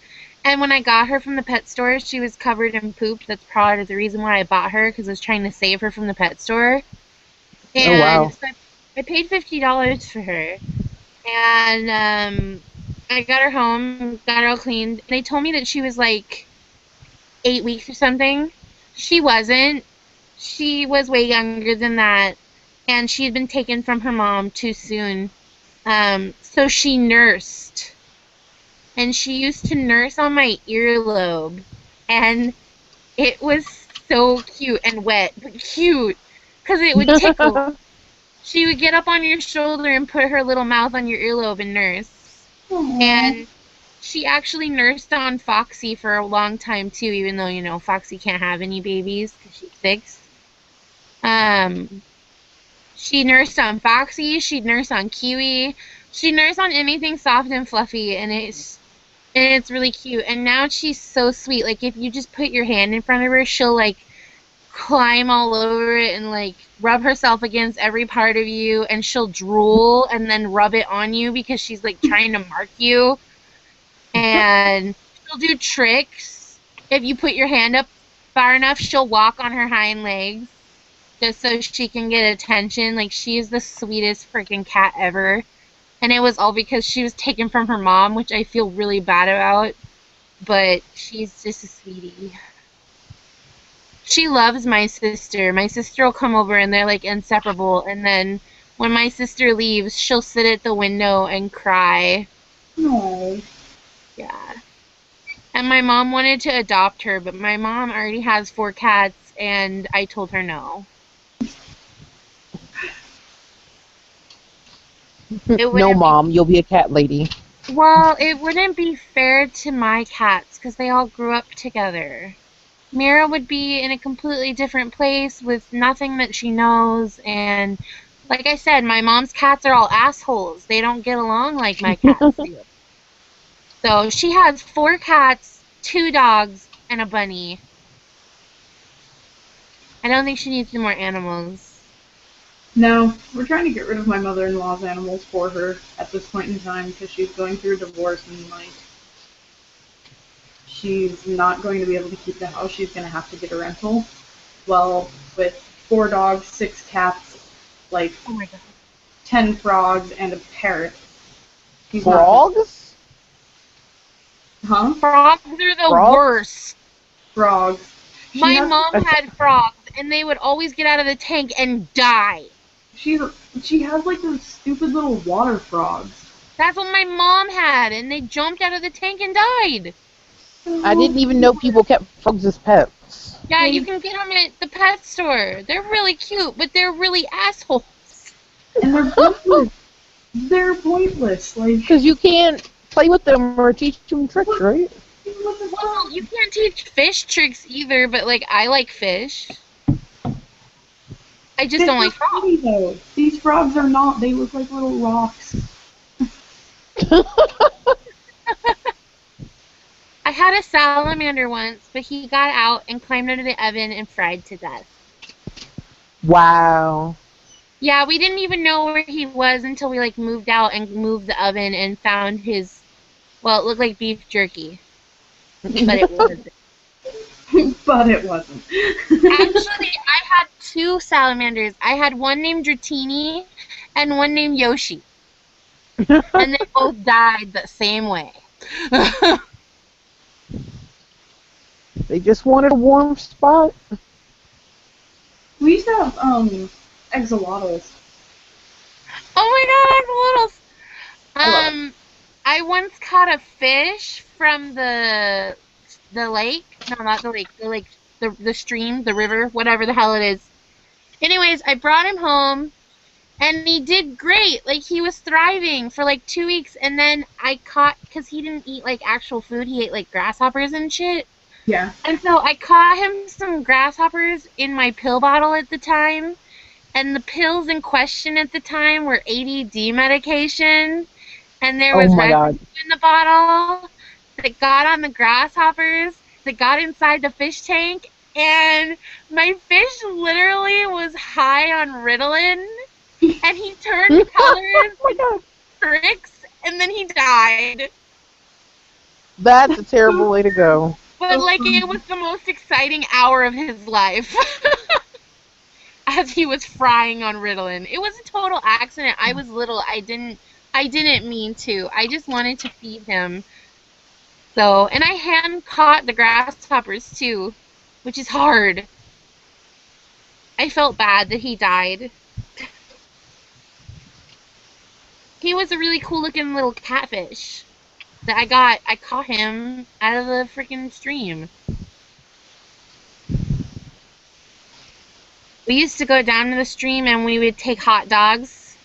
And when I got her from the pet store, she was covered in poop. That's probably the reason why I bought her, because I was trying to save her from the pet store. And Oh, wow. so I paid $50 for her. And I got her home, got her all cleaned. They told me that she was like 8 weeks or something. She wasn't. She was way younger than that. And she had been taken from her mom too soon. So she nursed. And she used to nurse on my earlobe. And it was so cute and wet, but cute. Because it would tickle. She would get up on your shoulder and put her little mouth on your earlobe and nurse. Aww. And she actually nursed on Foxy for a long time, too, even though, you know, Foxy can't have any babies because she's 6. She nursed on Foxy, she'd nurse on Kiwi, she'd nurse on anything soft and fluffy, and it's really cute. And now she's so sweet. Like, if you just put your hand in front of her, she'll, like, climb all over it and, like, rub herself against every part of you, and she'll drool and then rub it on you because she's, like, trying to mark you. And she'll do tricks. If you put your hand up far enough, she'll walk on her hind legs just so she can get attention. Like, she is the sweetest freaking cat ever. And it was all because she was taken from her mom, which I feel really bad about. But she's just a sweetie. She loves my sister. My sister will come over and they're like inseparable. And then when my sister leaves, she'll sit at the window and cry. No. Yeah. my mom wanted to adopt her, but my mom already has 4 cats, and I told her no. No, Mom, you'll be a cat lady. Well, it wouldn't be fair to my cats, because they all grew up together. Mira would be in a completely different place with nothing that she knows, and like I said, my mom's cats are all assholes. They don't get along like my cats do. So she has 4 cats, 2 dogs, and a bunny. I don't think she needs any more animals. No, we're trying to get rid of my mother-in-law's animals for her at this point in time because she's going through a divorce and like she's not going to be able to keep the house. She's going to have to get a rental. Well, with 4 dogs, 6 cats, like Oh my god. 10 frogs, and a parrot. She's not- Frogs? Huh? Frogs are the Frogs? Worst. Frogs. She My has- mom had frogs, and they would always get out of the tank and die. She has like those stupid little water frogs. That's what my mom had, and they jumped out of the tank and died. I didn't even know people kept frogs as pets. Yeah, you can get them at the pet store. They're really cute, but they're really assholes. And they're pointless. They're pointless. Like, because you can't play with them or teach them tricks, right? Well, you can't teach fish tricks either, but like I like fish. I just don't like frogs. Though. These frogs are not. They look like little rocks. I had a salamander once, but he got out and climbed under the oven and fried to death. Wow. Yeah, we didn't even know where he was until we like moved out and moved the oven and found his, well, it looked like beef jerky. But it wasn't. But it wasn't. Actually, I had 2 salamanders. I had one named Dratini and one named Yoshi. And they both died the same way. They just wanted a warm spot. We used to have axolotls. Oh my god, I once caught a fish from the lake. No, not the lake. The stream, the river, whatever the hell it is. Anyways, I brought him home, and he did great. Like, he was thriving for like 2 weeks, and then I caught, because he didn't eat like actual food, he ate like grasshoppers and shit. Yeah. And so I caught him some grasshoppers in my pill bottle at the time, and the pills in question at the time were ADD medication, and there was residue in the bottle that got on the grasshoppers, that got inside the fish tank, and my fish literally was high on Ritalin, and he turned colors, tricks, and then he died. That's a terrible way to go. But, like, it was the most exciting hour of his life. As he was frying on Ritalin. It was a total accident. I was little. I didn't mean to. I just wanted to feed him. So, and I hand caught the grasshoppers, too, which is hard. I felt bad that he died. He was a really cool-looking little catfish that I caught him out of the freaking stream. We used to go down to the stream and we would take hot dogs.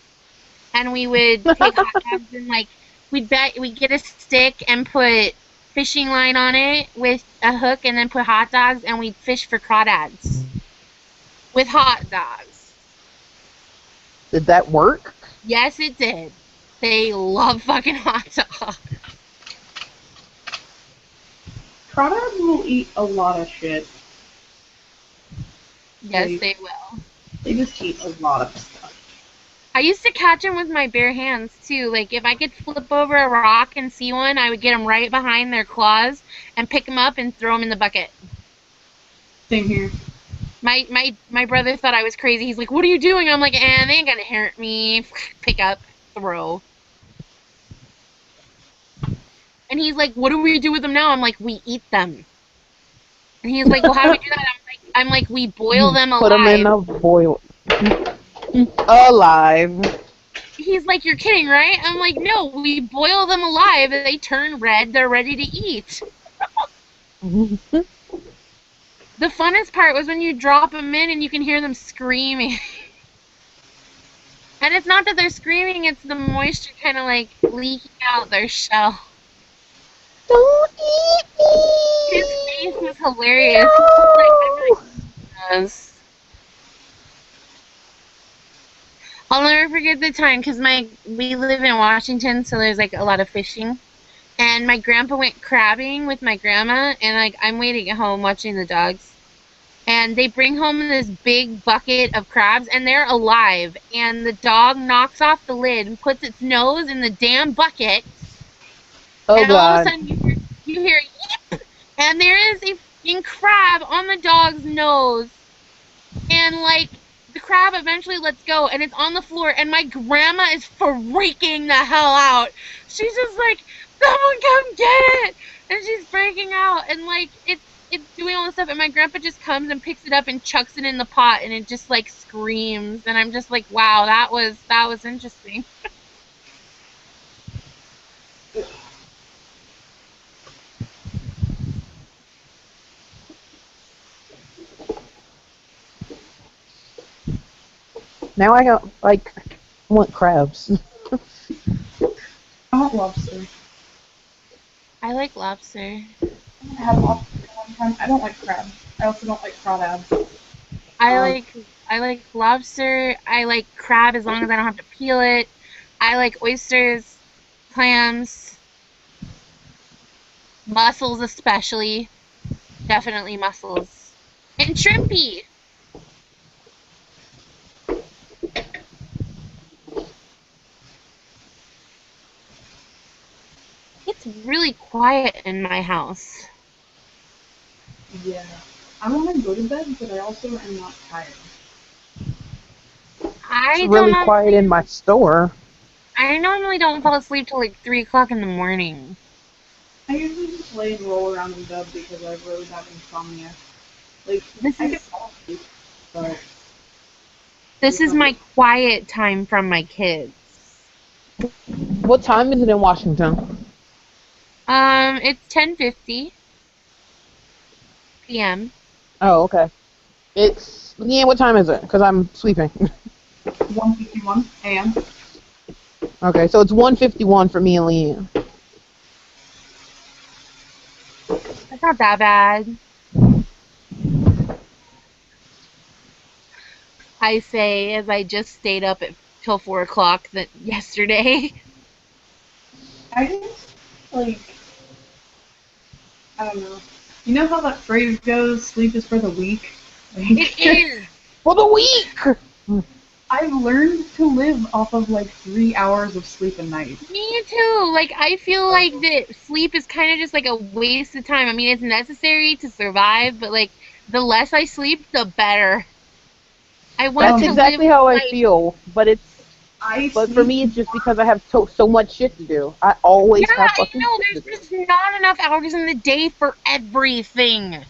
And we would take hot dogs and like we'd get a stick and put fishing line on it with a hook and then put hot dogs and we'd fish for crawdads with hot dogs. Did that work? Yes, it did. They love fucking hot dogs. Crawdads will eat a lot of shit. Yes, they will. They just eat a lot of stuff. I used to catch them with my bare hands, too. Like, if I could flip over a rock and see one, I would get them right behind their claws and pick them up and throw them in the bucket. Same here. My brother thought I was crazy. He's like, what are you doing? I'm like, they ain't gonna hurt me. Pick up, throw. And he's like, what do we do with them now? I'm like, we eat them. And he's like, well, how do we do that? I'm like, we boil them alive. Put them in a boil. Alive. He's like, you're kidding, right? I'm like, no, we boil them alive. They turn red. They're ready to eat. Mm-hmm. The funnest part was when you drop them in and you can hear them screaming. And it's not that they're screaming, it's the moisture kind of like leaking out their shell. Don't eat me! His face was hilarious. No! He was like, I'm like, yes. I'll never forget the time because we live in Washington, so there's like a lot of fishing. And my grandpa went crabbing with my grandma, and like I'm waiting at home watching the dogs. And they bring home this big bucket of crabs, and they're alive. And the dog knocks off the lid and puts its nose in the damn bucket. Oh And all of a God. sudden you hear yip, and there is a fucking crab on the dog's nose. And like the crab eventually lets go, and it's on the floor, and my grandma is freaking the hell out. She's just like, "Someone come get it!" And she's freaking out, and like it's doing all this stuff, and my grandpa just comes and picks it up and chucks it in the pot, and it just like screams, and I'm just like, wow, that was interesting. Now I got like I want crabs. I want lobster. I like lobster. I had lobster one time. I don't like crab. I also don't like crawdads. I like lobster. I like crab as long as I don't have to peel it. I like oysters, clams, mussels especially. Definitely mussels. And shrimpy. It's really quiet in my house. Yeah. I want to go to bed, but I also am not tired. It's really quiet in my store. I normally don't fall asleep till like 3 o'clock in the morning. I usually just lay and roll around in bed because I have really bad insomnia. Like, This I is- can fall asleep, but... This is my quiet time from my kids. What time is it in Washington? It's 10:50 p.m. Oh, okay. It's what time is it? Because I'm sleeping. 1:51 a.m. Okay, so it's 1:51 for me and Leanne. That's not that bad. I say as I just stayed up till 4 o'clock yesterday. I just, like... I don't know. You know how that phrase goes, sleep is for the weak? It is! For the weak! I've learned to live off of like 3 hours of sleep a night. Me too. Like, I feel like that sleep is kind of just like a waste of time. I mean, it's necessary to survive, but like, the less I sleep, the better. That's exactly how I feel, but for me, it's just because I have so much shit to do. I always have fucking shit to do. There's not enough hours in the day for everything.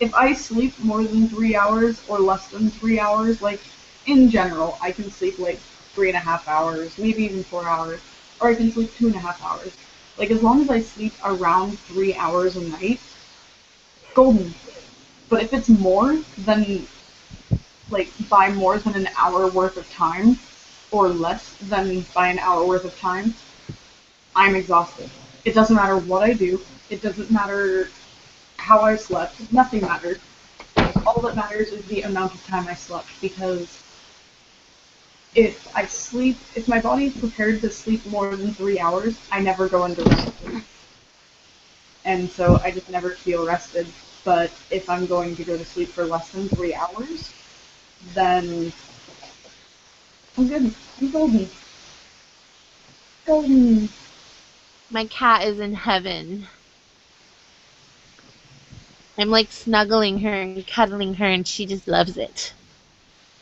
If I sleep more than 3 hours or less than 3 hours, like, in general, I can sleep like 3.5 hours, maybe even 4 hours, or I can sleep 2.5 hours. Like, as long as I sleep around 3 hours a night, golden. But if it's more than, like, by more than an hour worth of time, or less than by an hour worth of time, I'm exhausted. It doesn't matter what I do. It doesn't matter how I slept. Nothing matters. All that matters is the amount of time I slept, because if my body is prepared to sleep more than 3 hours, I never go into rest. And so I just never feel rested. But if I'm going to go to sleep for less than 3 hours, then I'm good. I'm golden. Golden. My cat is in heaven. I'm like snuggling her and cuddling her, and she just loves it.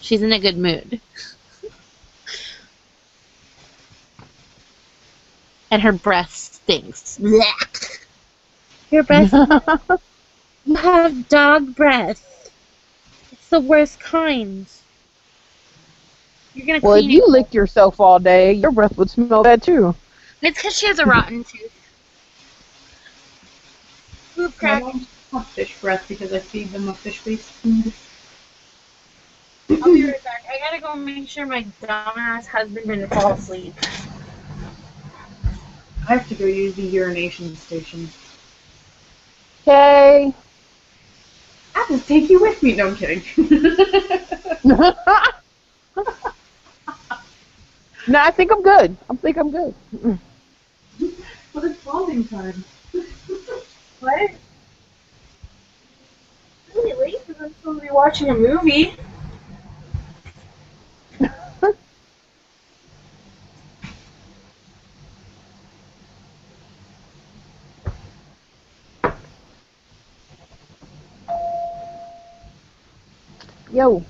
She's in a good mood. And her breath stinks. Blech. Your breath. You have dog breath. It's the worst kind. You're gonna Well, if clean you it. licked yourself all day, your breath would smell bad too. It's because she has a rotten tooth. Poop My crack. dogs have fish breath because I feed them a fish-based food. I'll be right back. I gotta go make sure my dumbass husband didn't fall asleep. I have to go use the urination station. Okay. I'll just take you with me. No, I'm kidding. No, I think I'm good. I think I'm good. Mm-mm. But it's bonding time. What? Really late because I'm supposed to be watching a movie. Yo.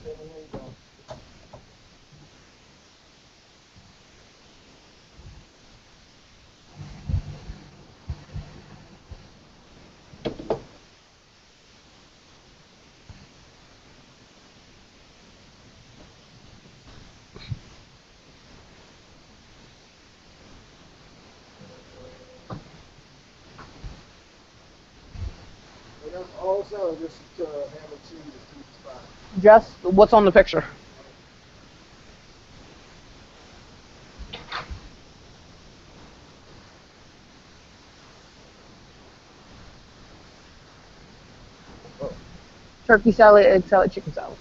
Also, just have a team to keep spot. Just what's on the picture? Turkey salad, egg salad, chicken salad.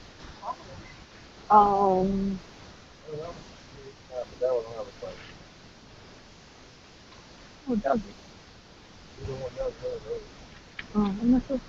Oh, does it? I'm not sure.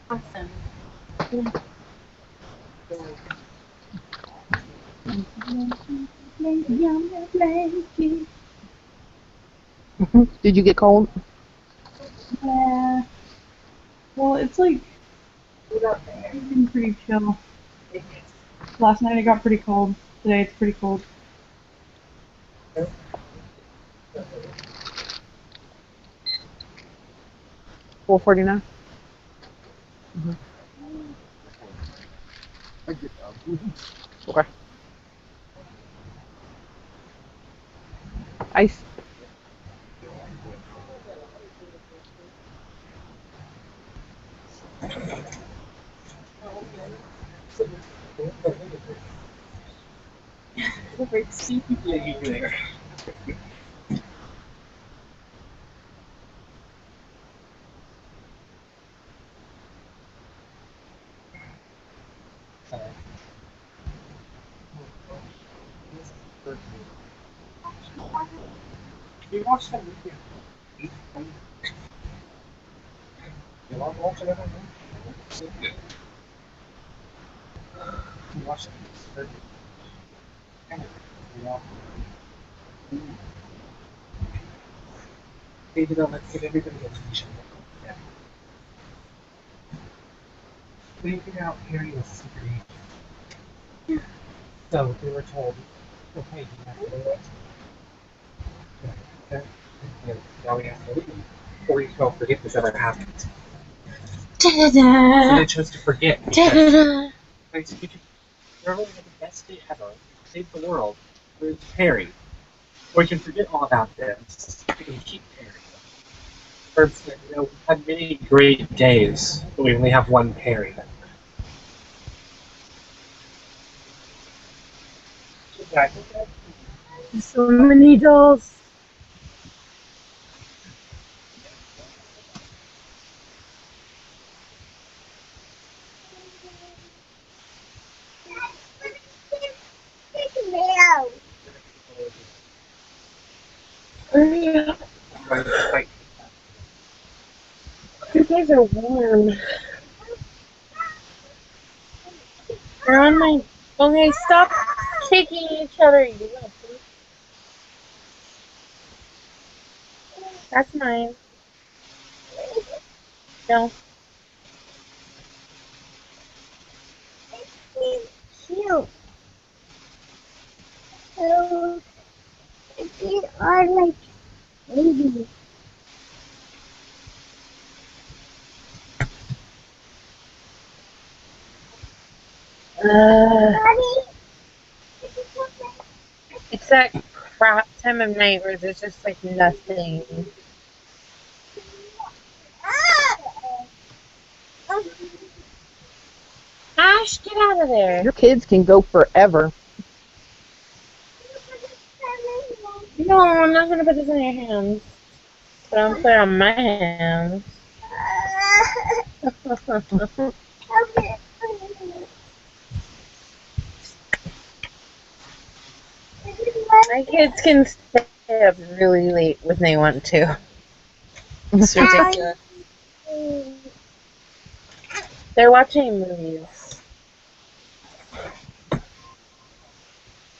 Awesome. Did you get cold? Yeah. Well, it's like it's been pretty chill. Last night it got pretty cold. Today it's pretty cold. $4.49. Okay. Ice. You watch that movie? You love watching it? So good. You watch it? Maybe they'll let's give everybody a t-shirt. Yeah. We figured out Harry was a secret agent. So they were told, okay, you have to do it. Okay. And now we have to leave. Or you don't forget this ever happened. So they chose to forget. Like, you're only the best day ever. Save the world. There's Harry. Or you can forget all about this. You can keep Harry. Or, we've had many great days, but we only have one Harry. So many dolls. Yeah. You guys are warm. They're on my. Okay, stop kicking each other, you little poop. That's mine. No. It's that crap time of night where there's just like nothing. Ash, get out of there. Your kids can go forever. No, I'm not gonna put this in your hands. But I'm gonna put it on my hands. My kids can stay up really late when they want to. It's ridiculous. They're watching movies.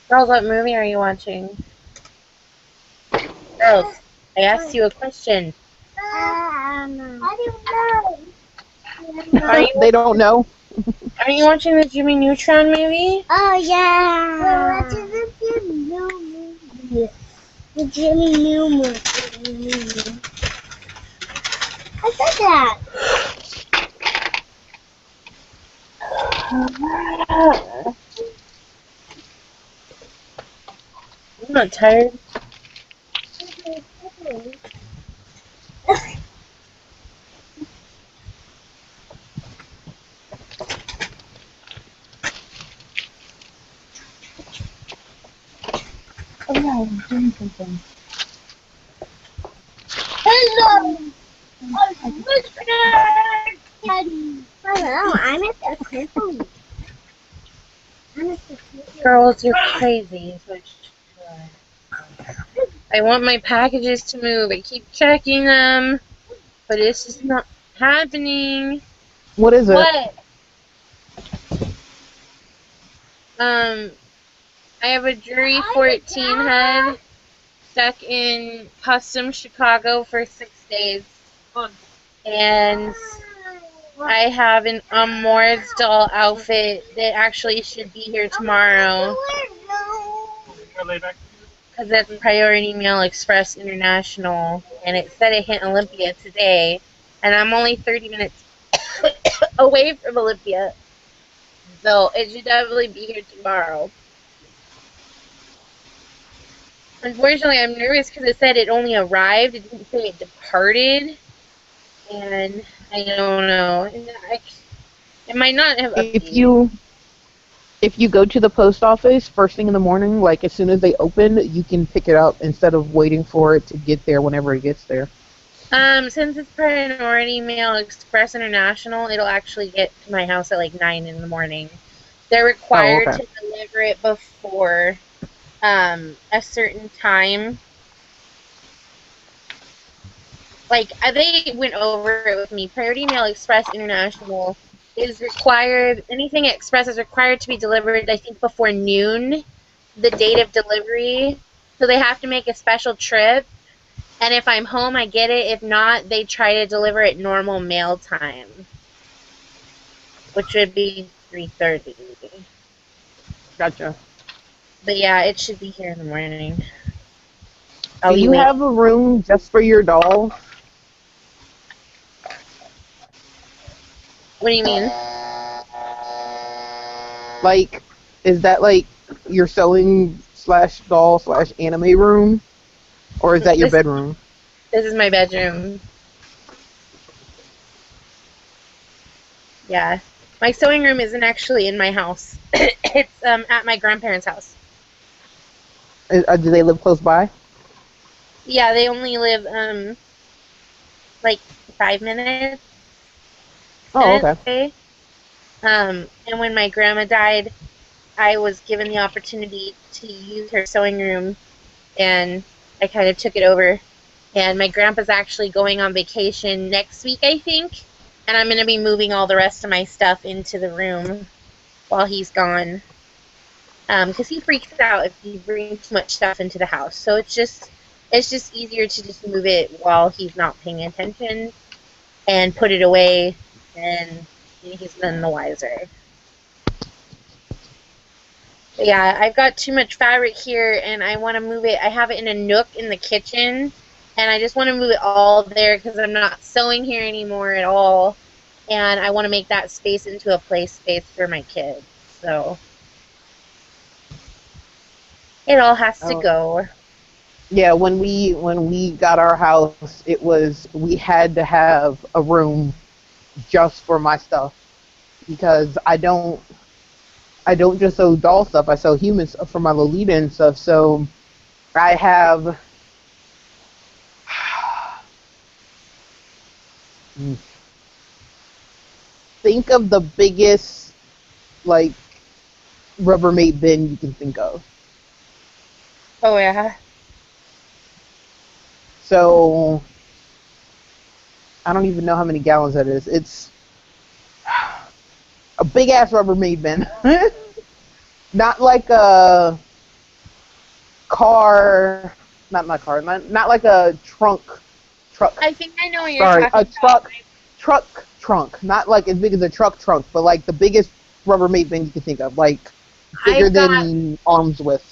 Girls, what movie are you watching? Girls, I asked you a question. I don't know. They don't know. Are you watching the Jimmy Neutron movie? Oh yeah. We're watching the Jimmy New movie. The Jimmy New movie. I said that. I'm not tired. Oh yeah, I was doing something. Hello. Hello, I'm at the circle. Girls, you're crazy. I want my packages to move. I keep checking them, but it's just not happening. What is it? What? I have a Jury 14 head stuck in Custom Chicago for 6 days. And I have an Moore's doll outfit that actually should be here tomorrow. Because that's Priority Mail Express International. And it said it hit Olympia today. And I'm only 30 minutes away from Olympia. So it should definitely be here tomorrow. Unfortunately, I'm nervous because it said it only arrived. It didn't say it departed. And I don't know. It might not have updated. If you go to the post office first thing in the morning, like as soon as they open, you can pick it up instead of waiting for it to get there whenever it gets there. Since it's Priority Mail Express International, it'll actually get to my house at like 9 in the morning. They're required to deliver it before a certain time. Like, they went over it with me. Priority Mail Express International is required, anything express is required to be delivered, I think, before noon, the date of delivery. So they have to make a special trip. And if I'm home, I get it. If not, they try to deliver at normal mail time, which would be 3:30. Gotcha. But yeah, it should be here in the morning. Do you have a room just for your dolls? What do you mean? Like, is that like your sewing / doll / anime room? Or is that your bedroom? This is my bedroom. Yeah. My sewing room isn't actually in my house. It's at my grandparents' house. Do they live close by? Yeah, they only live like 5 minutes. Oh, okay. And when my grandma died, I was given the opportunity to use her sewing room, and I kind of took it over. And my grandpa's actually going on vacation next week, I think, and I'm going to be moving all the rest of my stuff into the room while he's gone. Because he freaks out if you bring too much stuff into the house. So it's just easier to just move it while he's not paying attention and put it away, and he's none the wiser. But yeah, I've got too much fabric here, and I want to move it. I have it in a nook in the kitchen, and I just want to move it all there because I'm not sewing here anymore at all, and I want to make that space into a play space for my kids. so it all has to Oh. go. Yeah, when we got our house, we had to have a room just for my stuff because I don't just sell doll stuff. I sell human stuff for my Lolita and stuff. So I have think of the biggest like Rubbermaid bin you can think of. Oh yeah. So I don't even know how many gallons that is. It's a big ass Rubbermaid bin. Not like a car, not like a truck. I think I know what you're Sorry, talking a truck trunk. Not like as big as a truck trunk, but like the biggest Rubbermaid bin you can think of, like bigger than arms width.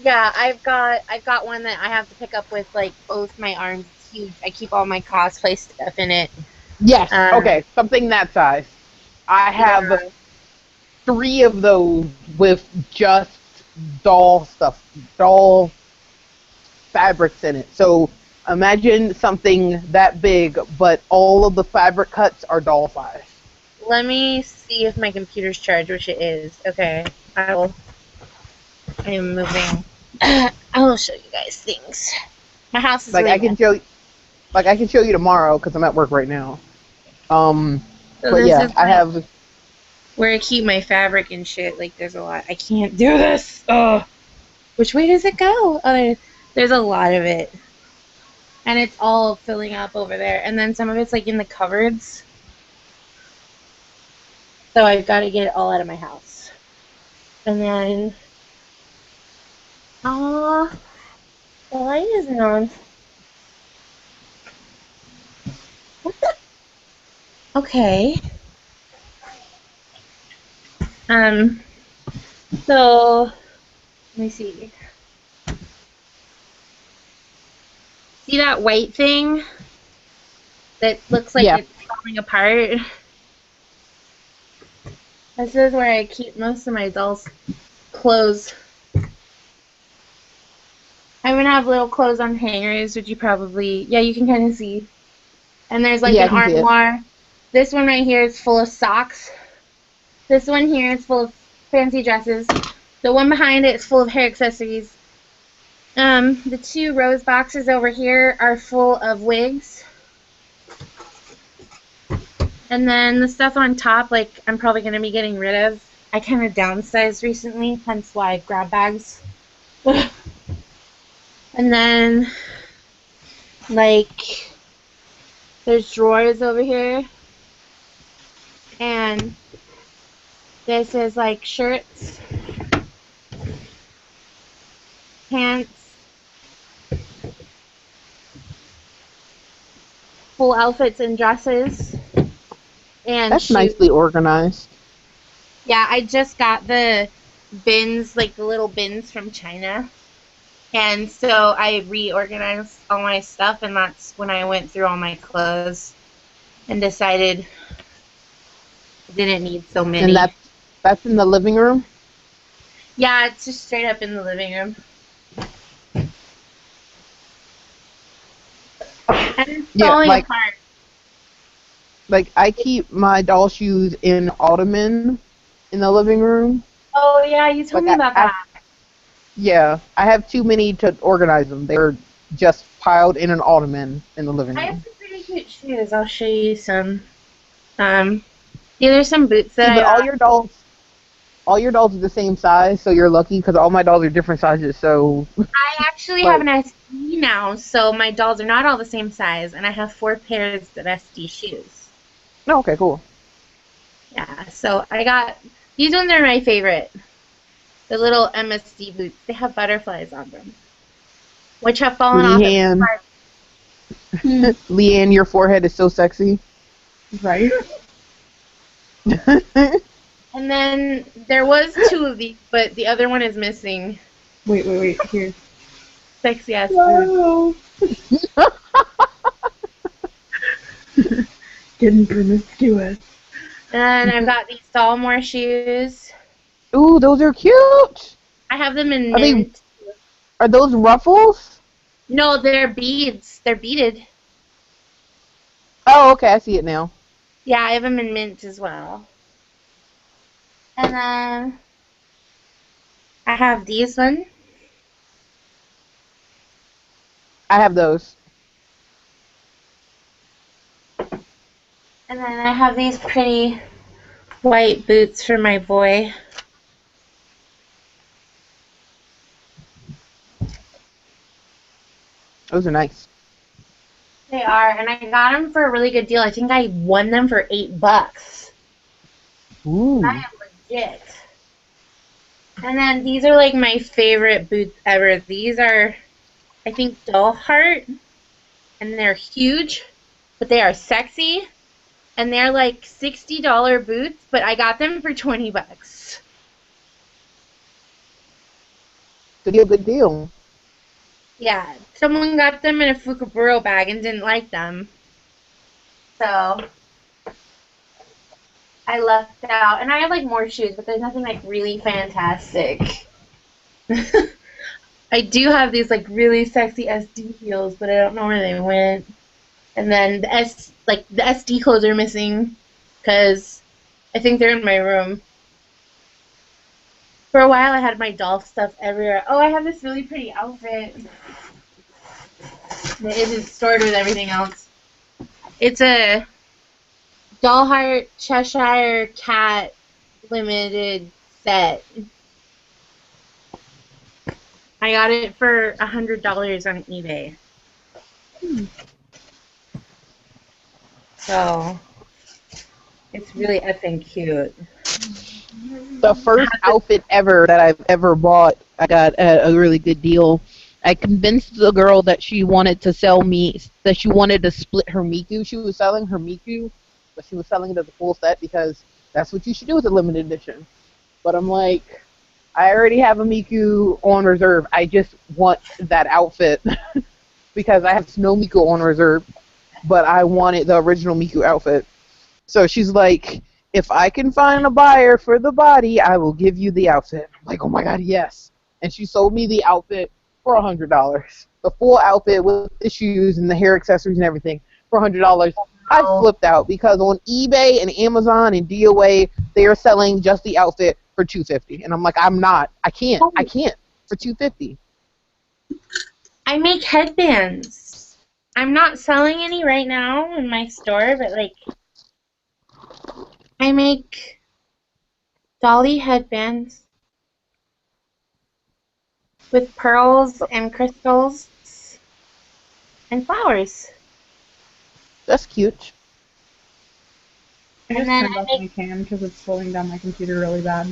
Yeah, I've got one that I have to pick up with like both my arms. It's huge. I keep all my cosplay stuff in it. Yes. Okay. Something that size. I have 3 of those with just doll stuff, doll fabrics in it. So imagine something that big, but all of the fabric cuts are doll size. Let me see if my computer's charged, which it is. Okay, I am moving. I will show you guys things. My house is Like really I can show you tomorrow because I'm at work right now. So But yeah, I have where I keep my fabric and shit. Like, there's a lot. I can't do this. Oh, which way does it go? Oh, there's a lot of it, and it's all filling up over there. And then some of it's like in the cupboards. So I've got to get it all out of my house. And then, the light isn't on. What the? Okay. So, let me see. See that white thing that looks like it's falling apart? This is where I keep most of my dolls' clothes. I would have little clothes on hangers, which you probably, you can kind of see. And there's like an armoire. This one right here is full of socks. This one here is full of fancy dresses. The one behind it is full of hair accessories. The 2 rose boxes over here are full of wigs. And then the stuff on top, like, I'm probably going to be getting rid of. I kind of downsized recently, hence why I grab bags. And then, like, there's drawers over here. And this is, like, shirts, pants, full outfits and dresses. And that's nicely organized. Yeah, I just got the bins, like the little bins from China. And so I reorganized all my stuff, and that's when I went through all my clothes and decided I didn't need so many. And that's in the living room? Yeah, it's just straight up in the living room. And it's falling apart. Like, I keep my doll shoes in ottoman in the living room. Oh, yeah, you told me about that. Yeah, I have too many to organize them. They're just piled in an ottoman in the living room. I have some pretty cute shoes. I'll show you some. Yeah, there's some boots that but all your dolls are the same size, so you're lucky because all my dolls are different sizes. So I actually have an SD now, so my dolls are not all the same size, and I have 4 pairs of SD shoes. Oh, okay, cool. Yeah, so I got these ones are my favorite. The little MSD boots. They have butterflies on them, which have fallen off. Leanne, your forehead is so sexy. Right? And then there was 2 of these, but the other one is missing. Wait, here. Sexy ass boots. Getting promiscuous. And I've got these Dalmore shoes. Ooh, those are cute. I have them in Are they? mint. Are those ruffles? No, they're beads. They're beaded. Oh, okay, I see it now. Yeah, I have them in mint as well. And then I have these ones. I have those. And then I have these pretty white boots for my boy. Those are nice. They are, and I got them for a really good deal. I think I won them for $8. Ooh. I am legit. And then these are like my favorite boots ever. These are, I think, Doll Heart, and they're huge, but they are sexy, and they're like $60 boots, but I got them for $20. Good deal. Yeah, someone got them in a Fukaburo bag and didn't like them. So I left out. And I have like more shoes, but there's nothing like really fantastic. I do have these like really sexy SD heels, but I don't know where they went. And then the SD clothes are missing because I think they're in my room. For a while I had my doll stuff everywhere. Oh, I have this really pretty outfit. It isn't stored with everything else. It's a Doll Heart Cheshire Cat limited set. I got it for $100 on eBay. So it's really effing cute. The first outfit ever that I've ever bought, I got at a really good deal. I convinced the girl that she wanted to sell me, that she wanted to split her Miku. She was selling her Miku, but she was selling it as a full set because that's what you should do with a limited edition. But I'm like, I already have a Miku on reserve. I just want that outfit because I have Snow Miku on reserve, but I wanted the original Miku outfit. So she's like, if I can find a buyer for the body, I will give you the outfit. I'm like, oh my god, yes. And she sold me the outfit for $100. The full outfit with the shoes and the hair accessories and everything for $100. I flipped out because on eBay and Amazon and DOA, they are selling just the outfit for $250. And I'm like, I can't for $250. I make headbands. I'm not selling any right now in my store, but like I make dolly headbands with pearls and crystals and flowers. That's cute. I just turned off my cam because it's slowing down my computer really bad.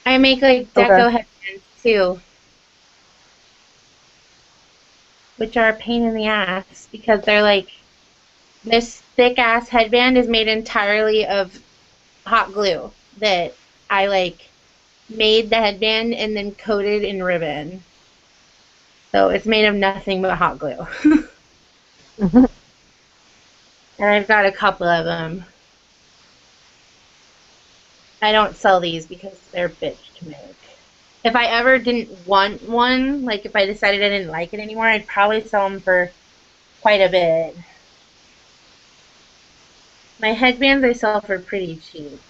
I make like deco headbands too, which are a pain in the ass because they're like, this thick ass headband is made entirely of hot glue that I like made the headband and then coated in ribbon. So it's made of nothing but hot glue. And I've got a couple of them. I don't sell these because they're bitch to make. If I ever didn't want one, like if I decided I didn't like it anymore, I'd probably sell them for quite a bit. My headbands I sell for pretty cheap.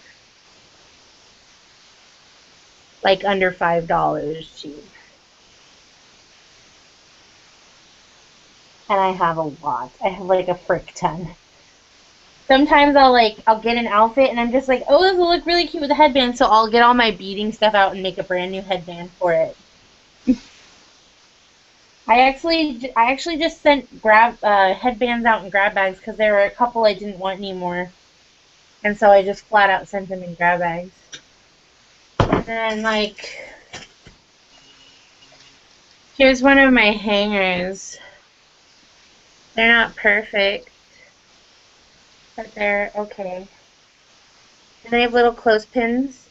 Like under $5 cheap. And I have a lot. I have like a frick ton. Sometimes I'll get an outfit and I'm just like, oh, this will look really cute with a headband, so I'll get all my beading stuff out and make a brand new headband for it. I actually just sent headbands out in grab bags because there were a couple I didn't want anymore. And so I just flat out sent them in grab bags. And then like, here's one of my hangers. They're not perfect, but they're okay. And they have little clothespins.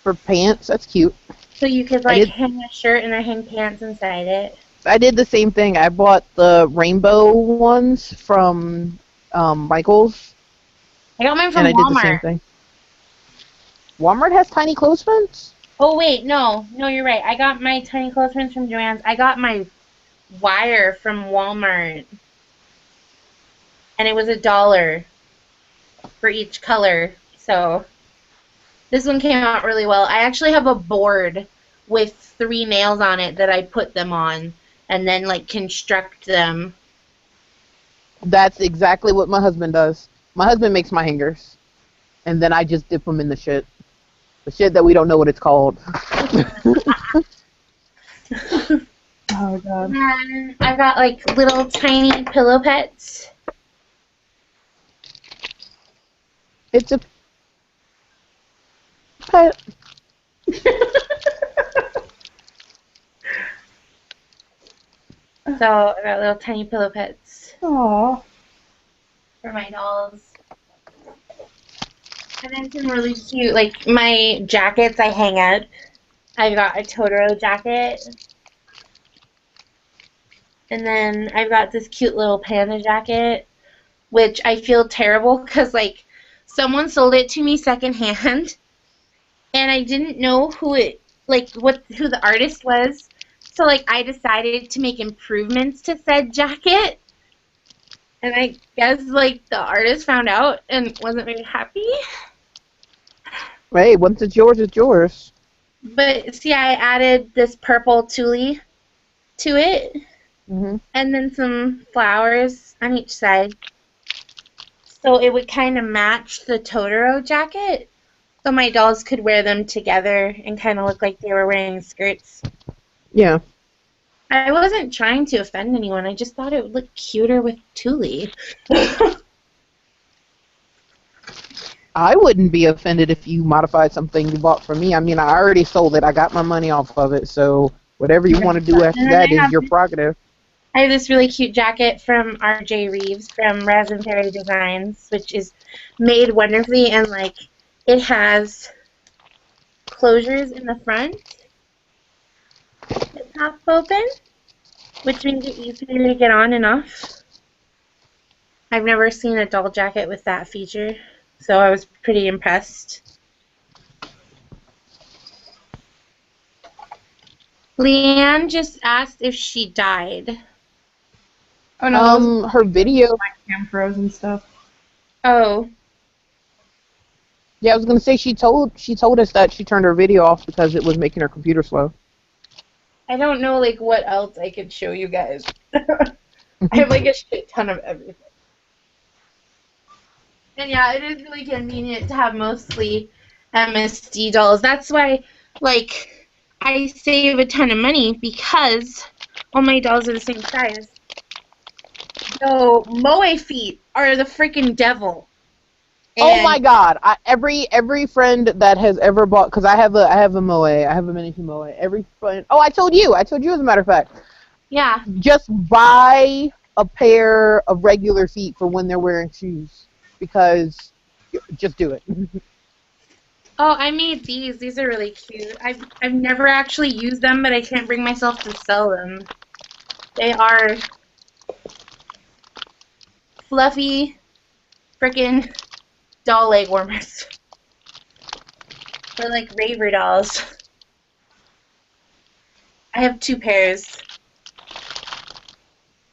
For pants, that's cute. So you could like hang a shirt and then hang pants inside it. I did the same thing. I bought the rainbow ones from Michael's. I got mine from Walmart. And I did the same thing. Walmart has tiny clothespins? Oh wait, no, you're right. I got my tiny clothespins from Joann's. I got my wire from Walmart, and it was $1 for each color. So this one came out really well. I actually have a board with 3 nails on it that I put them on, and then like construct them. That's exactly what my husband does. My husband makes my hangers, and then I just dip them in the shit. The shit that we don't know what it's called. Oh god. And I've got like little tiny pillow pets. It's a pet. So I got little tiny pillow pets Aww. for my dolls. And then some really cute, like my jackets I hang up. I've got a Totoro jacket. And then I've got this cute little panda jacket, which I feel terrible because, like, someone sold it to me secondhand, and I didn't know who the artist was. So, like, I decided to make improvements to said jacket. And I guess, like, the artist found out and wasn't very happy. Hey, once it's yours, it's yours. But, see, I added this purple tulle to it. Mm-hmm. And then some flowers on each side. So it would kind of match the Totoro jacket. So my dolls could wear them together and kind of look like they were wearing skirts. Yeah. I wasn't trying to offend anyone. I just thought it would look cuter with tulle. I wouldn't be offended if you modified something you bought from me. I mean, I already sold it. I got my money off of it. So whatever you want to do after that is your prerogative. I have this really cute jacket from R.J. Reeves from Resin Fairy Designs, which is made wonderfully, and like it has closures in the front. It's half open, which makes it easier to get on and off. I've never seen a doll jacket with that feature, so I was pretty impressed. Leanne just asked if she died. Oh no. Her video. My cam froze and stuff. Oh. Yeah, I was gonna say she told us that she turned her video off because it was making her computer slow. I don't know like what else I could show you guys. I have like a shit ton of everything. And yeah, it is really convenient to have mostly MSD dolls. That's why like I save a ton of money because all my dolls are the same size. So Moe feet are the freaking devil. Oh my God! Every friend that has ever bought, because I have a Moe, I have a miniature Moe. Every friend. Oh, I told you as a matter of fact. Yeah. Just buy a pair of regular feet for when they're wearing shoes, because just do it. Oh, I made these. These are really cute. I've never actually used them, but I can't bring myself to sell them. They are fluffy, frickin' doll leg warmers. They're like raver dolls. I have 2 pairs.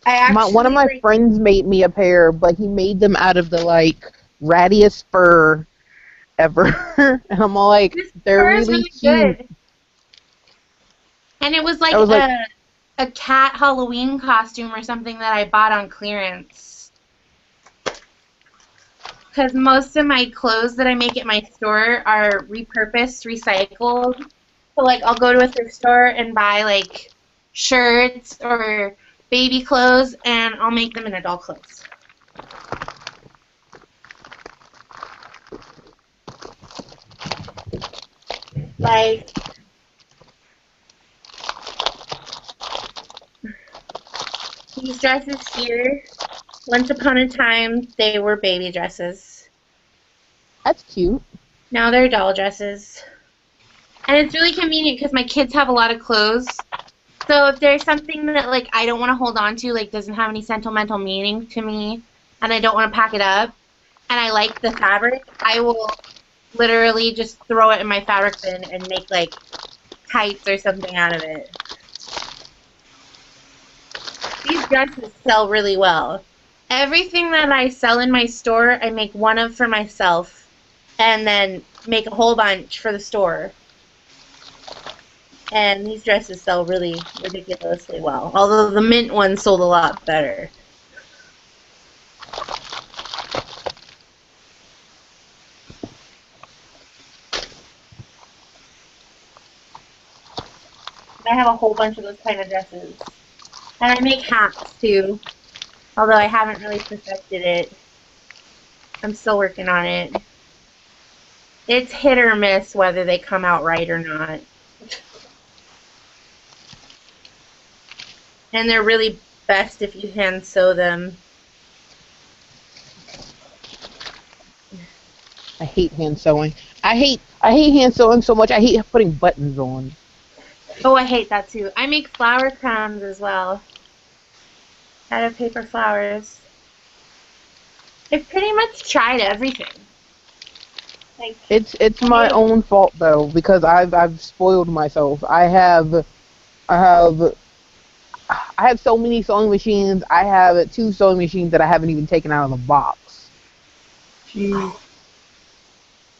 One of my friends made me a pair, but he made them out of the like rattiest fur ever, and I'm all like, they're really cute. Good. And it was like a cat Halloween costume or something that I bought on clearance. Because most of my clothes that I make at my store are repurposed, recycled. So, like, I'll go to a thrift store and buy, like, shirts or baby clothes, and I'll make them into doll clothes. Like, these dresses here, once upon a time, they were baby dresses. That's cute. Now they're doll dresses. And it's really convenient because my kids have a lot of clothes. So if there's something that, like, I don't want to hold on to, like, doesn't have any sentimental meaning to me, and I don't want to pack it up, and I like the fabric, I will literally just throw it in my fabric bin and make like kites or something out of it. These dresses sell really well. Everything that I sell in my store, I make one of for myself and then make a whole bunch for the store. And these dresses sell really ridiculously well. Although the mint one sold a lot better. I have a whole bunch of those kind of dresses. And I make hats too. Although I haven't really perfected it. I'm still working on it. It's hit or miss whether they come out right or not. And they're really best if you hand sew them. I hate hand sewing. I hate hand sewing so much. I hate putting buttons on. Oh, I hate that too. I make flower crowns as well. Out of paper flowers. I've pretty much tried everything. Like, It's my own fault though, because I've spoiled myself. I have so many sewing machines. I have 2 sewing machines that I haven't even taken out of the box. Jeez.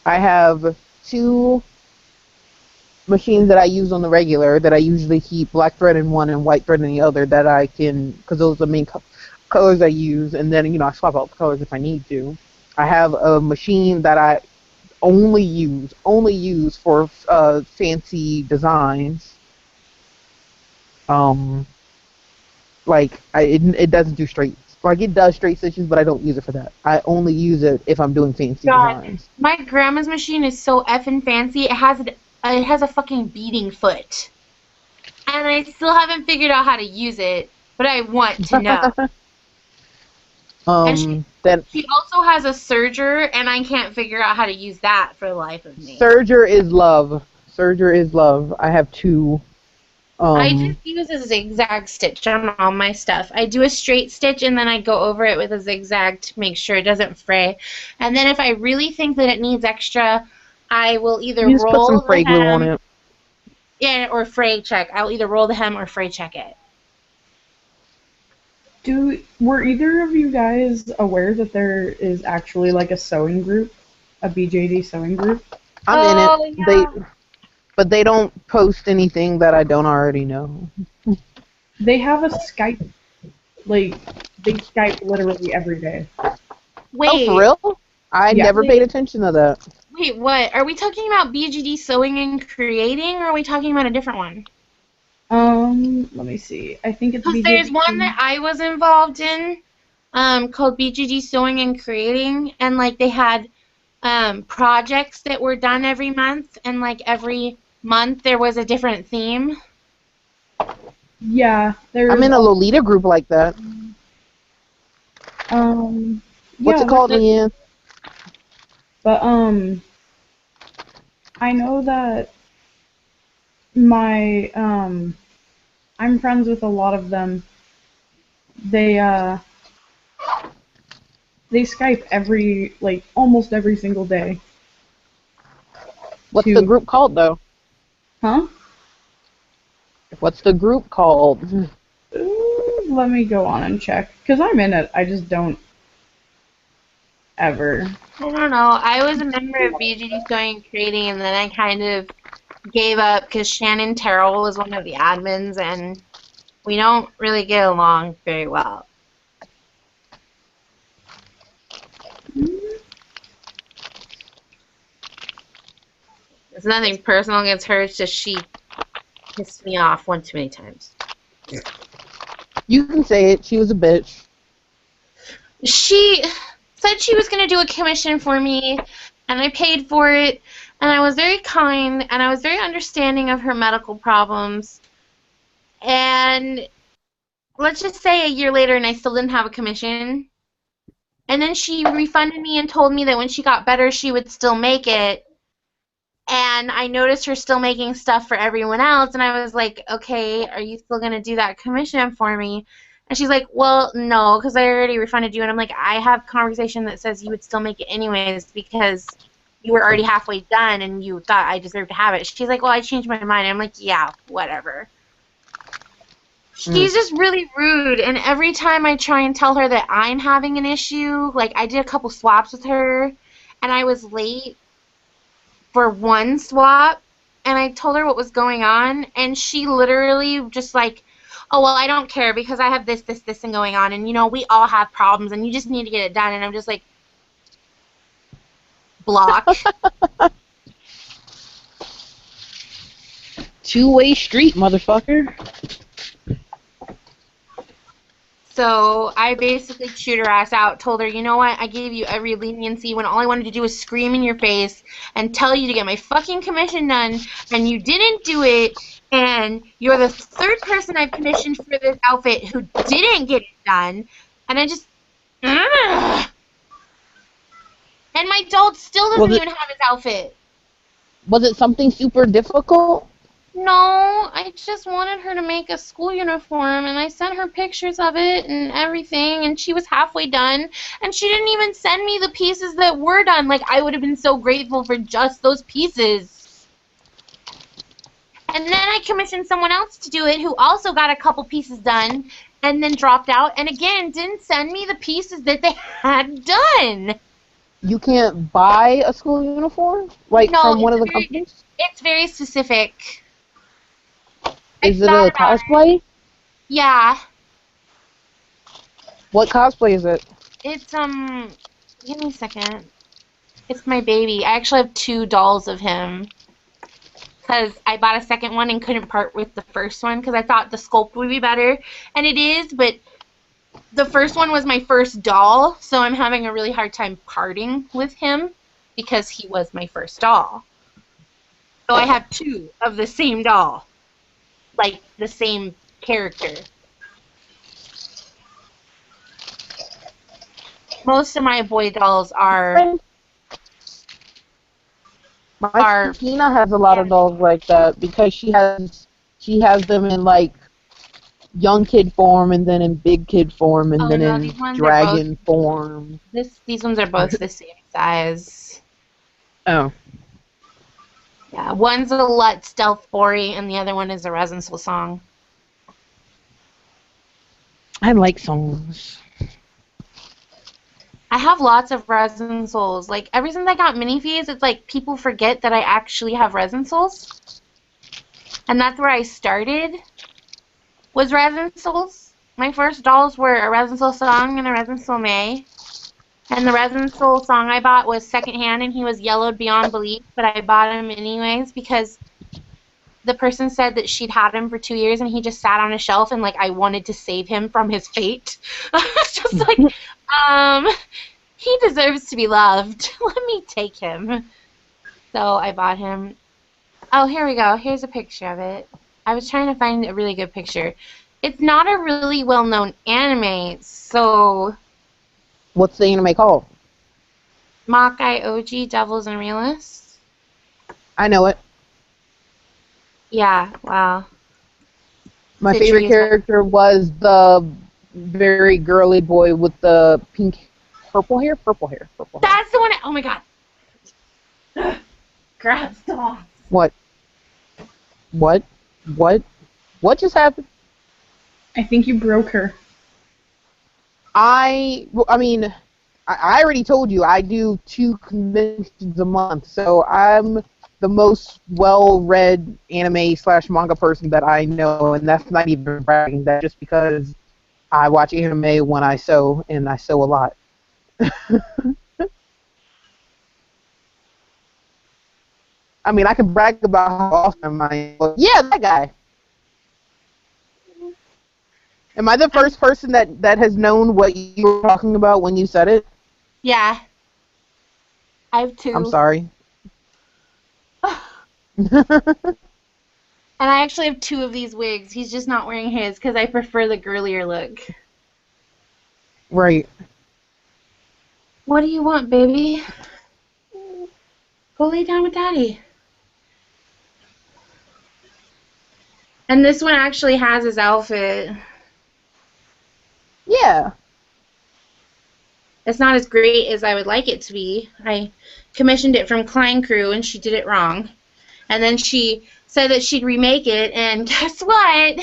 I have 2 machines that I use on the regular that I usually keep black thread in one and white thread in the other that I can, because those are the main colors I use, and then, you know, I swap out colors if I need to. I have a machine that I only use for fancy designs. It doesn't do straight. Like, it does straight stitches, but I don't use it for that. I only use it if I'm doing fancy designs. My grandma's machine is so effing fancy. It has a fucking beating foot. And I still haven't figured out how to use it, but I want to know. And she also has a serger, and I can't figure out how to use that for the life of me. Serger is love. Serger is love. I have 2. I just use a zigzag stitch on all my stuff. I do a straight stitch, and then I go over it with a zigzag to make sure it doesn't fray. And then if I really think that it needs extra, I will either roll put some fray glue on it. Yeah, or fray check. I'll either roll the hem or fray check it. Were either of you guys aware that there is actually like a sewing group, a BJD sewing group? I'm in it. Yeah. But they don't post anything that I don't already know. They have a Skype. Like, they Skype literally every day. Wait. Oh, for real? I never paid attention to that. Wait, what? Are we talking about BJD Sewing and Creating, or are we talking about a different one? Let me see. I think it's BJD. There's one that I was involved in, called BJD Sewing and Creating, and like they had projects that were done every month, and like every month there was a different theme. Yeah, I'm in a Lolita group like that. What's it called again? But I know that my I'm friends with a lot of them. They Skype almost every single day. What's the group called though? Huh? What's the group called? Let me go on and check, because I'm in it. I just don't ever. I don't know. I was a member of BJD Sewing and Creating, and then I kind of gave up because Shannon Terrell was one of the admins, and we don't really get along very well. It's nothing personal against her, it's just she pissed me off one too many times. You can say it. She was a bitch. She said she was going to do a commission for me, and I paid for it, and I was very kind, and I was very understanding of her medical problems. And let's just say a year later, and I still didn't have a commission. And then she refunded me and told me that when she got better, she would still make it. And I noticed her still making stuff for everyone else, and I was like, okay, are you still going to do that commission for me? And she's like, well, no, because I already refunded you. And I'm like, I have conversation that says you would still make it anyways because you were already halfway done and you thought I deserved to have it. She's like, well, I changed my mind. I'm like, yeah, whatever. She's just really rude, and every time I try and tell her that I'm having an issue, like I did a couple swaps with her, and I was late for one swap, and I told her what was going on, and she literally just like, oh, well, I don't care because I have this, this, this, and going on, and, you know, we all have problems, and you just need to get it done, and I'm just like, block. Two-way street, motherfucker. So I basically chewed her ass out, told her, you know what, I gave you every leniency when all I wanted to do was scream in your face and tell you to get my fucking commission done, and you didn't do it, and you're the third person I've commissioned for this outfit who didn't get it done, and I just... Ugh. And my doll still doesn't even have his outfit. Was it something super difficult? No, I just wanted her to make a school uniform, and I sent her pictures of it and everything, and she was halfway done, and she didn't even send me the pieces that were done. Like, I would have been so grateful for just those pieces. And then I commissioned someone else to do it who also got a couple pieces done and then dropped out, and again, didn't send me the pieces that they had done. You can't buy a school uniform? Like, No, from one of the companies? It's very specific. Is it a cosplay? Yeah. What cosplay is it? It's, give me a second. It's my baby. I actually have 2 dolls of him. Because I bought a second one and couldn't part with the first one because I thought the sculpt would be better. And it is, but the first one was my first doll, so I'm having a really hard time parting with him because he was my first doll. So I have 2 of the same doll. Like, the same character. Most of my boy dolls are... My Tina has a lot of dolls like that because she has them in, like, young kid form and then in big kid form and then in dragon form. These ones are both the same size. Oh. Yeah, one's a Let Stealth Bori and the other one is a Resin Soul song. I like songs. I have lots of Resin Souls. Like, ever since I got minifees, it's like people forget that I actually have Resin Souls. And that's where I started, was Resin Souls. My first dolls were a Resin Soul song and a Resin Soul May. And the Resin Soul song I bought was secondhand, and he was yellowed beyond belief, but I bought him anyways because the person said that she'd had him for 2 years, and he just sat on a shelf, and, like, I wanted to save him from his fate. I was just like, he deserves to be loved. Let me take him. So I bought him. Oh, here we go. Here's a picture of it. I was trying to find a really good picture. It's not a really well-known anime, so... What's the anime called? Makai OG, Devils and Realists. I know it. Yeah, wow. My favorite character was the very girly boy with the purple hair. That's the one. Oh my god. Grab stop. What just happened? I think you broke her. I mean, I already told you I do 2 conventions a month, so I'm the most well-read anime/manga person that I know, and that's not even bragging. That's just because I watch anime when I sew, and I sew a lot. I mean, I can brag about how awesome I am. But yeah, that guy. Am I the first person that has known what you were talking about when you said it? Yeah. I have 2. I'm sorry. And I actually have 2 of these wigs. He's just not wearing his because I prefer the girlier look. Right. What do you want, baby? Go lay down with Daddy. And this one actually has his outfit. Yeah. it's not as great as I would like it to be. I commissioned it from Klein Crew, and she did it wrong. And then she said that she'd remake it, and guess what?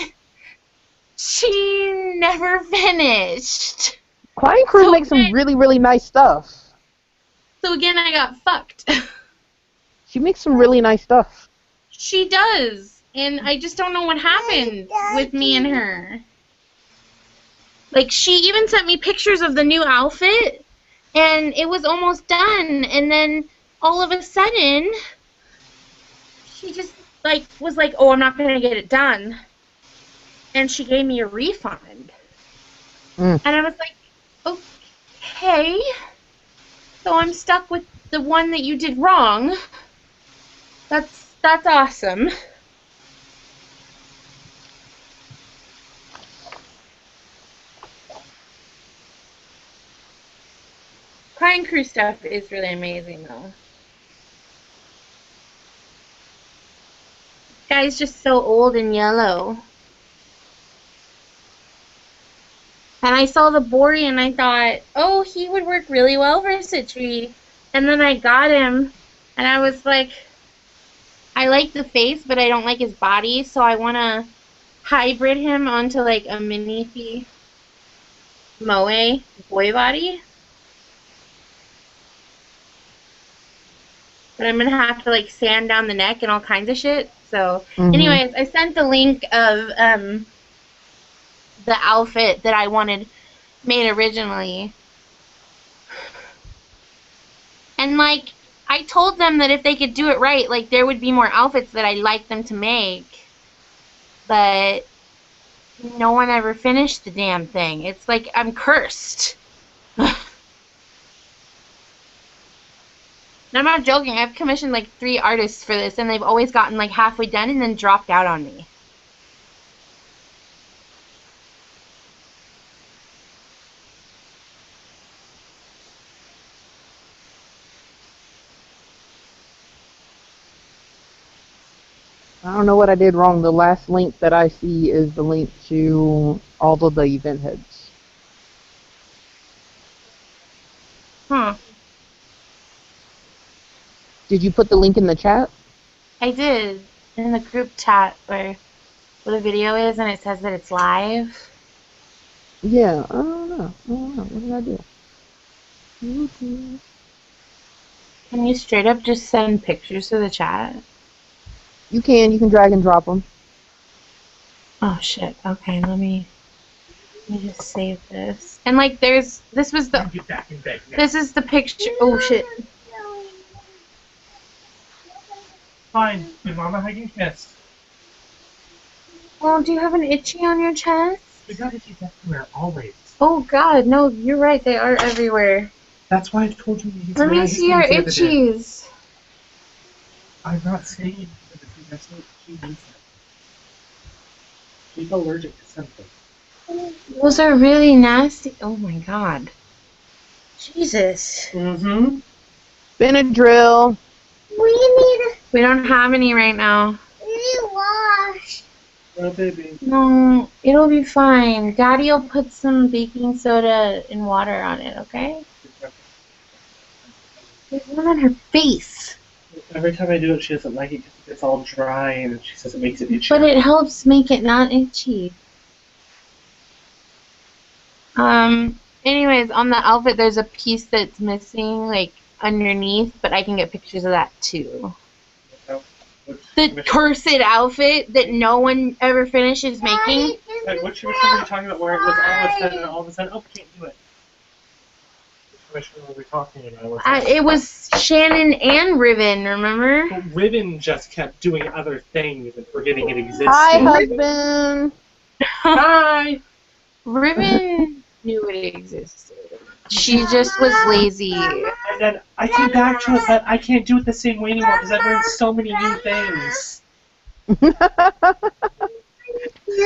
She never finished. Klein Crew makes some really, really nice stuff. So again, I got fucked. She makes some really nice stuff. She does. And I just don't know what happened with me and her. Like, she even sent me pictures of the new outfit, and it was almost done. And then all of a sudden, she just, like, was like, oh, I'm not going to get it done. And she gave me a refund. And I was like, okay. So I'm stuck with the one that you did wrong. That's awesome. Klein Crew stuff is really amazing, though. This guy's just so old and yellow. And I saw the Bori and I thought, oh, he would work really well for Citri. And then I got him and I was like, I like the face, but I don't like his body, so I want to hybrid him onto like a mini Moe boy body. But I'm going to have to like sand down the neck and all kinds of shit. So anyways, I sent the link of the outfit that I wanted made originally. And like, I told them that if they could do it right, like there would be more outfits that I'd like them to make. But no one ever finished the damn thing. It's like I'm cursed. And I'm not joking. I've commissioned like 3 artists for this, and they've always gotten like halfway done and then dropped out on me. I don't know what I did wrong. The last link that I see is the link to all of the event heads. Huh. Did you put the link in the chat? I did. In the group chat where the video is and it says that it's live. Yeah, I don't know. What did I do? Can you straight up just send pictures to the chat? You can drag and drop them. Oh shit. Okay, let me just save this. And like this is the picture. Oh shit. Fine. Give Mama a hug and kiss. Oh, do you have an itchy on your chest? We got itchies everywhere, always. Oh god, no, you're right, they are everywhere. That's why I told you. Let me see your itchies. I'm not saying that that's what she needs. She's allergic to something. Those are really nasty. Oh my god. Jesus. Benadryl. We don't have any right now. Oh, baby. No, it'll be fine. Daddy will put some baking soda and water on it, okay? There's one on her face. Every time I do it, she doesn't like it because it's all dry and she says it makes it itchy. But it helps make it not itchy. Anyways, on the outfit, there's a piece that's missing, like, underneath, but I can get pictures of that, too. The corset outfit that no one ever finishes making. Wait, which commission were you talking about where it was all of a sudden, oh, can't do it? Which commission were we talking about? It was Shannon and Riven, remember? Well, Riven just kept doing other things and forgetting it existed. Hi, husband. Hi. Riven knew it existed. She just was lazy. And then I came back to it, but I can't do it the same way anymore because I've learned so many new things.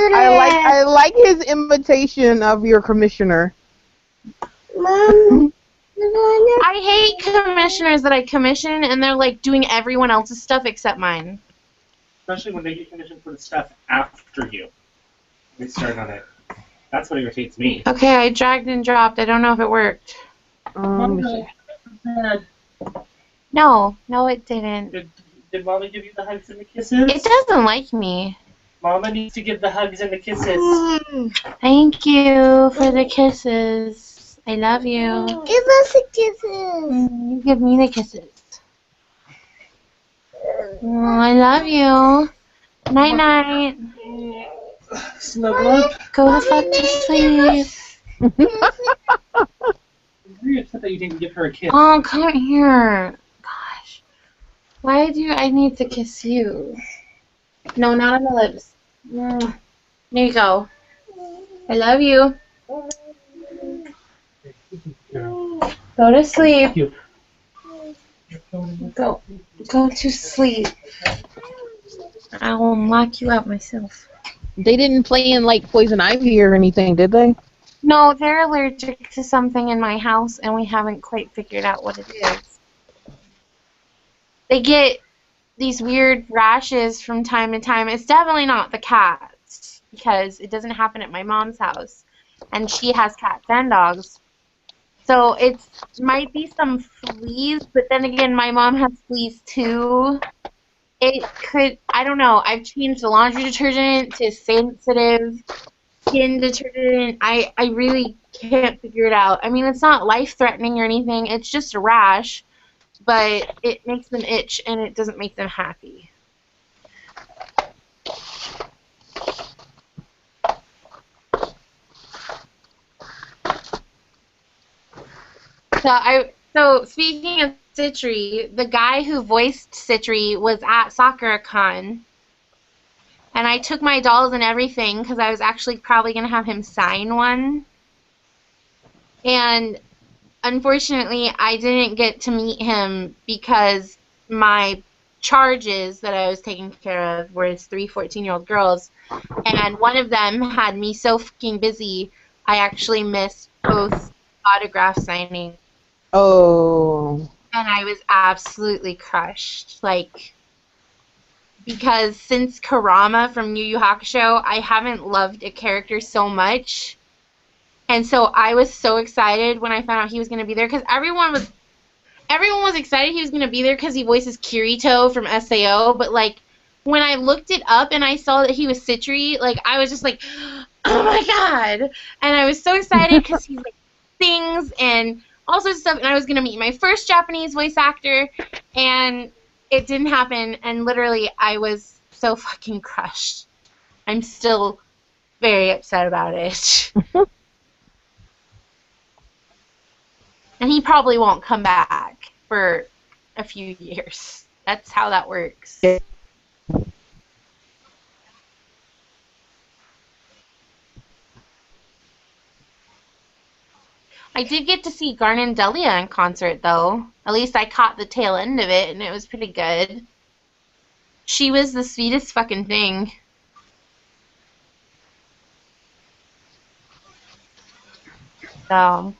I like his imitation of your commissioner. Mom, I hate commissioners that I commission and they're like doing everyone else's stuff except mine. Especially when they get commissioned for the stuff after you. They start on it. That's what irritates me. Okay, I dragged and dropped. I don't know if it worked. Let me see. No, it didn't. Did Mama give you the hugs and the kisses? It doesn't like me. Mama needs to give the hugs and the kisses. Thank you for the kisses. I love you. Give us the kisses. You give me the kisses. Oh, I love you. Night night. Snuggle up. Go the fuck to sleep. I'm very upset that you didn't give her a kiss. Oh, come here. Gosh. Why do I need to kiss you? No, not on the lips. There you go. I love you. Go to sleep. Go to sleep. I will knock you out myself. They didn't play in like Poison Ivy or anything, did they? No, they're allergic to something in my house, and we haven't quite figured out what it is. They get these weird rashes from time to time. It's definitely not the cats, because it doesn't happen at my mom's house, and she has cats and dogs. So it might be some fleas, but then again, my mom has fleas too. It could, I don't know. I've changed the laundry detergent to sensitive skin detergent. I really can't figure it out. I mean, it's not life-threatening or anything. It's just a rash, but it makes them itch, and it doesn't make them happy. So speaking of Citri, the guy who voiced Citri was at SoccerCon, and I took my dolls and everything because I was actually probably going to have him sign one. And unfortunately, I didn't get to meet him because my charges that I was taking care of were 3 14-year-old girls, and one of them had me so fucking busy, I actually missed both autograph signings. Oh. And I was absolutely crushed. Like, because since Kurama from Yu Yu Hakusho, I haven't loved a character so much. And so I was so excited when I found out he was going to be there, because everyone was excited he was going to be there because he voices Kirito from SAO, but like when I looked it up and I saw that he was Citri, like I was just like, oh my god. And I was so excited because he like sings and all sorts of stuff, and I was going to meet my first Japanese voice actor, and it didn't happen, and literally I was so fucking crushed. I'm still very upset about it. And he probably won't come back for a few years. That's how that works. I did get to see Garnon Delia in concert, though. At least I caught the tail end of it, and it was pretty good. She was the sweetest fucking thing. So...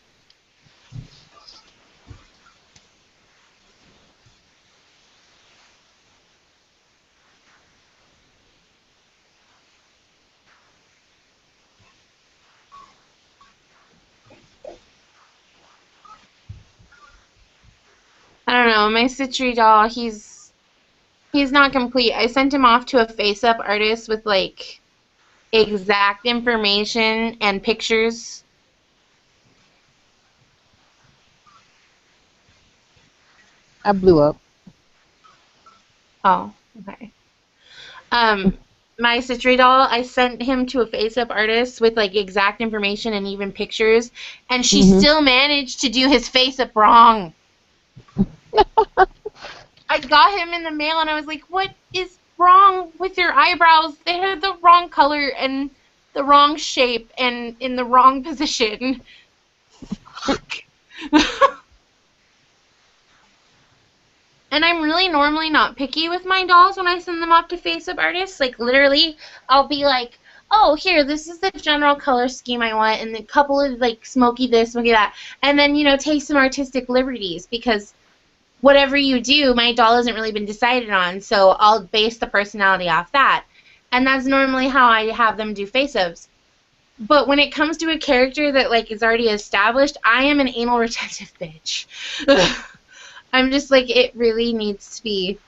I don't know, my Citri doll, he's not complete. I sent him off to a face-up artist with, like, exact information and pictures. I blew up. Oh, okay. My Citri doll, I sent him to a face-up artist with, like, exact information and even pictures, and she still managed to do his face-up wrong. I got him in the mail, and I was like, what is wrong with your eyebrows? They had the wrong color and the wrong shape and in the wrong position. Fuck. And I'm really normally not picky with my dolls when I send them off to face-up artists. Like, literally, I'll be like, oh, here, this is the general color scheme I want, and a couple of, like, smoky this, smoky that. And then, you know, take some artistic liberties, because whatever you do, my doll hasn't really been decided on, so I'll base the personality off that. And that's normally how I have them do face-ups. But when it comes to a character that like is already established, I am an anal retentive bitch. I'm just like, it really needs to be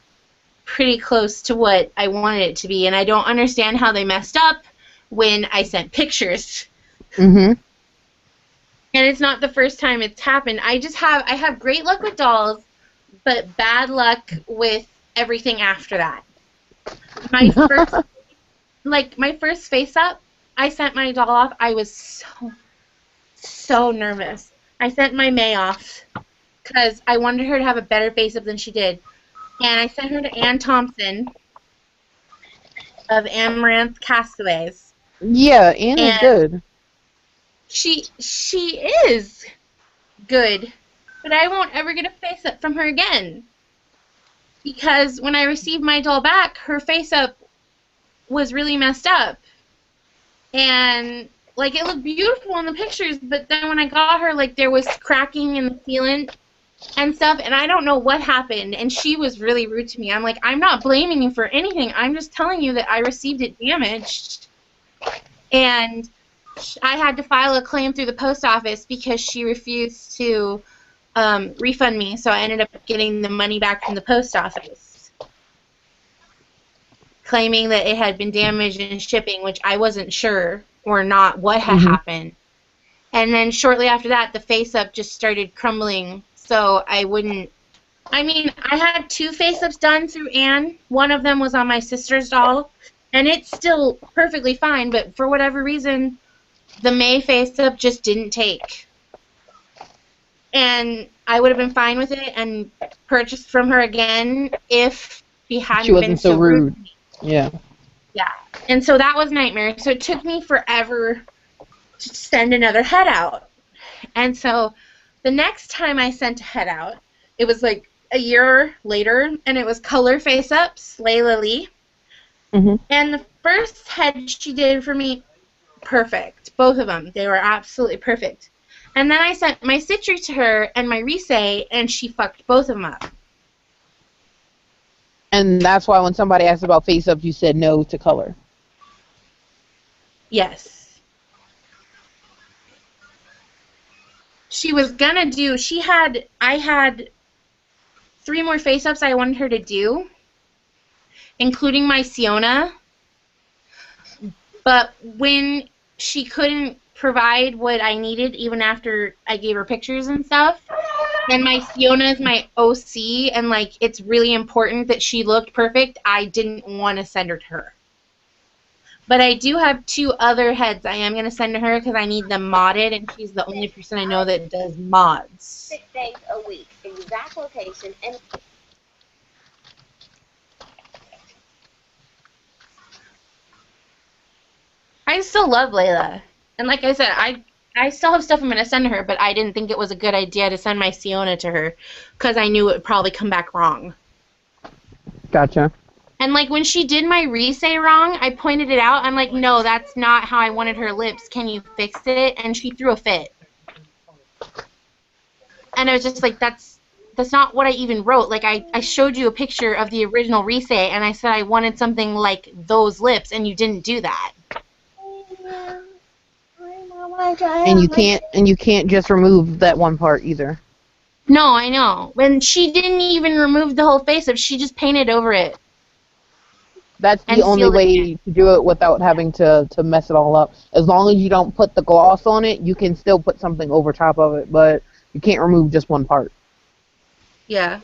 pretty close to what I wanted it to be, and I don't understand how they messed up when I sent pictures. Mhm. And it's not the first time it's happened. I have great luck with dolls, but bad luck with everything after that. My first face up, I sent my doll off. I was so nervous. I sent my May off because I wanted her to have a better face up than she did. And I sent her to Ann Thompson of Amaranth Castaways. Yeah, Anne is good. She is good, but I won't ever get a face up from her again. Because when I received my doll back, her face up was really messed up. And like it looked beautiful in the pictures, but then when I got her, like there was cracking in the sealant and stuff, and I don't know what happened, and she was really rude to me. I'm like, I'm not blaming you for anything. I'm just telling you that I received it damaged. And I had to file a claim through the post office because she refused to refund me, so I ended up getting the money back from the post office, claiming that it had been damaged in shipping, which I wasn't sure or not what had happened. And then shortly after that, the face-up just started crumbling, so I had 2 face-ups done through Anne. One of them was on my sister's doll, and it's still perfectly fine, but for whatever reason, the May face-up just didn't take. And I would have been fine with it and purchased from her again if she hadn't been so rude. Yeah. Yeah. And so that was nightmare. So it took me forever to send another head out. And so the next time I sent a head out, it was like a year later, and it was color face-ups, Layla Lee. And the first head she did for me, perfect. Both of them. They were absolutely perfect. And then I sent my Citri to her and my Risei, and she fucked both of them up. And that's why when somebody asked about face-ups, you said no to color. Yes. She was gonna do, I had 3 more face-ups I wanted her to do, including my Siona. But when she couldn't provide what I needed, even after I gave her pictures and stuff, and my Siona is my OC, and like it's really important that she looked perfect, I didn't want to send her to her. But I do have 2 other heads I am going to send to her because I need them modded, and she's the only person I know that does mods. 6 days a week, exact location, and I still love Layla. And like I said, I still have stuff I'm going to send to her, but I didn't think it was a good idea to send my Siona to her because I knew it would probably come back wrong. Gotcha. And like when she did my Risei wrong, I pointed it out. I'm like, no, that's not how I wanted her lips. Can you fix it? And she threw a fit. And I was just like, that's not what I even wrote. Like I showed you a picture of the original Risei, and I said I wanted something like those lips, and you didn't do that. And you can't just remove that one part either. No, I know. When she didn't even remove the whole face up, she just painted over it. That's the only way to do it without having to mess it all up. As long as you don't put the gloss on it, you can still put something over top of it, but you can't remove just one part. Yeah.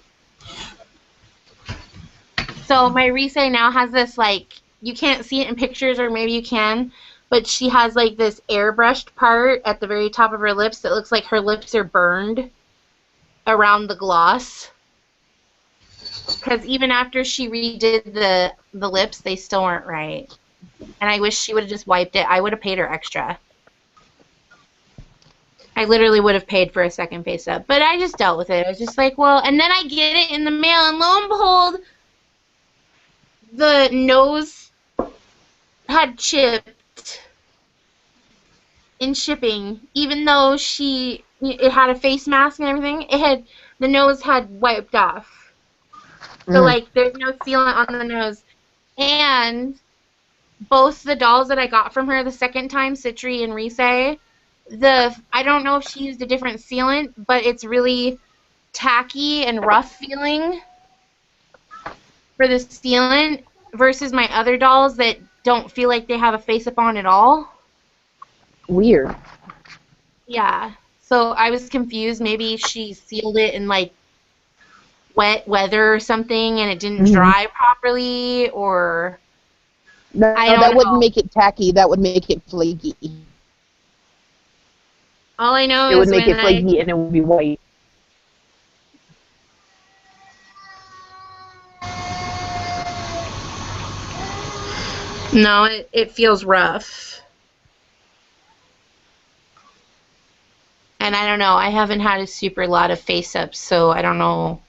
So my Risei now has this, like, you can't see it in pictures, or maybe you can, but she has, like, this airbrushed part at the very top of her lips that looks like her lips are burned around the gloss. Because even after she redid the lips, they still weren't right. And I wish she would have just wiped it. I would have paid her extra. I literally would have paid for a second face up. But I just dealt with it. I was just like, well, and then I get it in the mail, and lo and behold, the nose had chipped in shipping, even though it had a face mask and everything. The nose had wiped off. So, like, there's no sealant on the nose. And both the dolls that I got from her the second time, Citri and Rise, I don't know if she used a different sealant, but it's really tacky and rough feeling for the sealant versus my other dolls that don't feel like they have a face-up on at all. Weird. Yeah. So I was confused. Maybe she sealed it in like wet weather or something and it didn't dry properly, or No, I don't that know. wouldn't make it tacky. That would make it flaky. All I know It would is make when it flaky and it would be white. No, it feels rough. And I don't know. I haven't had a super lot of face-ups, so I don't know.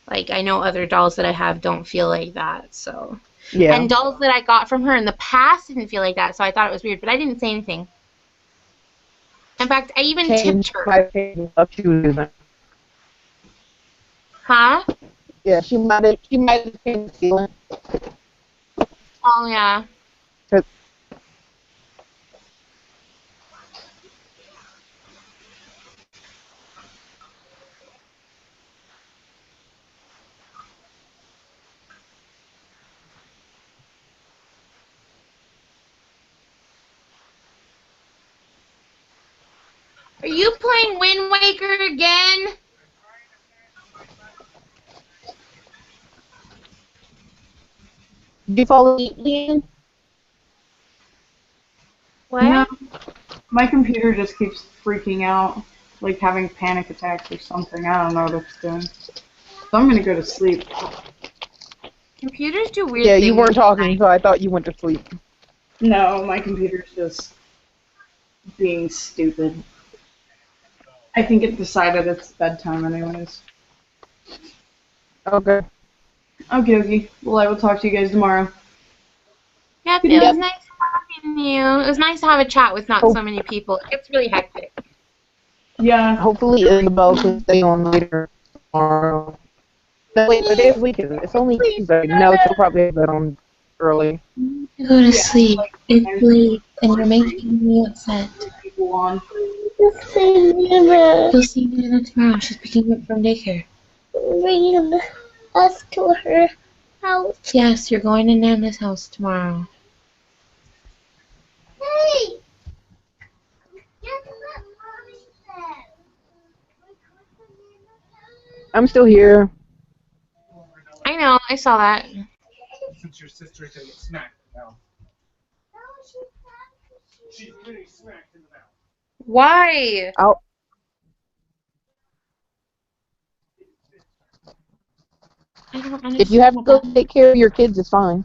Like, I know other dolls that I have don't feel like that, so. Yeah. And dolls that I got from her in the past didn't feel like that, so I thought it was weird, but I didn't say anything. In fact, I even tipped her. Huh? Yeah, she might have changed the sealant. Oh, yeah. Are you playing Wind Waker again? Did you fall asleep, Leanne? What? No, my computer just keeps freaking out, like having panic attacks or something. I don't know what it's doing. So I'm gonna go to sleep. Computers do weird Yeah, things. you weren't talking, so I thought you went to sleep. No, my computer's just being stupid. I think it decided it's bedtime anyways. Okay. Okay, okay. Well, I will talk to you guys tomorrow. Yep, it was nice talking to you. It was nice to have a chat with not so many people. It gets really hectic. Yeah. Hopefully Isabel can stay on later tomorrow. No, wait, today's weekend. It's only Tuesday. No, she'll probably have that on early. Go to sleep. It's late, and you're making me upset. People on. You'll see Nana tomorrow. She's picking up from daycare. Bring us to her house. Yes, you're going to Nana's house tomorrow. Hey! Guess what Mommy said? I'm still here. I know, I saw that. Since your sister is gonna get smacked now. She's getting smacked in the mouth. Why? I don't understand. If you have to go take care of your kids, it's fine.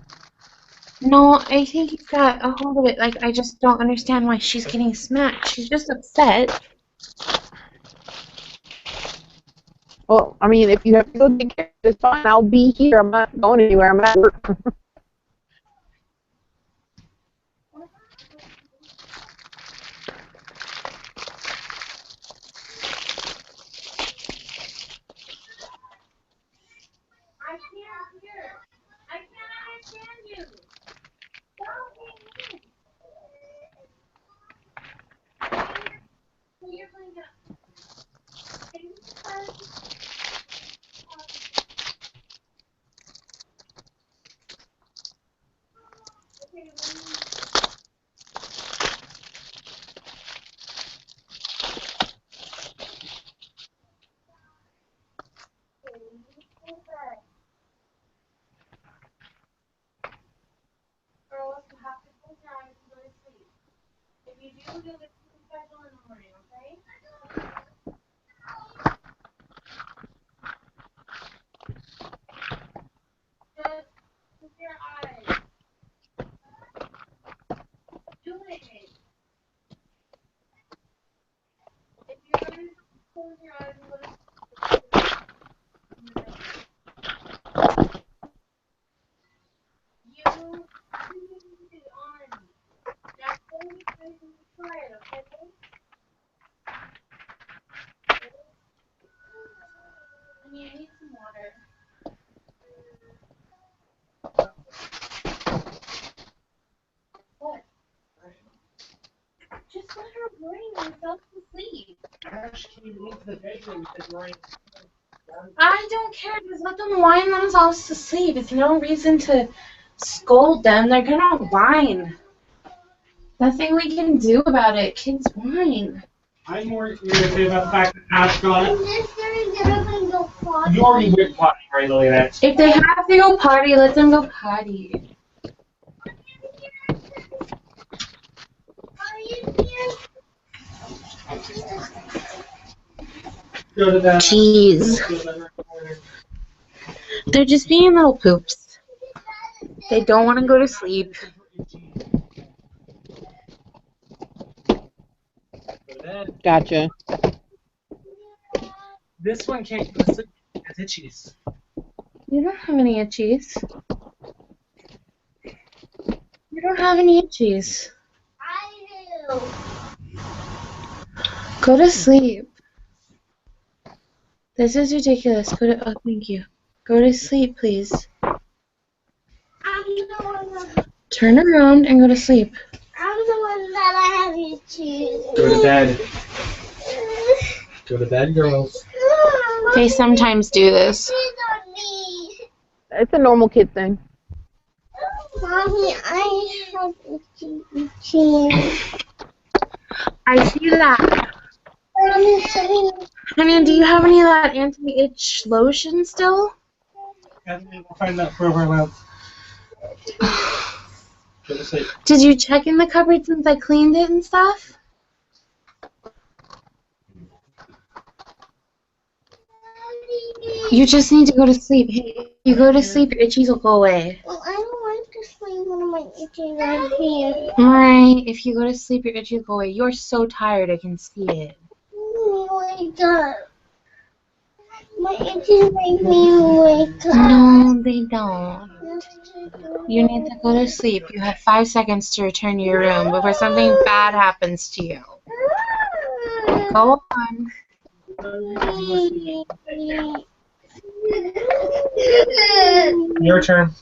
No, I think he's got a hold of it. Like, I just don't understand why she's getting smacked. She's just upset. Well, I mean, if you have to go take care of it, it's fine. I'll be here. I'm not going anywhere. I'm at work. I can't understand you. You're playing up. Girls, you have to close your eyes and go to sleep. If you do, you'll get something special in the morning, okay? Just close your eyes. I don't care. Just let them whine themselves to sleep. It's no reason to scold them. They're gonna whine. Nothing we can do about it. Kids whine. I'm more irritated about the fact that Ash got it. You already went potty, right, Lily? That's If they have to go potty, let them go potty. Jeez. They're just being little poops. They don't want to go to sleep. Gotcha. This one can't go to sleep. It's itchies. You don't have any itchies. You don't have any itchies. I do. Go to sleep. This is ridiculous. Put it. Oh, thank you. Go to sleep, please. Turn around and go to sleep. I'm the one that I have you choose. Go to bed. Go to bed, girls. They sometimes do this. It's a normal kid thing. Mommy, I have itchy. I see that. Honey, do you have any of that anti-itch lotion still? We'll find that program out. Go to sleep. Did you check in the cupboard since I cleaned it and stuff? You just need to go to sleep. Hey, you go to sleep, your itchies will go away. Well, I don't want to sleep when my itchies are here. Alright, if you go to sleep, your itchies will go away. You're so tired, I can see it. Wake up. My itchies make me wake up. No, they don't. You need to go to sleep. You have 5 seconds to return to your room before something bad happens to you. Go on. Your turn.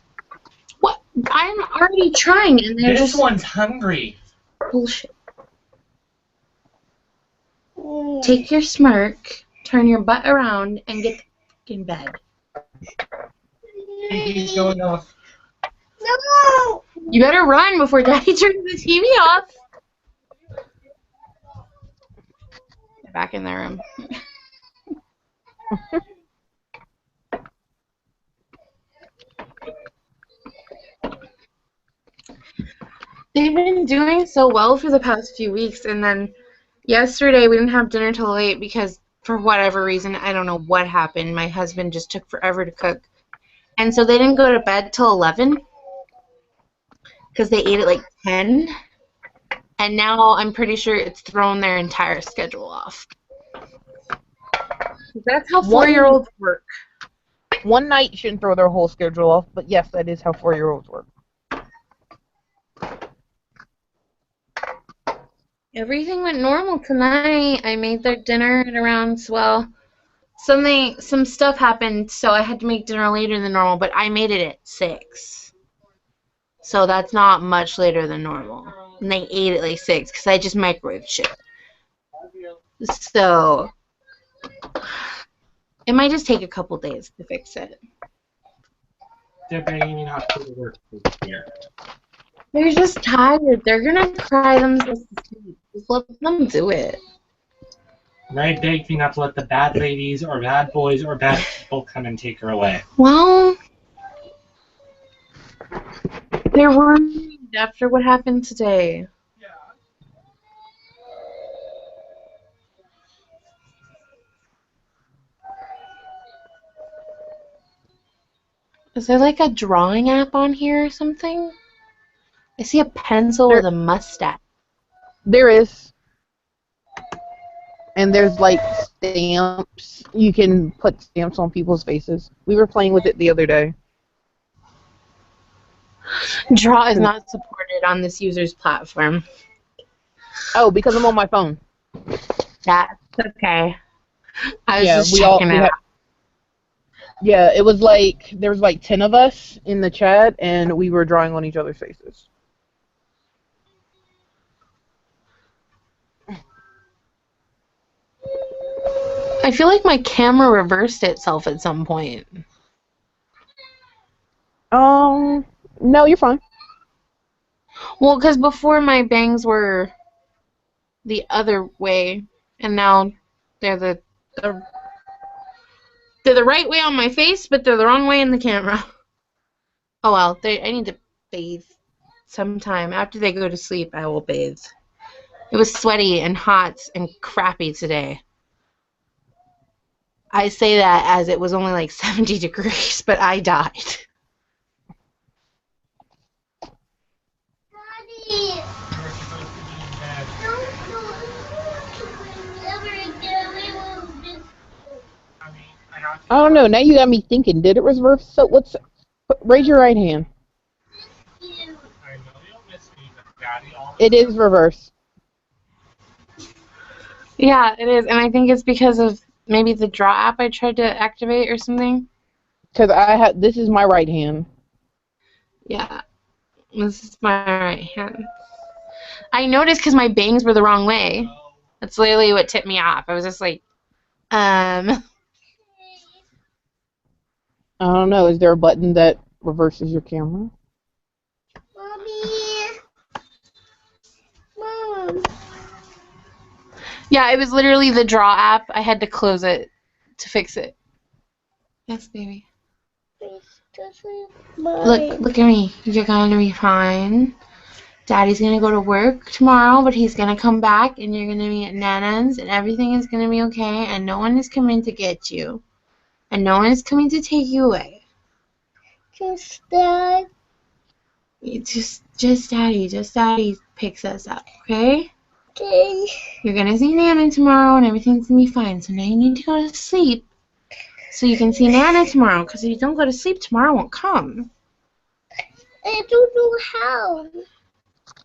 What? I'm already trying, and they're This just one's hungry. bullshit. Take your smirk, turn your butt around, and get in bed. He's going off. No! You better run before Daddy turns the TV off. They're back in their room. They've been doing so well for the past few weeks, and then yesterday we didn't have dinner till late because for whatever reason, I don't know what happened. My husband just took forever to cook. And so they didn't go to bed till 11 because they ate at like 10. And now I'm pretty sure it's thrown their entire schedule off. That's how 4-year-olds work. One night shouldn't throw their whole schedule off, but yes, that is how 4-year-olds work. Everything went normal tonight. I made their dinner at around, well, some stuff happened, so I had to make dinner later than normal, but I made it at 6. So that's not much later than normal. And they ate at like 6 because I just microwaved shit. So it might just take a couple days to fix it. They're begging not to go to work here. They're just tired. They're gonna cry themselves to sleep. Just let them do it. Right, beg you not to let the bad ladies or bad boys or bad people come and take her away. Well, they're worried after what happened today. Is there like a drawing app on here or something? I see a pencil with a mustache. There is. And there's like stamps. You can put stamps on people's faces. We were playing with it the other day. Draw is not supported on this user's platform. Oh, because I'm on my phone. That's okay. I was just checking it out. Yeah, it was like, there was like 10 of us in the chat, and we were drawing on each other's faces. I feel like my camera reversed itself at some point. No, you're fine. Well, because before my bangs were the other way, and now they're the they're the right way on my face, but they're the wrong way in the camera. Oh well, I need to bathe sometime. After they go to sleep, I will bathe. It was sweaty and hot and crappy today. I say that as it was only like 70 degrees, but I died. I don't know. Now you got me thinking. Did it reverse? So raise your right hand. It is reverse. Yeah, it is, and I think it's because of maybe the draw app I tried to activate or something. Because this is my right hand. Yeah, this is my right hand. I noticed because my bangs were the wrong way. That's literally what tipped me off. I was just like, I don't know. Is there a button that reverses your camera? Mom. Yeah, it was literally the draw app. I had to close it to fix it. Yes, baby. Look at me. You're gonna be fine. Daddy's gonna go to work tomorrow, but he's gonna come back and you're gonna be at Nana's and everything is gonna be okay and no one is coming to get you. And no one is coming to take you away. Just Dad. Just Daddy. Just Daddy picks us up, okay? Okay. You're gonna see Nana tomorrow and everything's gonna be fine. So now you need to go to sleep so you can see Nana tomorrow. Because if you don't go to sleep, tomorrow won't come. I don't know how.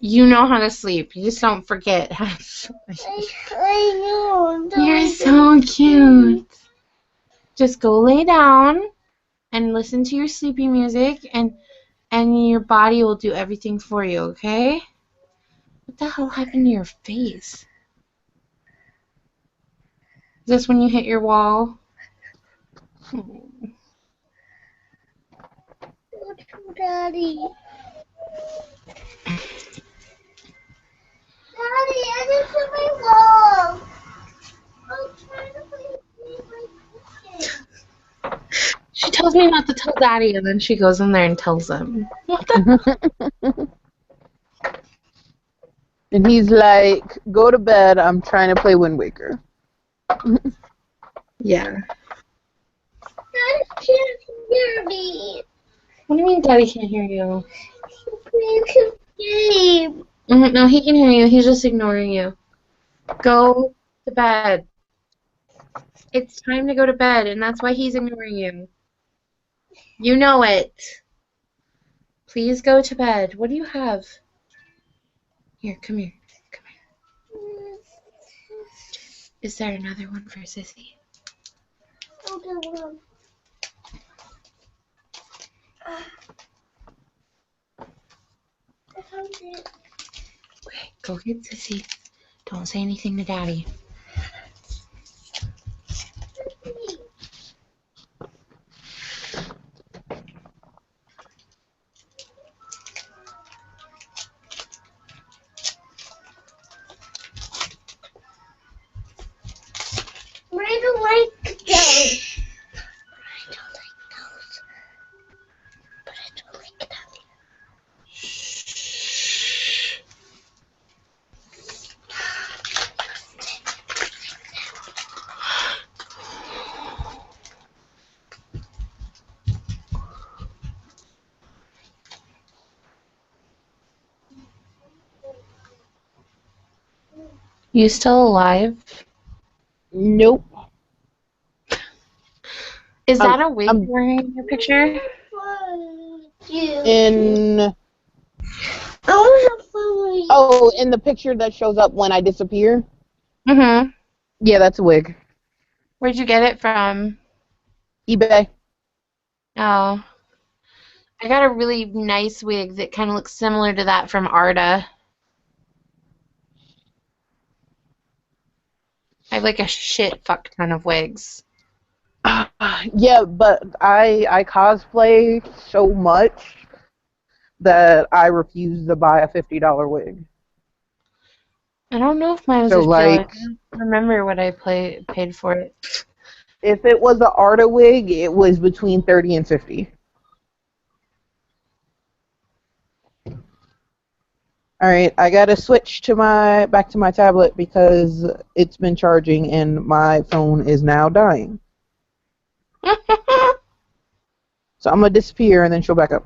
You know how to sleep. You just don't forget how to sleep. I know. You're so cute. Just go lay down and listen to your sleepy music and your body will do everything for you, okay? What the hell happened to your face? Is this when you hit your wall? Oh. Daddy. Daddy, I just hit my wall. I'm trying to play my kitchen. She tells me not to tell Daddy, and then she goes in there and tells him. What the? And he's like, go to bed. I'm trying to play Wind Waker. Yeah. Daddy can't hear me. What do you mean Daddy can't hear you? He's playing his game. No, he can hear you. He's just ignoring you. Go to bed. It's time to go to bed, and that's why he's ignoring you. You know it. Please go to bed. What do you have? Here, come here. Come here. Is there another one for Sissy? Okay, Okay, go get Sissy. Don't say anything to Daddy. I don't like those. But I don't like that. You still alive? Nope. Is that a wig you're wearing in your picture? In in the picture that shows up when I disappear? Mm-hmm. Yeah, that's a wig. Where'd you get it from? eBay. Oh. I got a really nice wig that kind of looks similar to that from Arda. I have like a shit fuck ton of wigs. Yeah, but I cosplay so much that I refuse to buy a $50 wig. I don't know if mine was So a deal. I like, don't remember what I paid for it. if it was an Arta wig, it was between 30 and 50. All right, I gotta switch to back to my tablet because it's been charging and my phone is now dying. So I'm gonna disappear and then she'll back up.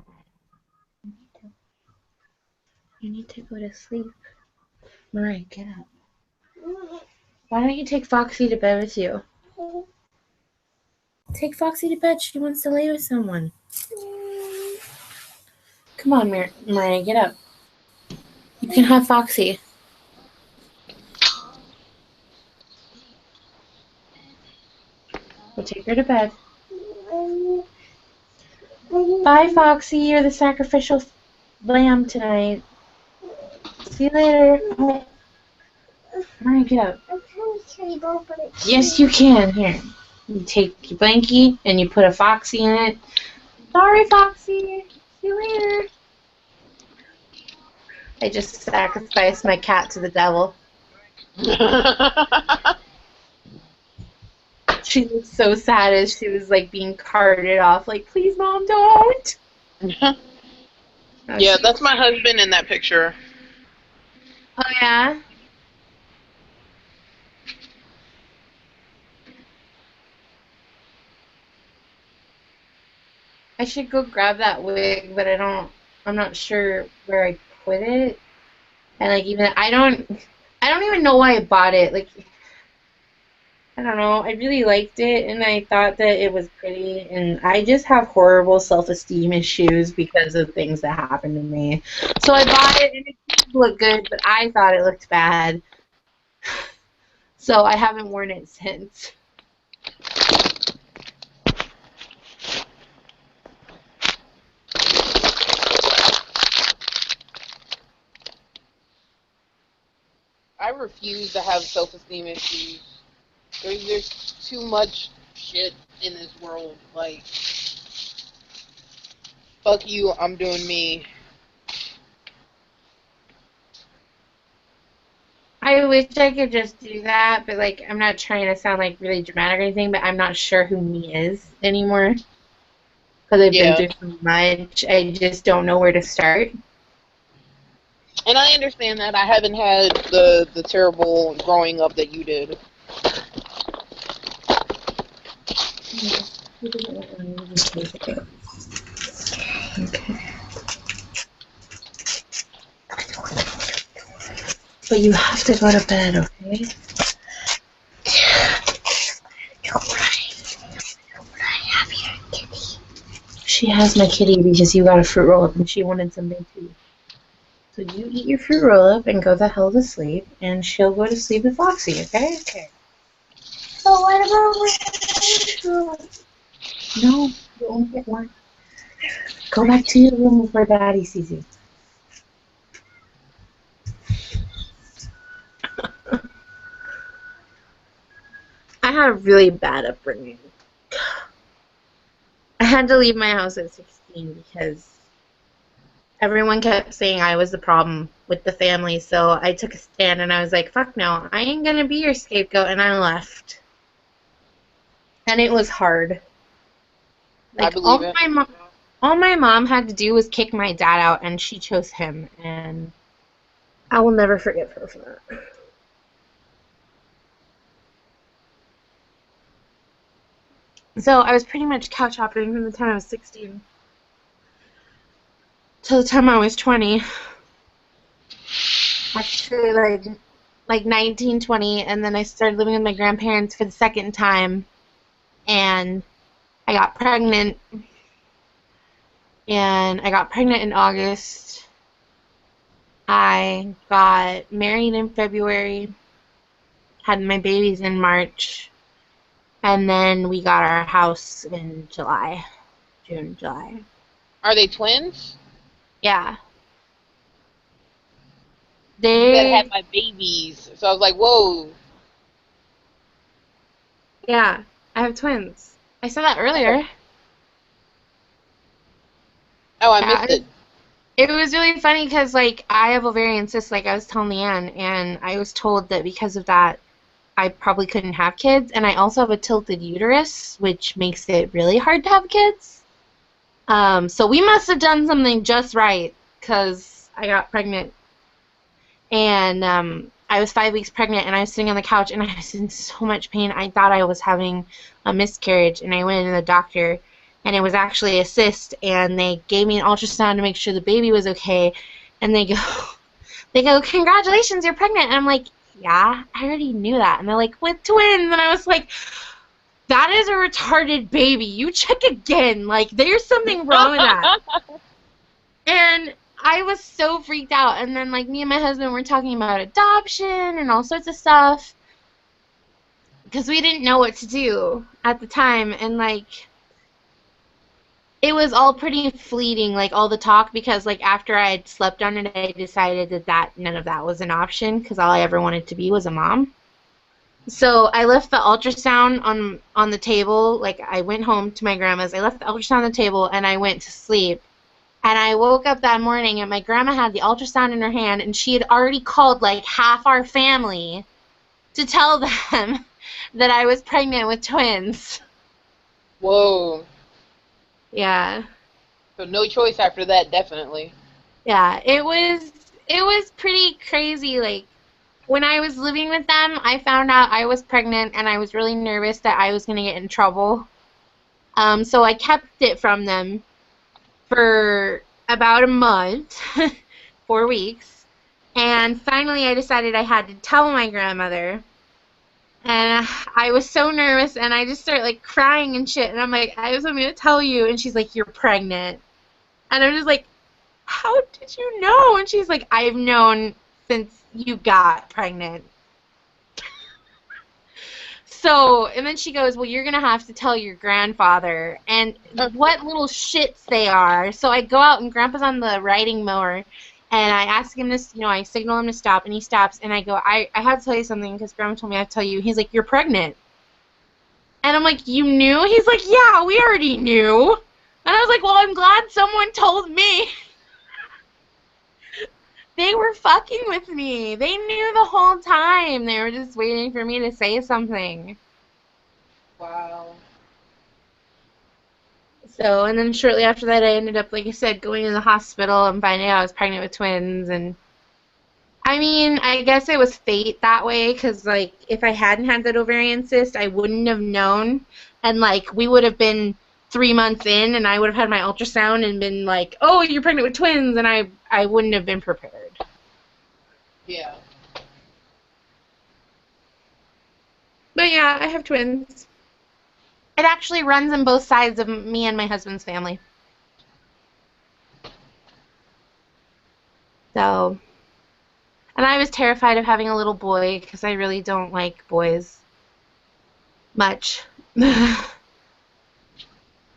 You need to go to sleep. Mariah, get up. Why don't you take Foxy to bed with you? Take Foxy to bed. She wants to lay with someone. Come on, Mariah, get up. You can have Foxy. We'll take her to bed. Bye, Foxy. You're the sacrificial lamb tonight. See you later. Oh. Mariah, get up. Yes, you can. Here. You take your blankie and you put a Foxy in it. Sorry, Foxy. See you later. I just sacrificed my cat to the devil. She was so sad as she was like being carted off. Like, please, Mom, don't. Yeah, that's my husband in that picture. Oh yeah. I should go grab that wig, but I'm not sure where I put it. And like I don't even know why I bought it. Like, I don't know. I really liked it and I thought that it was pretty, and I just have horrible self-esteem issues because of things that happened to me. So I bought it and it did look good, but I thought it looked bad. So I haven't worn it since. I refuse to have self-esteem issues. There's too much shit in this world. Like, fuck you, I'm doing me. I wish I could just do that, but like I'm not trying to sound like really dramatic or anything, but I'm not sure who me is anymore. Because I've been through so much, I just don't know where to start. And I understand that. I haven't had the terrible growing up that you did. Okay. But you have to go to bed, okay? She has my kitty because you got a fruit roll up and she wanted something too. So you eat your fruit roll up and go the hell to sleep, and she'll go to sleep with Foxy, okay? Okay. So what about No, you won't get one. Go back to your room before Daddy sees you. I had a really bad upbringing. I had to leave my house at 16 because everyone kept saying I was the problem with the family, so I took a stand and I was like, fuck no, I ain't gonna be your scapegoat, and I left. And it was hard. Like, all my mom had to do was kick my dad out, and she chose him, and I will never forgive her for that. So I was pretty much couch hopping from the time I was 16 till the time I was 20. Actually, like 19, 20, and then I started living with my grandparents for the second time, and I got pregnant. And I got pregnant in August. I got married in February, had my babies in March, and then we got our house in July. June, July. Are they twins? Yeah. You said had my babies, so I was like, whoa. Yeah, I have twins. I said that earlier. Oh, I Yeah, missed it. it was really funny because, like, I have ovarian cysts, like I was telling Leanne, and I was told that because of that, I probably couldn't have kids, and I also have a tilted uterus, which makes it really hard to have kids. So we must have done something just right, because I got pregnant, and I was 5 weeks pregnant, and I was sitting on the couch, and I was in so much pain. I thought I was having a miscarriage, and I went to the doctor, and it was actually a cyst, and they gave me an ultrasound to make sure the baby was okay, and they go, congratulations, you're pregnant, and I'm like, yeah, I already knew that, and they're like, with twins, and I was like, that is a retarded baby. You check again. Like, there's something wrong with that. And I was so freaked out. And then, like, me and my husband were talking about adoption and all sorts of stuff because we didn't know what to do at the time. And, like, it was all pretty fleeting, like, all the talk, because, like, after I had slept on it, I decided that none of that was an option because all I ever wanted to be was a mom. So I left the ultrasound on the table. Like, I went home to my grandma's. I left the ultrasound on the table, and I went to sleep. And I woke up that morning, and my grandma had the ultrasound in her hand, and she had already called, like, half our family to tell them that I was pregnant with twins. Whoa. Yeah. So no choice after that, definitely. Yeah, it was pretty crazy. Like, when I was living with them, I found out I was pregnant, and I was really nervous that I was going to get in trouble. So I kept it from them for about a month, 4 weeks, and finally I decided I had to tell my grandmother. And I was so nervous, and I just started, like, crying and shit, and I'm like, I was going to tell you, and she's like, you're pregnant. And I'm just like, how did you know? And she's like, I've known since you got pregnant. So, and then she goes, well, you're going to have to tell your grandfather. And what little shits they are. So I go out, and Grandpa's on the riding mower, and I ask him to, I signal him to stop, and he stops, and I go, I have to tell you something, because Grandma told me I have to tell you. He's like, you're pregnant. And I'm like, you knew? He's like, yeah, we already knew. And I was like, well, I'm glad someone told me. They were fucking with me. They knew the whole time. They were just waiting for me to say something. Wow. So, and then shortly after that, I ended up, like I said, going to the hospital and finding out I was pregnant with twins. And I mean, I guess it was fate that way, because, like, if I hadn't had that ovarian cyst, I wouldn't have known. And, like, we would have been 3 months in, and I would have had my ultrasound and been like, oh, you're pregnant with twins, and I wouldn't have been prepared. Yeah. But yeah, I have twins. It actually runs in both sides of me and my husband's family. So, and I was terrified of having a little boy because I really don't like boys much.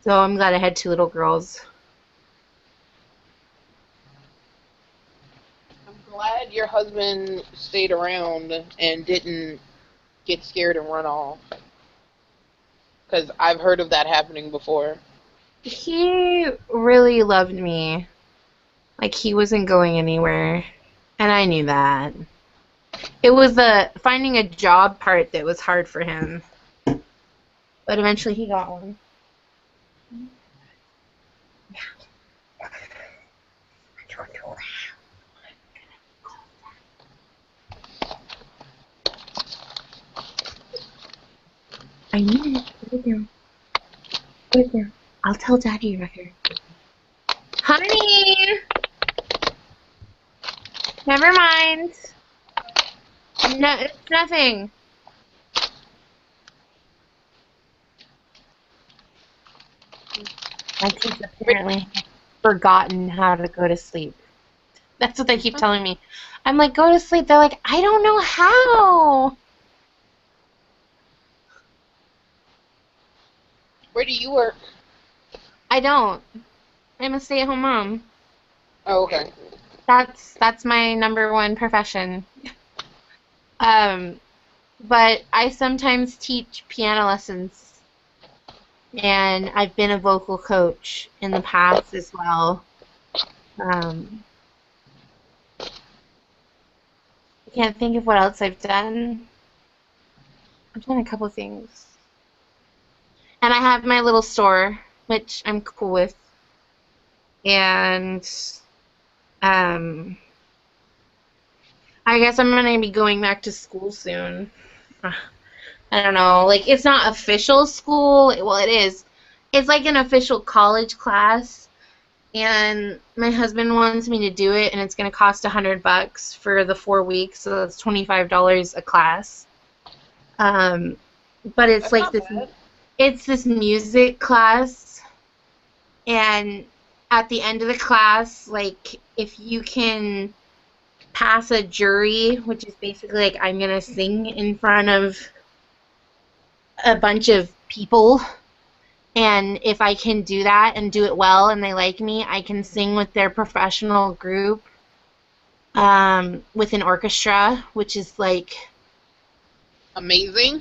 So I'm glad I had 2 little girls. I'm glad your husband stayed around and didn't get scared and run off. Because I've heard of that happening before. He really loved me. Like, he wasn't going anywhere. And I knew that. It was the finding a job part that was hard for him. But eventually he got one. I need it. Put it down. Put it down. I'll tell Daddy right here. Honey! Never mind. No, it's nothing. My kids apparently forgotten how to go to sleep. That's what they keep telling me. I'm like, go to sleep. They're like, I don't know how. Where do you work? I don't. I'm a stay-at-home mom. Oh, okay. That's my #1 profession. but I sometimes teach piano lessons, and I've been a vocal coach in the past as well. I can't think of what else I've done. I've done a couple things. And I have my little store, which I'm cool with. And I guess I'm going to be going back to school soon. I don't know. Like, it's not official school. Well, it is. It's like an official college class. And my husband wants me to do it, and it's going to cost $100 for the 4 weeks, so that's $25 a class. But it's like this. It's this music class, and at the end of the class, like, if you can pass a jury, which is basically like I'm gonna sing in front of a bunch of people. And if I can do that and do it well and they like me, I can sing with their professional group with an orchestra, which is like amazing.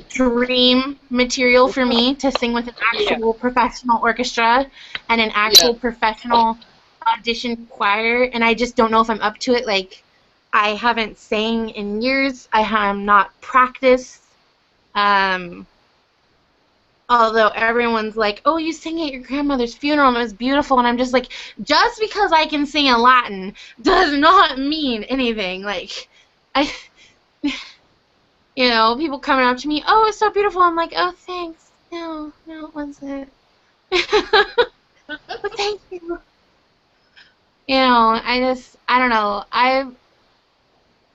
Dream material for me to sing with an actual professional orchestra and an actual professional audition choir. And I just don't know if I'm up to it. Like, I haven't sang in years. I have not practiced. Although everyone's like, oh, you sang at your grandmother's funeral and it was beautiful. And I'm just like, just because I can sing in Latin does not mean anything. Like, you know, people coming up to me, oh, it's so beautiful. I'm like, oh, thanks. No, it wasn't. But thank you. You know, I don't know.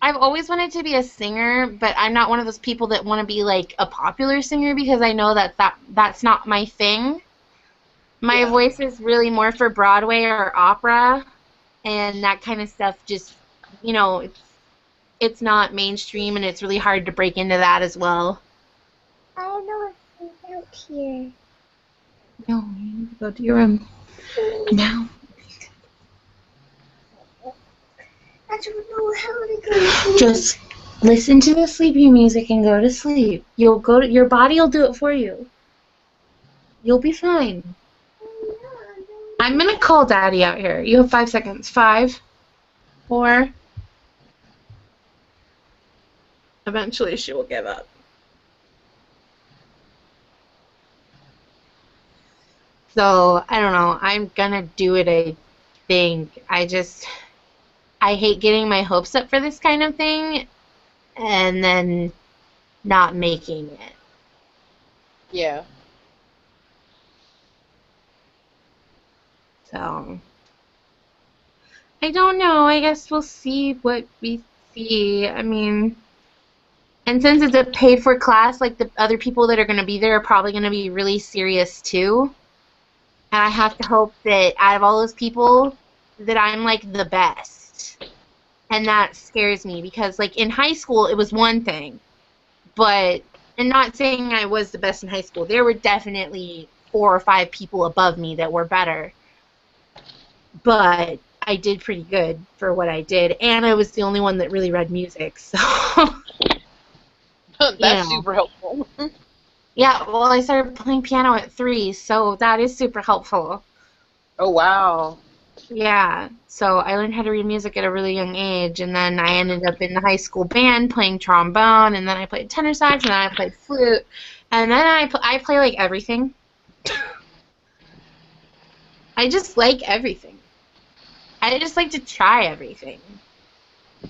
I've always wanted to be a singer, but I'm not one of those people that want to be like a popular singer because I know that's not my thing. My voice is really more for Broadway or opera, and that kind of stuff just, you know, it's not mainstream, and it's really hard to break into that as well. I don't know what's out here. No, you need to go to your room now. I don't know how to go. Just listen to the sleepy music and go to sleep. Your body will do it for you. You'll be fine. I'm gonna call Daddy out here. You have 5 seconds. 5, 4. Eventually she will give up. So, I don't know. I'm gonna do it, I think. I hate getting my hopes up for this kind of thing and then not making it. Yeah. So, I don't know. I guess we'll see what we see. I mean, and since it's a paid-for class, like, the other people that are going to be there are probably going to be really serious too. And I have to hope that out of all those people, that I'm, like, the best. And that scares me because, like, in high school, it was one thing. But, and not saying I was the best in high school, there were definitely 4 or 5 people above me that were better. But I did pretty good for what I did, and I was the only one that really read music, so. That's super helpful. Yeah, well, I started playing piano at 3, so that is super helpful. Oh, wow. Yeah, so I learned how to read music at a really young age, and then I ended up in the high school band playing trombone, and then I played tenor sax, and then I played flute, and then I play like everything. I just like everything. I just like to try everything.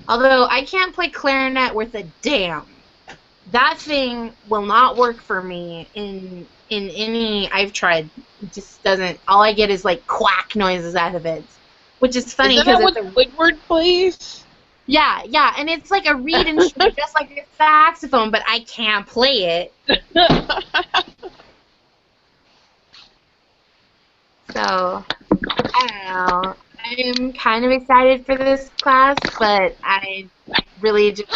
Although I can't play clarinet worth a damn. That thing will not work for me in any I've tried. It just doesn't. All I get is like quack noises out of it, which is funny because it's what Woodward plays. Yeah, and it's like a reed instrument, just like a saxophone, but I can't play it. So I don't know. I'm kind of excited for this class, but I really just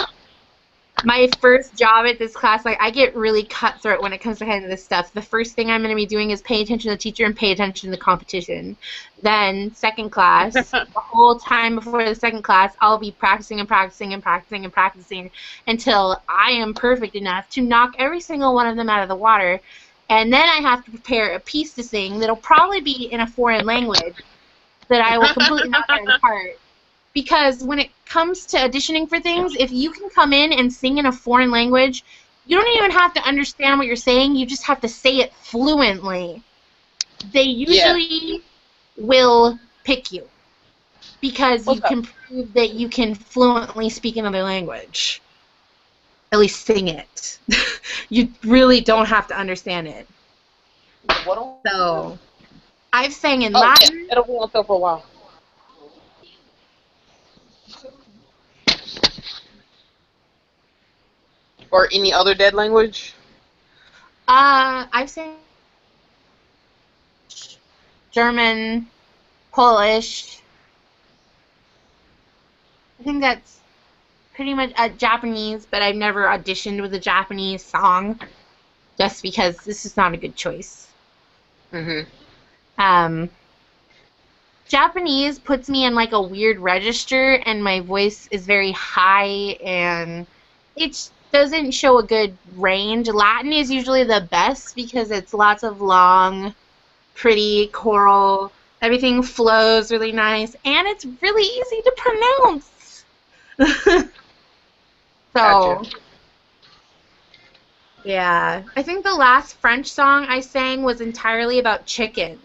my first job at this class, like, I get really cutthroat when it comes to handling this stuff. The first thing I'm going to be doing is pay attention to the teacher and pay attention to the competition. Then second class, the whole time before the second class, I'll be practicing and practicing and practicing and practicing until I am perfect enough to knock every single one of them out of the water. And then I have to prepare a piece to sing that'll probably be in a foreign language that I will completely knock out of the park. Because when it comes to auditioning for things, if you can come in and sing in a foreign language, you don't even have to understand what you're saying. You just have to say it fluently. They usually will pick you because you can prove that you can fluently speak another language. At least sing it. You really don't have to understand it. So, I've sang in Latin. Yeah, it'll be on sale for a while. Or any other dead language? I've sang German, Polish. I think that's pretty much Japanese, but I've never auditioned with a Japanese song just because this is not a good choice. Japanese puts me in like a weird register, and my voice is very high, and it doesn't show a good range. Latin is usually the best because it's lots of long, pretty choral. Everything flows really nice, and it's really easy to pronounce. So, yeah. I think the last French song I sang was entirely about chickens.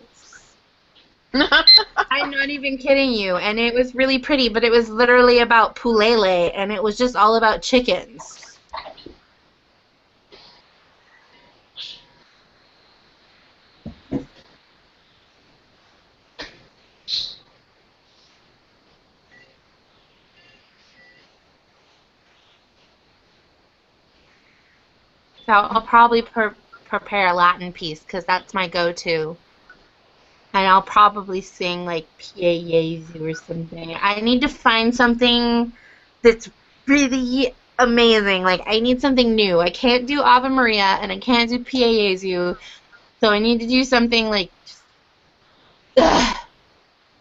I'm not even kidding you, and it was really pretty, but it was literally about poulele, and it was just all about chickens. So I'll probably prepare a Latin piece because that's my go-to. And I'll probably sing like Pie Jesu or something. I need to find something that's really amazing. Like, I need something new. I can't do Ave Maria and I can't do Pie Jesu. So I need to do something like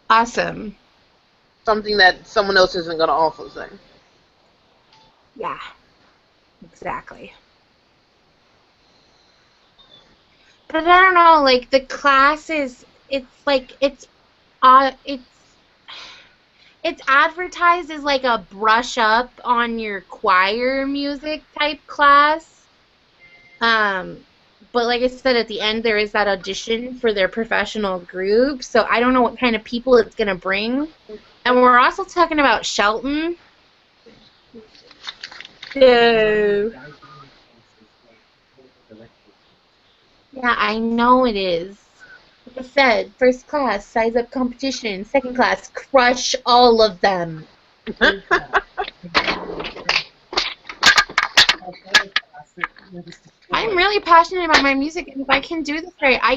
awesome. Something that someone else isn't going to also sing. Yeah, exactly. But I don't know, like, the class is, it's advertised as like a brush up on your choir music type class. But like I said, at the end there is that audition for their professional group, so I don't know what kind of people it's gonna bring. And we're also talking about Shelton. So, yeah, I know it is. Like I said, first class, size up competition. Second class, crush all of them. I'm really passionate about my music, and if I can do this right, I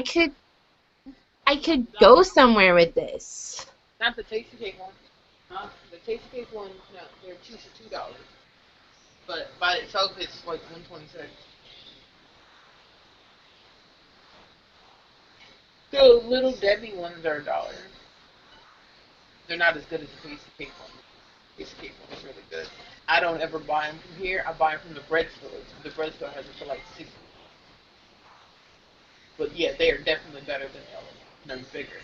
could go somewhere with this. Not the Tasty Cake one. The Tasty Cake one, no, they're $2. But by itself, it's like $1.26. The Little Debbie ones are $1. They're not as good as the Tasty Cake one. The Tasty Cake one is really good. I don't ever buy them from here. I buy them from the bread stores. The bread store has it for like $60. But yeah, they are definitely better than the other ones. They're bigger.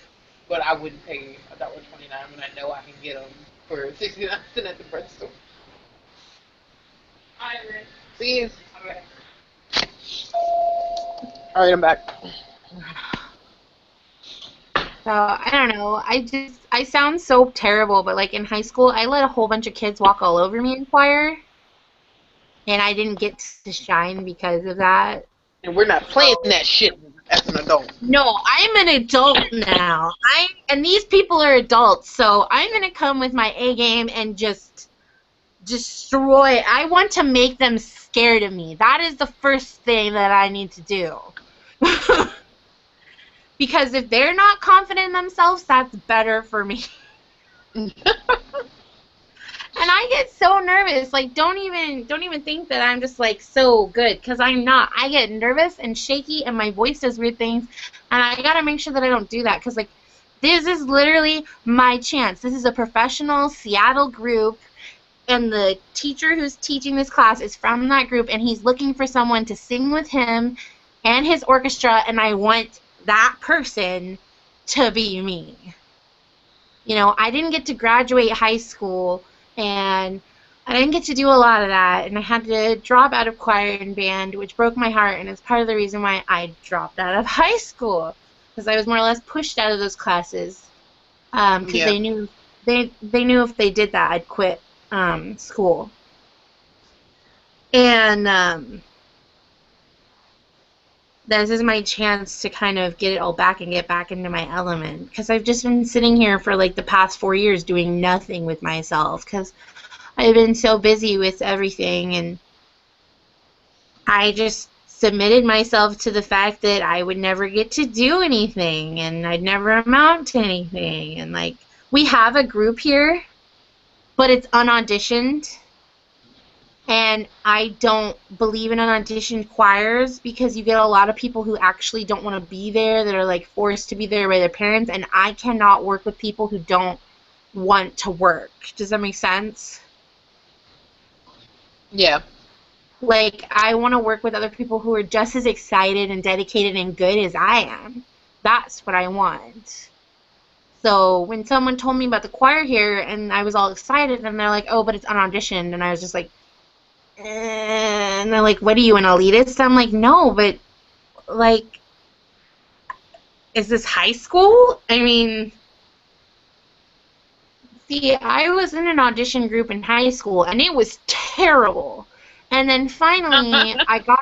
But I wouldn't pay $1.29 when I know I can get them for 69 cents at the bread store. Alright, see you. Alright, I'm back. So, I don't know. I sound so terrible, but like in high school, I let a whole bunch of kids walk all over me in choir. And I didn't get to shine because of that. And we're not playing that shit as an adult. No, I'm an adult now. And these people are adults, so I'm going to come with my A game and just destroy. I want to make them scared of me. That is the first thing that I need to do. Because if they're not confident in themselves, that's better for me. And And I get so nervous. Like, don't even think that I'm just like so good, because I'm not. I get nervous and shaky, and my voice does weird things, and I gotta make sure that I don't do that, because like this is literally my chance. This is a professional Seattle group, and the teacher who's teaching this class is from that group, and he's looking for someone to sing with him and his orchestra, and I want that person to be me. You know, I didn't get to graduate high school, and I didn't get to do a lot of that, and I had to drop out of choir and band, which broke my heart, and it's part of the reason why I dropped out of high school, because I was more or less pushed out of those classes, because Yeah. they knew if they did that, I'd quit school. And this is my chance to kind of get it all back and get back into my element, because I've just been sitting here for like the past 4 years doing nothing with myself, because I've been so busy with everything, and I just submitted myself to the fact that I would never get to do anything, and I'd never amount to anything. And like, we have a group here, but it's unauditioned. And I don't believe in unauditioned choirs, because you get a lot of people who actually don't want to be there, that are like forced to be there by their parents, and I cannot work with people who don't want to work. Does that make sense? Yeah. Like, I want to work with other people who are just as excited and dedicated and good as I am. That's what I want. So when someone told me about the choir here, and I was all excited, and they're like, oh, but it's unauditioned, and I was just like, and they're like, what are you, an elitist? I'm like, no, but, like, is this high school? I mean, see, I was in an audition group in high school, and it was terrible. And then finally, I got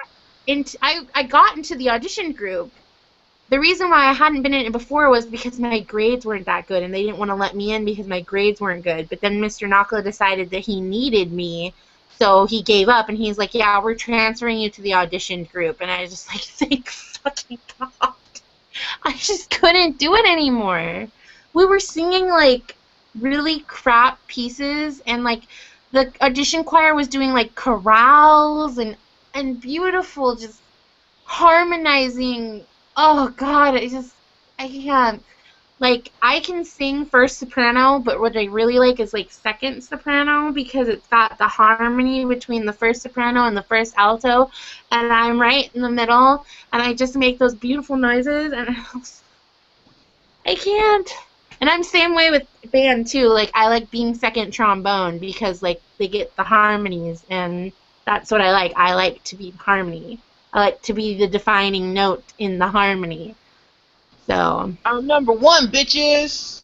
into the audition group. The reason why I hadn't been in it before was because my grades weren't that good, and they didn't want to let me in because my grades weren't good. But then Mr. Nakla decided that he needed me, so he gave up, and he's like, yeah, we're transferring you to the audition group. And I was just like, thank fucking God. I just couldn't do it anymore. We were singing, like, really crap pieces, and, like, the audition choir was doing, like, chorales and beautiful, just harmonizing. Oh, God, I can't. Like, I can sing first soprano, but what I really like is, like, second soprano, because it's got the harmony between the first soprano and the first alto, and I'm right in the middle, and I just make those beautiful noises, and I can't. And I'm the same way with band, too. Like, I like being second trombone, because, like, they get the harmonies, and that's what I like. I like to be harmony. I like to be the defining note in the harmony. So I'm number one, bitches.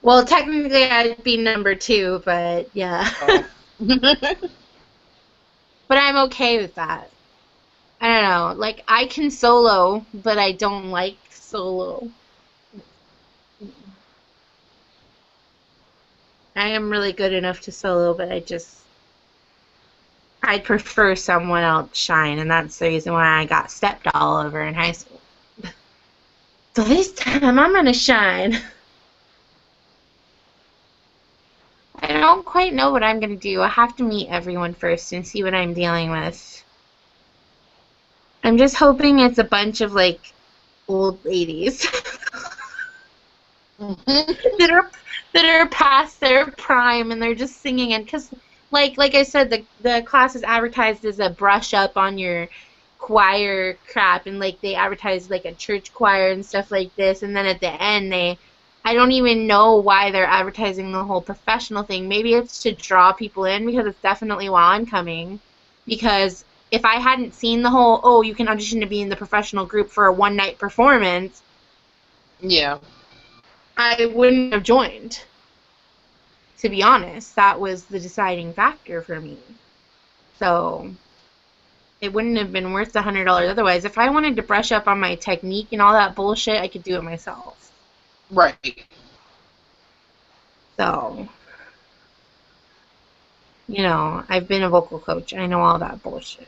Well, technically I'd be number 2, but yeah. Oh. But I'm okay with that. I don't know. Like, I can solo, but I don't like solo. I am really good enough to solo, but I'd prefer someone else shine, and that's the reason why I got stepped all over in high school. So this time I'm gonna shine. I don't quite know what I'm gonna do. I have to meet everyone first and see what I'm dealing with. I'm just hoping it's a bunch of, like, old ladies that are past their prime, and they're just singing. And because, like I said, the class is advertised as a brush up on your choir crap, and, like, they advertise, like, a church choir and stuff like this, and then at the end I don't even know why they're advertising the whole professional thing. Maybe it's to draw people in, because it's definitely while I'm coming. Because if I hadn't seen the whole, oh, you can audition to be in the professional group for a one-night performance, yeah, I wouldn't have joined. To be honest, that was the deciding factor for me. So it wouldn't have been worth the $100 otherwise. If I wanted to brush up on my technique and all that bullshit, I could do it myself. Right. So, you know, I've been a vocal coach. I know all that bullshit.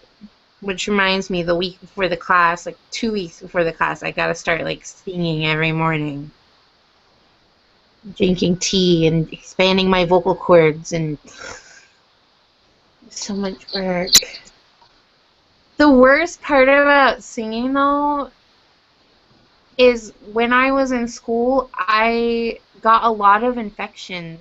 Which reminds me, the week before the class, like 2 weeks before the class, I gotta start, like, singing every morning. Drinking tea and expanding my vocal cords, and So much work. The worst part about singing, though, is when I was in school, I got a lot of infections.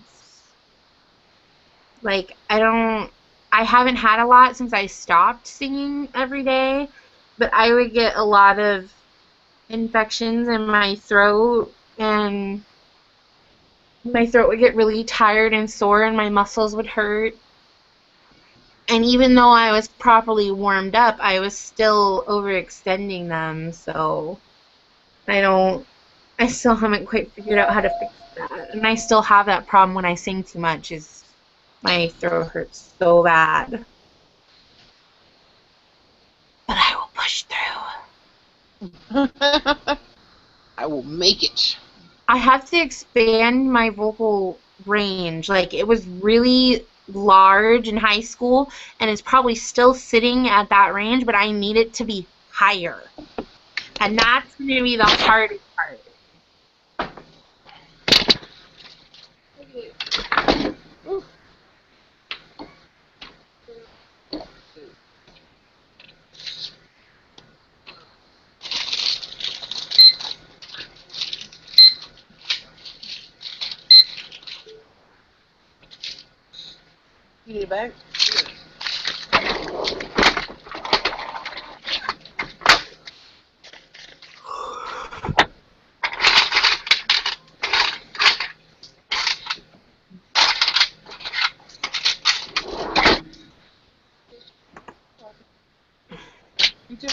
Like, I haven't had a lot since I stopped singing every day, but I would get a lot of infections in my throat, and my throat would get really tired and sore, and my muscles would hurt. And even though I was properly warmed up, I was still overextending them, so I still haven't quite figured out how to fix that. And I still have that problem when I sing too much, is my throat hurts so bad. But I will push through. I will make it. I have to expand my vocal range. Like, it was really large in high school, and it's probably still sitting at that range, but I need it to be higher. And that's going to be the hardest part. You need it back? You too.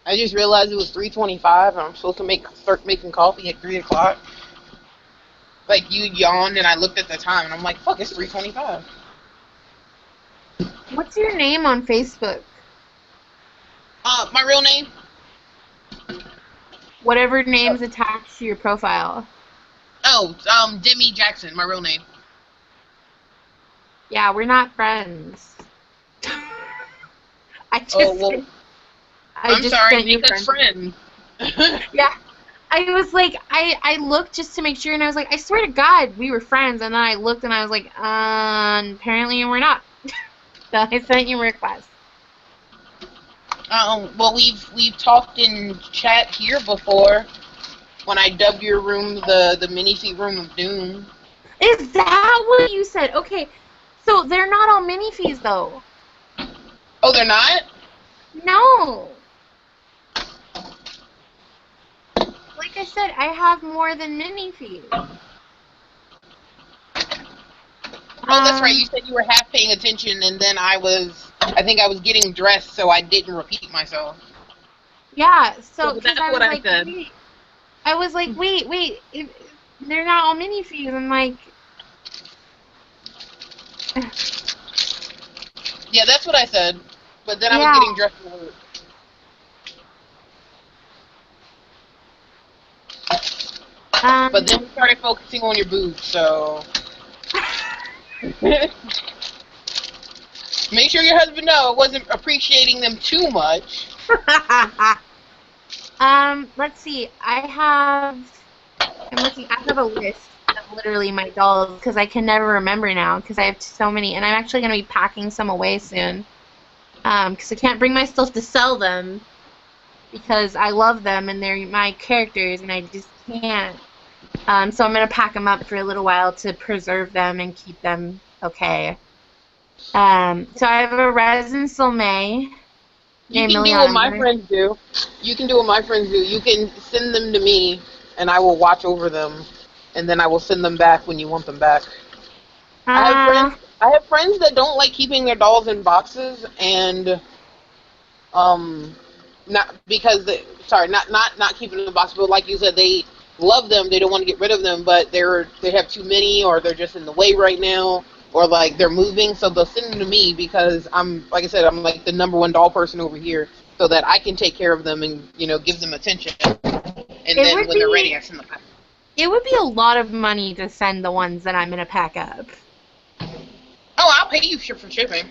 I just realized it was 3:25 and I'm supposed to start making coffee at 3 o'clock. Like, you yawned and I looked at the time and I'm like, fuck, it's 3:25. What's your name on Facebook? My real name? Whatever name's attached to your profile. Oh, Demi Jackson, my real name. Yeah, we're not friends. I just I'm sorry, make us friends. Yeah. I was like, I looked just to make sure, and I was like, I swear to God, we were friends, and then I looked, and I was like, apparently we're not. So I sent you a request. Well, we've talked in chat here before, when I dubbed your room the mini-feet room of doom. Is that what you said? Okay, so they're not all mini-fees, though. Oh, they're not? No. Like I said, I have more than mini-fees. Oh, that's right. You said you were half paying attention, and then I think I was getting dressed, so I didn't repeat myself. Yeah, so that's what I said. Wait. I was like, wait, they're not all mini-fees. I'm like... Yeah, that's what I said. But then I was getting dressed for work. But then we started focusing on your boobs, so... Make sure your husband knows I wasn't appreciating them too much. Let's see. I have a list of literally my dolls, because I can never remember now, because I have so many, and I'm actually going to be packing some away soon. Because I can't bring myself to sell them, because I love them, and they're my characters, and I just can't. So I'm going to pack them up for a little while to preserve them and keep them okay. So I have a resin May. You can do what my friends do. You can do what my friends do. You can send them to me, and I will watch over them, and then I will send them back when you want them back. I have friends that don't like keeping their dolls in boxes, and not because not keeping them in boxes, but like you said, they love them. They don't want to get rid of them, but they have too many, or they're just in the way right now, or like they're moving, so they'll send them to me because I'm like the #1 doll person over here, so that I can take care of them and give them attention. And then when they're ready, I send them back. It would be a lot of money to send the ones that I'm gonna pack up. Oh, I'll pay you for shipping.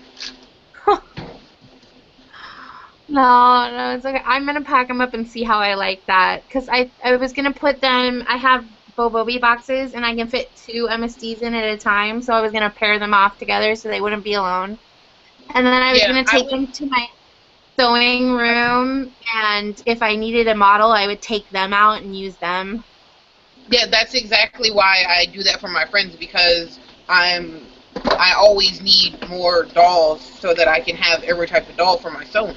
No, it's okay. I'm gonna pack them up and see how I like that. Cause I was gonna put them. I have Bobobi boxes and I can fit 2 MSDs in at a time. So I was gonna pair them off together so they wouldn't be alone. And then I was Yeah, gonna take them to my sewing room, and if I needed a model, I would take them out and use them. Yeah, that's exactly why I do that for my friends, because I always need more dolls so that I can have every type of doll for my sewing.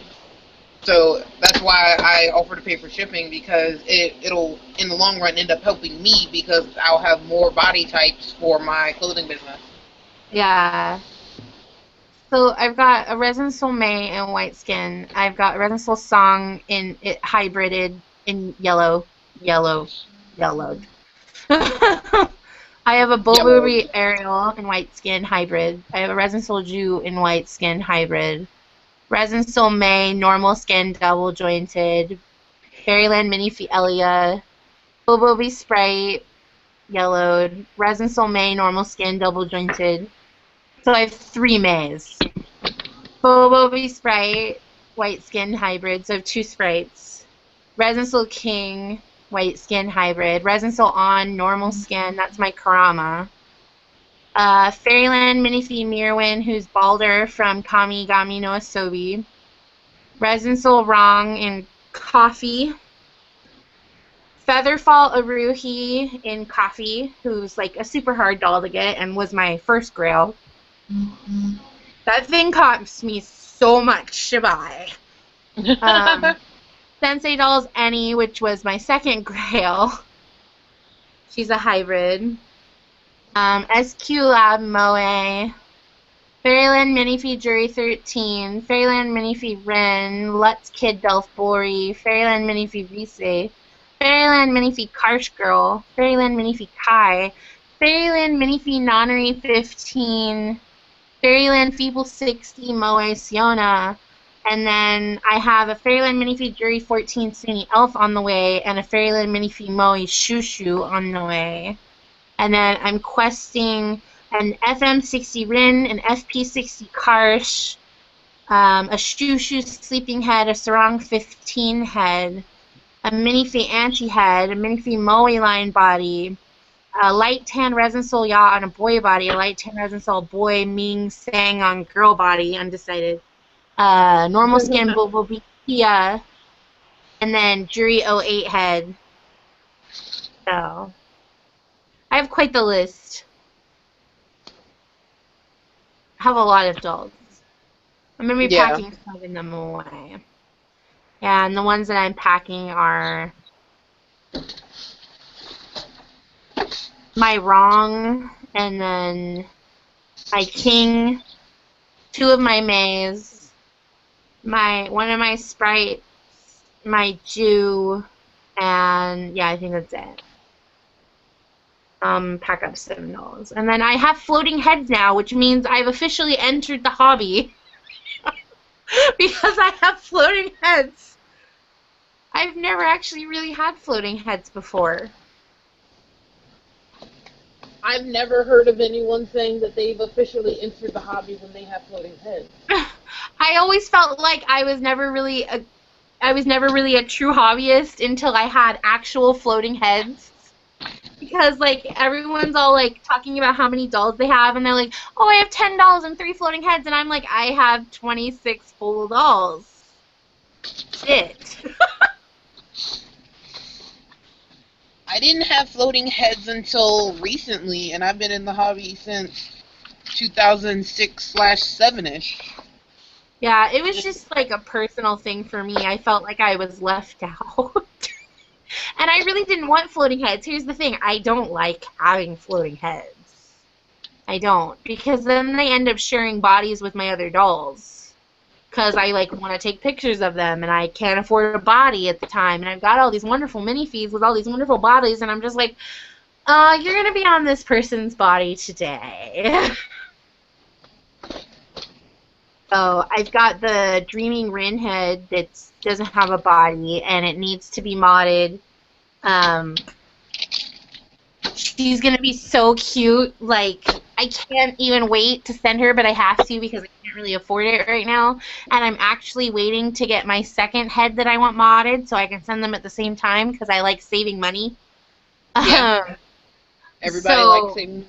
So that's why I offer to pay for shipping, because it'll in the long run end up helping me, because I'll have more body types for my clothing business. Yeah. So I've got a Resin Soul May in white skin. I've got a Resin Soul Song in it hybrided in yellowed. I have a Bobobi Ariel in white skin hybrid. I have a Resin Soul Ju in white skin hybrid. Resin Soul May normal skin double jointed. Fairyland Mini Elia. Bobobi Sprite yellowed. Resin Soul May normal skin double jointed. So I have 3 Mays. Bobobi Sprite white skin hybrid. So I have 2 sprites. Resin Soul King white skin hybrid. Resin Soul On normal skin. That's my Karama. Fairyland Minifee Mirwin, who's Balder from Kamigami no Asobi. Resin Soul Wrong in coffee. Featherfall Aruhi in coffee, who's like a super hard doll to get and was my first grail. That thing cost me so much to buy. Sensei Dolls Annie, which was my second grail. She's a hybrid. SQ Lab Moe. Fairyland Minifee Jury 13. Fairyland Minifee Rin. Lutz Kid Delphbori. Fairyland Minifee Rise. Fairyland Minifee Karsh Girl. Fairyland Minifee Kai. Fairyland Minifee Nonnery 15. Fairyland Feeble 60 Moe Siona. And then I have a Fairyland Minifee Jury 14 Sunny Elf on the way, and a Fairyland Minifee Moe Shushu on the way. And then I'm questing an FM60 Rin, an FP60 Karsh, a Shushu Sleeping Head, a Sarong 15 head, a Minifee Anti-Head, a Minifee Moe line body, a Light Tan Resin Soul Ya on a boy body, a Light Tan Resin Soul boy Ming Sang on girl body, undecided. Normal skin Bobobi Kia, and then Jury 08 head. So I have quite the list. I have a lot of dolls. I'm going to be packing 5 of them away. Yeah, and the ones that I'm packing are my Wrong, and then my King, 2 of my Mays, one of my Sprites, my Jew, and yeah, I think that's it. Pack up $7. And then I have floating heads now, which means I've officially entered the hobby. Because I have floating heads. I've never actually really had floating heads before. I've never heard of anyone saying that they've officially entered the hobby when they have floating heads. I always felt like I was never really a true hobbyist until I had actual floating heads. Because, like, everyone's all, like, talking about how many dolls they have, and they're like, oh, I have 10 dolls and 3 floating heads, and I'm like, I have 26 full dolls. Shit. I didn't have floating heads until recently, and I've been in the hobby since 2006/7-ish. Yeah, it was just, like, a personal thing for me. I felt like I was left out. And I really didn't want floating heads. Here's the thing. I don't like having floating heads. I don't. Because then they end up sharing bodies with my other dolls. Because I, like, want to take pictures of them, and I can't afford a body at the time. And I've got all these wonderful mini-feeds with all these wonderful bodies, and I'm just like, you're going to be on this person's body today. So I've got the Dreaming Rin head that doesn't have a body, and it needs to be modded. She's gonna be so cute. Like, I can't even wait to send her, but I have to because I can't really afford it right now. And I'm actually waiting to get my second head that I want modded so I can send them at the same time because I like saving money. Yeah. Everybody so, likes saving.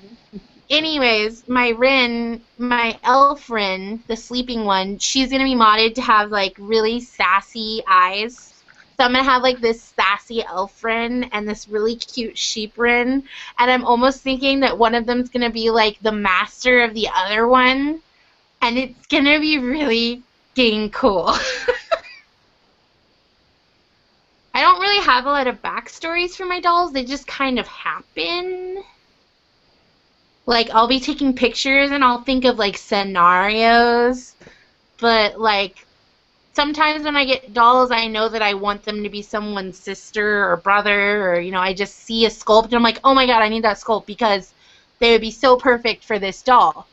anyways, my elf Rin, the sleeping one, she's gonna be modded to have like really sassy eyes. So I'm gonna have like this sassy elf Rin and this really cute sheep Rin, and I'm almost thinking that one of them's gonna be like the master of the other one, and it's gonna be really dang cool. I don't really have a lot of backstories for my dolls. They just kind of happen. Like, I'll be taking pictures and I'll think of, like, scenarios. But, like, sometimes when I get dolls, I know that I want them to be someone's sister or brother. Or, you know, I just see a sculpt and I'm like, oh my god, I need that sculpt because they would be so perfect for this doll.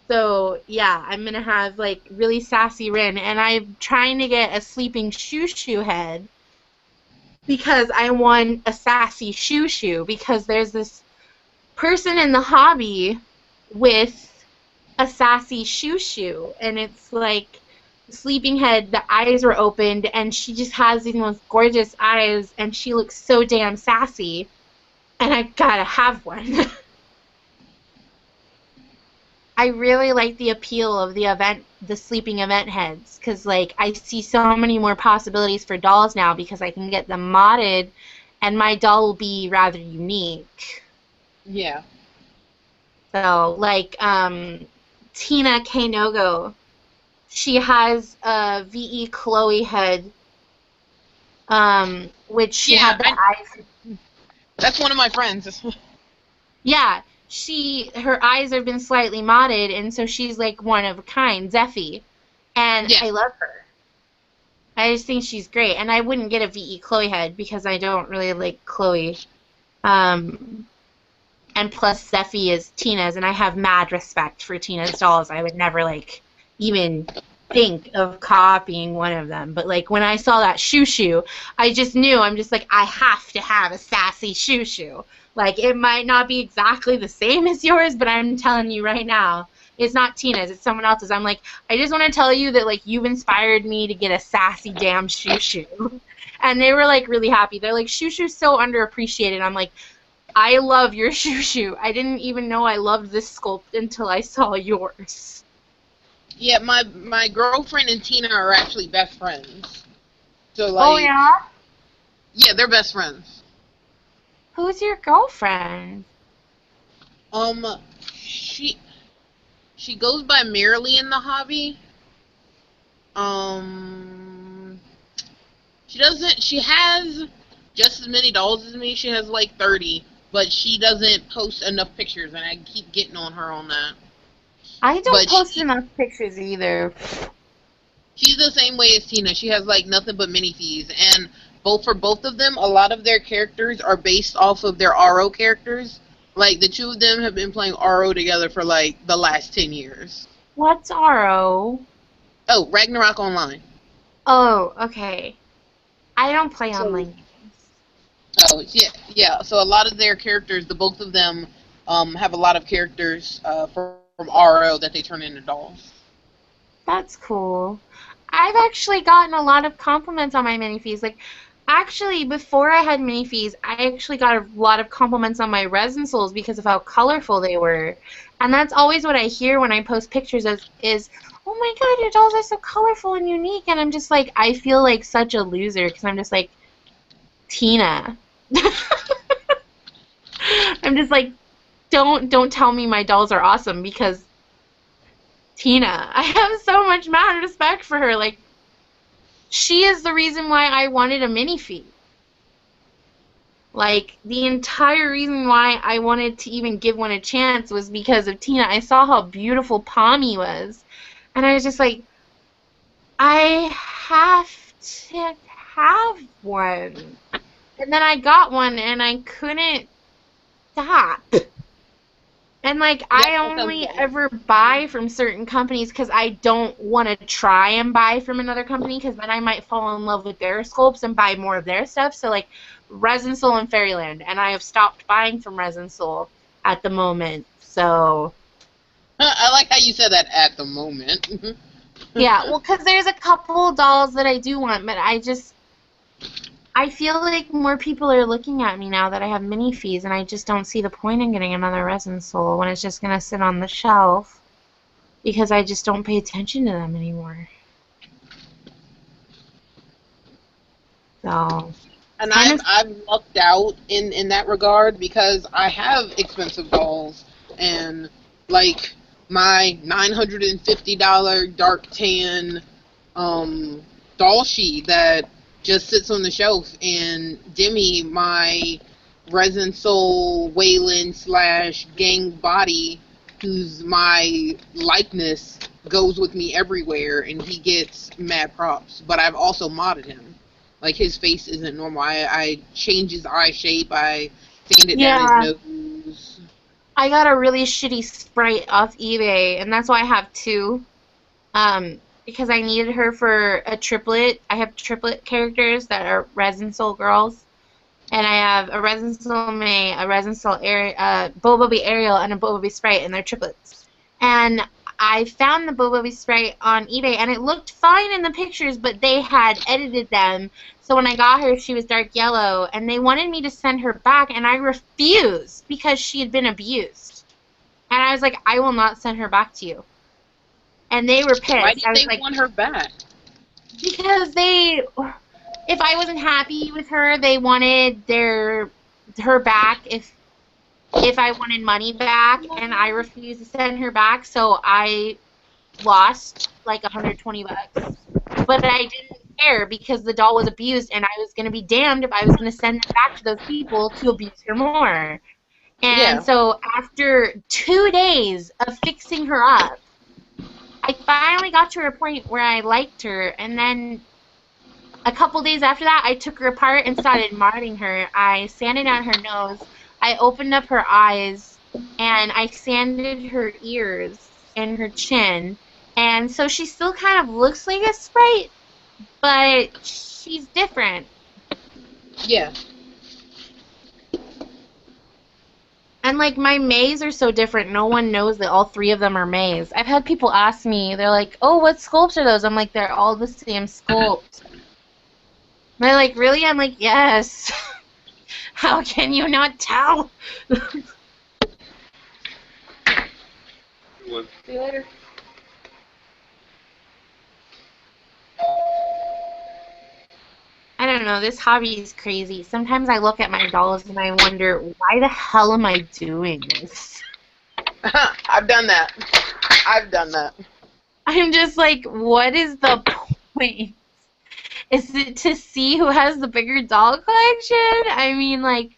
So, yeah, I'm going to have, like, really sassy Rin. And I'm trying to get a sleeping Shoo head because I want a sassy Shoo because there's this person in the hobby with a sassy Shoo and it's like the sleeping head, the eyes were opened and she just has these most gorgeous eyes and she looks so damn sassy and I gotta have one. I really like the appeal of the sleeping event heads because like I see so many more possibilities for dolls now because I can get them modded and my doll will be rather unique. Yeah. So, like, Tina Kanogo, she has a V.E. Chloe head, which she had the eyes. That's one of my friends. Yeah, her eyes have been slightly modded, and so she's, like, one of a kind, Zeffie. And I love her. I just think she's great. And I wouldn't get a V.E. Chloe head because I don't really like Chloe. And plus, Zeffie is Tina's, and I have mad respect for Tina's dolls. I would never, like, even think of copying one of them. But, like, when I saw that Shoo, I just knew. I'm just like, I have to have a sassy Shoo. Like, it might not be exactly the same as yours, but I'm telling you right now, it's not Tina's. It's someone else's. I'm like, I just want to tell you that, like, you've inspired me to get a sassy damn Shoo. And they were, like, really happy. They're like, Shoo's so underappreciated. I'm like, I love your Shoo. I didn't even know I loved this sculpt until I saw yours. Yeah, my girlfriend and Tina are actually best friends. So like. Oh yeah? Yeah, they're best friends. Who's your girlfriend? She goes by Merrily in the hobby. She has just as many dolls as me. She has like 30. But she doesn't post enough pictures, and I keep getting on her on that. I don't post enough pictures either. She's the same way as Tina. She has, like, nothing but minifies, and for both of them, a lot of their characters are based off of their RO characters. Like, the two of them have been playing RO together for, like, the last 10 years. What's RO? Oh, Ragnarok Online. Oh, okay. I don't play online. Oh, yeah. So a lot of their characters, the both of them, have a lot of characters from RO that they turn into dolls. That's cool. I've actually gotten a lot of compliments on my minifees. Like, actually, before I had minifees, I actually got a lot of compliments on my resin souls because of how colorful they were. And that's always what I hear when I post pictures is, oh my god, your dolls are so colorful and unique. And I'm just like, I feel like such a loser because I'm just like, Tina. I'm just like, don't tell me my dolls are awesome because Tina, I have so much mad respect for her. Like, she is the reason why I wanted a minifee. Like, the entire reason why I wanted to even give one a chance was because of Tina. I saw how beautiful Pommy was. And I was just like, I have to have one. And then I got one and I couldn't stop. And, like, I only ever buy from certain companies because I don't want to try and buy from another company because then I might fall in love with their sculpts and buy more of their stuff. So, like, Resin Soul and Fairyland. And I have stopped buying from Resin Soul. at the moment. So I like how you said that at the moment. yeah, well, because there's a couple dolls that I do want, but I feel like more people are looking at me now that I have mini fees, and I just don't see the point in getting another resin soul when it's just gonna sit on the shelf because I just don't pay attention to them anymore. So. And I've lucked out in that regard because I have expensive dolls, and like my $950 dark tan doll sheet that just sits on the shelf, and Demi, my resin soul Waylon / gang body, who's my likeness, goes with me everywhere, and he gets mad props. But I've also modded him. Like, his face isn't normal. I change his eye shape. I sanded down his nose. I got a really shitty Sprite off eBay, and that's why I have two. Because I needed her for a triplet. I have triplet characters that are Resin Soul girls. And I have a Resin Soul May, a Resin Soul Bumblebee Ariel, and a Bumblebee Sprite, and they're triplets. And I found the Bumblebee Sprite on eBay, and it looked fine in the pictures, but they had edited them. So when I got her, she was dark yellow, and they wanted me to send her back, and I refused because she had been abused. And I was like, I will not send her back to you. And they were pissed. Why did they want her back? Because if I wasn't happy with her, they wanted her back if I wanted money back, and I refused to send her back, so I lost like $120. But I didn't care because the doll was abused, and I was going to be damned if I was going to send it back to those people to abuse her more. And so after 2 days of fixing her up, I finally got to a point where I liked her, and then a couple days after that, I took her apart and started modding her. I sanded down her nose, I opened up her eyes, and I sanded her ears and her chin. And so she still kind of looks like a Sprite, but she's different. Yeah. And, like, my Mays are so different. No one knows that all three of them are Mays. I've had people ask me, they're like, oh, what sculpts are those? I'm like, they're all the same sculpt. They're like, really? I'm like, yes. How can you not tell? See you later. I don't know, this hobby is crazy. Sometimes I look at my dolls and I wonder, why the hell am I doing this? I've done that. I'm just like, what is the point? Is it to see who has the bigger doll collection? I mean, like,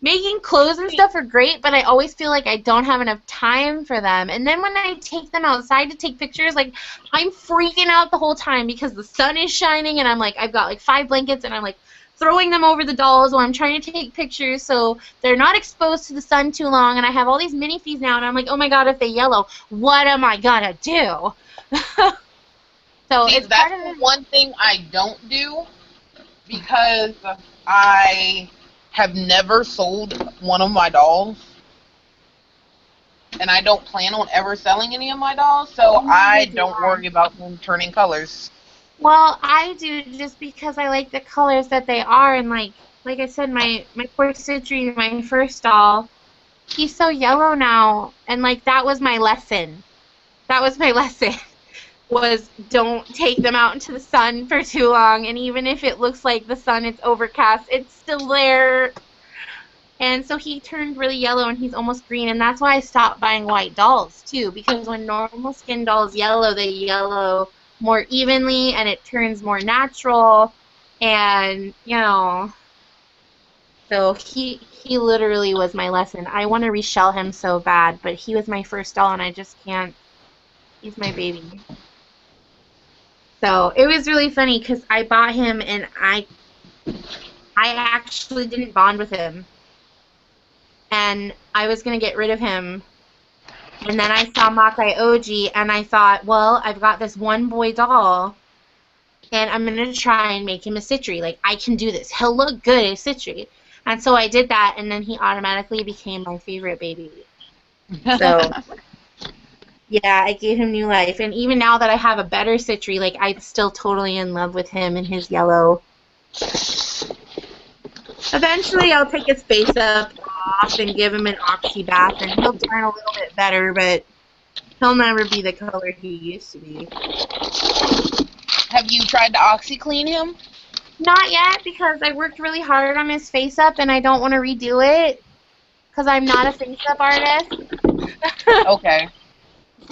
making clothes and stuff are great, but I always feel like I don't have enough time for them. And then when I take them outside to take pictures, like, I'm freaking out the whole time because the sun is shining, and I'm like, I've got like 5 blankets, and I'm like throwing them over the dolls while I'm trying to take pictures so they're not exposed to the sun too long. And I have all these mini fees now, and I'm like, oh my god, if they yellow, what am I gonna do? So see, it's that's the one thing I don't do because I have never sold one of my dolls, and I don't plan on ever selling any of my dolls, so I don't worry about them turning colors. Well, I do just because I like the colors that they are, and like I said, my poor Citri, my first doll, he's so yellow now, and like that was my lesson. Was don't take them out into the sun for too long, and even if it looks like the sun is overcast, it's still there. And so he turned really yellow, and he's almost green, and that's why I stopped buying white dolls too, because when normal skin dolls yellow, they yellow more evenly, and it turns more natural, and so he literally was my lesson. I want to reshell him so bad, but he was my first doll, and I just can't. He's my baby. So it was really funny because I bought him, and I actually didn't bond with him, and I was gonna get rid of him. And then I saw Makai Oji, and I thought, well, I've got this one boy doll, and I'm gonna try and make him a Citri. Like, I can do this. He'll look good as Citri. And so I did that, and then he automatically became my favorite baby. So, yeah, I gave him new life. And even now that I have a better Citri, like, I'm still totally in love with him and his yellow. Eventually, I'll take his face up off and give him an oxy bath, and he'll turn a little bit better, but he'll never be the color he used to be. Have you tried to OxyClean him? Not yet, because I worked really hard on his face up, and I don't want to redo it, because I'm not a face up artist. Okay.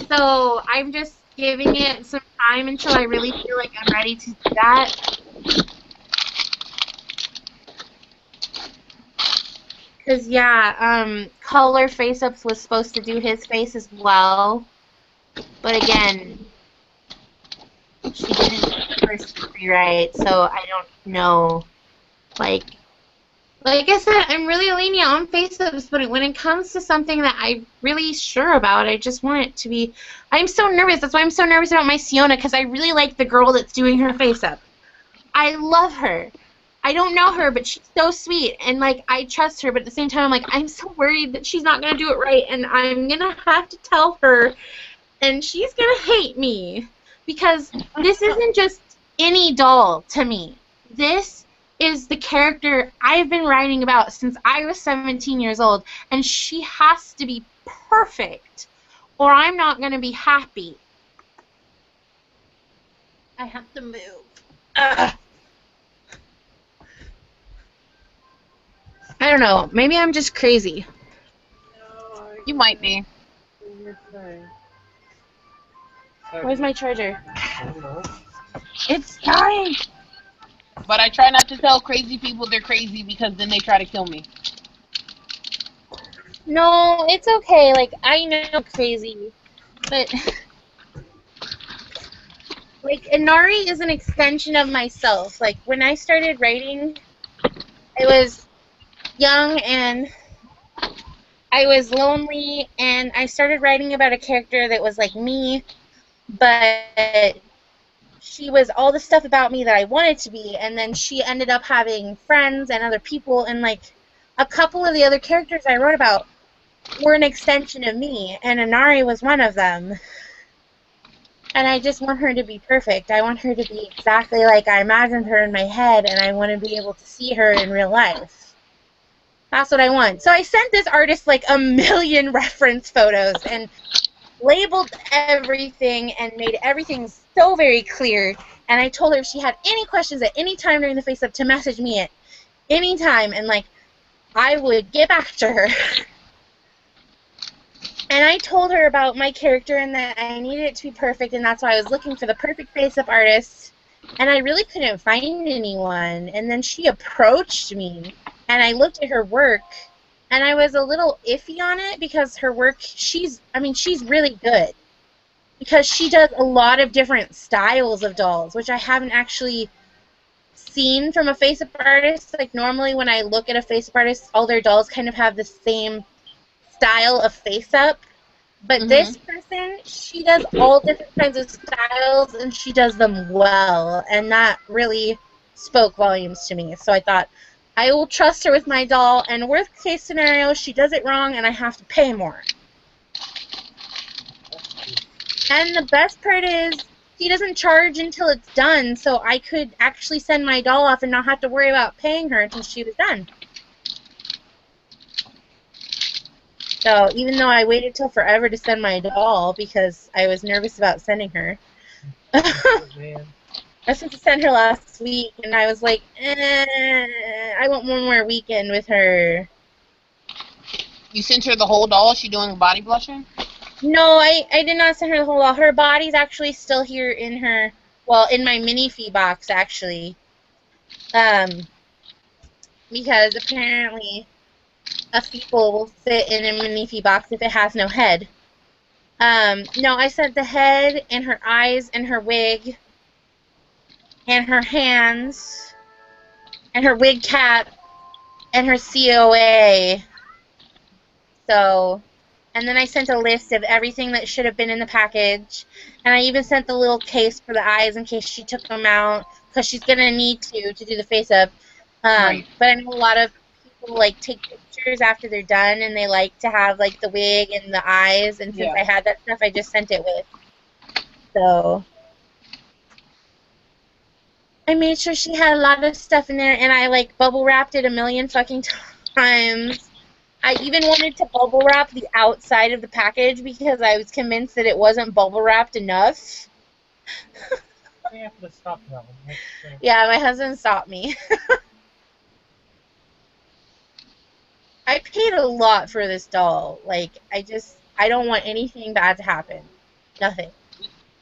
So I'm just giving it some time until I really feel like I'm ready to do that. Because, yeah, Color Face Ups was supposed to do his face as well. But again, she didn't do the first degree right, so I don't know. Like I said, I'm really lenient on face ups, but when it comes to something that I'm really sure about, I just want it to be. I'm so nervous. That's why I'm so nervous about my Siona, because I really like the girl that's doing her face up. I love her. I don't know her, but she's so sweet, and, like, I trust her, but at the same time, I'm like, I'm so worried that she's not going to do it right, and I'm going to have to tell her, and she's going to hate me, because this isn't just any doll to me. This is the character I've been writing about since I was 17 years old, and she has to be perfect, or I'm not going to be happy. I have to move. Ugh. I don't know. Maybe I'm just crazy. You might be. Where's my charger? It's dying. But I try not to tell crazy people they're crazy, because then they try to kill me. No, it's okay. Like, I know I'm crazy, but like, Inari is an extension of myself. Like, when I started writing, I was young and I was lonely, and I started writing about a character that was like me, but she was all the stuff about me that I wanted to be, and then she ended up having friends and other people, and, like, a couple of the other characters I wrote about were an extension of me, and Inari was one of them. And I just want her to be perfect. I want her to be exactly like I imagined her in my head, and I want to be able to see her in real life. That's what I want. So I sent this artist like a million reference photos and labeled everything and made everything so very clear. And I told her if she had any questions at any time during the face up to message me at any time, and, like, I would get back to her. And I told her about my character and that I needed it to be perfect, and that's why I was looking for the perfect face-up artist. And I really couldn't find anyone. And then she approached me, and I looked at her work, and I was a little iffy on it because her work, she's really good. Because she does a lot of different styles of dolls, which I haven't actually seen from a face-up artist. Like, normally when I look at a face-up artist, all their dolls kind of have the same style of face-up. But this person, she does all different kinds of styles, and she does them well. And that really spoke volumes to me. So I thought, I will trust her with my doll, and worst case scenario, she does it wrong and I have to pay more. And the best part is, he doesn't charge until it's done, so I could actually send my doll off and not have to worry about paying her until she was done. So even though I waited till forever to send my doll because I was nervous about sending her, I was supposed to send her last week, and I was like, I want one more weekend with her. You sent her the whole doll? Is she doing body blushing? No, I did not send her the whole doll. Her body's actually still here in her, well, in my mini fee box, actually. Because apparently a feeple will fit in a mini fee box if it has no head. No, I sent the head and her eyes and her wig and her hands and her wig cap and her COA. So, and then I sent a list of everything that should have been in the package, and I even sent the little case for the eyes in case she took them out, because she's going to need to do the face-up. Right. But I know a lot of people like take pictures after they're done, and they like to have like the wig and the eyes. And since I had that stuff, I just sent it with. So I made sure she had a lot of stuff in there, and I like bubble wrapped it a million fucking times. I even wanted to bubble wrap the outside of the package because I was convinced that it wasn't bubble wrapped enough. I have to stop now. Yeah, my husband stopped me. I paid a lot for this doll. Like, I don't want anything bad to happen. Nothing.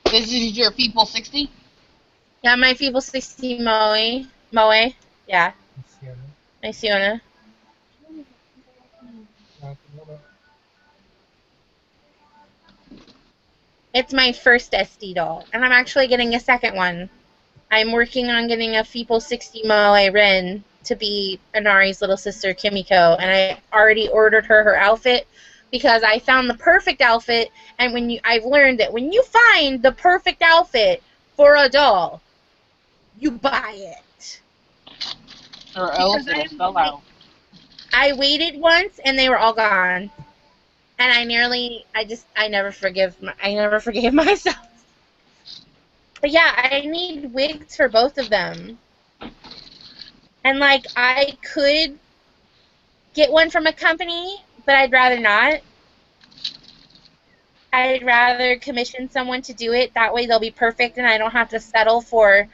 This is your People 60? Yeah, my Feeble 60 Moe. Moe. Yeah. My Siona. It's my first SD doll, and I'm actually getting a second one. I'm working on getting a Feeble 60 Moe Rin to be Inari's little sister, Kimiko, and I already ordered her outfit because I found the perfect outfit, and I've learned that when you find the perfect outfit for a doll, you buy it. Or else it'll sell out. I waited once, and they were all gone. And I never forgave myself. But yeah, I need wigs for both of them. And like, I could get one from a company, but I'd rather not. I'd rather commission someone to do it. That way they'll be perfect and I don't have to settle for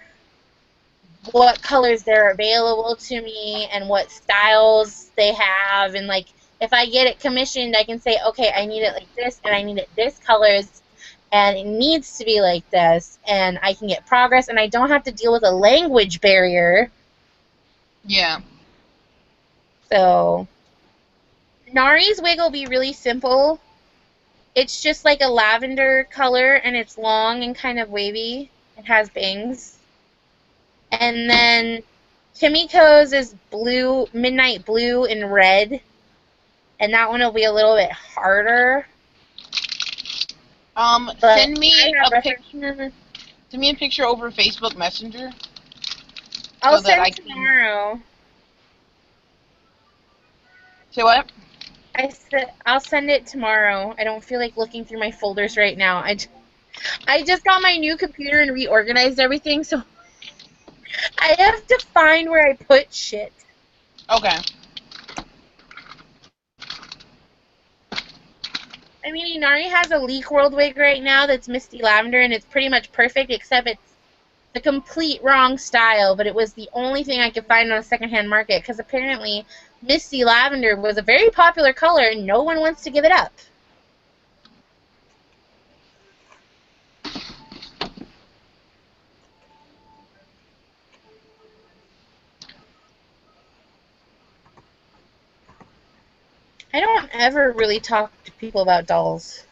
what colors they're available to me and what styles they have. And like, if I get it commissioned, I can say, okay, I need it like this and I need it this colors and it needs to be like this, and I can get progress and I don't have to deal with a language barrier. Yeah. So Nari's wig will be really simple. It's just like a lavender color, and it's long and kind of wavy. It has bangs. And then Kimiko's is blue, midnight blue and red. And that one will be a little bit harder. Send me a picture. Send me a picture over Facebook Messenger. I'll send it tomorrow. Say what? I'll send it tomorrow. I don't feel like looking through my folders right now. I just got my new computer and reorganized everything, so I have to find where I put shit. Okay. I mean, Inari has a Leak World wig right now that's Misty Lavender, and it's pretty much perfect, except it's the complete wrong style, but it was the only thing I could find on a secondhand market, because apparently Misty Lavender was a very popular color, and no one wants to give it up. I don't ever really talk to people about dolls.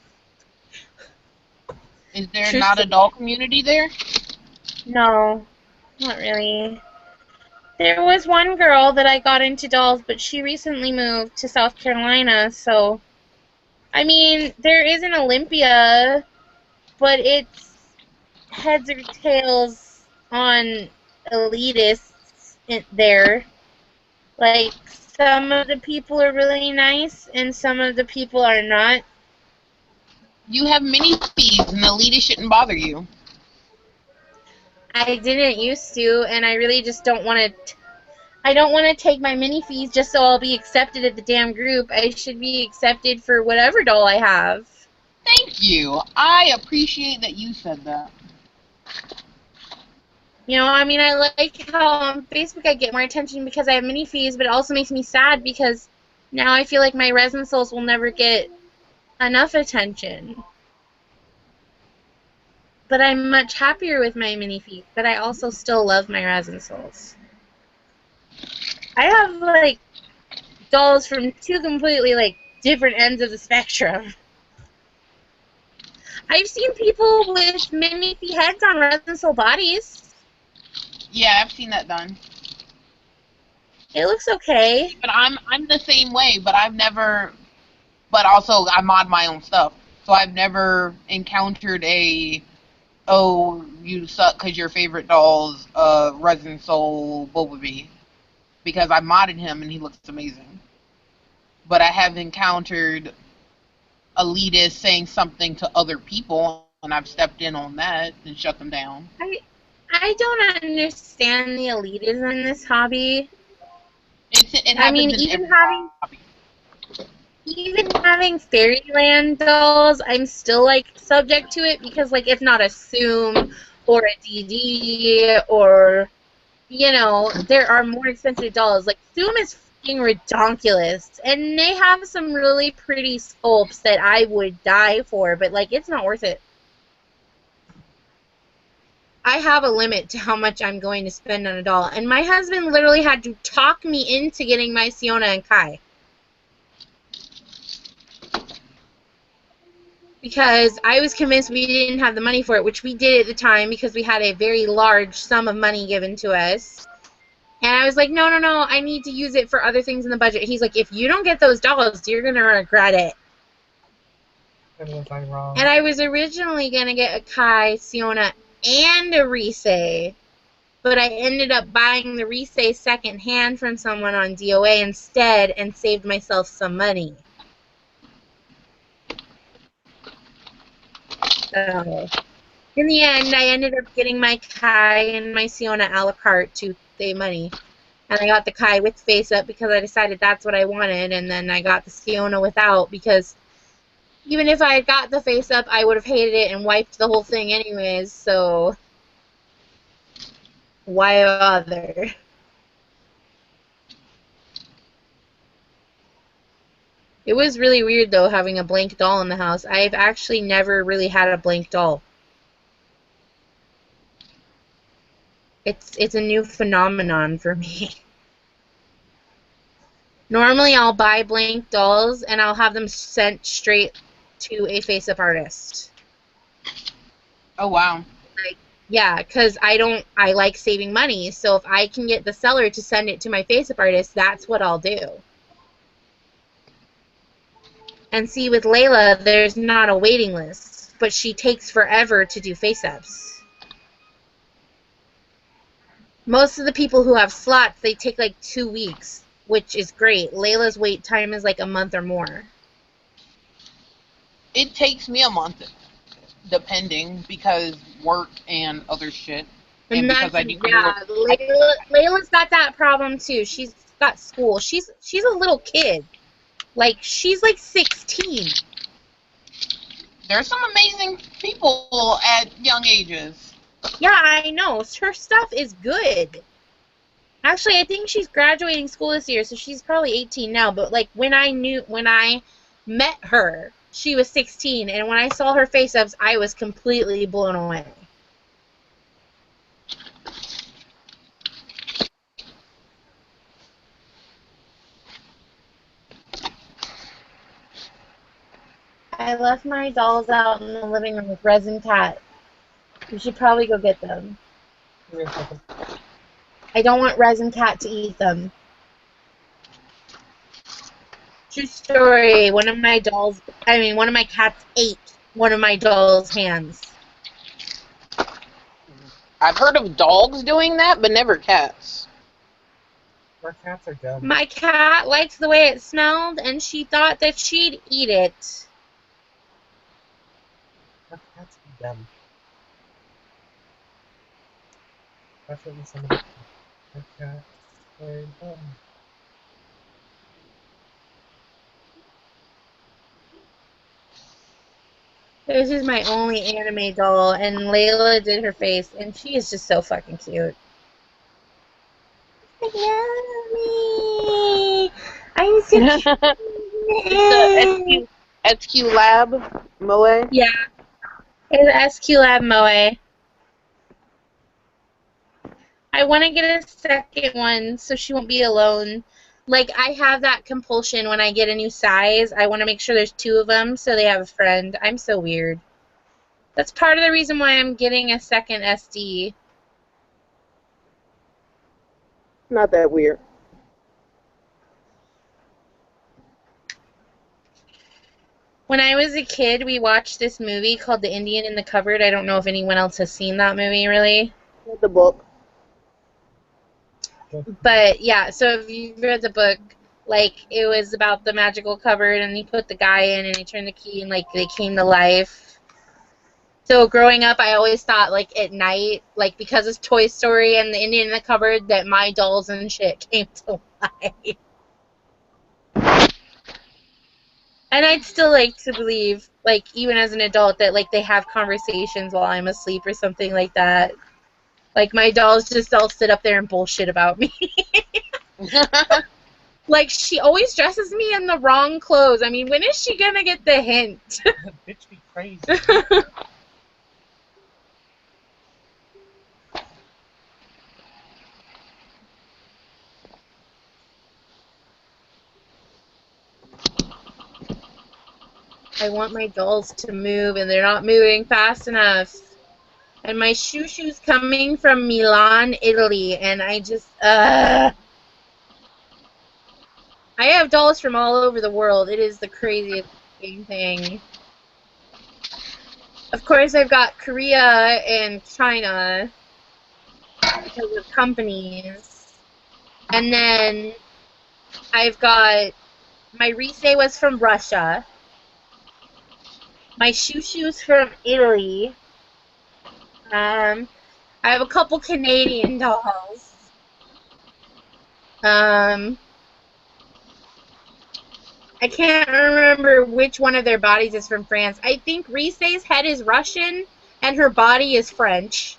Is there not a doll community there? No, not really. There was one girl that I got into dolls, but she recently moved to South Carolina, so... I mean, there is an Olympia, but it's heads or tails on elitists there. Like, some of the people are really nice, and some of the people are not. You have mini fees, and the elitist shouldn't bother you. I didn't used to, and I really just don't want to... I don't want to take my mini fees just so I'll be accepted at the damn group. I should be accepted for whatever doll I have. Thank you. I appreciate that you said that. You know, I mean, I like how on Facebook I get more attention because I have mini fees, but it also makes me sad because now I feel like my resin souls will never get enough attention. But I'm much happier with my mini fees, but I also still love my resin souls. I have, like, dolls from two completely, like, different ends of the spectrum. I've seen people with mini fee heads on resin soul bodies. Yeah, I've seen that done. It looks okay. But I'm the same way, but I've never... But also, I mod my own stuff. So I've never encountered a... Oh, you suck because your favorite doll's Resin Soul Bumblebee. because I modded him and he looks amazing. But I have encountered elitists saying something to other people, and I've stepped in on that and shut them down. I don't understand the elitism in this hobby. It I mean, happens in even every hobby. having Fairyland dolls, I'm still like subject to it because like if not a Zoom or a DD or there are more expensive dolls. Like Zoom is fucking redonkulous, and they have some really pretty sculpts that I would die for, but like it's not worth it. I have a limit to how much I'm going to spend on a doll, and my husband literally had to talk me into getting my Siona and Kai. Because I was convinced we didn't have the money for it, which we did at the time because we had a very large sum of money given to us. And I was like, no, I need to use it for other things in the budget. He's like, if you don't get those dolls, you're going to regret it. Was I wrong? And I was originally going to get a Kai, Siona, and a Risei. But I ended up buying the Risei secondhand from someone on DOA instead and saved myself some money. So, in the end, I ended up getting my Kai and my Siona a la carte to save money. And I got the Kai with face up because I decided that's what I wanted, and then I got the Siona without because even if I had got the face up, I would have hated it and wiped the whole thing anyways, so why bother? It was really weird, though, having a blank doll in the house. I've actually never really had a blank doll. It's a new phenomenon for me. Normally, I'll buy blank dolls, and I'll have them sent straight to a face-up artist. Oh, wow. Yeah, because I like saving money, so if I can get the seller to send it to my face-up artist, that's what I'll do. And see, with Layla, there's not a waiting list, but she takes forever to do face-ups. Most of the people who have slots, they take like 2 weeks, which is great. Layla's wait time is like a month or more. It takes me a month, depending, because work and other shit. And because I do Layla's got that problem too. She's got school. She's a little kid. Like, she's like 16. There's some amazing people at young ages. Yeah, I know. Her stuff is good. Actually, I think she's graduating school this year, so she's probably 18 now. But like when I met her, she was 16, and when I saw her face-ups, I was completely blown away. I left my dolls out in the living room with Resin Cat. You should probably go get them. I don't want Resin Cat to eat them. True story. One of my cats ate one of my doll's hands. I've heard of dogs doing that, but never cats. Our cats are dumb. My cat liked the way it smelled, and she thought that she'd eat it. Our cats are dumb. Especially some of the cats are dumb. This is my only anime doll, and Layla did her face, and she is just so fucking cute. Yummy! I'm so cute. SQ Lab Moe? Yeah. It's SQ Lab Moe. I want to get a second one so she won't be alone. Like, I have that compulsion when I get a new size. I want to make sure there's 2 of them so they have a friend. I'm so weird. That's part of the reason why I'm getting a second SD. Not that weird. When I was a kid, we watched this movie called The Indian in the Cupboard. I don't know if anyone else has seen that movie, really. The book. But yeah, so if you read the book, like it was about the magical cupboard, and he put the guy in, and he turned the key, and like they came to life. So growing up, I always thought like at night, like because of Toy Story and the Indian in the cupboard, that my dolls and shit came to life. And I'd still like to believe, like even as an adult, that like they have conversations while I'm asleep or something like that. Like my dolls just all sit up there and bullshit about me. Like she always dresses me in the wrong clothes. I mean, when is she gonna get the hint? Bitch be crazy. I want my dolls to move, and they're not moving fast enough. And my shoo-shoo's coming from Milan, Italy, and I just, I have dolls from all over the world. It is the craziest fucking thing. Of course, I've got Korea and China because of companies. And then I've got, my Rise was from Russia. My shoo-shoo's from Italy. I have a couple Canadian dolls. I can't remember which one of their bodies is from France. I think Rise's head is Russian and her body is French.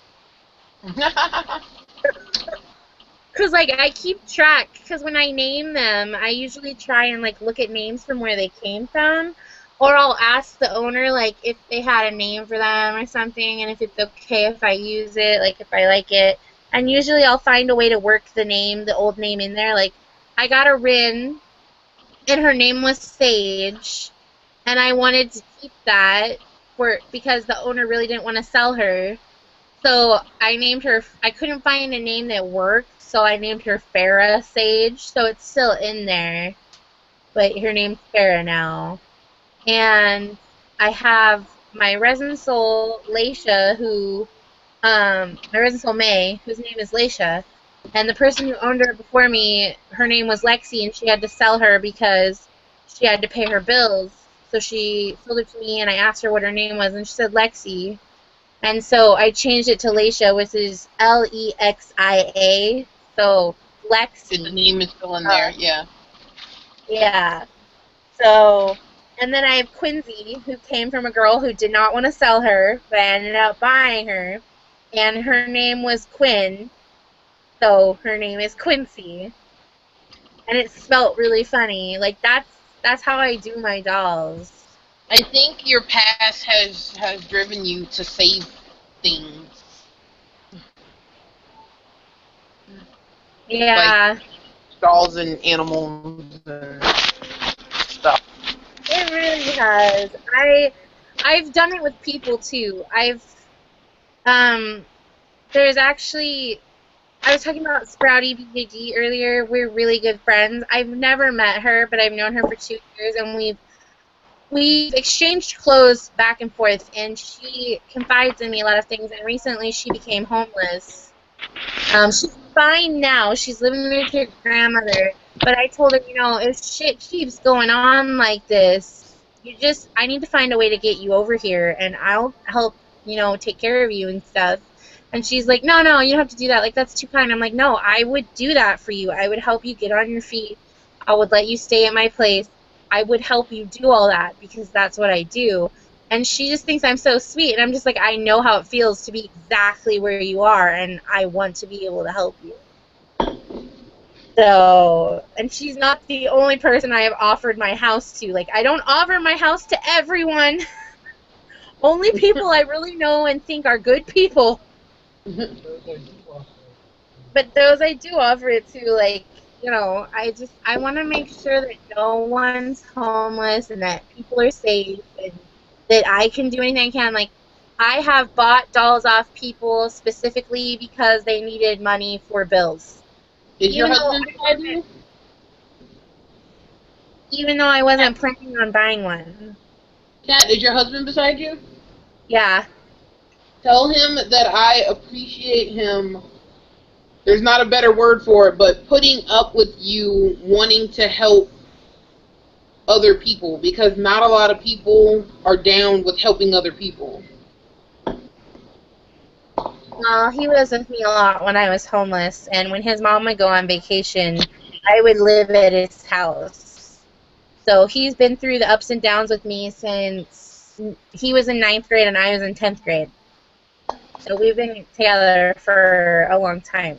Because, like, I keep track, because when I name them, I usually try and, like, look at names from where they came from. Or I'll ask the owner, like, if they had a name for them or something, and if it's okay if I use it, like, if I like it. And usually I'll find a way to work the name, the old name in there. Like, I got a Rin, and her name was Sage, and I wanted to keep that because the owner really didn't want to sell her. So I named her, I couldn't find a name that worked, so I named her Farah Sage, so it's still in there, but her name's Farah now. And I have my Resin Soul, Leisha, my Resin Soul May, whose name is Leisha, and the person who owned her before me, her name was Lexi, and she had to sell her because she had to pay her bills. So she sold it to me, and I asked her what her name was, and she said Lexi. And so I changed it to Leisha, which is Lexia. So Lexi. The name is still in there, yeah. Yeah. So, and then I have Quincy, who came from a girl who did not want to sell her, but I ended up buying her. And her name was Quinn. So her name is Quincy. And it's spelt really funny. Like, that's how I do my dolls. I think your past has driven you to save things. Yeah. Like dolls and animals and stuff. It really has. I've done it with people too. There's actually, I was talking about Sprouty BJD earlier. We're really good friends. I've never met her, but I've known her for 2 years, and we've exchanged clothes back and forth, and she confides in me a lot of things, and recently she became homeless. She's fine now. She's living with her grandmother, but I told her, if shit keeps going on like this, I need to find a way to get you over here, and I'll help, take care of you and stuff. And she's like, no, you don't have to do that. Like, that's too kind. I'm like, no, I would do that for you. I would help you get on your feet. I would let you stay at my place. I would help you do all that because that's what I do. And she just thinks I'm so sweet. And I'm just like, I know how it feels to be exactly where you are, and I want to be able to help you. So, and she's not the only person I have offered my house to. Like, I don't offer my house to everyone. Only people I really know and think are good people. But those I do offer it to, like, I want to make sure that no one's homeless and that people are safe and that I can do anything I can. Like, I have bought dolls off people specifically because they needed money for bills. Is your husband beside you? Even though I wasn't planning on buying one. Kat, is your husband beside you? Yeah. Tell him that I appreciate him There's not a better word for it, but putting up with you wanting to help other people, because not a lot of people are down with helping other people. Well, he was with me a lot when I was homeless, and when his mom would go on vacation, I would live at his house. So he's been through the ups and downs with me since he was in 9th grade and I was in 10th grade. So we've been together for a long time.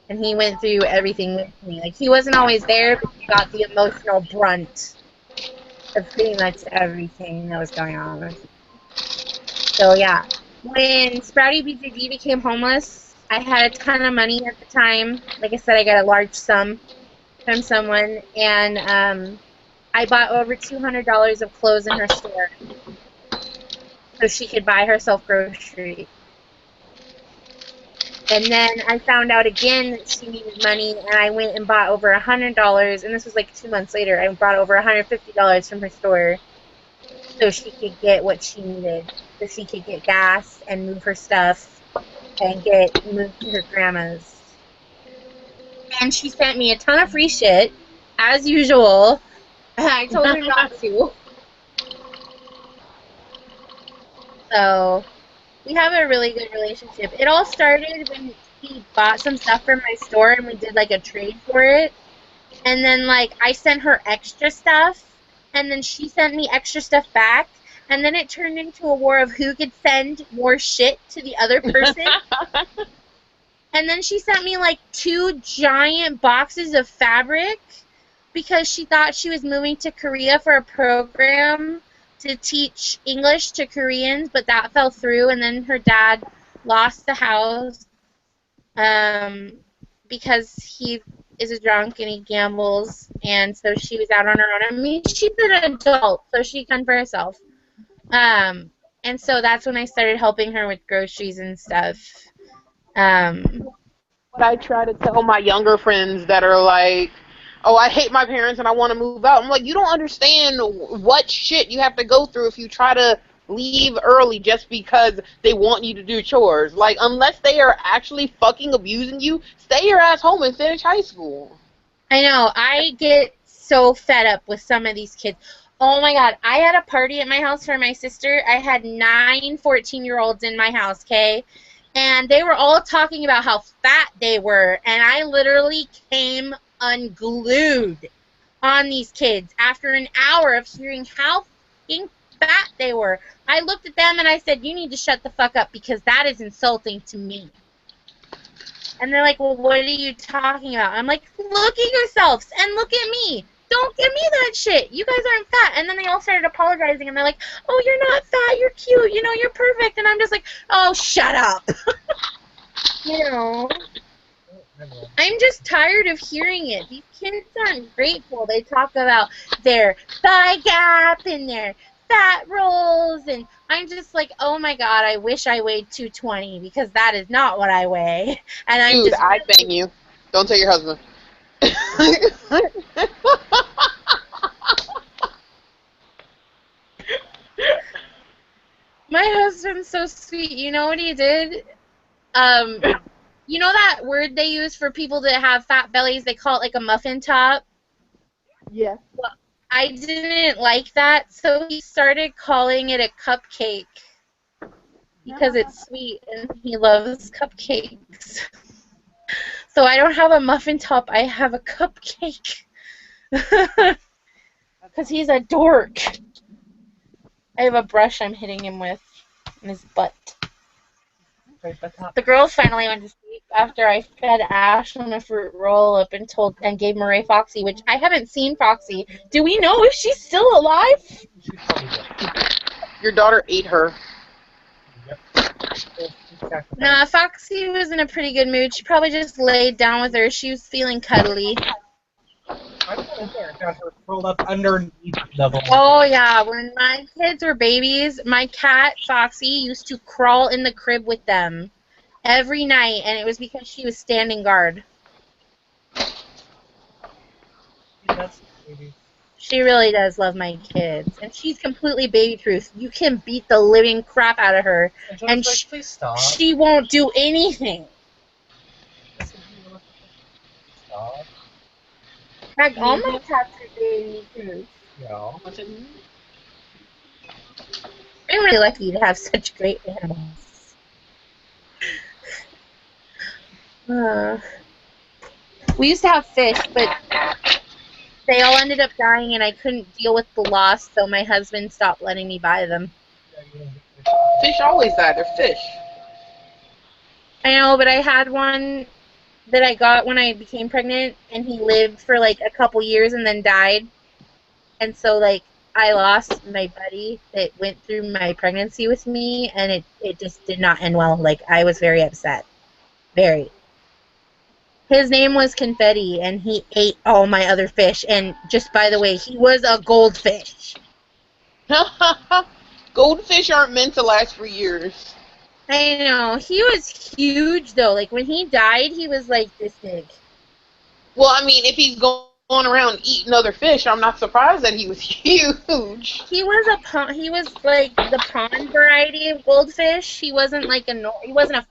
And he went through everything with me. Like, he wasn't always there, but he got the emotional brunt of pretty much everything that was going on with me. So, yeah. When Sprouty BJD became homeless, I had a ton of money at the time. Like I said, I got a large sum from someone, and I bought over $200 of clothes in her store so she could buy herself groceries. And then I found out again that she needed money, and I went and bought over $100, and this was like 2 months later. I brought over $150 from her store so she could get what she needed, so she could get gas and move her stuff and get moved to her grandma's. And she sent me a ton of free shit, as usual. I told her not to. So we have a really good relationship. It all started when he bought some stuff from my store and we did like a trade for it. And then like I sent her extra stuff and then she sent me extra stuff back. And then it turned into a war of who could send more shit to the other person. And then she sent me like 2 giant boxes of fabric because she thought she was moving to Korea for a program to teach English to Koreans, but that fell through, and then her dad lost the house because he is a drunk and he gambles, and so she was out on her own. I mean, she's an adult, so she can for herself. And so that's when I started helping her with groceries and stuff. What I try to tell my younger friends that are like, oh, I hate my parents and I want to move out. I'm like, you don't understand what shit you have to go through if you try to leave early just because they want you to do chores. Like, unless they are actually fucking abusing you, stay your ass home and finish high school. I know. I get so fed up with some of these kids. Oh my god. I had a party at my house for my sister. I had 9 14-year-olds in my house, okay? And they were all talking about how fat they were. And I literally came unglued on these kids after an hour of hearing how fucking fat they were. I looked at them and I said, you need to shut the fuck up because that is insulting to me. And they're like, well, what are you talking about? I'm like, look at yourselves and look at me. Don't give me that shit. You guys aren't fat. And then they all started apologizing and they're like, oh, you're not fat. You're cute. You know, you're perfect. And I'm just like, oh, shut up. You know. I'm just tired of hearing it. These kids aren't grateful. They talk about their thigh gap and their fat rolls, and I'm just like, oh my god, I wish I weighed 220 because that is not what I weigh. And I'm Dude, just I'd bang you. Don't tell your husband. My husband's so sweet. You know what he did? You know that word they use for people that have fat bellies? They call it like a muffin top. Yeah. Well, I didn't like that, so he started calling it a cupcake because it's sweet and he loves cupcakes. So I don't have a muffin top, I have a cupcake. Because he's a dork. I have a brush I'm hitting him with in his butt. The girls finally went to sleep after I fed Ash on a fruit roll up and gave Murray Foxy, which I haven't seen Foxy. Do we know if she's still alive? Your daughter ate her. Nah, Foxy was in a pretty good mood. She probably just laid down with her. She was feeling cuddly. I got her curled up underneath the ball. Oh, yeah. When my kids were babies, my cat, Foxy, used to crawl in the crib with them every night, and it was because she was standing guard. She really does love my kids, and she's completely baby-proof. You can beat the living crap out of her, and Please stop. she won't do anything. Like, all my cats are baby too. I'm really lucky to have such great animals. We used to have fish, but they all ended up dying, and I couldn't deal with the loss, so my husband stopped letting me buy them. Fish always die. They're fish. I know, but I had one that I got when I became pregnant, and he lived for like a couple years and then died. And so, like, I lost my buddy that went through my pregnancy with me, and it just did not end well. Like, I was very upset. Very. His name was Confetti, and he ate all my other fish. And just by the way, he was a goldfish. Goldfish aren't meant to last for years. I know. He was huge, though. Like, when he died, he was, like, this big. Well, I mean, if he's going around eating other fish, I'm not surprised that he was huge. He was like the pond variety of goldfish. He wasn't like he wasn't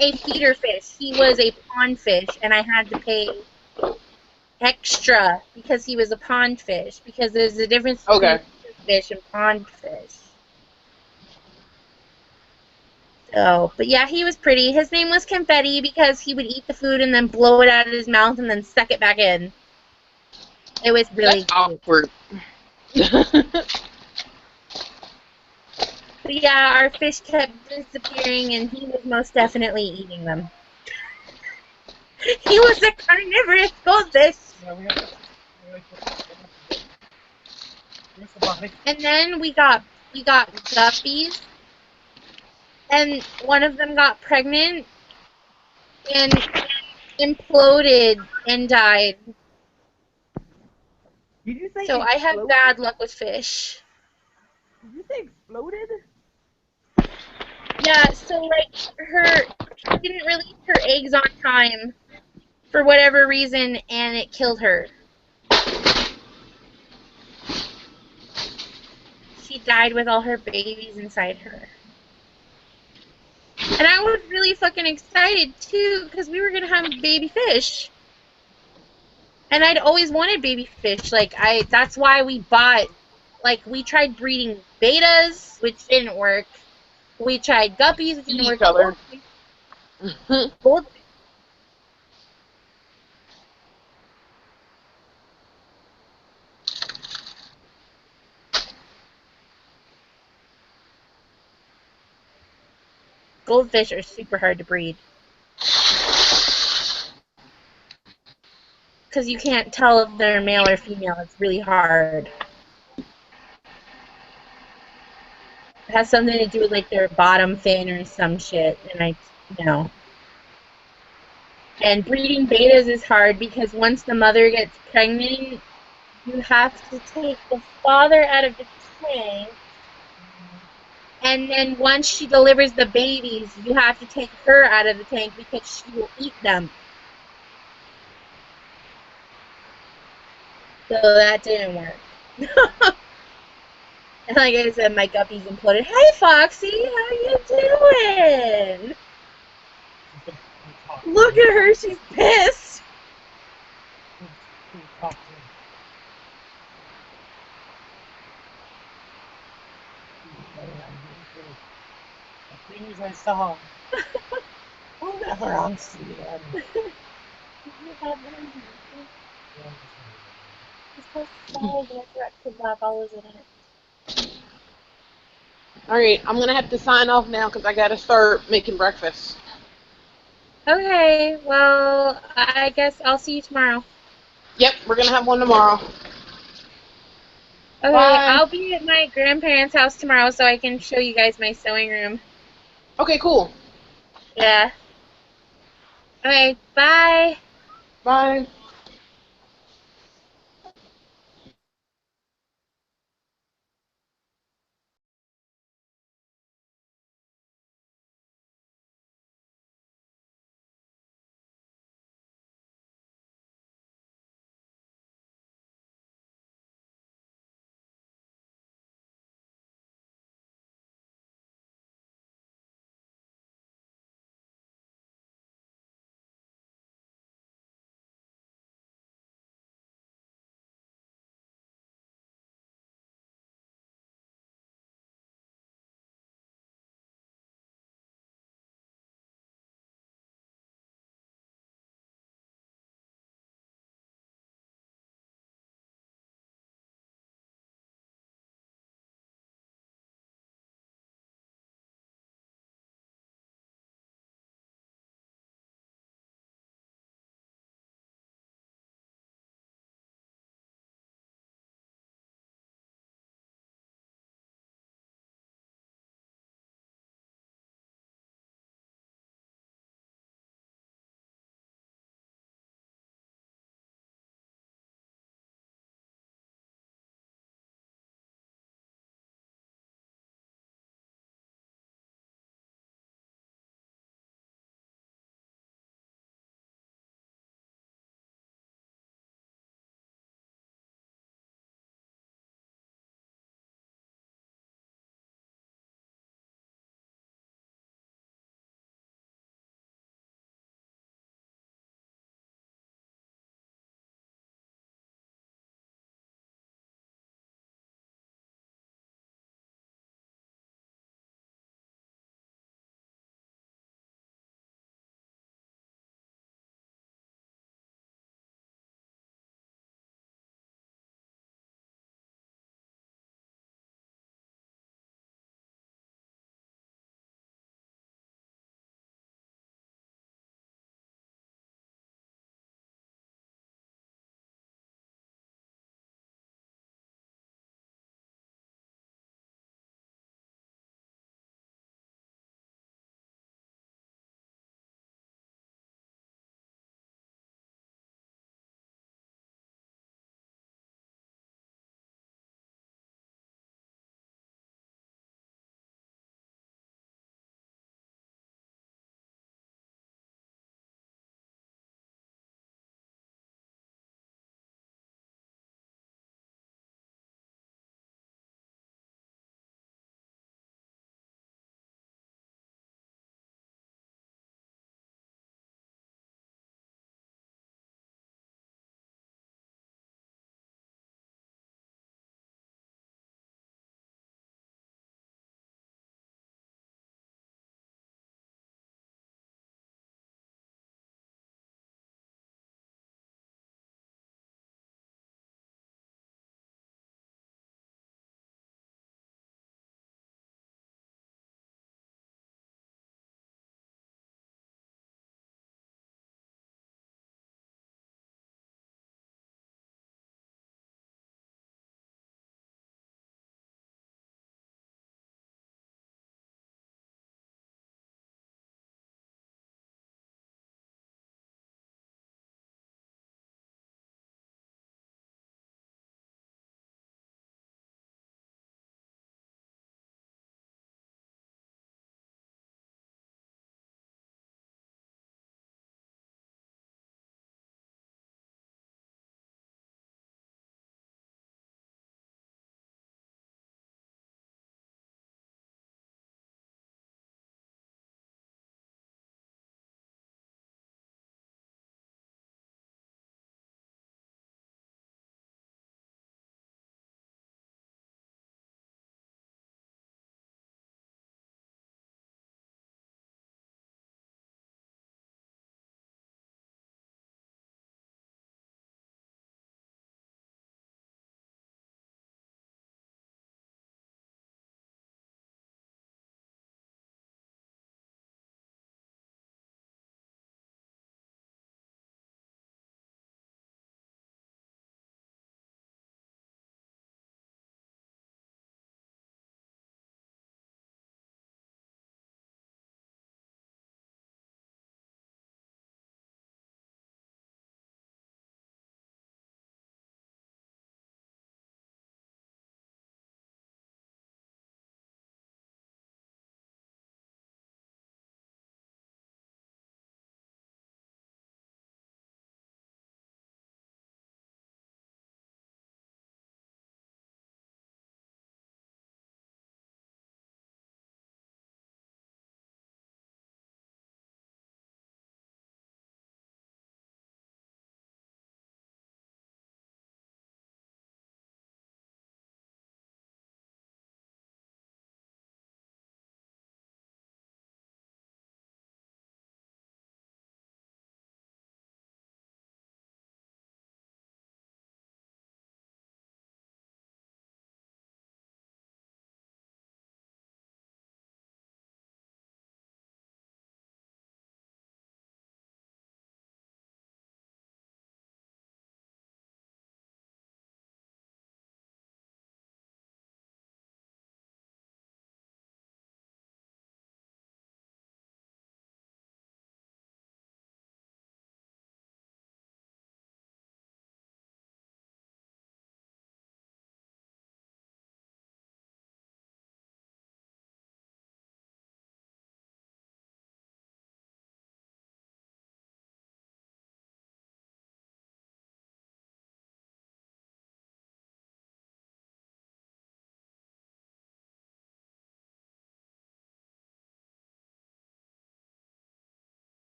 a feeder fish. He was a pond fish, and I had to pay extra because he was a pond fish, because there's a difference between fish and pond fish. So, but yeah, he was pretty. His name was Confetti because he would eat the food and then blow it out of his mouth and then suck it back in. It was really awkward. But yeah, our fish kept disappearing, and he was most definitely eating them. He was a carnivorous goldfish. And then we got guppies, and one of them got pregnant and imploded and died. Did you say so exploded? I have bad luck with fish. Did you say exploded? Yeah, so like she didn't release her eggs on time for whatever reason, and it killed her. She died with all her babies inside her. And I was really fucking excited too, because we were gonna have baby fish. And I'd always wanted baby fish. That's why we bought, we tried breeding betas, which didn't work. We tried guppies, which didn't work. Goldfish are super hard to breed. Because you can't tell if they're male or female. It's really hard. It has something to do with their bottom fin or some shit, and And breeding betas is hard because once the mother gets pregnant, you have to take the father out of the tank, and then once she delivers the babies, you have to take her out of the tank because she will eat them. So that didn't work. And like I said, my guppies imploded. Hey, Foxy, how you doing? Look at her, she's pissed. The things I saw. I'll never unsee them. Alright, I'm gonna have to sign off now because I gotta start making breakfast. Okay, well, I guess I'll see you tomorrow. Yep, we're gonna have one tomorrow. Okay, Bye. I'll be at my grandparents' house tomorrow so I can show you guys my sewing room. Okay, cool. Yeah. Okay, bye. Bye.